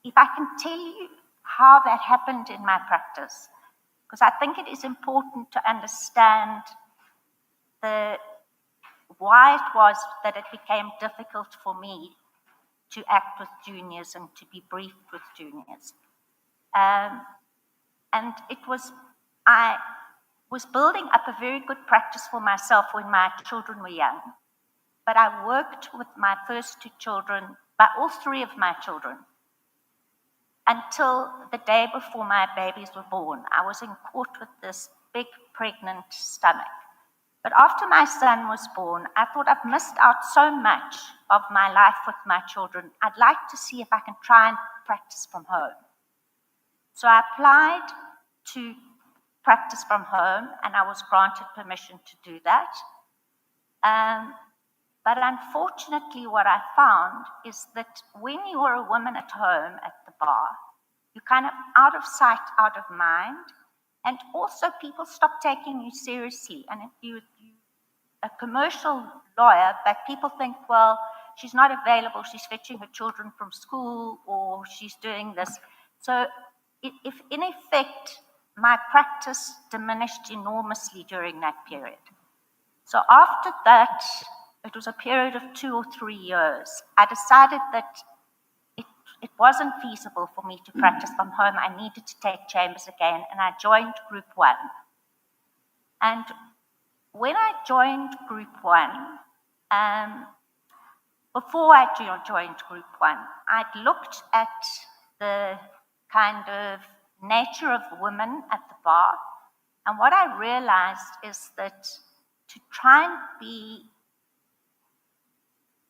if I can tell you how that happened in my practice, because I think it is important to understand why it was that it became difficult for me to act with juniors and to be briefed with juniors. And I was building up a very good practice for myself when my children were young. But I worked with my first 2 children, all 3 of my children, until the day before my babies were born. I was in court with this big pregnant stomach. But after my son was born, I thought I've missed out so much of my life with my children. I'd like to see if I can try and practice from home. So I applied to practice from home, and I was granted permission to do that. But unfortunately, what I found is that when you are a woman at home at the bar, you're kind of out of sight, out of mind. And also people stop taking you seriously. And if you're a commercial lawyer, but people think, well, she's not available, she's fetching her children from school, or she's doing this. So if in effect, my practice diminished enormously during that period. So after that, it was a period of 2 or 3 years, I decided that it wasn't feasible for me to practice from home. I needed to take chambers again, and I joined Group 1. And when I joined Group 1, before I joined Group 1, I'd looked at the kind of nature of women at the bar, and what I realized is that to try and be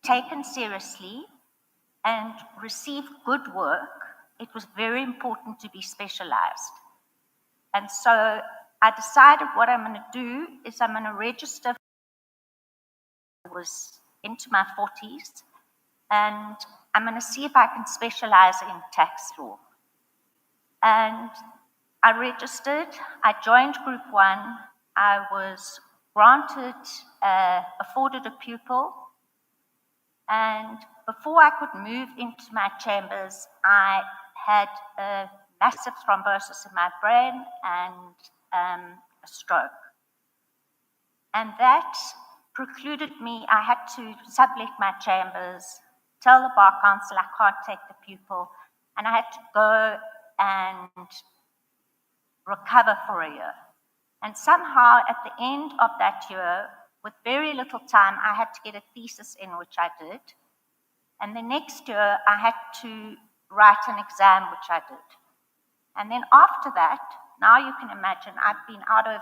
taken seriously and receive good work, it was very important to be specialized. And so I decided what I'm going to do is I'm going to register. I was into my 40s, and I'm going to see if I can specialize in tax law. And I registered, I joined Group 1, I was granted, afforded a pupil, and before I could move into my chambers, I had a massive thrombosis in my brain and a stroke. And that precluded me, I had to sublet my chambers, tell the Bar Council I can't take the pupil, and I had to go and recover for a year. And somehow at the end of that year, with very little time, I had to get a thesis in, which I did. And the next year, I had to write an exam, which I did. And then after that, now you can imagine, I've been out of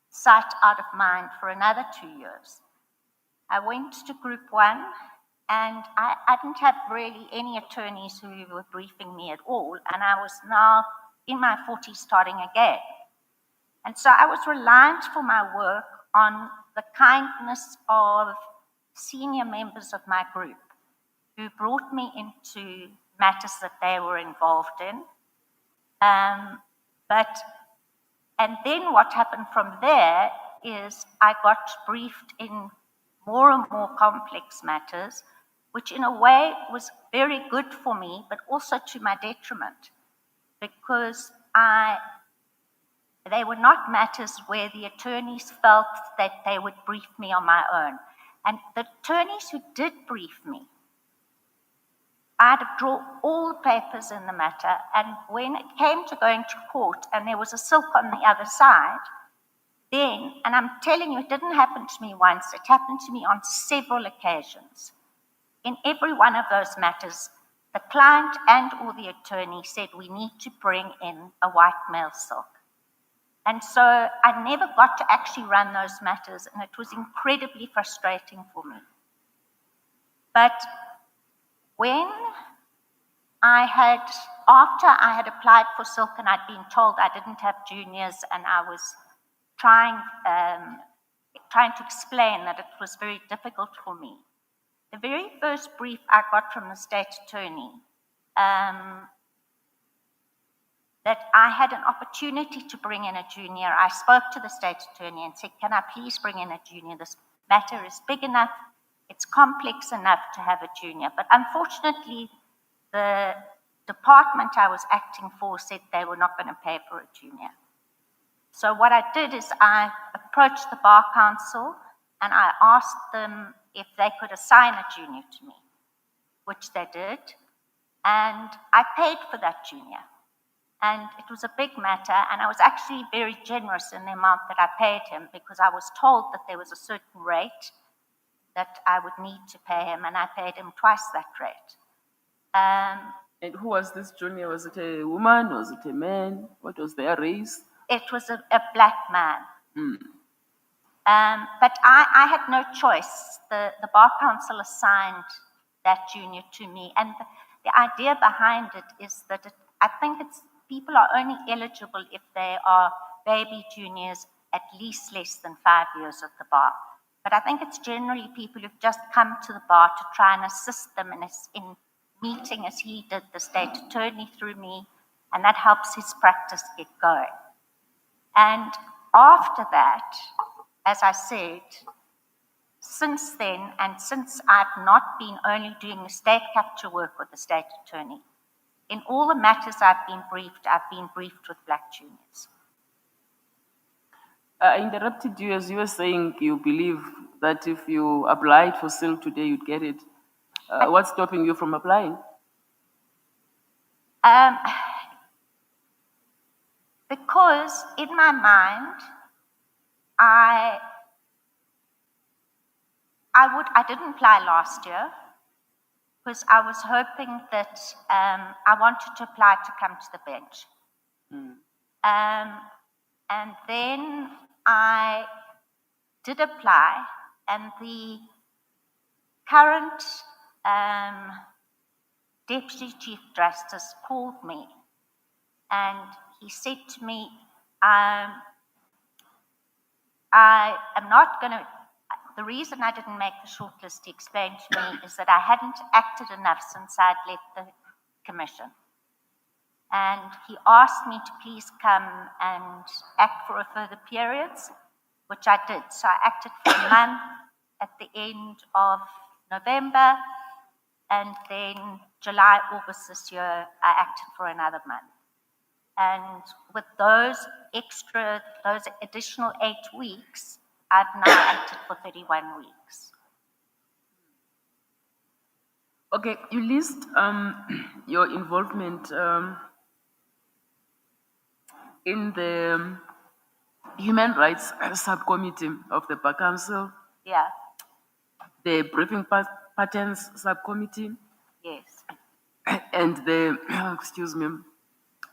sight, out of mind for another 2 years. I went to Group 1, and I didn't have really any attorneys who were briefing me at all, and I was now in my 40s starting again. And so I was reliant for my work on the kindness of senior members of my group who brought me into matters that they were involved in. And then what happened from there is I got briefed in more and more complex matters, which in a way was very good for me, but also to my detriment, because they were not matters where the attorneys felt that they would brief me on my own. And the attorneys who did brief me, I had to draw all the papers in the matter, and when it came to going to court and there was a silk on the other side, then, and I'm telling you, it didn't happen to me once, it happened to me on several occasions. In every one of those matters, the client and or the attorney said, we need to bring in a white male silk. And so I never got to actually run those matters, and it was incredibly frustrating for me. But when after I had applied for silk and I'd been told I didn't have juniors, and I was trying to explain that it was very difficult for me, the very first brief I got from the state attorney, that I had an opportunity to bring in a junior, I spoke to the state attorney and said, can I please bring in a junior? This matter is big enough, it's complex enough to have a junior. But unfortunately, the department I was acting for said they were not going to pay for a junior. So what I did is I approached the Bar Council and I asked them if they could assign a junior to me, which they did, and I paid for that junior. And it was a big matter, and I was actually very generous in the amount that I paid him, because I was told that there was a certain rate that I would need to pay him, and I paid him twice that rate. And who was this junior? Was it a woman? Was it a man? What was their race? It was a black man. But I had no choice. The Bar Council assigned that junior to me, and the idea behind it is that I think people are only eligible if they are baby juniors at least less than 5 years at the bar. But I think it's generally people who've just come to the bar to try and assist them in meeting, as he did, the state attorney through me, and that helps his practice get going. And after that, as I said, since then, and since I've not been only doing estate capture work with the state attorney, in all the matters I've been briefed with black juniors. I interrupted you as you were saying you believe that if you applied for SIL today, you'd get it. What's stopping you from applying? Because in my mind, I didn't apply last year because I was hoping that I wanted to apply to come to the bench. And then I did apply, and the current Deputy Chief Justice called me, and he said to me, I am not going to, the reason I didn't make the shortlist, he explained to me, is that I hadn't acted enough since I'd left the commission. And he asked me to please come and act for a further periods, which I did. So I acted for a month at the end of November, and then July, August this year, I acted for another month. And with those additional 8 weeks, I've now acted for 31 weeks. Okay, you list your involvement in the Human Rights Subcommittee of the Bar Council. Yeah. The Briefing Patterns Subcommittee. Yes. And the, excuse me,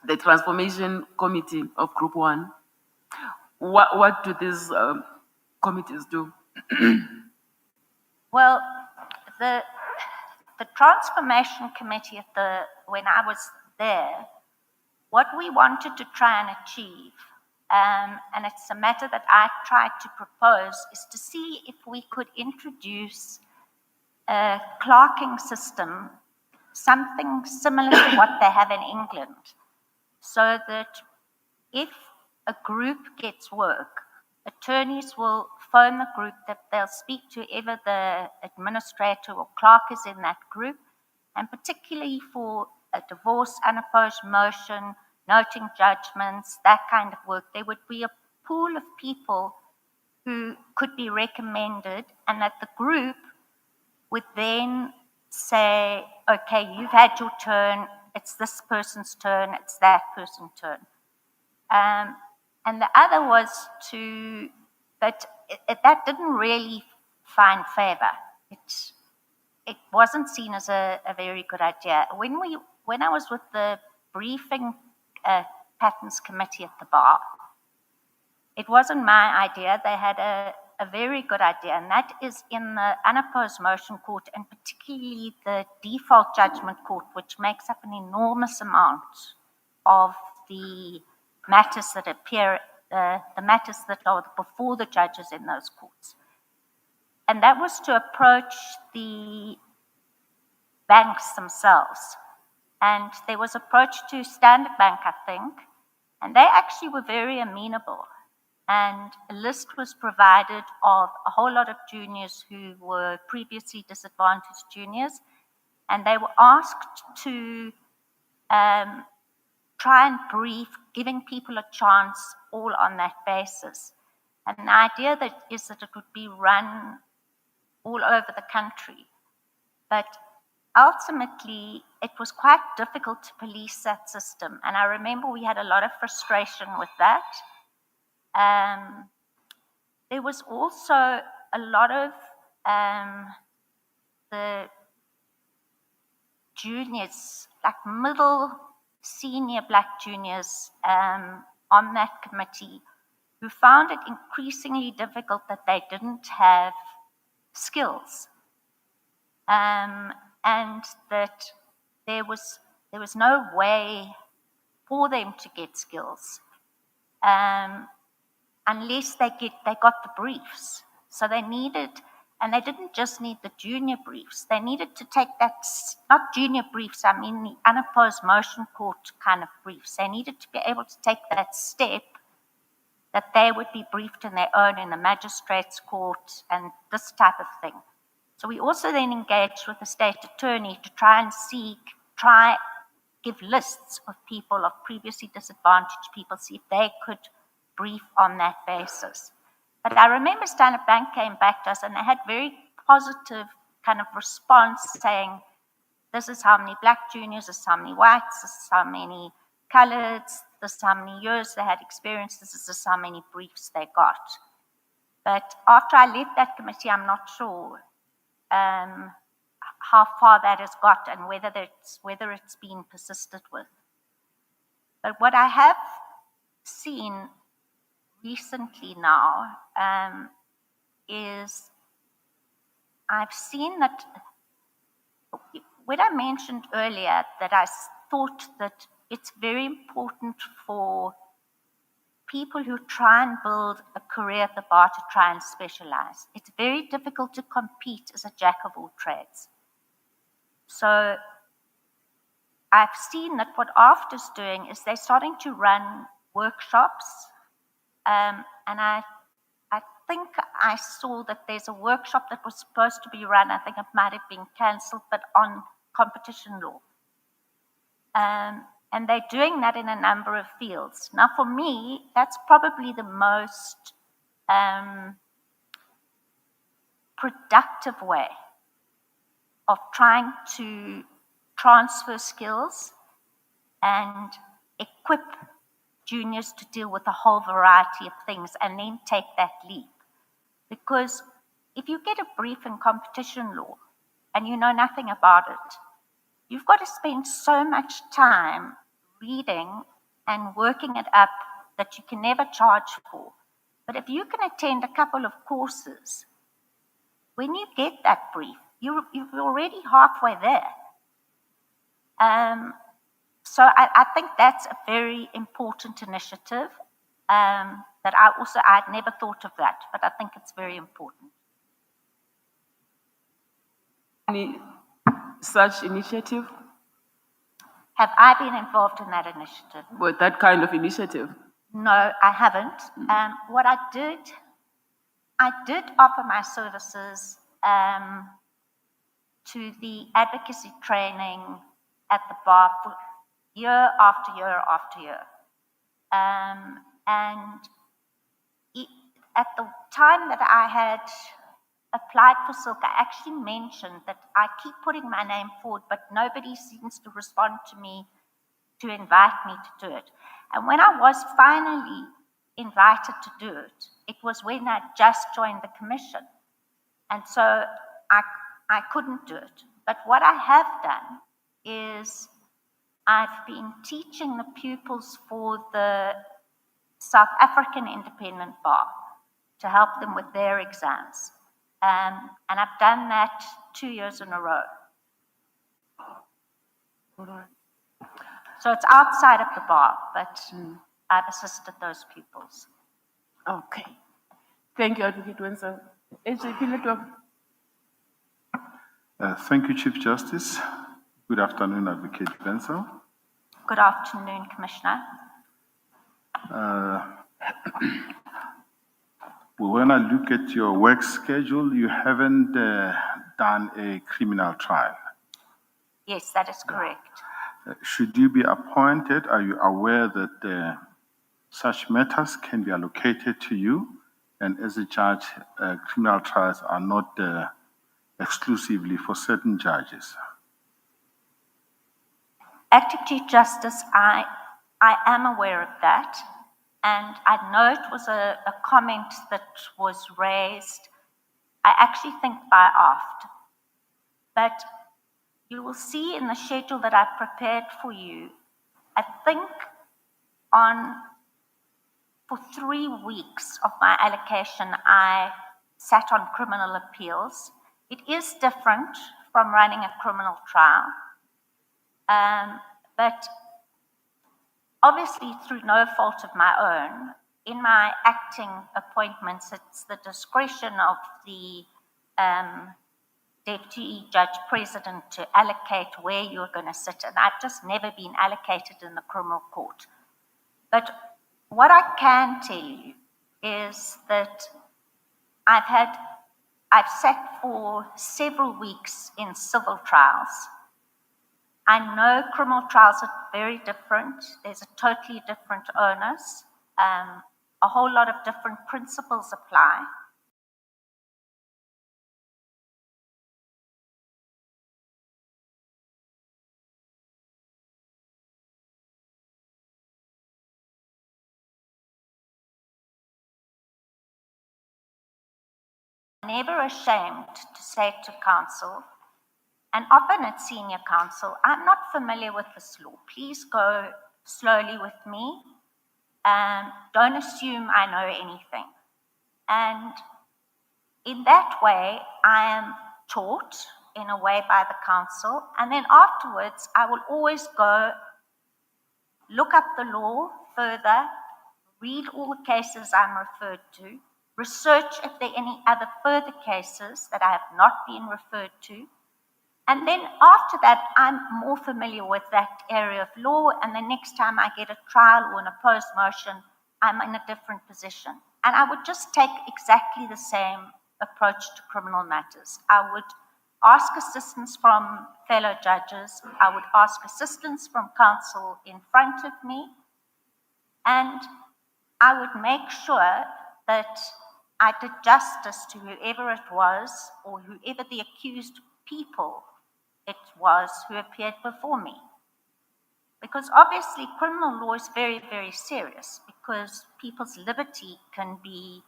the Transformation Committee of Group 1. What do these committees do? Well, the Transformation Committee when I was there, what we wanted to try and achieve, and it's a matter that I tried to propose, is to see if we could introduce a clerking system, something similar to what they have in England, so that if a group gets work, attorneys will phone the group, that they'll speak to whoever the administrator or clerk is in that group, and particularly for a divorce, unopposed motion, noting judgments, that kind of work, there would be a pool of people who could be recommended, and that the group would then say, okay, you've had your turn, it's this person's turn, it's that person's turn. And the other was but that didn't really find favor. It wasn't seen as a very good idea. When I was with the Briefing Patterns Committee at the bar, it wasn't my idea. They had a very good idea, and that is in the unopposed motion court, and particularly the default judgment court, which makes up an enormous amount of the matters that appear, the matters that are before the judges in those courts. And that was to approach the banks themselves. And there was approach to Standard Bank, I think, and they actually were very amenable. And a list was provided of a whole lot of juniors who were previously disadvantaged juniors, and they were asked to try and brief, giving people a chance all on that basis. And the idea is that it would be run all over the country. But ultimately, it was quite difficult to police that system. And I remember we had a lot of frustration with that. There was also a lot of the juniors, like middle, senior black juniors on that committee, who found it increasingly difficult that they didn't have skills, and that there was no way for them to get skills unless they got the briefs. So they needed And they didn't just need the junior briefs, they needed to take that, not junior briefs, I mean the unopposed motion court kind of briefs. They needed to be able to take that step that they would be briefed in their own in the magistrate's court and this type of thing. So we also then engaged with the state attorney to try and give lists of people, of previously disadvantaged people, see if they could brief on that basis. But I remember Standard Bank came back to us and they had very positive kind of response saying, this is how many black juniors, this is how many whites, this is how many coloreds, this is how many years they had experience, this is just how many briefs they got. But after I left that committee, I'm not sure how far that has got and whether it's been persisted with. But what I have seen recently now is I've seen that when I mentioned earlier that I thought that it's very important for people who try and build a career at the bar to try and specialize. It's very difficult to compete as a jack of all trades. So I've seen that what AFTR's doing is they're starting to run workshops, and I think I saw that there's a workshop that was supposed to be run, I think it might have been cancelled, but on competition law. And they're doing that in a number of fields. Now for me, that's probably the most productive way of trying to transfer skills and equip juniors to deal with a whole variety of things and then take that leap. Because if you get a brief in competition law and you know nothing about it, you've got to spend so much time reading and working it up that you can never charge for. But if you can attend a couple of courses, when you get that brief, you're already halfway there. So I think that's a very important initiative that I'd never thought of that, but I think it's very important. Any such initiative? Have I been involved in that initiative? With that kind of initiative? No, I haven't. What I did offer my services to the advocacy training at the bar for year after year after year. And at the time that I had applied for Silk, I actually mentioned that I keep putting my name forward, but nobody seems to respond to me to invite me to do it. And when I was finally invited to do it, it was when I just joined the commission. And so I couldn't do it. But what I have done is I've been teaching the pupils for the South African Independent Bar to help them with their exams. And I've done that 2 years in a row. So it's outside of the bar, but I've assisted those pupils. Okay. Thank you, Advocate Wenzel. HJP Network. Thank you, Chief Justice. Good afternoon, Advocate Wenzel. Good afternoon, Commissioner. When I look at your work schedule, you haven't done a criminal trial. Yes, that is correct. Should you be appointed, are you aware that such matters can be allocated to you? And as a judge, criminal trials are not exclusively for certain judges. Acting Chief Justice, I am aware of that. And I know it was a comment that was raised, I actually think by AFT. But you will see in the schedule that I've prepared for you, I think for 3 weeks of my allocation, I sat on criminal appeals. It is different from running a criminal trial. But obviously, through no fault of my own, in my acting appointments, it's the discretion of the deputy judge president to allocate where you're going to sit, and I've just never been allocated in the criminal court. But what I can tell you is that I've sat for several weeks in civil trials. I know criminal trials are very different. There's a totally different onus. A whole lot of different principles apply. Never ashamed to say to counsel, and often at senior counsel, I'm not familiar with this law. Please go slowly with me. Don't assume I know anything. And in that way, I am taught in a way by the counsel. And then afterwards, I will always go look up the law further, read all the cases I'm referred to, research if there are any other further cases that I have not been referred to. And then after that, I'm more familiar with that area of law. And the next time I get a trial or an opposed motion, I'm in a different position. And I would just take exactly the same approach to criminal matters. I would ask assistance from fellow judges. I would ask assistance from counsel in front of me. And I would make sure that I did justice to whoever it was or whoever the accused people it was who appeared before me. Because obviously criminal law is very, very serious because people's liberty can be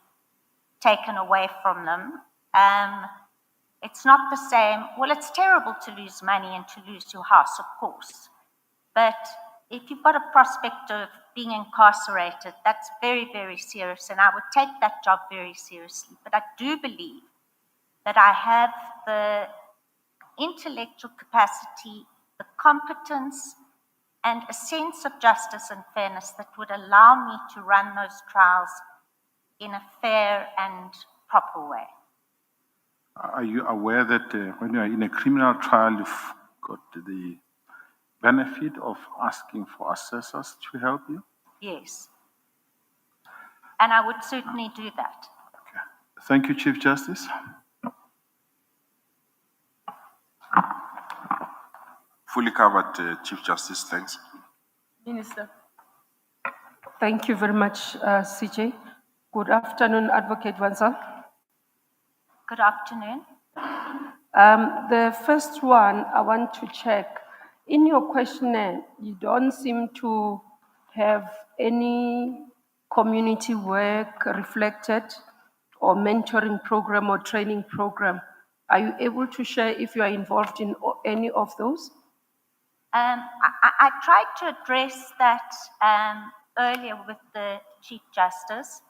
taken away from them. It's not the same. Well, it's terrible to lose money and to lose your house, of course. But if you've got a prospect of being incarcerated, that's very, very serious. And I would take that job very seriously. But I do believe that I have the intellectual capacity, the competence, and a sense of justice and fairness that would allow me to run those trials in a fair and proper way. Are you aware that when you are in a criminal trial, you've got the benefit of asking for assessors to help you? Yes. And I would certainly do that. Thank you, Chief Justice. Fully covered, Chief Justice. Thanks. Minister. Thank you very much, CJ. Good afternoon, Advocate Wansel. Good afternoon. The first one, I want to check. In your questionnaire, you don't seem to have any community work reflected or mentoring program or training program. Are you able to share if you are involved in any of those? I tried to address that earlier with the Chief Justice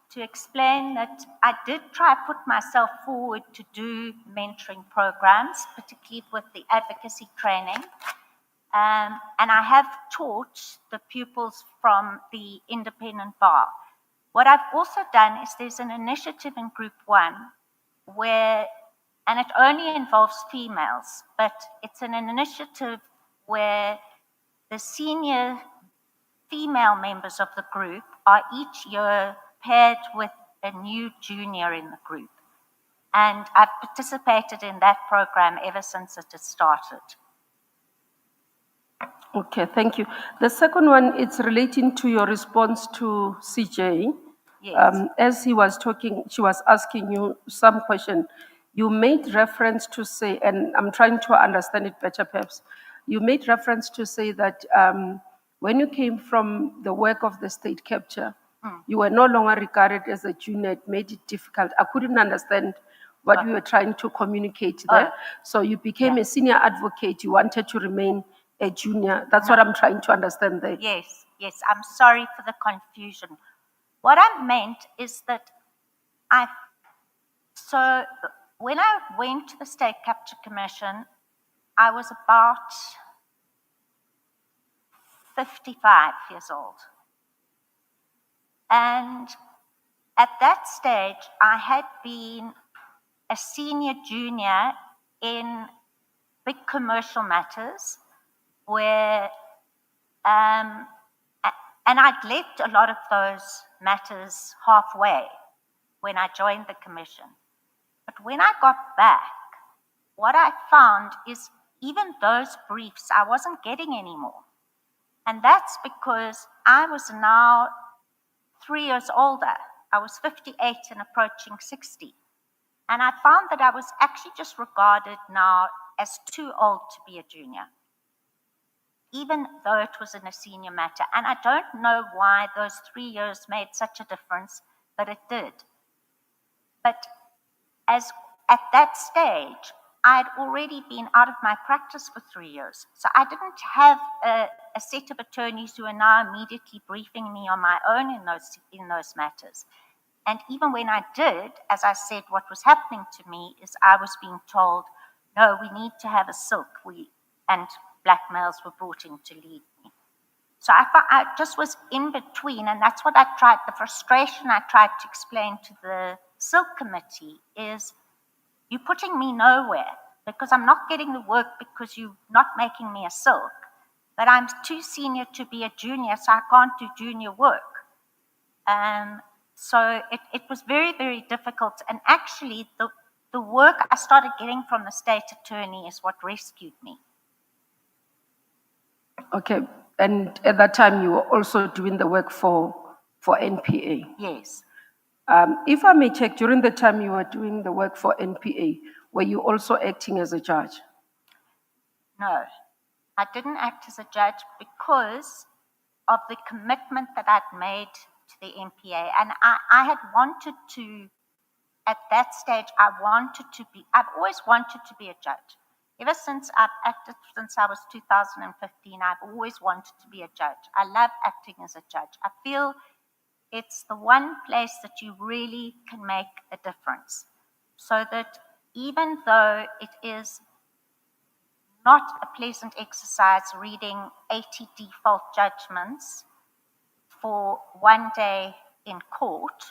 to explain that I did try to put myself forward to do mentoring programs, particularly with the advocacy training. And I have taught the pupils from the independent bar. What I've also done is there's an initiative in Group 1 where, and it only involves females, but it's an initiative where the senior female members of the group are each year paired with a new junior in the group. And I've participated in that program ever since it has started. Okay, thank you. The second one, it's relating to your response to CJ. Yes. As he was talking, she was asking you some question. You made reference to say, and I'm trying to understand it better perhaps. You made reference to say that when you came from the work of the state capture, you were no longer regarded as a junior. It made it difficult. I couldn't understand what you were trying to communicate there. So you became a senior advocate. You wanted to remain a junior. That's what I'm trying to understand there. Yes, yes. I'm sorry for the confusion. What I meant is that so when I went to the State Capture Commission, I was about 55 years old. And at that stage, I had been a senior junior in big commercial matters where, and I'd left a lot of those matters halfway when I joined the commission. But when I got back, what I found is even those briefs I wasn't getting anymore. And that's because I was now 3 years older. I was 58 and approaching 60. And I found that I was actually just regarded now as too old to be a junior, even though it was in a senior matter. And I don't know why those 3 years made such a difference, but it did. But as at that stage, I'd already been out of my practice for 3 years. So I didn't have a set of attorneys who are now immediately briefing me on my own in those matters. And even when I did, as I said, what was happening to me is I was being told, no, we need to have a silk. And black males were brought in to lead me. So I just was in between, and that's what I tried, the frustration I tried to explain to the silk committee is, you're putting me nowhere because I'm not getting the work because you're not making me a silk. But I'm too senior to be a junior, so I can't do junior work. So it was very, very difficult. And actually, the work I started getting from the state attorney is what rescued me. Okay, and at that time you were also doing the work for NPA. Yes. If I may check, during the time you were doing the work for NPA, were you also acting as a judge? No, I didn't act as a judge because of the commitment that I'd made to the NPA. And I had wanted to, at that stage, I've always wanted to be a judge. Ever since I've acted, since I was 2015, I've always wanted to be a judge. I love acting as a judge. I feel it's the one place that you really can make a difference. So that even though it is not a pleasant exercise reading 80 default judgments for one day in court,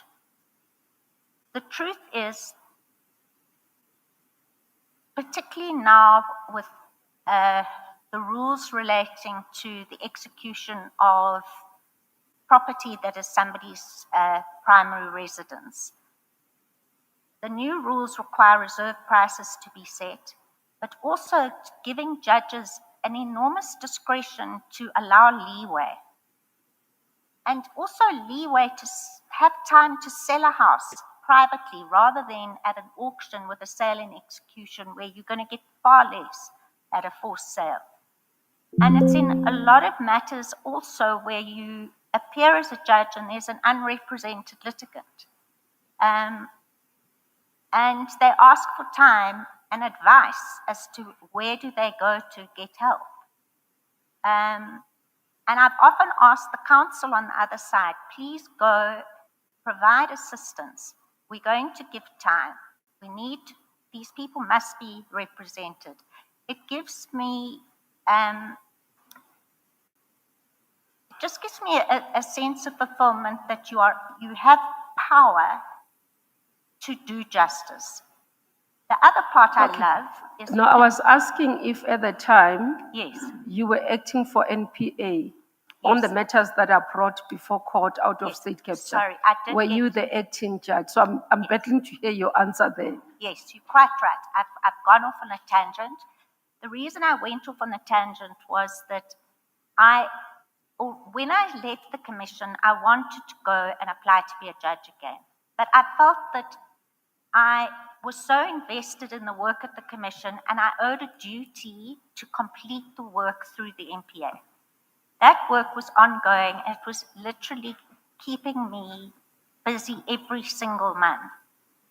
the truth is, particularly now with the rules relating to the execution of property that is somebody's primary residence, the new rules require reserve prices to be set, but also giving judges an enormous discretion to allow leeway. And also leeway to have time to sell a house privately rather than at an auction with a sale and execution where you're going to get far less at a forced sale. And it's in a lot of matters also where you appear as a judge and there's an unrepresented litigant. And they ask for time and advice as to where do they go to get help. And I've often asked the counsel on the other side, please go provide assistance. We're going to give time. These people must be represented. It gives me, just gives me a sense of fulfillment that you have power to do justice. The other part I love is... No, I was asking if at the time yes, you were acting for NPA on the matters that are brought before court out of state capture. Sorry, I did Were you the acting judge? So I'm battling to hear your answer there. Yes, you're quite right. I've gone off on a tangent. The reason I went off on a tangent was that when I left the commission, I wanted to go and apply to be a judge again. But I felt that I was so invested in the work at the commission and I owed a duty to complete the work through the NPA. That work was ongoing. It was literally keeping me busy every single month.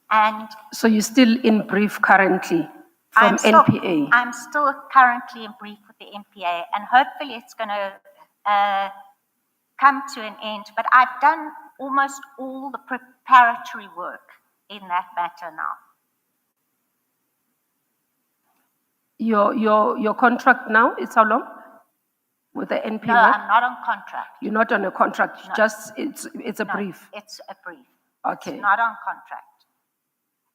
And so you're still in brief currently from NPA? I'm still currently in brief with the NPA, and hopefully it's going to come to an end. But I've done almost all the preparatory work in that matter now. Your contract now is how long with the NPA? No, I'm not on contract. You're not on a contract. No. Just it's a brief. It's a brief. Okay. It's not on contract.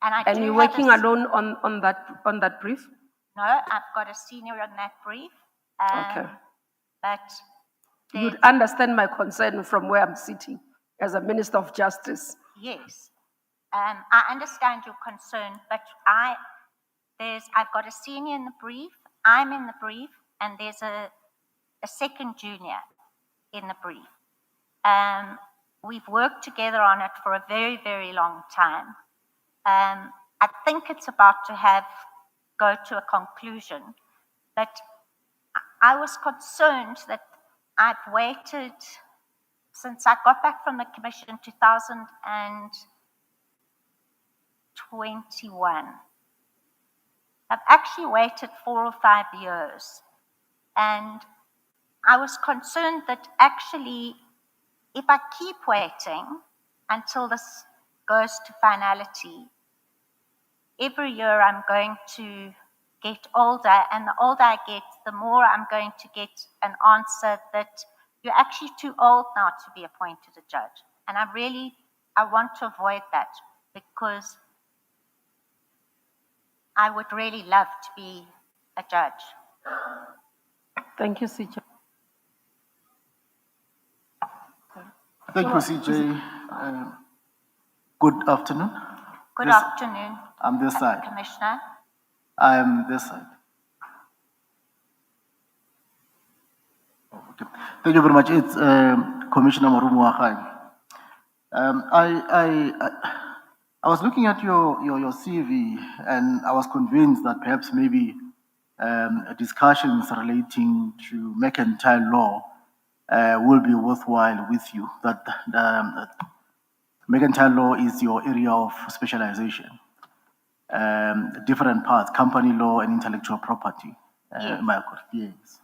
And And do you're have working alone on that brief? No, I've got a senior on that brief. Okay. But You'd understand my concern from where I'm sitting as a Minister of Justice. yes, I understand your concern, but I've got a senior in the brief, I'm in the brief, and there's a second junior in the brief. We've worked together on it for a very, very long time. I think it's about to go to a conclusion, but I was concerned that I've waited since I got back from the commission in 2021. I've actually waited 4 or 5 years, and I was concerned that actually, if I keep waiting until this goes to finality, every year I'm going to get older, and the older I get, the more I'm going to get an answer that you're actually too old now to be appointed a judge. And I want to avoid that, because I would really love to be a judge. Thank you, CJ. Thank you, CJ. Good afternoon. Good afternoon. I'm this side. Commissioner. I'm this side. Okay. Thank you very much. It's Commissioner Marumu Wahai. I was looking at your CV, and I was convinced that perhaps maybe discussions relating to mercantile law will be worthwhile with you. That mercantile law is your area of specialization. Different parts, company law and intellectual property. Yes. Yes.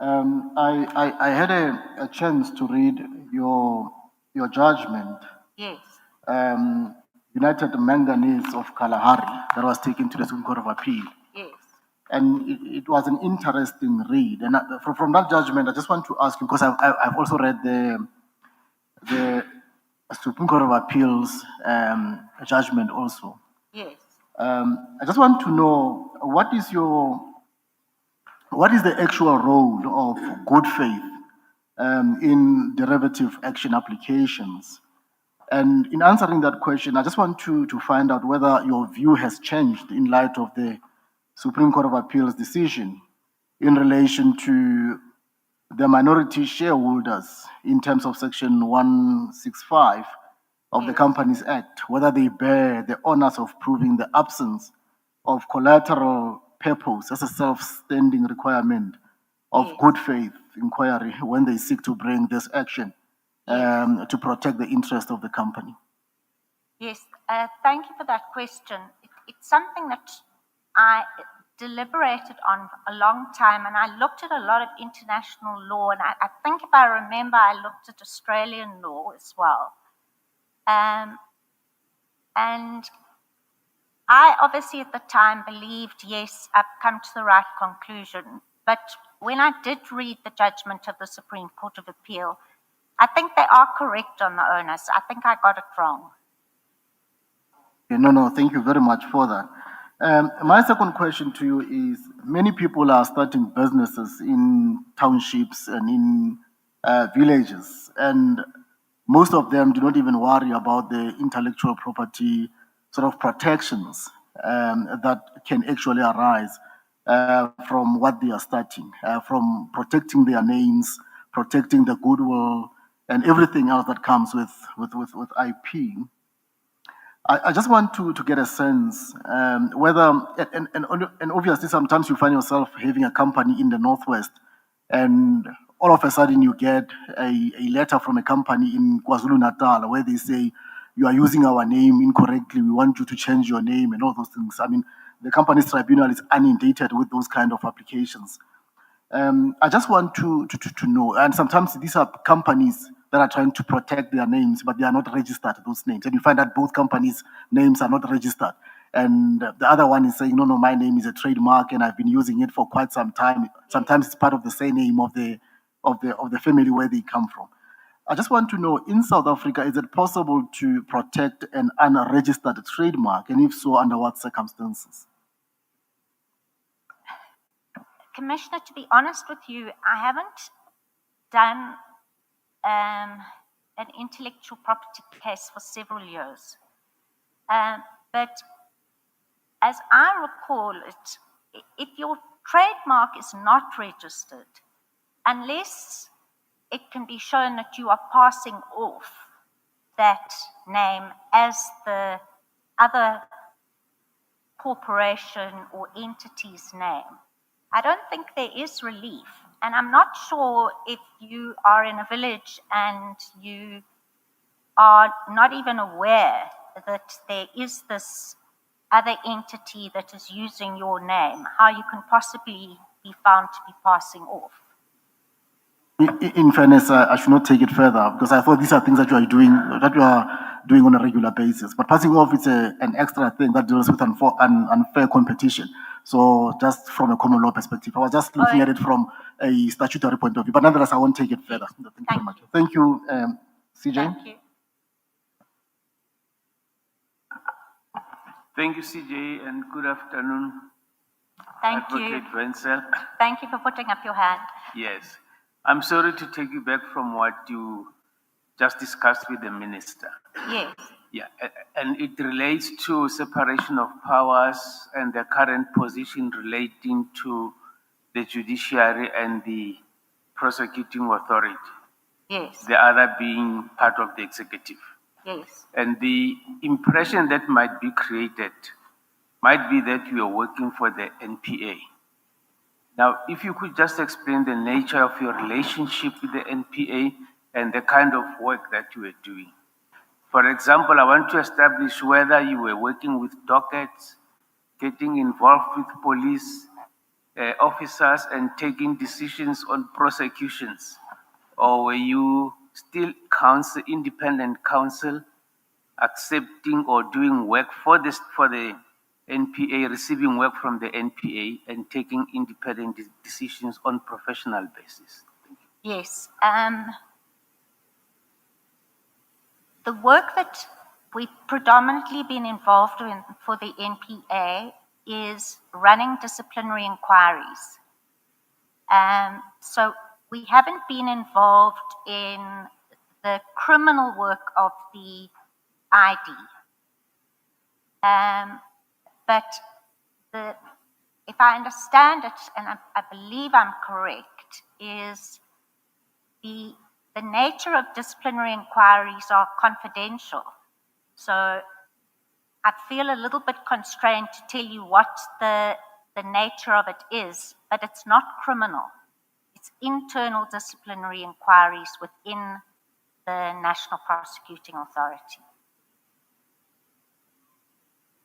I had a chance to read your judgment. Yes. United Manganese of Kalahari, that was taken to the Supreme Court of Appeal. Yes. And it was an interesting read. And from that judgment, I just want to ask you, because I've also read the Supreme Court of Appeals judgment also. Yes. I just want to know, what is the actual role of good faith in derivative action applications? And in answering that question, I just want to find out whether your view has changed in light of the Supreme Court of Appeals decision in relation to the minority shareholders in terms of Section 165 of the Companies Act, whether they bear the onus of proving the absence of collateral purpose as a self-standing requirement of good faith inquiry when they seek to bring this action to protect the interest of the company. Yes, thank you for that question. It's something that I deliberated on a long time, and I looked at a lot of international law, and I think if I remember, I looked at Australian law as well. And I obviously at the time believed, yes, I've come to the right conclusion. But when I did read the judgment of the Supreme Court of Appeal, I think they are correct on the onus. I think I got it wrong. No, thank you very much for that. My second question to you is, many people are starting businesses in townships and in villages, and most of them do not even worry about the intellectual property sort of protections that can actually arise from what they are starting, from protecting their names, protecting the goodwill, and everything else that comes with IP. I just want to get a sense whether, and obviously sometimes you find yourself having a company in the Northwest, and all of a sudden you get a letter from a company in KwaZulu-Natal where they say, you are using our name incorrectly, we want you to change your name and all those things. I mean, the company's tribunal is inundated with those kind of applications. I just want to know, and sometimes these are companies that are trying to protect their names, but they are not registered, those names. And you find that both companies' names are not registered. And the other one is saying, no, my name is a trademark and I've been using it for quite some time. Sometimes it's part of the same name of the family where they come from. I just want to know, in South Africa, is it possible to protect an unregistered trademark? And if so, under what circumstances? Commissioner, to be honest with you, I haven't done an intellectual property case for several years. But as I recall it, if your trademark is not registered, unless it can be shown that you are passing off that name as the other corporation or entity's name, I don't think there is relief. And I'm not sure if you are in a village and you are not even aware that there is this other entity that is using your name, how you can possibly be found to be passing off. In fairness, I should not take it further because I thought these are things that you are doing on a regular basis. But passing off is an extra thing that deals with unfair competition. So just from a common law perspective, I was just looking at it from a statutory point of view. But nonetheless, I won't take it further. Thank you very much. Thank you, CJ. Thank you. Thank you, CJ, and good afternoon. Thank Advocate you. Wenzel. Thank you for putting up your hand. Yes. I'm sorry to take you back from what you just discussed with the minister. Yes. Yeah, and it relates to separation of powers and the current position relating to the judiciary and the prosecuting authority. Yes. The other being part of the executive. Yes. And the impression that might be created might be that you are working for the NPA. Now, if you could just explain the nature of your relationship with the NPA and the kind of work that you were doing. For example, I want to establish whether you were working with dockets, getting involved with police officers and taking decisions on prosecutions, or were you still independent counsel, accepting or doing work for the NPA, receiving work from the NPA and taking independent decisions on professional basis? Yes. The work that we've predominantly been involved in for the NPA is running disciplinary inquiries. So we haven't been involved in the criminal work of the ID. But if I understand it, and I believe I'm correct, is the nature of disciplinary inquiries are confidential. So I feel a little bit constrained to tell you what the nature of it is, but it's not criminal. It's internal disciplinary inquiries within the National Prosecuting Authority.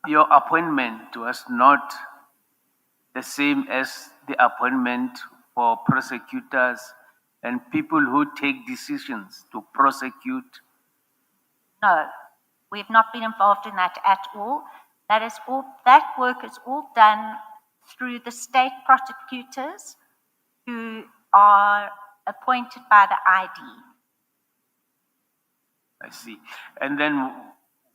Your appointment was not the same as the appointment for prosecutors and people who take decisions to prosecute? No, we've not been involved in that at all. That work is all done through the state prosecutors who are appointed by the ID. I see. And then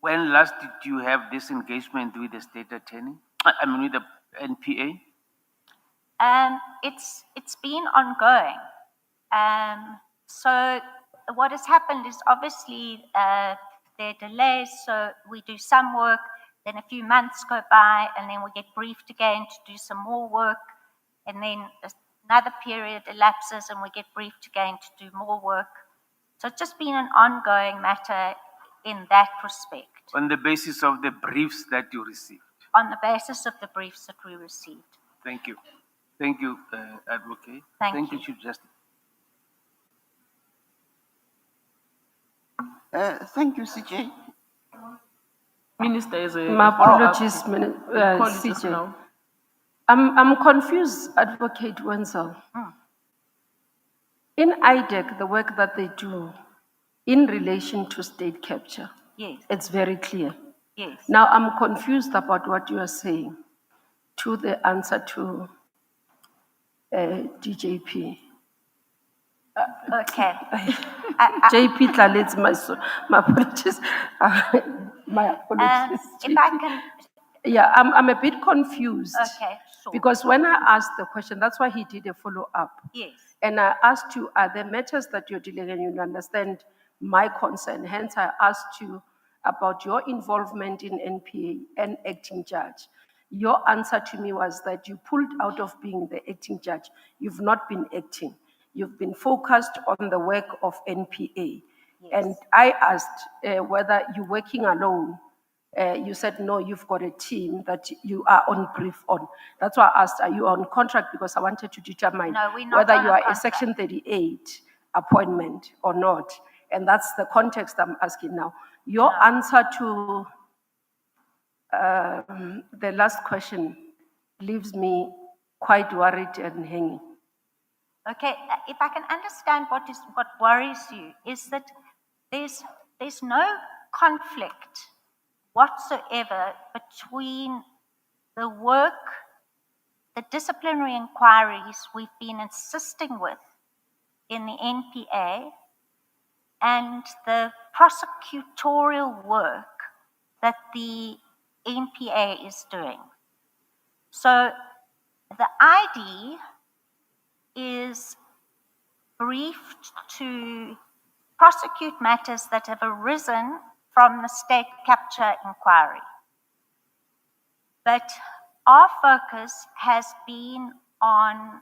when last did you have this engagement with the state attorney? I mean with the NPA? It's been ongoing. So what has happened is obviously there are delays, so we do some work, then a few months go by, and then we get briefed again to do some more work, and then another period elapses and we get briefed again to do more work. So it's just been an ongoing matter in that respect. On the basis of the briefs that you received? On the basis of the briefs that we received. Thank you. Thank you, Advocate. Thank you. Chief Justice. Thank you, CJ. Minister is a... My apologies, call it just CJ. now. I'm confused, Advocate Wenzel. In IDEC, the work that they do in relation to state capture, yes, it's very clear. Yes. Now I'm confused about what you are saying to the answer to DJP. Okay. JP Tlalets, my apologies. My apologies. If I can, Yeah, I'm a bit confused. okay, sure. Because when I asked the question, that's why he did a follow-up. Yes. And I asked you, are there matters that you're dealing and you understand my concern? Hence, I asked you about your involvement in NPA and acting judge. Your answer to me was that you pulled out of being the acting judge. You've not been acting. You've been focused on the work of NPA. Yes. And I asked whether you're working alone. You said, no, you've got a team that you are on brief on. That's why I asked, are you on contract? Because I wanted to determine No, we're not whether on you a are a contract. Section 38 appointment or not. And that's the context I'm asking now. Your answer to the last question leaves me quite worried and hanging. Okay, if I can understand what worries you is that there's no conflict whatsoever between the work, the disciplinary inquiries we've been insisting with in the NPA and the prosecutorial work that the NPA is doing. So the ID is briefed to prosecute matters that have arisen from the state capture inquiry. But our focus has been on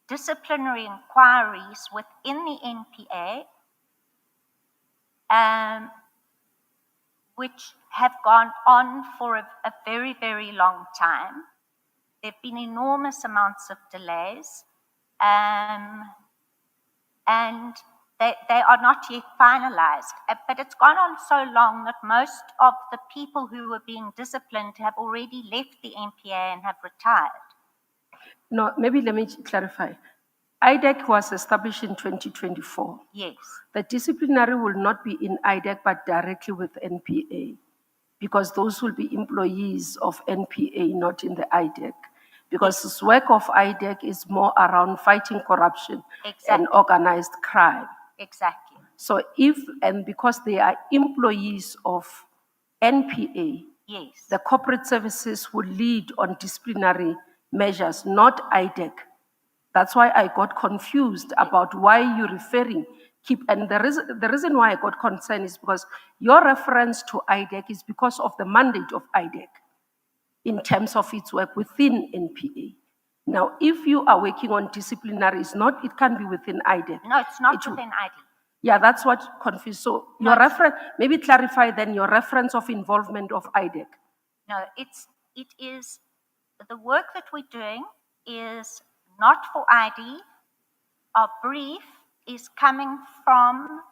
disciplinary inquiries within the NPA, which have gone on for a very, very long time. There have been enormous amounts of delays, and they are not yet finalized. But it's gone on so long that most of the people who were being disciplined have already left the NPA and have retired. No, maybe let me clarify. IDEC was established in 2024. Yes. The disciplinary will not be in IDEC, but directly with NPA, because those will be employees of NPA, not in the IDEC. Because this work of IDEC is more around fighting corruption and organized crime. Exactly. So because they are employees of NPA, yes, the corporate services will lead on disciplinary measures, not IDEC. That's why I got confused about why you're referring. And the reason why I got concerned is because your reference to IDEC is because of the mandate of IDEC in terms of its work within NPA. Now, if you are working on disciplinary, it can be within IDEC. No, it's not within IDEC. Yeah, that's what confused. So your reference, maybe clarify then your reference of involvement of IDEC. No, it is, the work that we're doing is not for ID. Our brief is coming from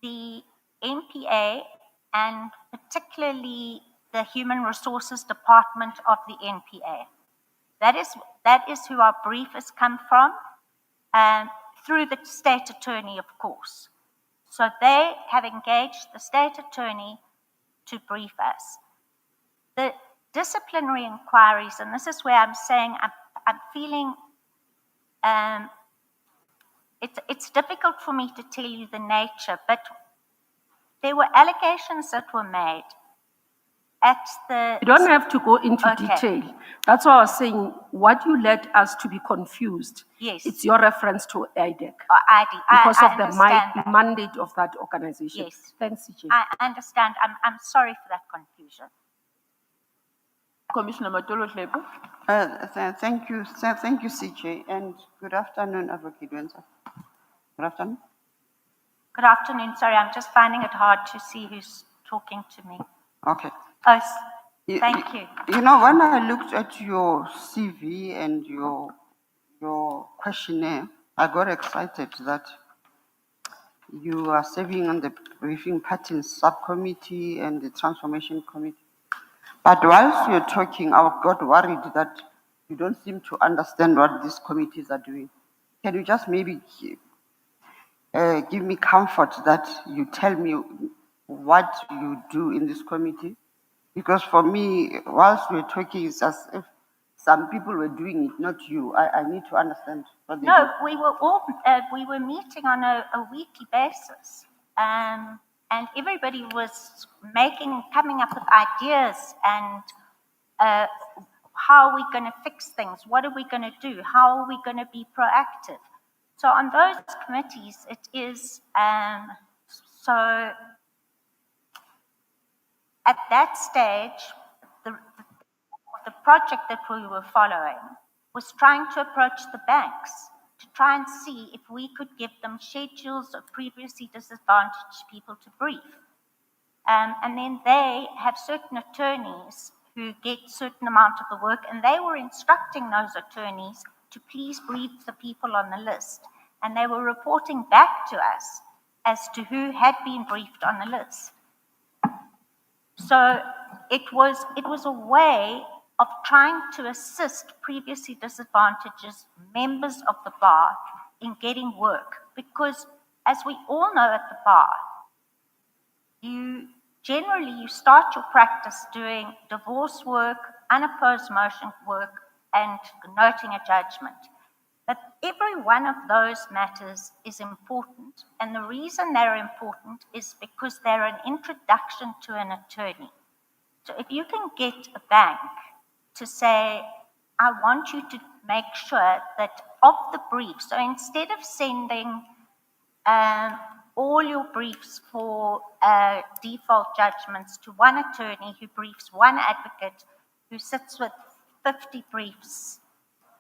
the NPA and particularly the Human Resources Department of the NPA. That is who our brief has come from, through the state attorney, of course. So they have engaged the state attorney to brief us. The disciplinary inquiries, and this is where I'm saying I'm feeling it's difficult for me to tell you the nature, but there were allegations that were made at the... You don't have to go into detail. That's why I was saying what you led us to be confused. Yes. It's your reference to IDEC. ID. Because I of the mandate of that organization. Yes. Thanks, CJ. I understand. I'm sorry for that confusion. Commissioner Matolo Tlhebo. Thank you, CJ, and good afternoon, Advocate Wenza. Good afternoon. Good afternoon. Sorry, I'm just finding it hard to see who's talking to me. Okay. Oh, thank you. You know, when I looked at your CV and your questionnaire, I got excited that you are serving on the briefing patterns subcommittee and the transformation committee. But whilst you're talking, I got worried that you don't seem to understand what these committees are doing. Can you just maybe give me comfort that you tell me what you do in this committee? Because for me, whilst we're talking, it's as if some people were doing it, not you. I need to understand what they No, did. we were meeting on a weekly basis. And everybody was coming up with ideas and how are we going to fix things? What are we going to do? How are we going to be proactive? So on those committees, it is, so at that stage, the project that we were following was trying to approach the banks to try and see if we could give them schedules of previously disadvantaged people to brief. And then they have certain attorneys who get certain amount of the work, and they were instructing those attorneys to please brief the people on the list. And they were reporting back to us as to who had been briefed on the list. So it was a way of trying to assist previously disadvantaged members of the bar in getting work. Because as we all know at the bar, you start your practice doing divorce work, unopposed motion work, and noting a judgment. But every one of those matters is important, and the reason they're important is because they're an introduction to an attorney. So if you can get a bank to say, I want you to make sure that of the briefs, so instead of sending all your briefs for default judgments to one attorney who briefs one advocate who sits with 50 briefs,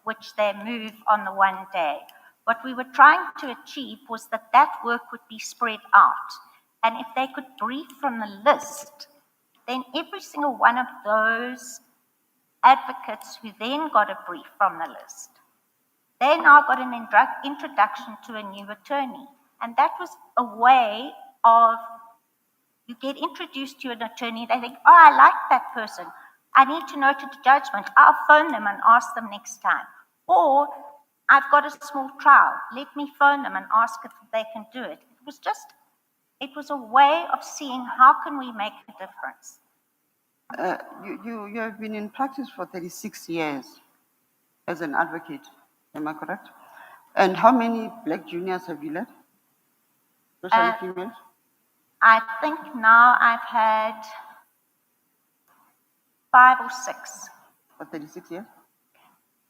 which they move on the one day. What we were trying to achieve was that work would be spread out. And if they could brief from the list, then every single one of those advocates who then got a brief from the list, they now got an introduction to a new attorney. And that was a way of, you get introduced to an attorney, they think, oh, I like that person. I need to note a judgment. I'll phone them and ask them next time. Or, I've got a small trial. Let me phone them and ask if they can do it. It was a way of seeing how can we make a difference. You have been in practice for 36 years as an advocate, am I correct? And how many black juniors have you led? Especially females? I think now I've had 5 or 6. For 36 years?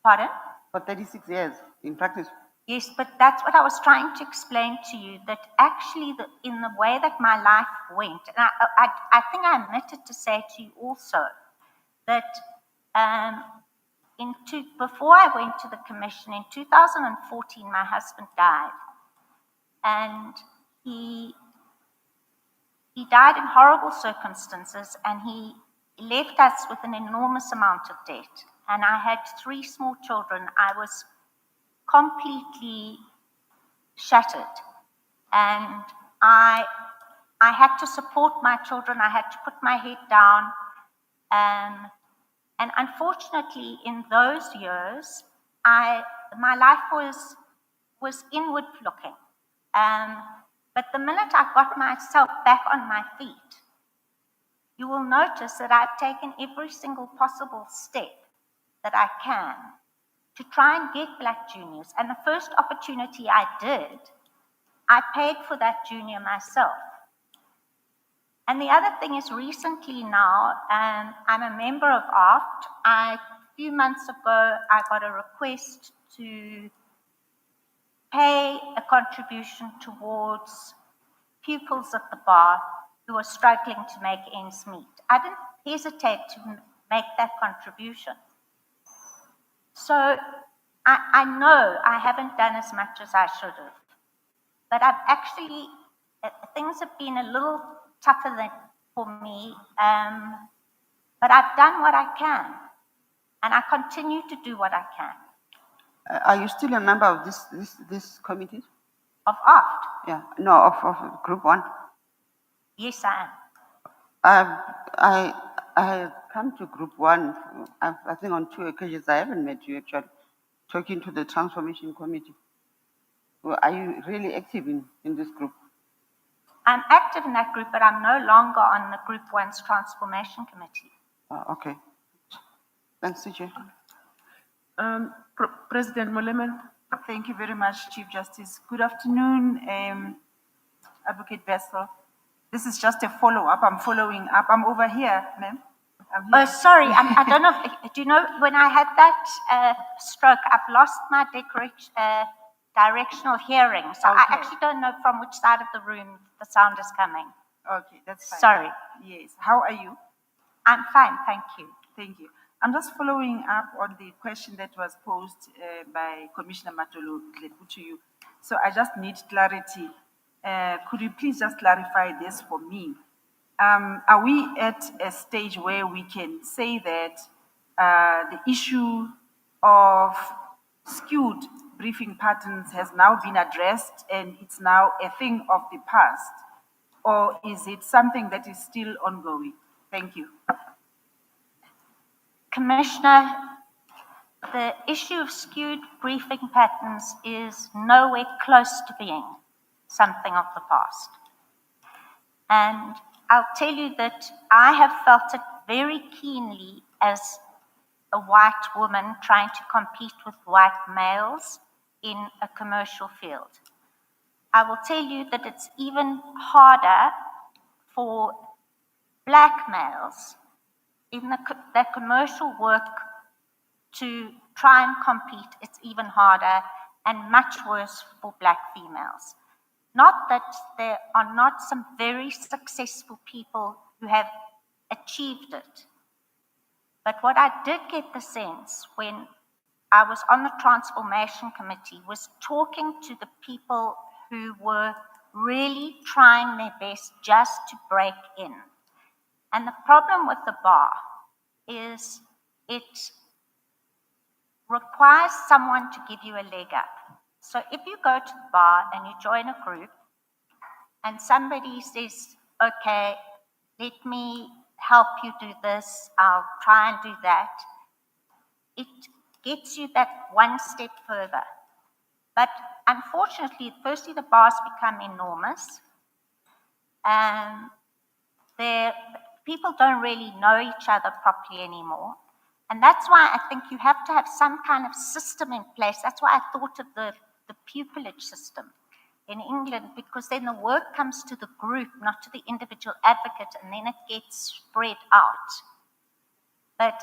Pardon? For 36 years in practice? Yes, but that's what I was trying to explain to you, that actually in the way that my life went, and I think I omitted to say to you also that before I went to the commission in 2014, my husband died. And he died in horrible circumstances, and he left us with an enormous amount of debt. And I had 3 small children. I was completely shattered. And I had to support my children. I had to put my head down. And unfortunately, in those years, my life was inward looking. But the minute I got myself back on my feet, you will notice that I've taken every single possible step that I can to try and get black juniors. And the first opportunity I did, I paid for that junior myself. And the other thing is, recently now, I'm a member of AFT. A few months ago, I got a request to pay a contribution towards pupils at the bar who are struggling to make ends meet. I didn't hesitate to make that contribution. So I know I haven't done as much as I should have, but I've actually, things have been a little tougher for me, but I've done what I can, and I continue to do what I can. Are you still a member of this committee? Of AFT? Yeah, no, of Group 1. Yes, I am. I have come to Group 1, I think on 2 occasions. I haven't met you actually, talking to the Transformation Committee. Well, are you really active in this group? I'm active in that group, but I'm no longer on the Group 1's Transformation Committee. Okay. Thanks, CJ. President Moleman. Thank you very much, Chief Justice. Good afternoon, Advocate Vessel. This is just a follow-up. I'm following up. I'm over here, ma'am. I'm here. Oh, sorry, I don't know. Do you know when I had that stroke, I've lost my directional hearing. So I Okay. actually don't know from which side of the room the sound is coming. Okay, that's fine. Sorry. Yes. How are you? I'm fine, thank you. Thank you. I'm just following up on the question that was posed by Commissioner Matolo to you. So I just need clarity. Could you please just clarify this for me? Are we at a stage where we can say that the issue of skewed briefing patterns has now been addressed and it's now a thing of the past? Or is it something that is still ongoing? Thank you. Commissioner, the issue of skewed briefing patterns is nowhere close to being something of the past. And I'll tell you that I have felt it very keenly as a white woman trying to compete with white males in a commercial field. I will tell you that it's even harder for black males in the commercial work to try and compete. It's even harder and much worse for black females. Not that there are not some very successful people who have achieved it. But what I did get the sense when I was on the Transformation Committee was talking to the people who were really trying their best just to break in. And the problem with the bar is it requires someone to give you a leg up. So if you go to the bar and you join a group and somebody says, okay, let me help you do this, I'll try and do that, it gets you that one step further. But unfortunately, firstly, the bars become enormous. People don't really know each other properly anymore. And that's why I think you have to have some kind of system in place. That's why I thought of the pupillage system in England, because then the work comes to the group, not to the individual advocate, and then it gets spread out. But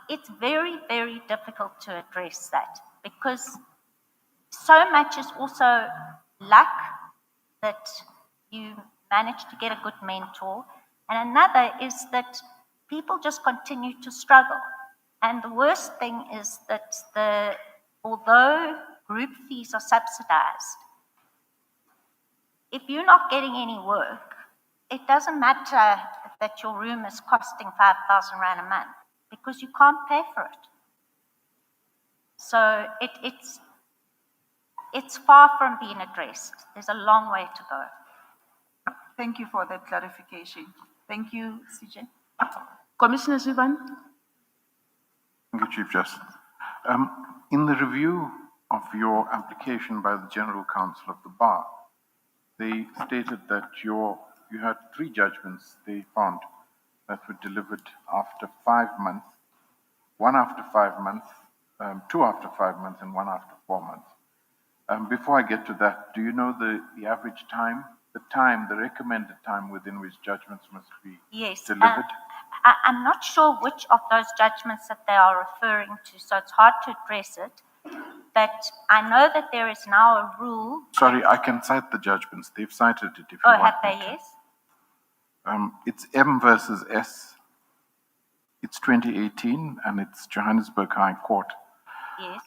it's very, very difficult to address that, because so much is also luck that you manage to get a good mentor, and another is that people just continue to struggle. And the worst thing is that although group fees are subsidized, if you're not getting any work, it doesn't matter that your room is costing 5,000 Rand a month, because you can't pay for it. So it's far from being addressed. There's a long way to go. Thank you for that clarification. Thank you, CJ. Commissioner Sivan. Thank you, Chief Justice. In the review of your application by the General Counsel of the Bar, they stated that you had 3 judgments they found that were delivered after 5 months, 1 after 5 months, 2 after 5 months, and 1 after 4 months. Before I get to that, do you know the average time, the recommended time within which judgments must be delivered? I'm not sure which of those judgments that they are referring to, so it's hard to address it. But I know that there is now a rule. Sorry, I can cite the judgments. They've cited it if you want. Oh, have they? Yes. It's M versus S. It's 2018, and it's Johannesburg High Court. Yes.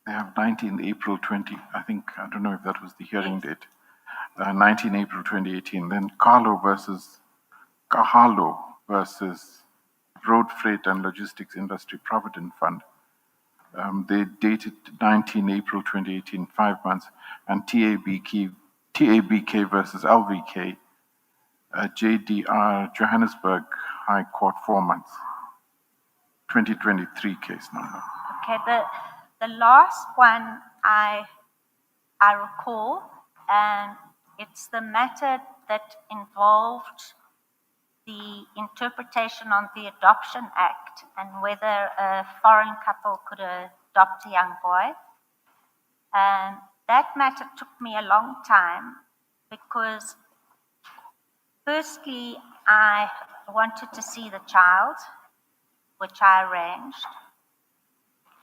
They have 19 April 20, I don't know if that was the hearing date. 19 April 2018. Then Kahalo versus Road Freight and Logistics Industry Provident Fund. They dated 19 April 2018, 5 months, and TABK versus LVK, JDR Johannesburg High Court, 4 months, 2023 case number. Okay, the last one I recall, and it's the matter that involved the interpretation on the Adoption Act and whether a foreign couple could adopt a young boy. That matter took me a long time because, firstly, I wanted to see the child, which I arranged.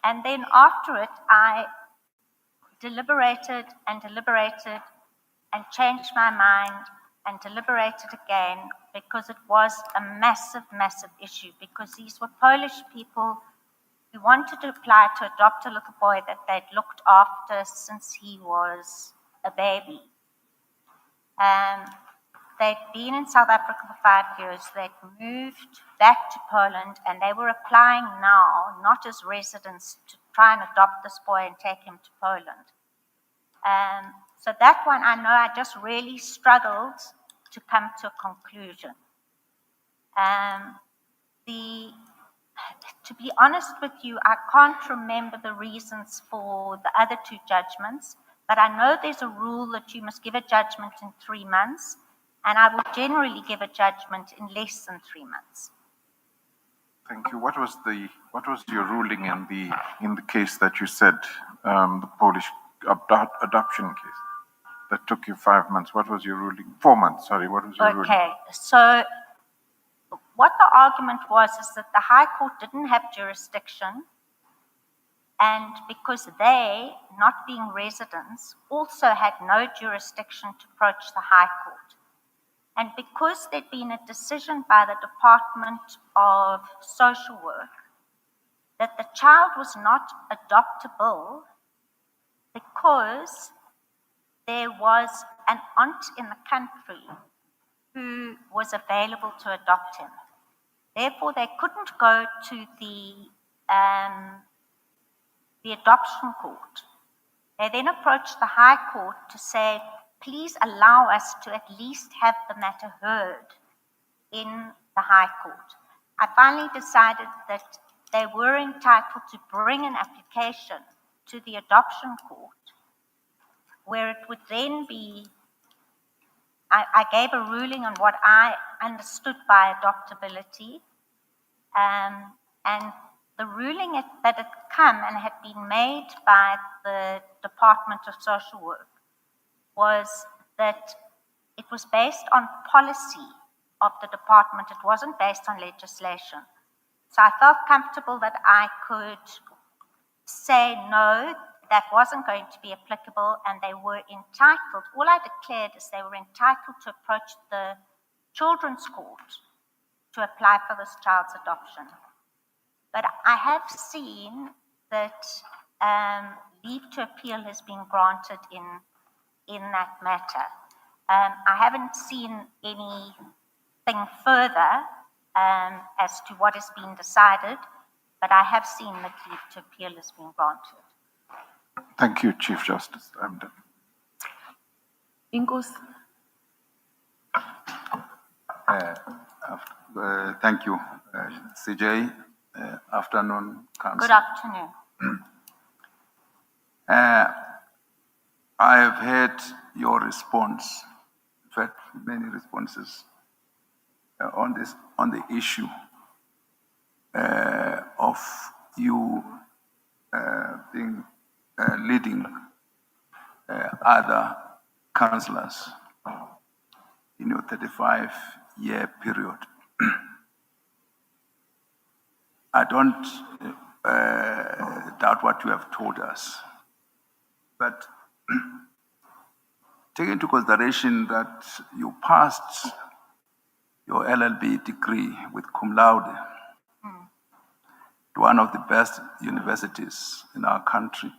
And then after it, I deliberated and deliberated and changed my mind and deliberated again because it was a massive, massive issue because these were Polish people who wanted to apply to adopt a little boy that they'd looked after since he was a baby. They'd been in South Africa for 5 years, they'd moved back to Poland, and they were applying now, not as residents, to try and adopt this boy and take him to Poland. So that one, I know I just really struggled to come to a conclusion. To be honest with you, I can't remember the reasons for the other 2 judgments, but I know there's a rule that you must give a judgment in 3 months, and I would generally give a judgment in less than 3 months. Thank you. What was your ruling in the case that you said, the Polish adoption case that took you 5 months? What was your ruling? 4 months, sorry. What was your ruling? Okay, so what the argument was is that the High Court didn't have jurisdiction, and because they, not being residents, also had no jurisdiction to approach the High Court. And because there'd been a decision by the Department of Social Work that the child was not adoptable because there was an aunt in the country who was available to adopt him. Therefore, they couldn't go to the adoption court. They then approached the High Court to say, please allow us to at least have the matter heard in the High Court. I finally decided that they were entitled to bring an application to the adoption court, where it would then be, I gave a ruling on what I understood by adoptability, and the ruling that had come and had been made by the Department of Social Work was that it was based on policy of the department. It wasn't based on legislation. So I felt comfortable that I could say no, that wasn't going to be applicable, and they were entitled. All I declared is they were entitled to approach the children's court to apply for this child's adoption. But I have seen that leave to appeal has been granted in that matter. I haven't seen anything further as to what has been decided, but I have seen that leave to appeal has been granted. Thank you, Chief Justice. I'm done. Inkos. Thank you, CJ. Afternoon, Council. Good afternoon. I have heard your response, in fact, many responses on the issue of you leading other councillors in your 35-year period. I don't doubt what you have told us, but take into consideration that you passed your LLB degree with cum laude to one of the best universities in our country.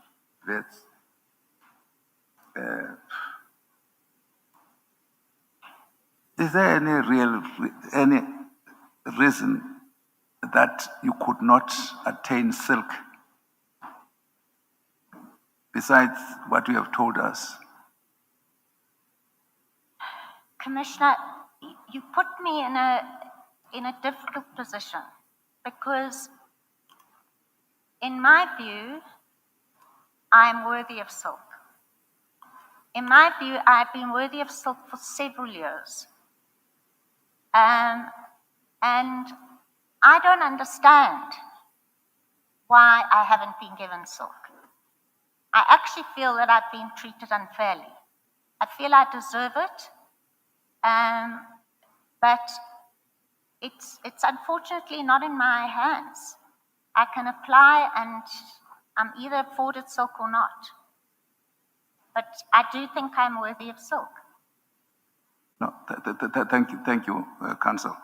Is there any reason that you could not attain silk besides what you have told us? Commissioner, you put me in a difficult position because, in my view, I am worthy of silk. In my view, I have been worthy of silk for several years. And I don't understand why I haven't been given silk. I actually feel that I've been treated unfairly. I feel I deserve it, but it's unfortunately not in my hands. I can apply and I'm either afforded silk or not. But I do think I'm worthy of silk. No, thank you, Council.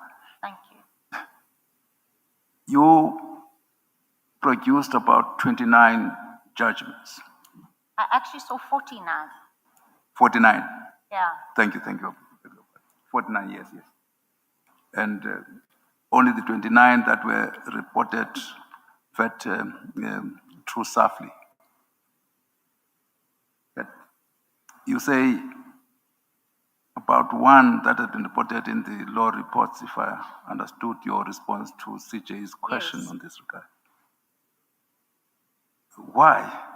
Thank you. You produced about 29 judgments. I actually saw 49. 49. Yeah. Thank you. 49 years, yes. And only the 29 that were reported fed through safely. But you say about one that had been reported in the law reports, if I understood your response to CJ's question Yes. on this regard. Why?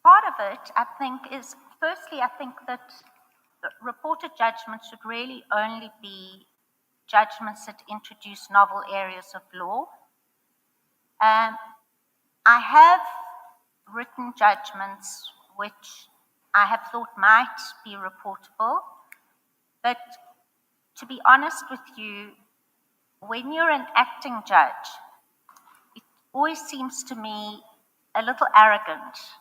Part of it, I think, is firstly, I think that reported judgments should really only be judgments that introduce novel areas of law. I have written judgments which I have thought might be reportable, but to be honest with you, when you're an acting judge, it always seems to me a little arrogant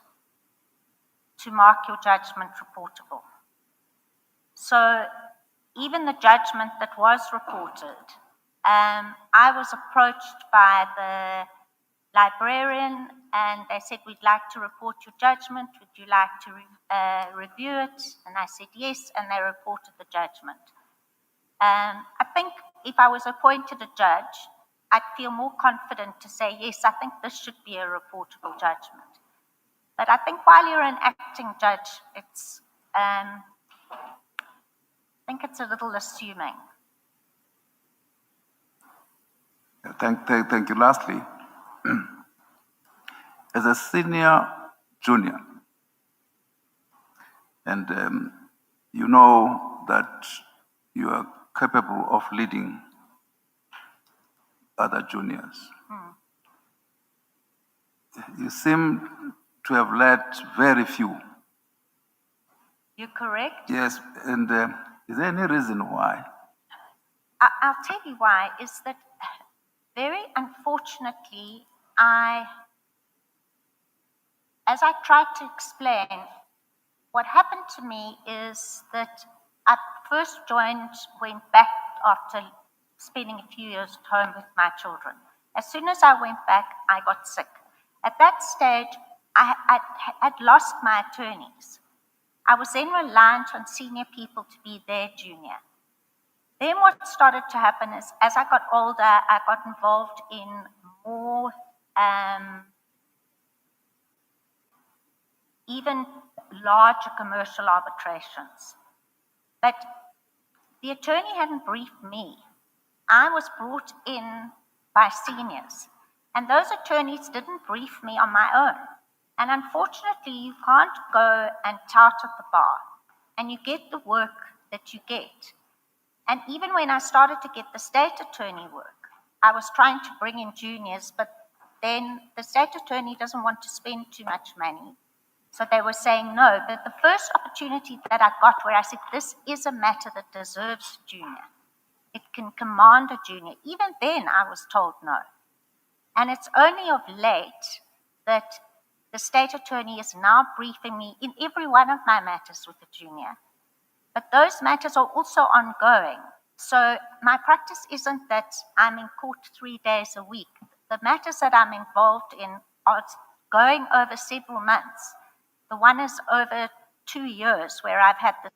to mark your judgment reportable. So even the judgment that was reported, I was approached by the librarian and they said, we'd like to report your judgment. Would you like to review it? And I said yes, and they reported the judgment. I think if I was appointed a judge, I'd feel more confident to say, yes, I think this should be a reportable judgment. But I think while you're an acting judge, it's, I think it's a little assuming. Thank you. Lastly, as a senior junior, and you know that you are capable of leading other juniors. You seem to have led very few. You're correct. Yes, and is there any reason why? I'll tell you why, is that very unfortunately, as I tried to explain, what happened to me is that I first went back after spending a few years at home with my children. As soon as I went back, I got sick. At that stage, I had lost my attorneys. I was then reliant on senior people to be their junior. Then what started to happen is, as I got older, I got involved in more, even larger commercial arbitrations. But the attorney hadn't briefed me. I was brought in by seniors, and those attorneys didn't brief me on my own. And unfortunately, you can't go and tout at the bar, and you get the work that you get. And even when I started to get the state attorney work, I was trying to bring in juniors, but then the state attorney doesn't want to spend too much money. So they were saying no. But the first opportunity that I got where I said, this is a matter that deserves a junior. It can command a junior. Even then, I was told no. And it's only of late that the state attorney is now briefing me in every one of my matters with the junior. But those matters are also ongoing. So my practice isn't that I'm in court 3 days a week. The matters that I'm involved in are going over several months. The one is over 2 years where I've had the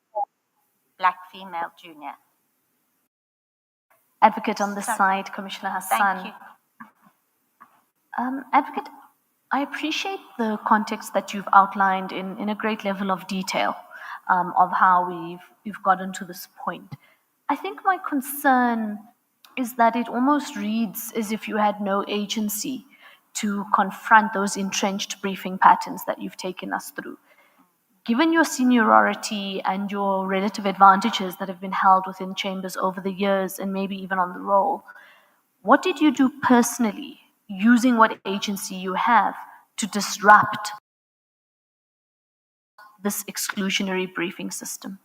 black female junior. Advocate on this side, Commissioner Hassan. Thank you. Advocate, I appreciate the context that you've outlined in a great level of detail of how we've gotten to this point. I think my concern is that it almost reads as if you had no agency to confront those entrenched briefing patterns that you've taken us through. Given your seniority and your relative advantages that have been held within chambers over the years and maybe even on the roll, what did you do personally, using what agency you have, to disrupt this exclusionary briefing system?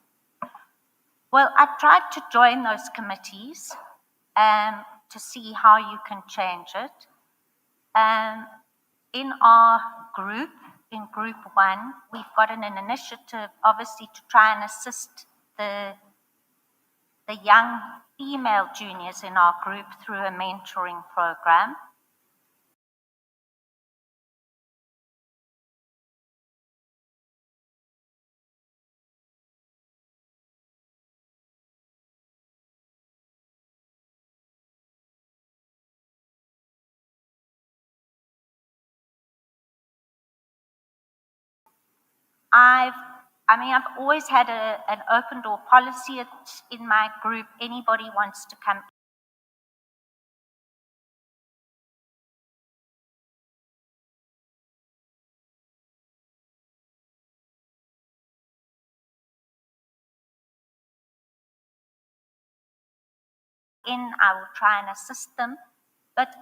Well, I tried to join those committees to see how you can change it. In our group, in Group 1, we've got an initiative, obviously, to try and assist the young female juniors in our group through a mentoring program. I've always had an open door policy in my group. Anybody wants to come in, I will try and assist them. But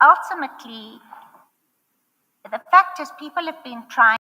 ultimately, the fact is people have been trying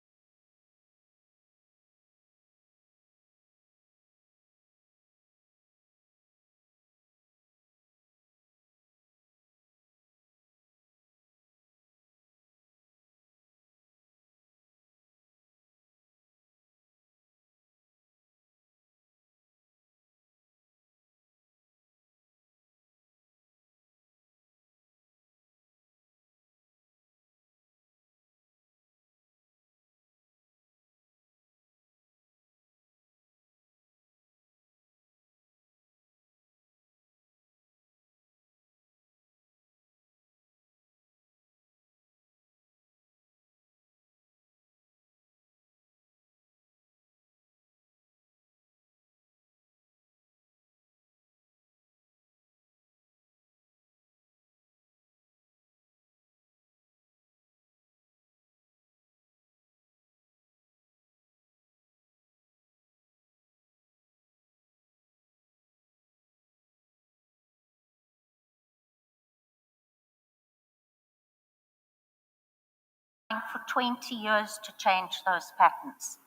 for 20 years to change those patterns.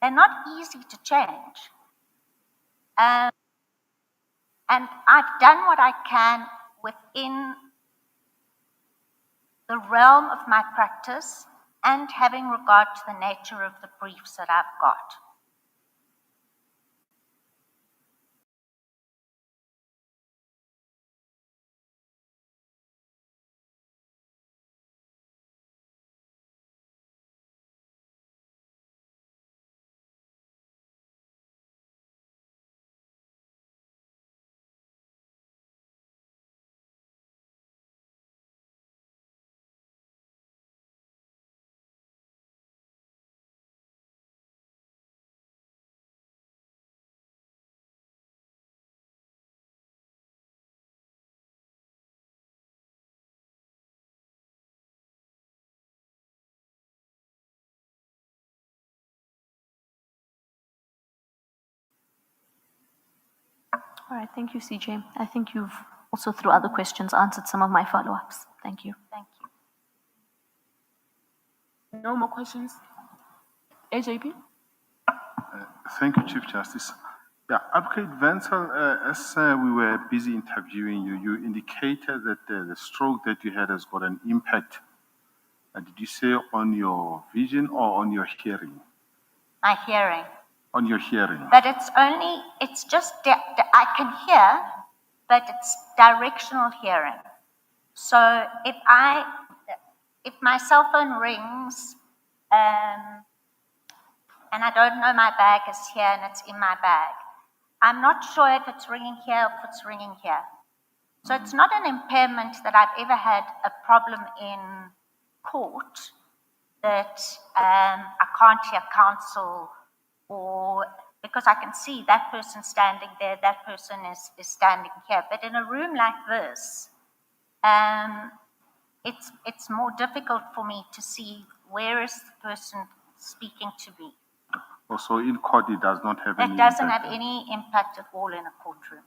They're not easy to change. And I've done what I can within the realm of my practice and having regard to the nature of the briefs that I've got. All right, thank you, CJ. I think you've also, through other questions, answered some of my follow-ups. Thank you. Thank you. No more questions? AJP? Thank you, Chief Justice. Yeah, Advocate Wenzel, as we were busy interviewing you, you indicated that the stroke that you had has got an impact. Did you say on your vision or on your hearing? My hearing. On your hearing. But it's just, I can hear, but it's directional hearing. So if my cell phone rings, and I don't know my bag is here and it's in my bag, I'm not sure if it's ringing here or if it's ringing here. So it's not an impairment that I've ever had a problem in court that I can't hear counsel or because I can see that person standing there, that person is standing here. But in a room like this, it's more difficult for me to see where is the person speaking to me. Also, in court, it does not have any It doesn't impact. have any impact at all in a courtroom.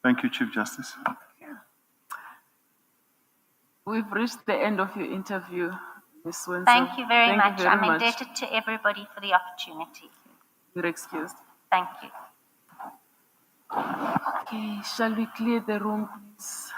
Thank you, Chief Justice. We've reached the end of your interview, Ms. Swenson. Thank you very Thank you much. very I'm much. indebted to everybody for the opportunity. You're excused. Thank you. Okay, shall we clear the room, please?